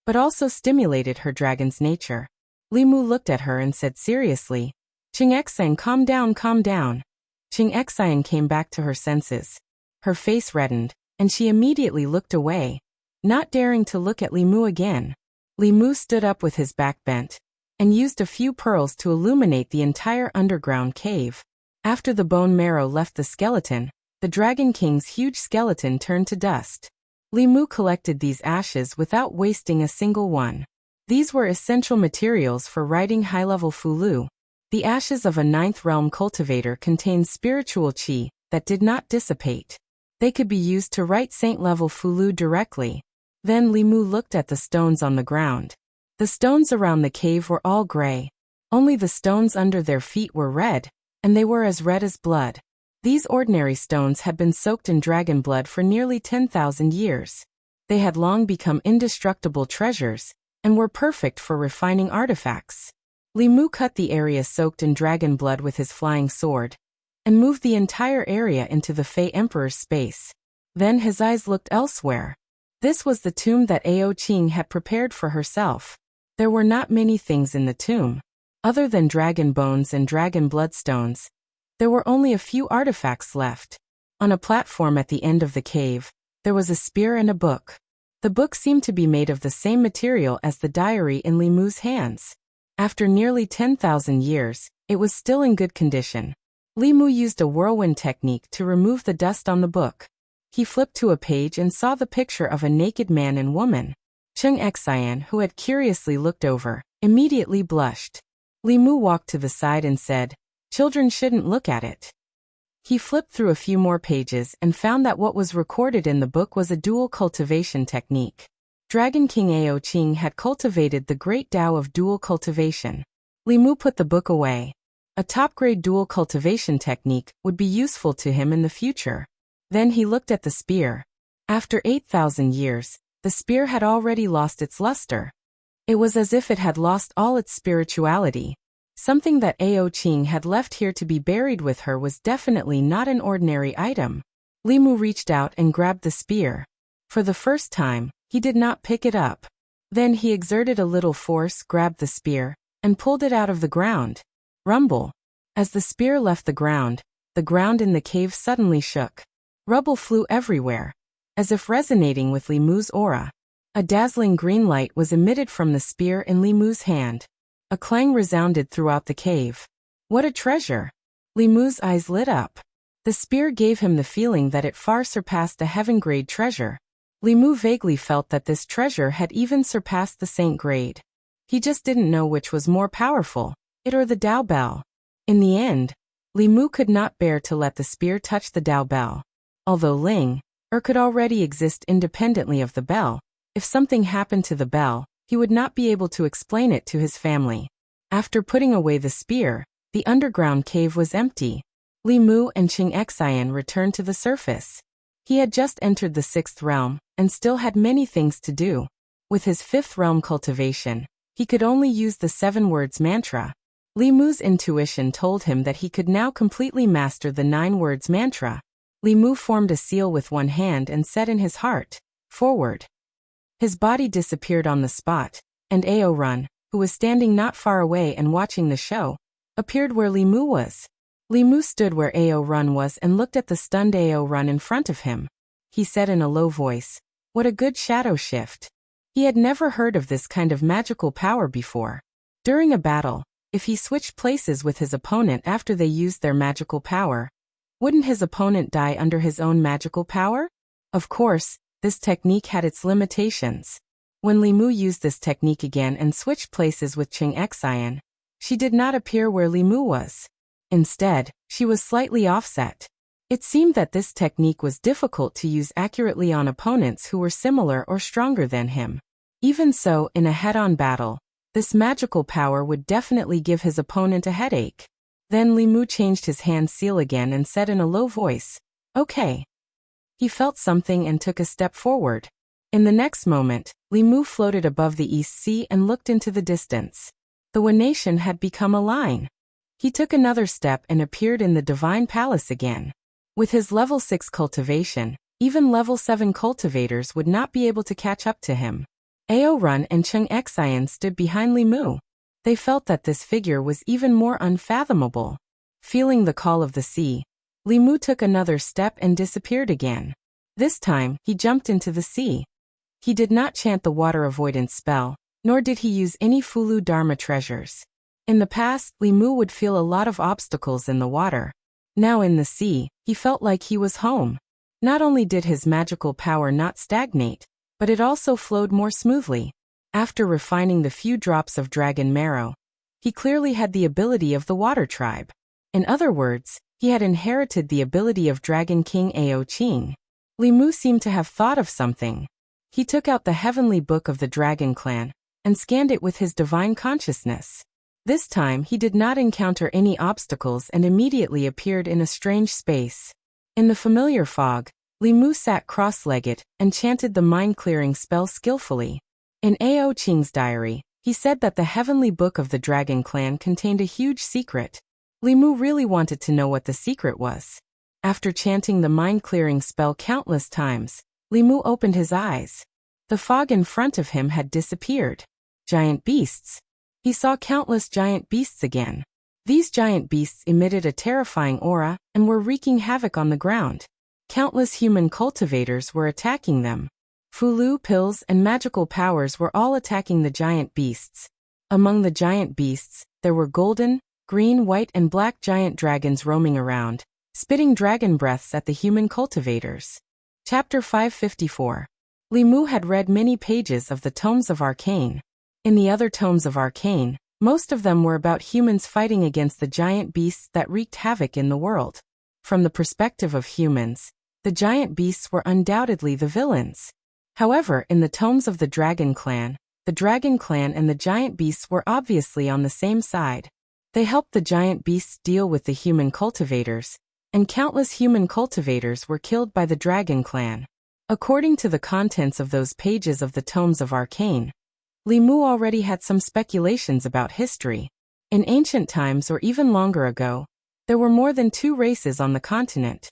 but also stimulated her dragon's nature. Li Mu looked at her and said seriously, Chung Xian, calm down, calm down. Chung Xian came back to her senses. Her face reddened, and she immediately looked away, not daring to look at Li Mu again. Li Mu stood up with his back bent, and used a few pearls to illuminate the entire underground cave. After the bone marrow left the skeleton, the Dragon King's huge skeleton turned to dust. Li Mu collected these ashes without wasting a single one. These were essential materials for writing high-level Fulu. The ashes of a 9th realm cultivator contained spiritual qi that did not dissipate. They could be used to write saint-level Fulu directly. Then Li Mu looked at the stones on the ground. The stones around the cave were all gray. Only the stones under their feet were red, and they were as red as blood. These ordinary stones had been soaked in dragon blood for nearly 10,000 years. They had long become indestructible treasures, and were perfect for refining artifacts. Li Mu cut the area soaked in dragon blood with his flying sword, and moved the entire area into the Fey Emperor's space. Then his eyes looked elsewhere. This was the tomb that Ao Qing had prepared for herself. There were not many things in the tomb. Other than dragon bones and dragon bloodstones, there were only a few artifacts left. On a platform at the end of the cave, there was a spear and a book. The book seemed to be made of the same material as the diary in Li Mu's hands. After nearly 10,000 years, it was still in good condition. Li Mu used a whirlwind technique to remove the dust on the book. He flipped to a page and saw the picture of a naked man and woman. Chung Xian, who had curiously looked over, immediately blushed. Li Mu walked to the side and said, "Children shouldn't look at it." He flipped through a few more pages and found that what was recorded in the book was a dual cultivation technique. Dragon King Ao Qing had cultivated the great Tao of dual cultivation. Li Mu put the book away. A top-grade dual cultivation technique would be useful to him in the future. Then he looked at the spear. After 8,000 years, the spear had already lost its luster. It was as if it had lost all its spirituality. Something that Ao Qing had left here to be buried with her was definitely not an ordinary item. Li Mu reached out and grabbed the spear. For the first time, he did not pick it up. Then he exerted a little force, grabbed the spear, and pulled it out of the ground. Rumble. As the spear left the ground in the cave suddenly shook. Rubble flew everywhere, as if resonating with Li Mu's aura. A dazzling green light was emitted from the spear in Li Mu's hand. A clang resounded throughout the cave. What a treasure! Li Mu's eyes lit up. The spear gave him the feeling that it far surpassed a heaven-grade treasure. Li Mu vaguely felt that this treasure had even surpassed the saint grade. He just didn't know which was more powerful. it or the Dao Bell. In the end, Li Mu could not bear to let the spear touch the Dao Bell. Although Ling could already exist independently of the bell, if something happened to the bell, he would not be able to explain it to his family. After putting away the spear, the underground cave was empty. Li Mu and Qing Xian returned to the surface. He had just entered the 6th realm, and still had many things to do. With his 5th realm cultivation, he could only use the 7 words mantra. Li Mu's intuition told him that he could now completely master the 9 words mantra. Li Mu formed a seal with one hand and said in his heart, "Forward." His body disappeared on the spot, and Ao Run, who was standing not far away and watching the show, appeared where Li Mu was. Li Mu stood where Ao Run was and looked at the stunned Ao Run in front of him. He said in a low voice, "What a good shadow shift." He had never heard of this kind of magical power before. During a battle, if he switched places with his opponent after they used their magical power, wouldn't his opponent die under his own magical power? Of course, this technique had its limitations. When Li Mu used this technique again and switched places with Qing Xian, she did not appear where Li Mu was. Instead, she was slightly offset. It seemed that this technique was difficult to use accurately on opponents who were similar or stronger than him. Even so, in a head-on battle, this magical power would definitely give his opponent a headache. Then Li Mu changed his hand seal again and said in a low voice, "Okay." He felt something and took a step forward. In the next moment, Li Mu floated above the East Sea and looked into the distance. The Wanation had become a line. He took another step and appeared in the Divine Palace again. With his level 6 cultivation, even level 7 cultivators would not be able to catch up to him. Ao Run and Qing Xian stood behind Li Mu. They felt that this figure was even more unfathomable. Feeling the call of the sea, Li Mu took another step and disappeared again. This time, he jumped into the sea. He did not chant the water avoidance spell, nor did he use any Fulu Dharma treasures. In the past, Li Mu would feel a lot of obstacles in the water. Now in the sea, he felt like he was home. Not only did his magical power not stagnate, but it also flowed more smoothly. After refining the few drops of dragon marrow, he clearly had the ability of the water tribe. In other words, he had inherited the ability of Dragon King Ao Qing. Li Mu seemed to have thought of something. He took out the heavenly book of the Dragon Clan and scanned it with his divine consciousness. This time he did not encounter any obstacles and immediately appeared in a strange space. In the familiar fog, Li Mu sat cross-legged and chanted the mind-clearing spell skillfully. In Ao Qing's diary, he said that the heavenly book of the Dragon Clan contained a huge secret. Li Mu really wanted to know what the secret was. After chanting the mind-clearing spell countless times, Li Mu opened his eyes. The fog in front of him had disappeared. Giant beasts. He saw countless giant beasts again. These giant beasts emitted a terrifying aura and were wreaking havoc on the ground. Countless human cultivators were attacking them. Fulu pills and magical powers were all attacking the giant beasts. Among the giant beasts, there were golden, green, white, and black giant dragons roaming around, spitting dragon breaths at the human cultivators. Chapter 554. Li Mu had read many pages of the Tomes of Arcane. In the other Tomes of Arcane, most of them were about humans fighting against the giant beasts that wreaked havoc in the world. From the perspective of humans, the giant beasts were undoubtedly the villains. However, in the Tomes of the Dragon Clan and the giant beasts were obviously on the same side. They helped the giant beasts deal with the human cultivators, and countless human cultivators were killed by the Dragon Clan. According to the contents of those pages of the Tomes of Arcane, Li Mu already had some speculations about history. In ancient times or even longer ago, there were more than 2 races on the continent: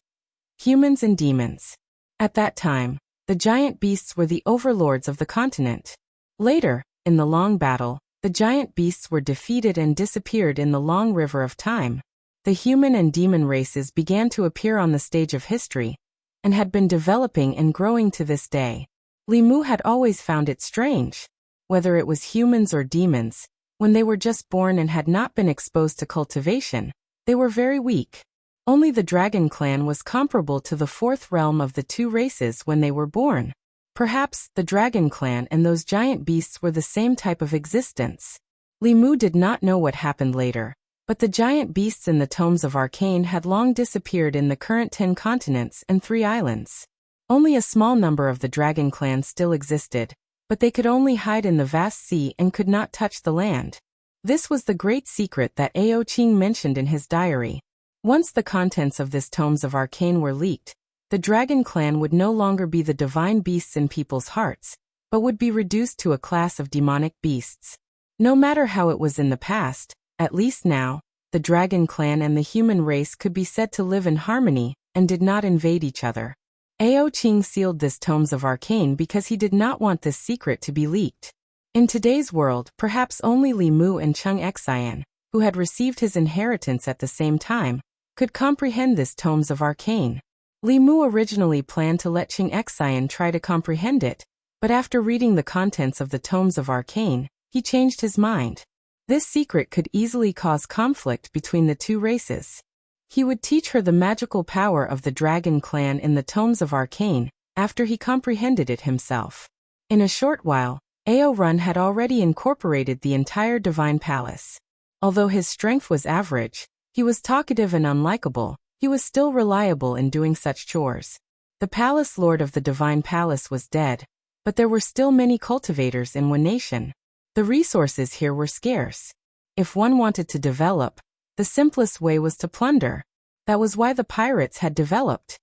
humans and demons. At that time, the giant beasts were the overlords of the continent. Later, in the long battle, the giant beasts were defeated and disappeared in the long river of time. The human and demon races began to appear on the stage of history, and had been developing and growing to this day. Li Mu had always found it strange. Whether it was humans or demons, when they were just born and had not been exposed to cultivation, they were very weak. Only the Dragon Clan was comparable to the 4th realm of the 2 races when they were born. Perhaps the Dragon Clan and those giant beasts were the same type of existence. Li Mu did not know what happened later, but the giant beasts in the tomes of Arcane had long disappeared in the current 10 continents and 3 islands. Only a small number of the dragon clan still existed, but they could only hide in the vast sea and could not touch the land. This was the great secret that Ao Qing mentioned in his diary. Once the contents of this tomes of Arcane were leaked, the dragon clan would no longer be the divine beasts in people's hearts, but would be reduced to a class of demonic beasts. No matter how it was in the past, at least now, the dragon clan and the human race could be said to live in harmony and did not invade each other. Ao Qing sealed this tomes of Arcane because he did not want this secret to be leaked. In today's world, perhaps only Li Mu and Cheng Xian, who had received his inheritance at the same time, could comprehend this tomes of Arcane. Li Mu originally planned to let Cheng Xian try to comprehend it, but after reading the contents of the tomes of Arcane, he changed his mind. This secret could easily cause conflict between the two races. He would teach her the magical power of the dragon clan in the tomes of Arcane, after he comprehended it himself. In a short while, Ao Run had already incorporated the entire divine palace. Although his strength was average, he was talkative and unlikable, he was still reliable in doing such chores. The palace lord of the divine palace was dead, but there were still many cultivators in one nation. The resources here were scarce. If one wanted to develop, the simplest way was to plunder. That was why the pirates had developed.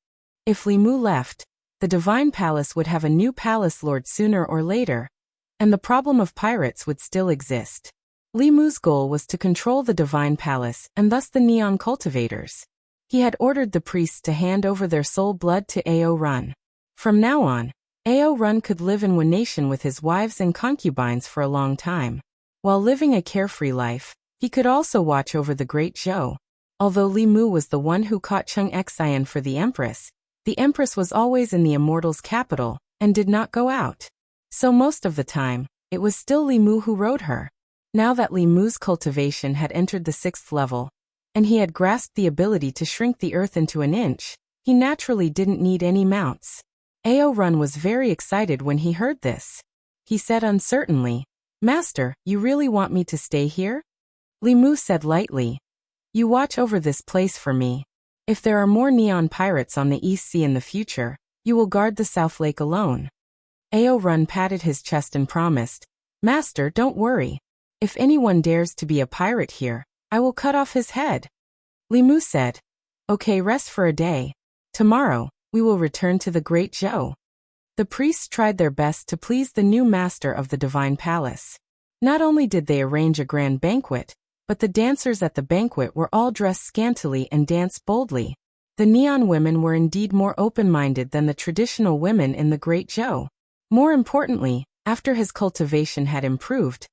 If Li Mu left, the divine palace would have a new palace lord sooner or later, and the problem of pirates would still exist. Li Mu's goal was to control the divine palace and thus the neon cultivators. He had ordered the priests to hand over their soul blood to Ao Run. From now on, Ao Run could live in one nation with his wives and concubines for a long time. While living a carefree life, he could also watch over the Great Zhou. Although Li Mu was the one who caught Cheng Xian for the Empress was always in the Immortals' capital and did not go out. So most of the time, it was still Li Mu who rode her. Now that Li Mu's cultivation had entered the 6th level, and he had grasped the ability to shrink the earth into an inch, he naturally didn't need any mounts. Ao Run was very excited when he heard this. He said uncertainly, "Master, you really want me to stay here?" Li Mu said lightly, "You watch over this place for me. If there are more neon pirates on the East Sea in the future, you will guard the South Lake alone." Ao Run patted his chest and promised, "Master, don't worry. If anyone dares to be a pirate here, I will cut off his head." Li Mu said, "Okay, rest for a day. Tomorrow, we will return to the Great Zhou." The priests tried their best to please the new master of the divine palace. Not only did they arrange a grand banquet, but the dancers at the banquet were all dressed scantily and danced boldly. The neon women were indeed more open-minded than the traditional women in the Great Zhou. More importantly, after his cultivation had improved,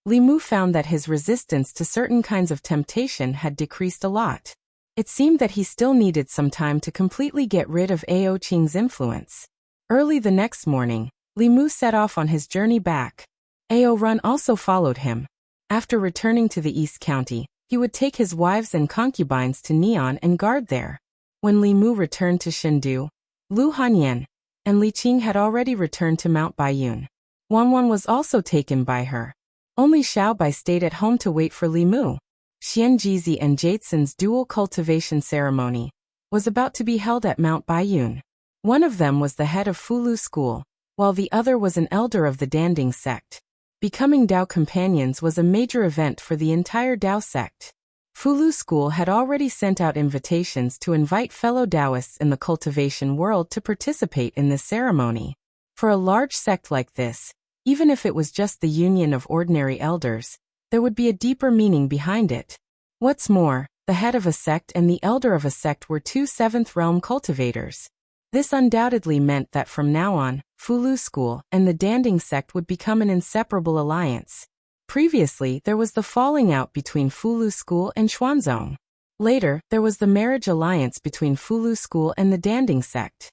Li Mu found that his resistance to certain kinds of temptation had decreased a lot. It seemed that he still needed some time to completely get rid of Ao Qing's influence. Early the next morning, Li Mu set off on his journey back. Ao Run also followed him. After returning to the East County, he would take his wives and concubines to Neon and guard there. When Li Mu returned to Chengdu, Lu Hanyan and Li Qing had already returned to Mount Baiyun. Wanwan was also taken by her. Only Xiao Bai stayed at home to wait for Li Mu. Xian Jizi and Jaitson's dual cultivation ceremony was about to be held at Mount Baiyun. One of them was the head of Fulu school, while the other was an elder of the Danding sect. Becoming Dao companions was a major event for the entire Dao sect. Fulu school had already sent out invitations to invite fellow Daoists in the cultivation world to participate in this ceremony. For a large sect like this, even if it was just the union of ordinary elders, there would be a deeper meaning behind it. What's more, the head of a sect and the elder of a sect were two 7th realm cultivators. This undoubtedly meant that from now on, Fulu school and the Danding sect would become an inseparable alliance. Previously, there was the falling out between Fulu school and Xuanzong. Later, there was the marriage alliance between Fulu school and the Danding sect.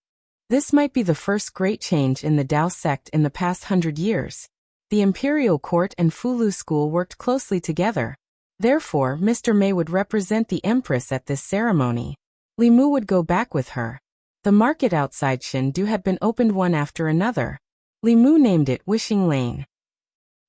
This might be the first great change in the Dao sect in the past 100 years. The imperial court and Fulu school worked closely together. Therefore, Mr. Mei would represent the empress at this ceremony. Li Mu would go back with her. The market outside Chengdu had been opened one after another. Li Mu named it Wishing Lane.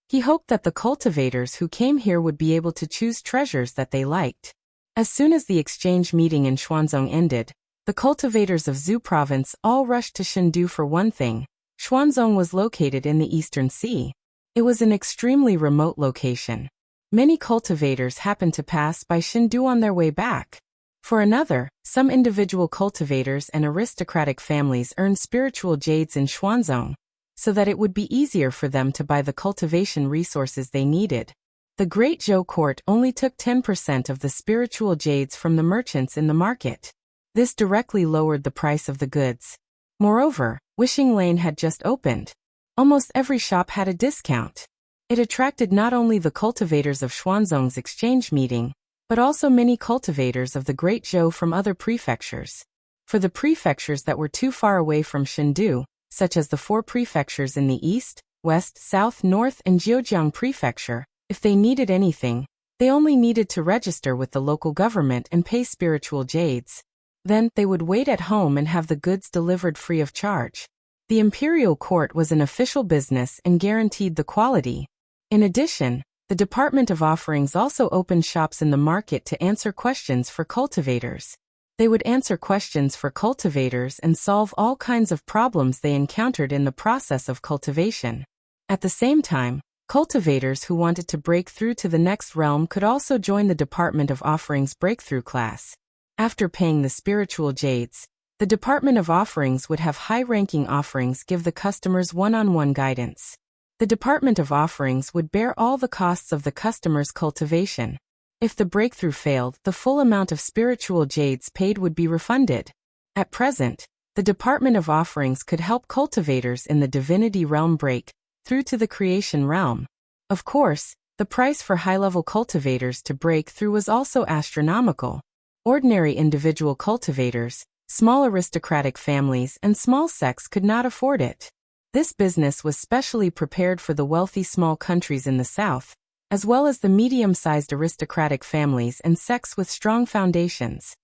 He hoped that the cultivators who came here would be able to choose treasures that they liked. As soon as the exchange meeting in Xuanzong ended, the cultivators of Zhu province all rushed to Chengdu for one thing. Xuanzong was located in the Eastern Sea. It was an extremely remote location. Many cultivators happened to pass by Chengdu on their way back. For another, some individual cultivators and aristocratic families earned spiritual jades in Xuanzong, so that it would be easier for them to buy the cultivation resources they needed. The Great Zhou court only took 10% of the spiritual jades from the merchants in the market. This directly lowered the price of the goods. Moreover, Wishing Lane had just opened. Almost every shop had a discount. It attracted not only the cultivators of Xuanzong's exchange meeting, but also many cultivators of the Great Zhou from other prefectures. For the prefectures that were too far away from Chengdu, such as the 4 prefectures in the east, west, south, north, and Zhejiang prefecture, if they needed anything, they only needed to register with the local government and pay spiritual jades. Then, they would wait at home and have the goods delivered free of charge. The imperial court was an official business and guaranteed the quality. In addition, the Department of Offerings also opened shops in the market to answer questions for cultivators. They would answer questions for cultivators and solve all kinds of problems they encountered in the process of cultivation. At the same time, cultivators who wanted to break through to the next realm could also join the Department of Offerings breakthrough class. After paying the spiritual jades, the Department of Offerings would have high-ranking offerings give the customers one-on-one guidance. The Department of Offerings would bear all the costs of the customer's cultivation. If the breakthrough failed, the full amount of spiritual jades paid would be refunded. At present, the Department of Offerings could help cultivators in the divinity realm break through to the creation realm. Of course, the price for high-level cultivators to break through was also astronomical. Ordinary individual cultivators, small aristocratic families, and small sects could not afford it. This business was specially prepared for the wealthy small countries in the south, as well as the medium-sized aristocratic families and sects with strong foundations.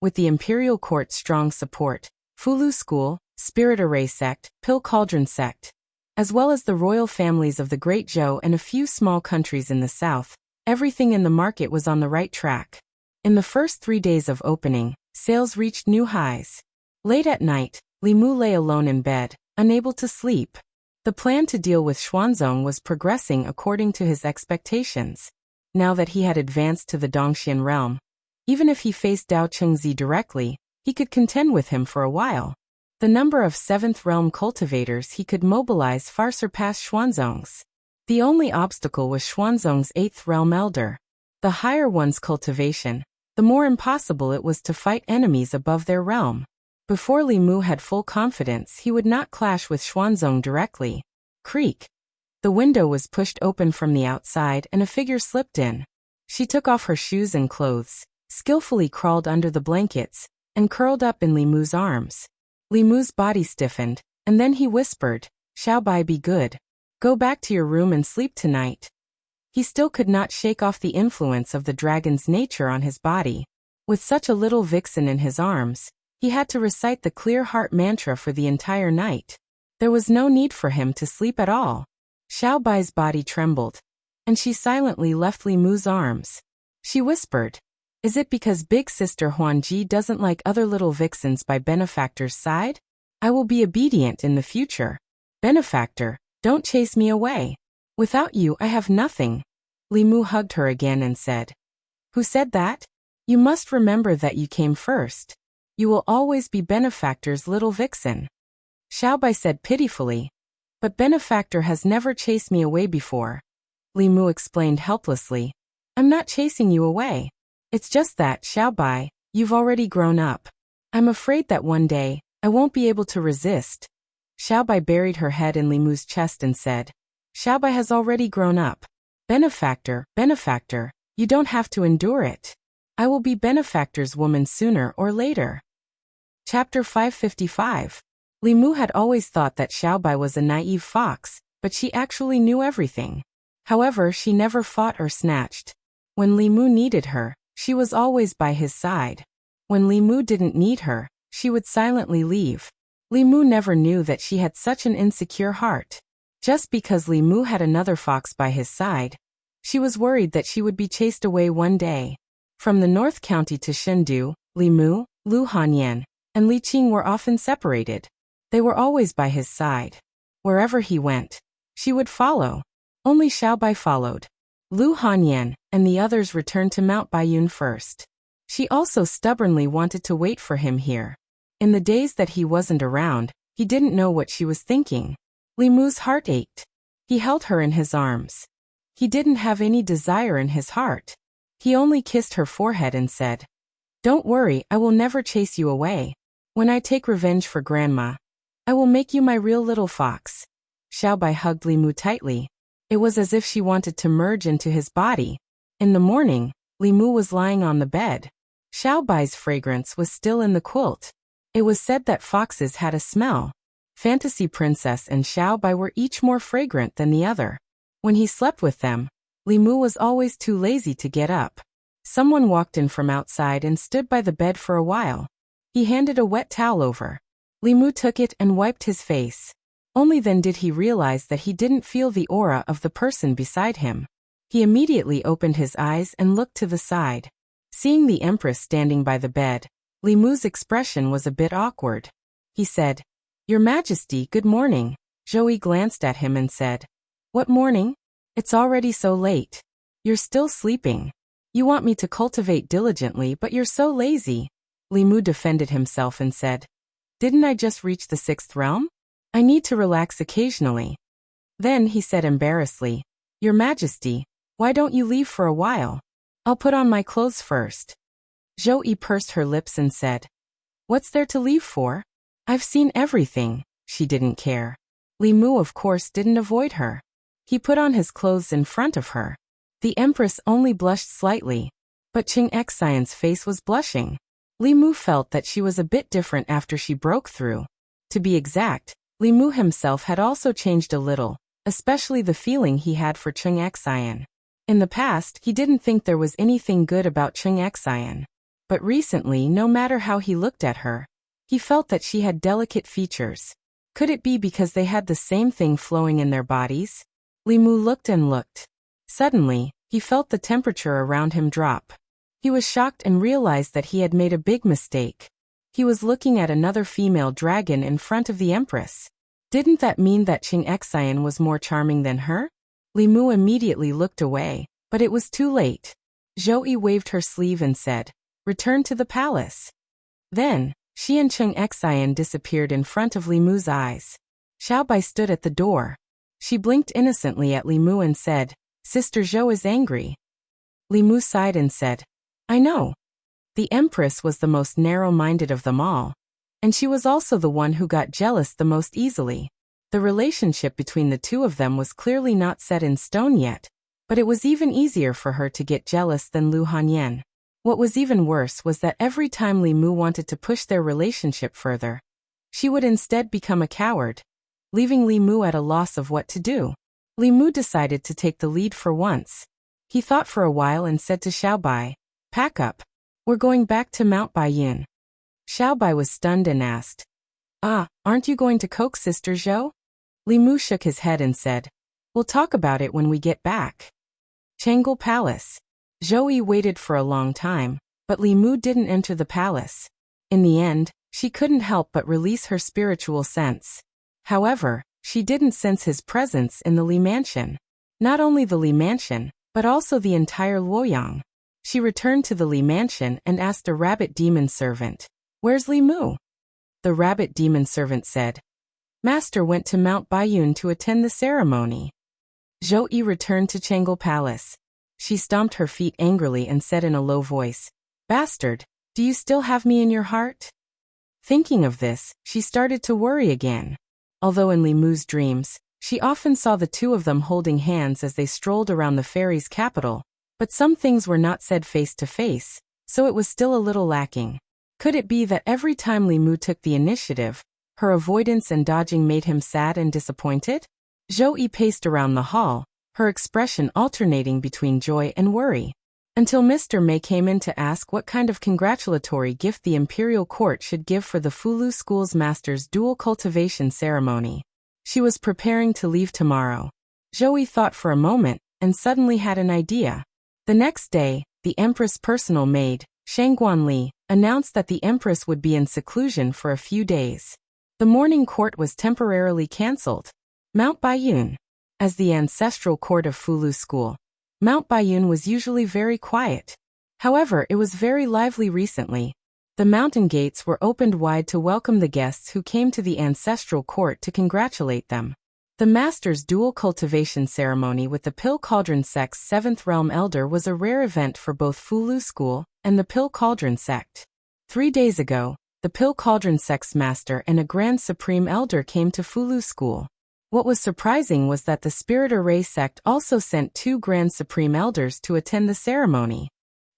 With the imperial court's strong support, Fulu School, Spirit Array sect, Pill Cauldron sect, as well as the royal families of the Great Zhou and a few small countries in the south, everything in the market was on the right track. In the first 3 days of opening, sales reached new highs. Late at night, Li Mu lay alone in bed, unable to sleep. The plan to deal with Xuanzong was progressing according to his expectations. Now that he had advanced to the Dongxian realm, even if he faced Dao Chengzi directly, he could contend with him for a while. The number of 7th realm cultivators he could mobilize far surpassed Xuanzong's. The only obstacle was Xuanzong's 8th realm elder. The higher one's cultivation, the more impossible it was to fight enemies above their realm. Before Li Mu had full confidence he would not clash with Xuanzong directly. Creak. The window was pushed open from the outside and a figure slipped in. She took off her shoes and clothes, skillfully crawled under the blankets, and curled up in Li Mu's arms. Li Mu's body stiffened, and then he whispered, "Xiaobai, be good. Go back to your room and sleep tonight." He still could not shake off the influence of the dragon's nature on his body. With such a little vixen in his arms, he had to recite the clear heart mantra for the entire night. There was no need for him to sleep at all. Xiaobai's body trembled, and she silently left Li Mu's arms. She whispered, "Is it because big sister Huanji doesn't like other little vixens by benefactor's side? I will be obedient in the future. Benefactor, don't chase me away. Without you I have nothing." Li Mu hugged her again and said, "Who said that? You must remember that you came first. You will always be benefactor's little vixen." Xiaobai said pitifully, "But benefactor has never chased me away before." Li Mu explained helplessly, "I'm not chasing you away. It's just that, Xiaobai, you've already grown up. I'm afraid that one day, I won't be able to resist." Xiaobai buried her head in Li Mu's chest and said, "Xiaobai has already grown up. Benefactor, you don't have to endure it. I will be benefactor's woman sooner or later." Chapter 555. Li Mu had always thought that Xiaobai was a naive fox, but she actually knew everything. However, she never fought or snatched. When Li Mu needed her, she was always by his side. When Li Mu didn't need her, she would silently leave. Li Mu never knew that she had such an insecure heart. Just because Li Mu had another fox by his side, she was worried that she would be chased away one day. From the North County to Shendu, Li Mu, Lu Hanyan, and Li Qing were often separated. They were always by his side. Wherever he went, she would follow. Only Xiaobai followed. Lu Hanyan and the others returned to Mount Baiyun first. She also stubbornly wanted to wait for him here. In the days that he wasn't around, he didn't know what she was thinking. Li Mu's heart ached. He held her in his arms. He didn't have any desire in his heart. He only kissed her forehead and said, "Don't worry, I will never chase you away. When I take revenge for Grandma, I will make you my real little fox." Xiaobai hugged Li Mu tightly. It was as if she wanted to merge into his body. In the morning, Li Mu was lying on the bed. Xiaobai's fragrance was still in the quilt. It was said that foxes had a smell. Fantasy Princess and Xiaobai were each more fragrant than the other. When he slept with them, Li Mu was always too lazy to get up. Someone walked in from outside and stood by the bed for a while. He handed a wet towel over. Li Mu took it and wiped his face. Only then did he realize that he didn't feel the aura of the person beside him. He immediately opened his eyes and looked to the side. Seeing the Empress standing by the bed, Li Mu's expression was a bit awkward. He said, "Your Majesty, good morning." Zhou glanced at him and said, "What morning? It's already so late. You're still sleeping. You want me to cultivate diligently, but you're so lazy." Li Mu defended himself and said, "Didn't I just reach the 6th realm? I need to relax occasionally." Then he said embarrassedly, "Your Majesty, why don't you leave for a while? I'll put on my clothes first." Zhou pursed her lips and said, "What's there to leave for? I've seen everything." She didn't care. Li Mu of course didn't avoid her. He put on his clothes in front of her. The Empress only blushed slightly, but Qing Xian's face was blushing. Li Mu felt that she was a bit different after she broke through. To be exact, Li Mu himself had also changed a little, especially the feeling he had for Qing Xian. In the past, he didn't think there was anything good about Qing Xian. But recently, no matter how he looked at her, he felt that she had delicate features. Could it be because they had the same thing flowing in their bodies? Li Mu looked and looked. Suddenly, he felt the temperature around him drop. He was shocked and realized that he had made a big mistake. He was looking at another female dragon in front of the Empress. Didn't that mean that Qing Xian was more charming than her? Li Mu immediately looked away, but it was too late. Zhou waved her sleeve and said, "Return to the palace." Then, she and Qing Xian disappeared in front of Li Mu's eyes. Xiaobai stood at the door. She blinked innocently at Li Mu and said, "Sister Zhou is angry." Li Mu sighed and said, "I know." The Empress was the most narrow-minded of them all, and she was also the one who got jealous the most easily. The relationship between the two of them was clearly not set in stone yet, but it was even easier for her to get jealous than Lu Hanyan. What was even worse was that every time Li Mu wanted to push their relationship further, she would instead become a coward, leaving Li Mu at a loss of what to do. Li Mu decided to take the lead for once. He thought for a while and said to Xiaobai, "Pack up. We're going back to Mount Baiyun." Xiaobai was stunned and asked, Aren't you going to coax Sister Zhou?" Li Mu shook his head and said, "We'll talk about it when we get back." Chang'an Palace. Zhou waited for a long time, but Li Mu didn't enter the palace. In the end, she couldn't help but release her spiritual sense. However, she didn't sense his presence in the Li mansion. Not only the Li mansion, but also the entire Luoyang. She returned to the Li mansion and asked a rabbit demon servant, "Where's Li Mu?" The rabbit demon servant said, "Master went to Mount Baiyun to attend the ceremony." Zhou returned to Chang'an Palace. She stomped her feet angrily and said in a low voice, "Bastard, do you still have me in your heart?" Thinking of this, she started to worry again. Although in Li Mu's dreams, she often saw the two of them holding hands as they strolled around the fairy's capital, but some things were not said face to face, so it was still a little lacking. Could it be that every time Li Mu took the initiative, her avoidance and dodging made him sad and disappointed? Zhou paced around the hall, her expression alternating between joy and worry, until Mr. Mei came in to ask what kind of congratulatory gift the imperial court should give for the Fulu School's master's dual cultivation ceremony. She was preparing to leave tomorrow. Zhou thought for a moment, and suddenly had an idea. The next day, the Empress' personal maid, Shangguanli, announced that the Empress would be in seclusion for a few days. The morning court was temporarily cancelled. Mount Baiyun. As the ancestral court of Fulu School, Mount Baiyun was usually very quiet. However, it was very lively recently. The mountain gates were opened wide to welcome the guests who came to the ancestral court to congratulate them. The master's dual cultivation ceremony with the Pill Cauldron sect's 7th realm elder was a rare event for both Fulu School and the Pill Cauldron sect. 3 days ago, the Pill Cauldron sect's master and a Grand Supreme Elder came to Fulu School. What was surprising was that the Spirit Array sect also sent 2 Grand Supreme Elders to attend the ceremony.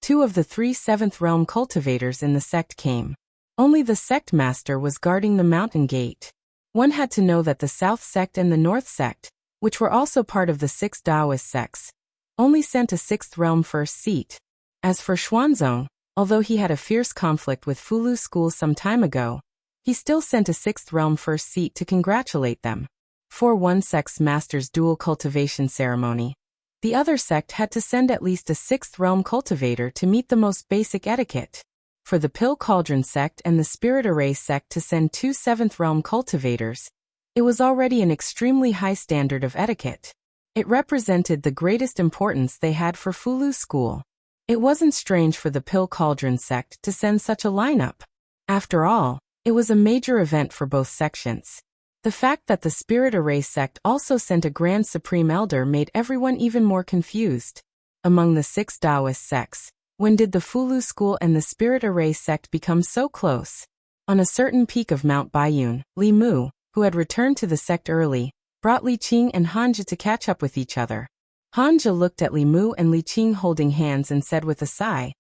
2 of the 3 7th realm cultivators in the sect came. Only the sect master was guarding the mountain gate. One had to know that the South sect and the North sect, which were also part of the 6 Taoist sects, only sent a 6th realm first seat. As for Xuanzong, although he had a fierce conflict with Fulu School some time ago, he still sent a 6th realm first seat to congratulate them. For one sect's master's dual cultivation ceremony, the other sect had to send at least a 6th realm cultivator to meet the most basic etiquette. For the Pill Cauldron sect and the Spirit Array sect to send 2 7th realm cultivators, it was already an extremely high standard of etiquette. It represented the greatest importance they had for Fulu School. It wasn't strange for the Pill Cauldron sect to send such a lineup. After all, it was a major event for both sections. The fact that the Spirit Array sect also sent a Grand Supreme Elder made everyone even more confused. Among the 6 Taoist sects, when did the Fulu School and the Spirit Array sect become so close? On a certain peak of Mount Baiyun, Li Mu, who had returned to the sect early, brought Li Qing and Hanja to catch up with each other. Hanja looked at Li Mu and Li Qing holding hands and said with a sigh,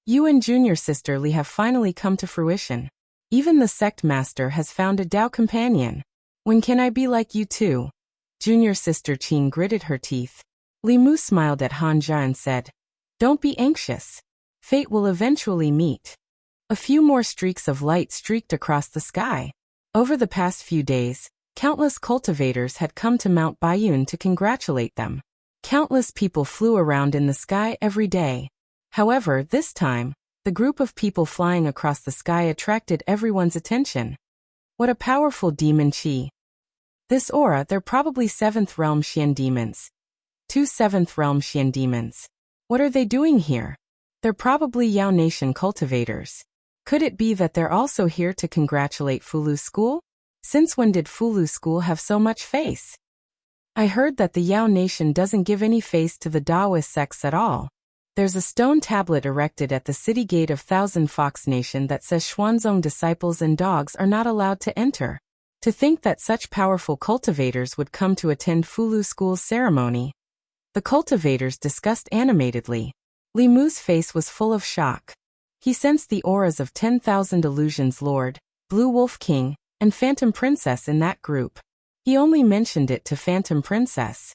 "You and junior sister Li have finally come to fruition. Even the sect master has found a Tao companion. When can I be like you too?" Junior sister Qing gritted her teeth. Li Mu smiled at Hanja and said, "Don't be anxious. Fate will eventually meet." A few more streaks of light streaked across the sky. Over the past few days, countless cultivators had come to Mount Baiyun to congratulate them. Countless people flew around in the sky every day. However, this time, the group of people flying across the sky attracted everyone's attention. What a powerful demon chi. This aura, they're probably 7th realm Xian demons. 2 7th realm Xian demons. What are they doing here? They're probably Yao Nation cultivators. Could it be that they're also here to congratulate Fulu School? Since when did Fulu School have so much face? I heard that the Yao Nation doesn't give any face to the Taoist sects at all. There's a stone tablet erected at the city gate of Thousand Fox Nation that says Xuanzong disciples and dogs are not allowed to enter. To think that such powerful cultivators would come to attend Fulu School's ceremony. The cultivators discussed animatedly. Li Mu's face was full of shock. He sensed the auras of 10,000 Illusions Lord, Blue Wolf King, and Phantom Princess in that group. He only mentioned it to Phantom Princess.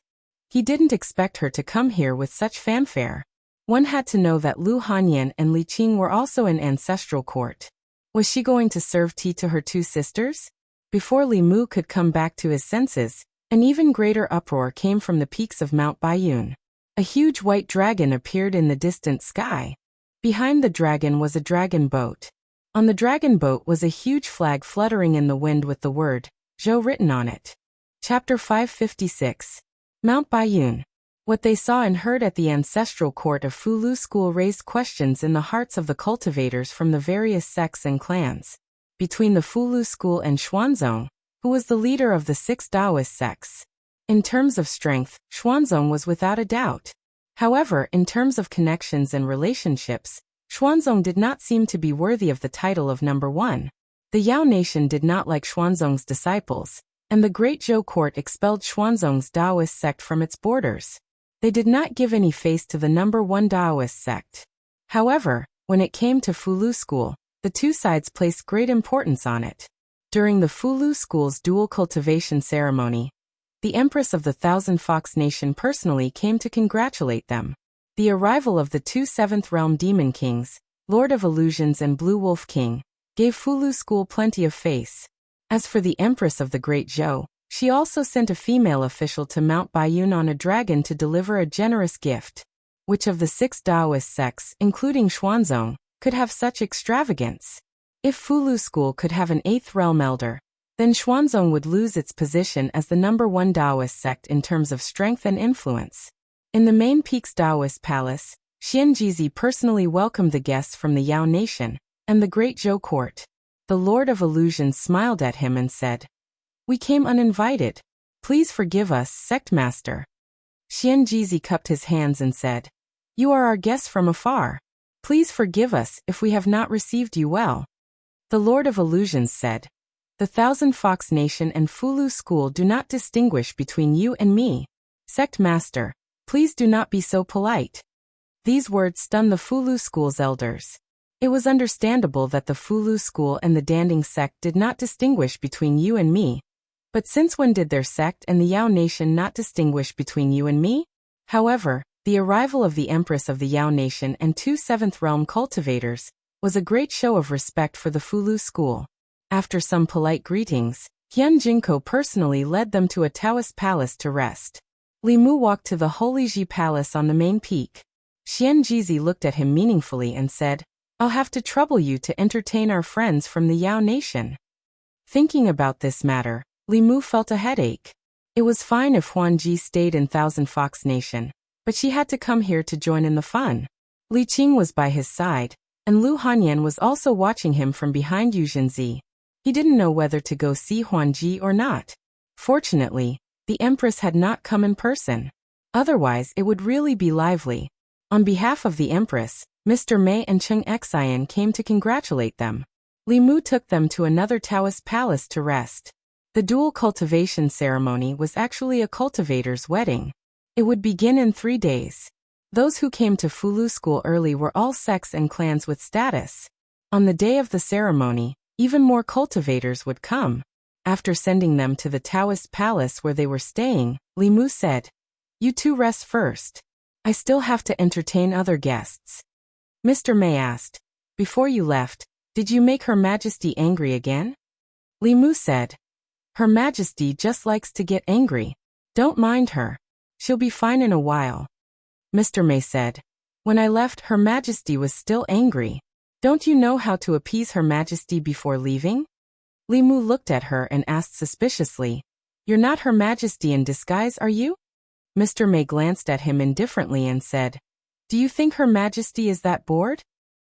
He didn't expect her to come here with such fanfare. One had to know that Lu Hanyan and Li Qing were also in ancestral court. Was she going to serve tea to her 2 sisters? Before Li Mu could come back to his senses, an even greater uproar came from the peaks of Mount Baiyun. A huge white dragon appeared in the distant sky. Behind the dragon was a dragon boat. On the dragon boat was a huge flag fluttering in the wind with the word, Zhou written on it. Chapter 556. Mount Baiyun. What they saw and heard at the ancestral court of Fulu School raised questions in the hearts of the cultivators from the various sects and clans. Between the Fulu School and Xuanzong, who was the leader of the 6 Taoist sects. In terms of strength, Xuanzong was without a doubt. However, in terms of connections and relationships, Xuanzong did not seem to be worthy of the title of number 1. The Yao Nation did not like Xuanzong's disciples, and the Great Zhou Court expelled Xuanzong's Taoist sect from its borders. They did not give any face to the number 1 Taoist sect. However, when it came to Fulu School, the 2 sides placed great importance on it. During the Fulu School's dual cultivation ceremony, the Empress of the Thousand Fox Nation personally came to congratulate them. The arrival of the 2 7th realm demon kings, Lord of Illusions and Blue Wolf King, gave Fulu School plenty of face. As for the Empress of the Great Zhou, She also sent a female official to Mount Baiyun on a dragon to deliver a generous gift. Which of the 6 Taoist sects, including Xuanzong, could have such extravagance? If Fulu school could have an 8th realm elder, then Xuanzong would lose its position as the #1 Taoist sect in terms of strength and influence. In the main Peaks Taoist palace, Xianjizi personally welcomed the guests from the Yao nation and the Great Zhou court. The Lord of Illusions smiled at him and said, "We came uninvited. Please forgive us, sect master." Xianjizi cupped his hands and said, "You are our guests from afar. Please forgive us if we have not received you well." The Lord of Illusions said, "The Thousand Fox Nation and Fulu School do not distinguish between you and me. Sect master, please do not be so polite." These words stunned the Fulu School's elders. It was understandable that the Fulu School and the Danding sect did not distinguish between you and me. But since when did their sect and the Yao nation not distinguish between you and me? However, the arrival of the Empress of the Yao nation and 2 7th realm cultivators was a great show of respect for the Fulu School. After some polite greetings, Hyun Jinko personally led them to a Taoist palace to rest. Li Mu walked to the Holy Ji Palace on the main peak. Xianjizi looked at him meaningfully and said, "I'll have to trouble you to entertain our friends from the Yao nation." Thinking about this matter, Li Mu felt a headache. It was fine if Huan Ji stayed in Thousand Fox Nation, but she had to come here to join in the fun. Li Qing was by his side, and Lu Hanyan was also watching him from behind Yu Zhenzi. He didn't know whether to go see Huan Ji or not. Fortunately, the Empress had not come in person. Otherwise, it would really be lively. On behalf of the Empress, Mr. Mei and Cheng Xian came to congratulate them. Li Mu took them to another Taoist palace to rest. The dual cultivation ceremony was actually a cultivator's wedding. It would begin in 3 days. Those who came to Fulu school early were all sects and clans with status. On the day of the ceremony, even more cultivators would come. After sending them to the Taoist palace where they were staying, Li Mu said, "You two rest first. I still have to entertain other guests." Mr. Mei asked, "Before you left, did you make Her Majesty angry again?" Li Mu said, "Her Majesty just likes to get angry. Don't mind her. She'll be fine in a while." Mr. Mei said, "When I left, Her Majesty was still angry. Don't you know how to appease Her Majesty before leaving?" Li Mu looked at her and asked suspiciously, "You're not Her Majesty in disguise, are you?" Mr. Mei glanced at him indifferently and said, "Do you think Her Majesty is that bored?"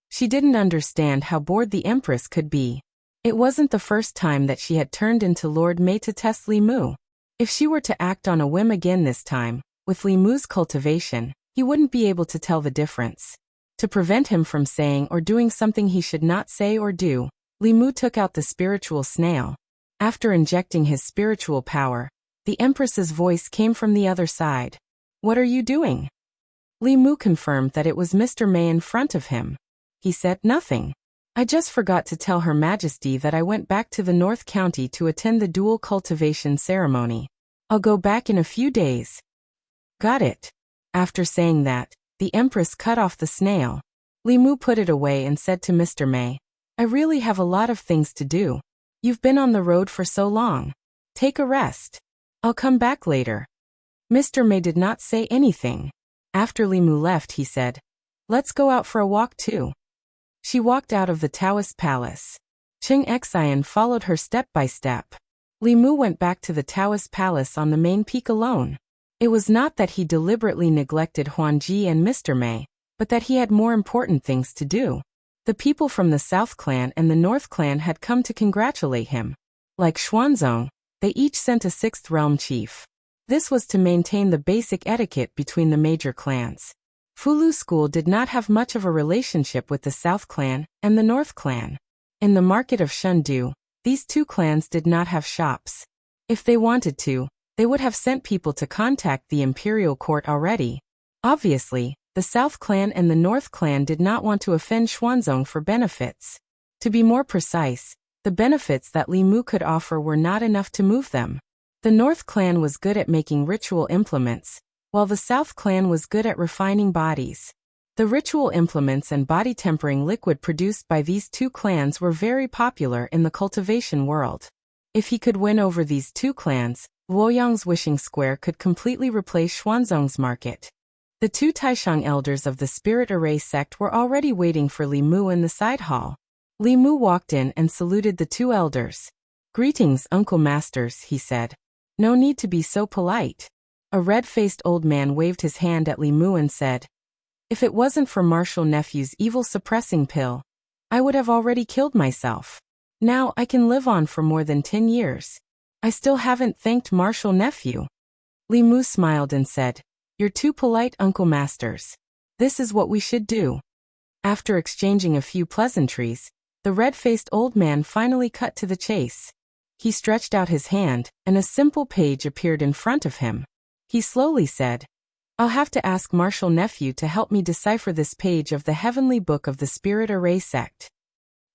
She didn't understand how bored the Empress could be. It wasn't the first time that she had turned into Lord Mei to test Li Mu. If she were to act on a whim again this time, with Li Mu's cultivation, he wouldn't be able to tell the difference. To prevent him from saying or doing something he should not say or do, Li Mu took out the spiritual snail. After injecting his spiritual power, the Empress's voice came from the other side. "What are you doing?" Li Mu confirmed that it was Mr. Mei in front of him. He said, "Nothing. I just forgot to tell Her Majesty that I went back to the North County to attend the dual cultivation ceremony. I'll go back in a few days." "Got it." After saying that, the Empress cut off the snail. Li Mu put it away and said to Mr. Mei, "I really have a lot of things to do. You've been on the road for so long. Take a rest. I'll come back later." Mr. Mei did not say anything. After Li Mu left, he said, "Let's go out for a walk too." She walked out of the Taoist palace. Cheng Xian followed her step by step. Li Mu went back to the Taoist palace on the main peak alone. It was not that he deliberately neglected Huan Ji and Mr. Mei, but that he had more important things to do. The people from the South Clan and the North Clan had come to congratulate him. Like Xuanzong, they each sent a 6th realm chief. This was to maintain the basic etiquette between the major clans. Fulu school did not have much of a relationship with the South Clan and the North Clan. In the market of Shundu, these 2 clans did not have shops. If they wanted to, they would have sent people to contact the imperial court already. Obviously, the South Clan and the North Clan did not want to offend Xuanzong for benefits. To be more precise, the benefits that Li Mu could offer were not enough to move them. The North Clan was good at making ritual implements, while the South Clan was good at refining bodies. The ritual implements and body-tempering liquid produced by these 2 clans were very popular in the cultivation world. If he could win over these two clans, Luoyang's wishing square could completely replace Xuanzong's market. The two Taishang elders of the Spirit Array sect were already waiting for Li Mu in the side hall. Li Mu walked in and saluted the two elders. "Greetings, Uncle Masters," he said. "No need to be so polite." A red-faced old man waved his hand at Li Mu and said, "If it wasn't for Marshal Nephew's evil suppressing pill, I would have already killed myself. Now I can live on for more than 10 years. I still haven't thanked Marshal Nephew." Li Mu smiled and said, "You're too polite, Uncle Masters. This is what we should do." After exchanging a few pleasantries, the red-faced old man finally cut to the chase. He stretched out his hand, and a simple page appeared in front of him. He slowly said, "I'll have to ask Marshal Nephew to help me decipher this page of the Heavenly Book of the Spirit Array sect."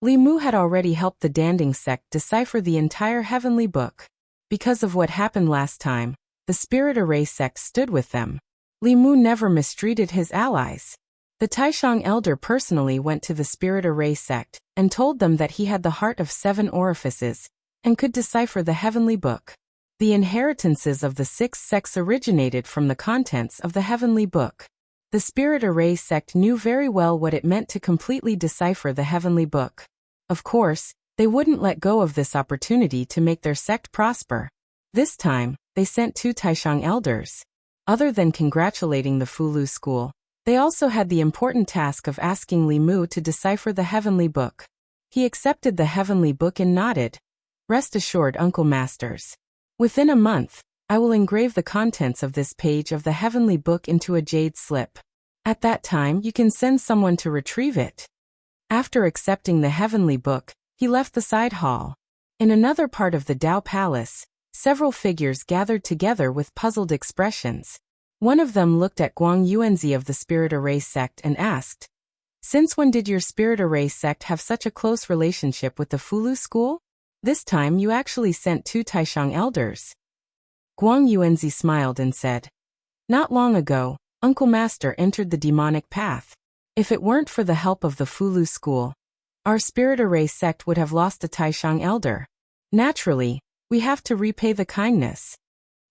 Li Mu had already helped the Danding sect decipher the entire Heavenly Book. Because of what happened last time, the Spirit Array sect stood with them. Li Mu never mistreated his allies. The Taishang elder personally went to the Spirit Array sect and told them that he had the heart of 7 orifices and could decipher the Heavenly Book. The inheritances of the 6 sects originated from the contents of the Heavenly Book. The Spirit Array sect knew very well what it meant to completely decipher the Heavenly Book. Of course, they wouldn't let go of this opportunity to make their sect prosper. This time, they sent 2 Taishang elders. Other than congratulating the Fulu school, they also had the important task of asking Li Mu to decipher the Heavenly Book. He accepted the Heavenly Book and nodded. "Rest assured, Uncle Masters. Within a month, I will engrave the contents of this page of the Heavenly Book into a jade slip. At that time you can send someone to retrieve it." After accepting the Heavenly Book, he left the side hall. In another part of the Dao Palace, several figures gathered together with puzzled expressions. One of them looked at Guang Yuanzi of the Spirit Array sect and asked, "Since when did your Spirit Array sect have such a close relationship with the Fulu school? This time you actually sent 2 Taishang elders." Guang Yuanzi smiled and said, "Not long ago, Uncle Master entered the demonic path. If it weren't for the help of the Fulu school, our Spirit Array sect would have lost a Taishang elder. Naturally, we have to repay the kindness."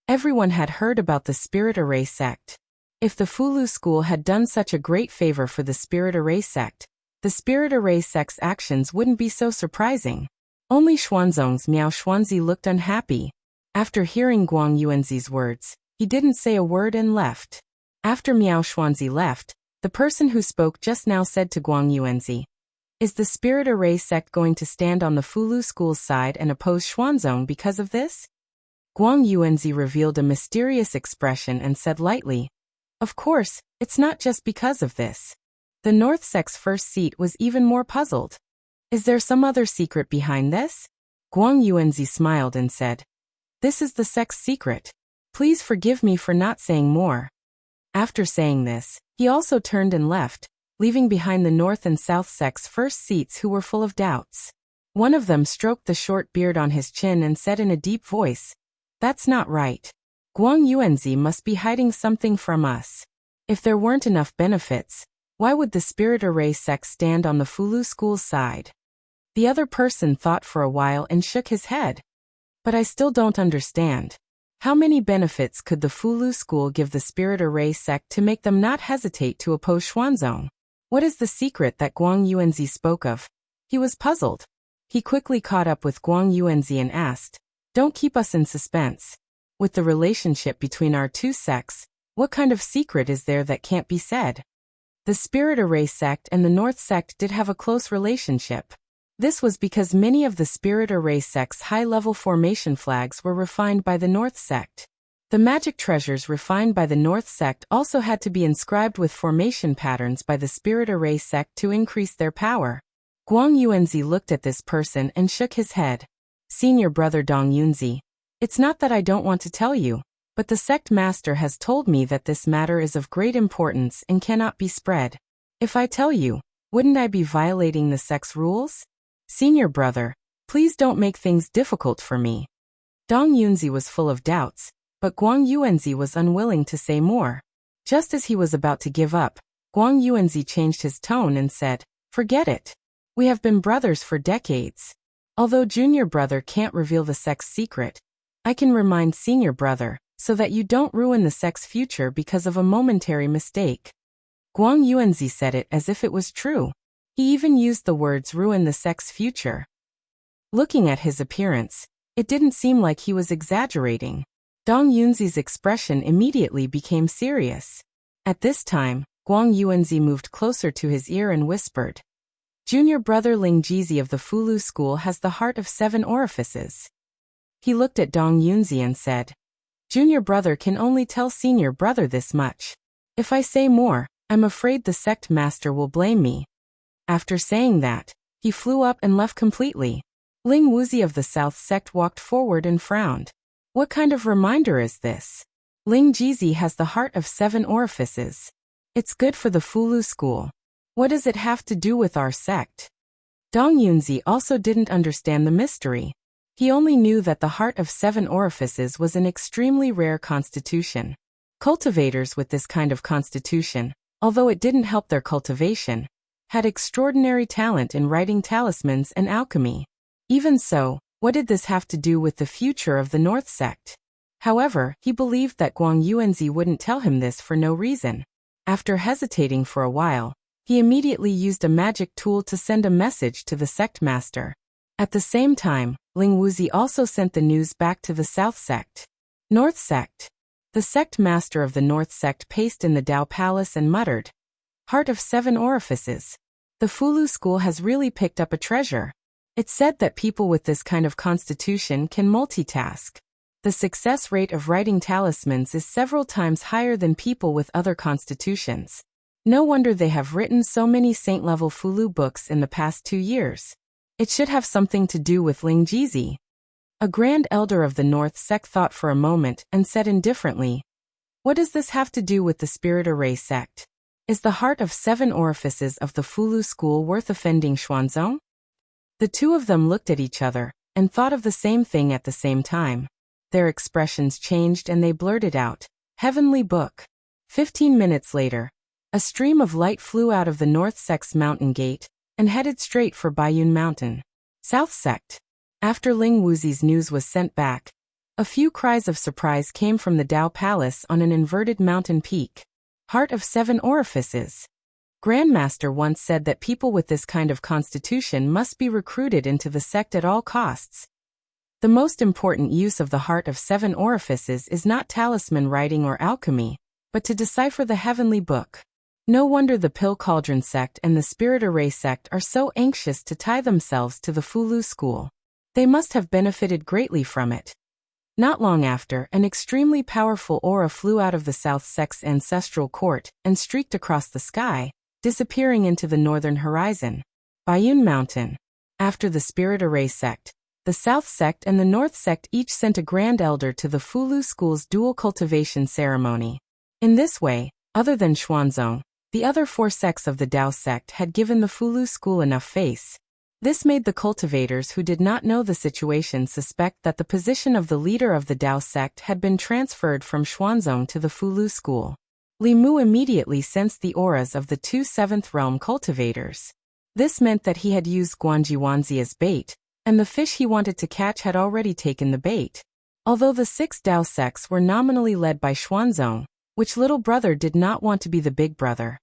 Everyone had heard about the Spirit Array sect. If the Fulu school had done such a great favor for the Spirit Array sect, the Spirit Array sect's actions wouldn't be so surprising. Only Xuanzong's Miao Xuanzi looked unhappy. After hearing Guang Yuanzi's words, he didn't say a word and left. After Miao Xuanzi left, the person who spoke just now said to Guang Yuanzi, "Is the Spirit Array sect going to stand on the Fulu school's side and oppose Xuanzong because of this?" Guang Yuanzi revealed a mysterious expression and said lightly, "Of course, it's not just because of this." The North sect's first seat was even more puzzled. "Is there some other secret behind this?" Guang Yuanzi smiled and said, "This is the sect's secret. Please forgive me for not saying more." After saying this, he also turned and left, leaving behind the North and South sect's first seats who were full of doubts. One of them stroked the short beard on his chin and said in a deep voice, "That's not right. Guang Yuanzi must be hiding something from us. If there weren't enough benefits, why would the Spirit Array sect stand on the Fulu school's side?" The other person thought for a while and shook his head. "But I still don't understand. How many benefits could the Fulu school give the Spirit Array sect to make them not hesitate to oppose Xuanzong? What is the secret that Guang Yuanzi spoke of?" He was puzzled. He quickly caught up with Guang Yuanzi and asked, "Don't keep us in suspense. With the relationship between our 2 sects, what kind of secret is there that can't be said?" The Spirit Array sect and the North sect did have a close relationship. This was because many of the Spirit Array sect's high-level formation flags were refined by the North sect. The magic treasures refined by the North sect also had to be inscribed with formation patterns by the Spirit Array sect to increase their power. Guang Yuanzi looked at this person and shook his head. "Senior brother Dong Yunzi, it's not that I don't want to tell you, but the sect master has told me that this matter is of great importance and cannot be spread. If I tell you, wouldn't I be violating the sect's rules? Senior brother, please don't make things difficult for me." Dong Yunzi was full of doubts, but Guang Yuanzi was unwilling to say more. Just as he was about to give up, Guang Yuanzi changed his tone and said, "Forget it. We have been brothers for decades. Although junior brother can't reveal the sect's secret, I can remind senior brother, so that you don't ruin the sect's future because of a momentary mistake. Guang Yuanzi said it as if it was true. He even used the words ruin the sect's future. Looking at his appearance, it didn't seem like he was exaggerating. Dong Yunzi's expression immediately became serious. At this time, Guang Yuanzi moved closer to his ear and whispered, "Junior brother Ling Jizi of the Fulu school has the heart of 7 orifices." He looked at Dong Yunzi and said, "Junior brother can only tell senior brother this much. If I say more, I'm afraid the sect master will blame me." After saying that, he flew up and left completely. Ling Wuzi of the South sect walked forward and frowned. What kind of reminder is this? Ling Jizi has the heart of 7 orifices. It's good for the Fulu school. What does it have to do with our sect? Dong Yunzi also didn't understand the mystery. He only knew that the heart of 7 orifices was an extremely rare constitution. Cultivators with this kind of constitution, although it didn't help their cultivation, had extraordinary talent in writing talismans and alchemy. Even so, what did this have to do with the future of the North sect? However, he believed that Guang Yuanzi wouldn't tell him this for no reason. After hesitating for a while, he immediately used a magic tool to send a message to the sect master. At the same time, Ling Wuzi also sent the news back to the South sect. North sect. The sect master of the North sect paced in the Dao Palace and muttered, "Heart of 7 orifices. The Fulu school has really picked up a treasure." It's said that people with this kind of constitution can multitask. The success rate of writing talismans is several times higher than people with other constitutions. No wonder they have written so many saint-level Fulu books in the past 2 years. It should have something to do with Ling Jizi. A grand elder of the North sect thought for a moment and said indifferently, "What does this have to do with the Spirit Array sect? Is the heart of 7 orifices of the Fulu school worth offending Xuanzong?" The two of them looked at each other and thought of the same thing at the same time. Their expressions changed and they blurted out, "Heavenly Book." 15 minutes later, a stream of light flew out of the North sect's mountain gate and headed straight for Baiyun Mountain. South sect. After Ling Wuzi's news was sent back, a few cries of surprise came from the Dao Palace on an inverted mountain peak. Heart of 7 orifices. Grandmaster once said that people with this kind of constitution must be recruited into the sect at all costs. The most important use of the heart of 7 orifices is not talisman writing or alchemy, but to decipher the heavenly book. No wonder the Pill Cauldron sect and the Spirit Array sect are so anxious to tie themselves to the Fulu school. They must have benefited greatly from it. Not long after, an extremely powerful aura flew out of the South sect's ancestral court and streaked across the sky, disappearing into the northern horizon. Baiyun Mountain. After the Spirit Array sect, the South sect and the North sect each sent a grand elder to the Fulu school's dual cultivation ceremony. In this way, other than Xuanzong, the other 4 sects of the Dao sect had given the Fulu school enough face. This made the cultivators who did not know the situation suspect that the position of the leader of the Dao sect had been transferred from Xuanzong to the Fulu school. Li Mu immediately sensed the auras of the 2 7th realm cultivators. This meant that he had used Guanji Wanzi as bait, and the fish he wanted to catch had already taken the bait. Although the 6 Dao sects were nominally led by Xuanzong, which little brother did not want to be the big brother.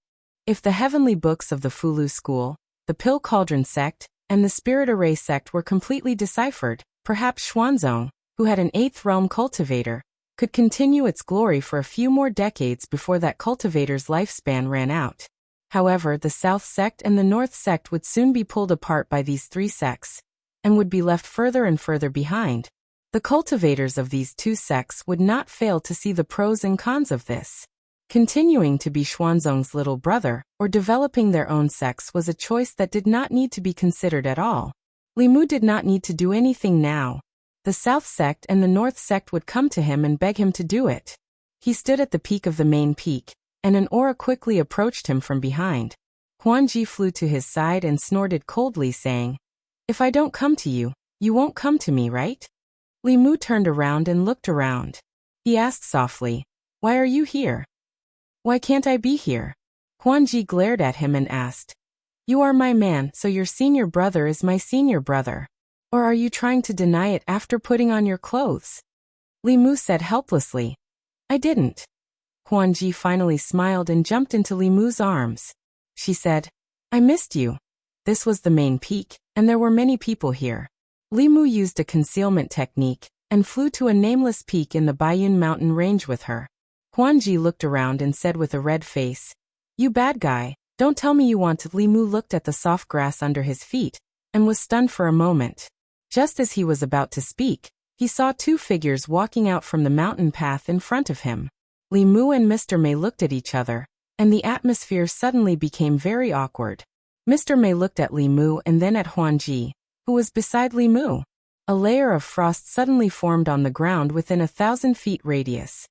If the heavenly books of the Fulu school, the Pill Cauldron sect, and the Spirit Array sect were completely deciphered, perhaps Xuanzong, who had an 8th realm cultivator, could continue its glory for a few more decades before that cultivator's lifespan ran out. However, the South sect and the North sect would soon be pulled apart by these 3 sects, and would be left further and further behind. The cultivators of these 2 sects would not fail to see the pros and cons of this. Continuing to be Xuanzong's little brother, or developing their own sects was a choice that did not need to be considered at all. Li Mu did not need to do anything now. The South sect and the North sect would come to him and beg him to do it. He stood at the peak of the main peak, and an aura quickly approached him from behind. Huan Ji flew to his side and snorted coldly, saying, "If I don't come to you, you won't come to me, right?" Li Mu turned around and looked around. He asked softly, "Why are you here? Why can't I be here?" Huan Ji glared at him and asked, "You are my man, so your senior brother is my senior brother. Or are you trying to deny it after putting on your clothes? Li Mu said helplessly. I didn't. Huan Ji finally smiled and jumped into Li Mu's arms. She said, I missed you. This was the main peak, and there were many people here. Li Mu used a concealment technique and flew to a nameless peak in the Baiyun mountain range with her. Huan Ji looked around and said with a red face, You bad guy, don't tell me you want to. Li Mu looked at the soft grass under his feet and was stunned for a moment. Just as he was about to speak, he saw two figures walking out from the mountain path in front of him. Li Mu and Mr. Mei looked at each other, and the atmosphere suddenly became very awkward. Mr. Mei looked at Li Mu and then at Huan Ji, who was beside Li Mu. A layer of frost suddenly formed on the ground within 1,000 feet radius.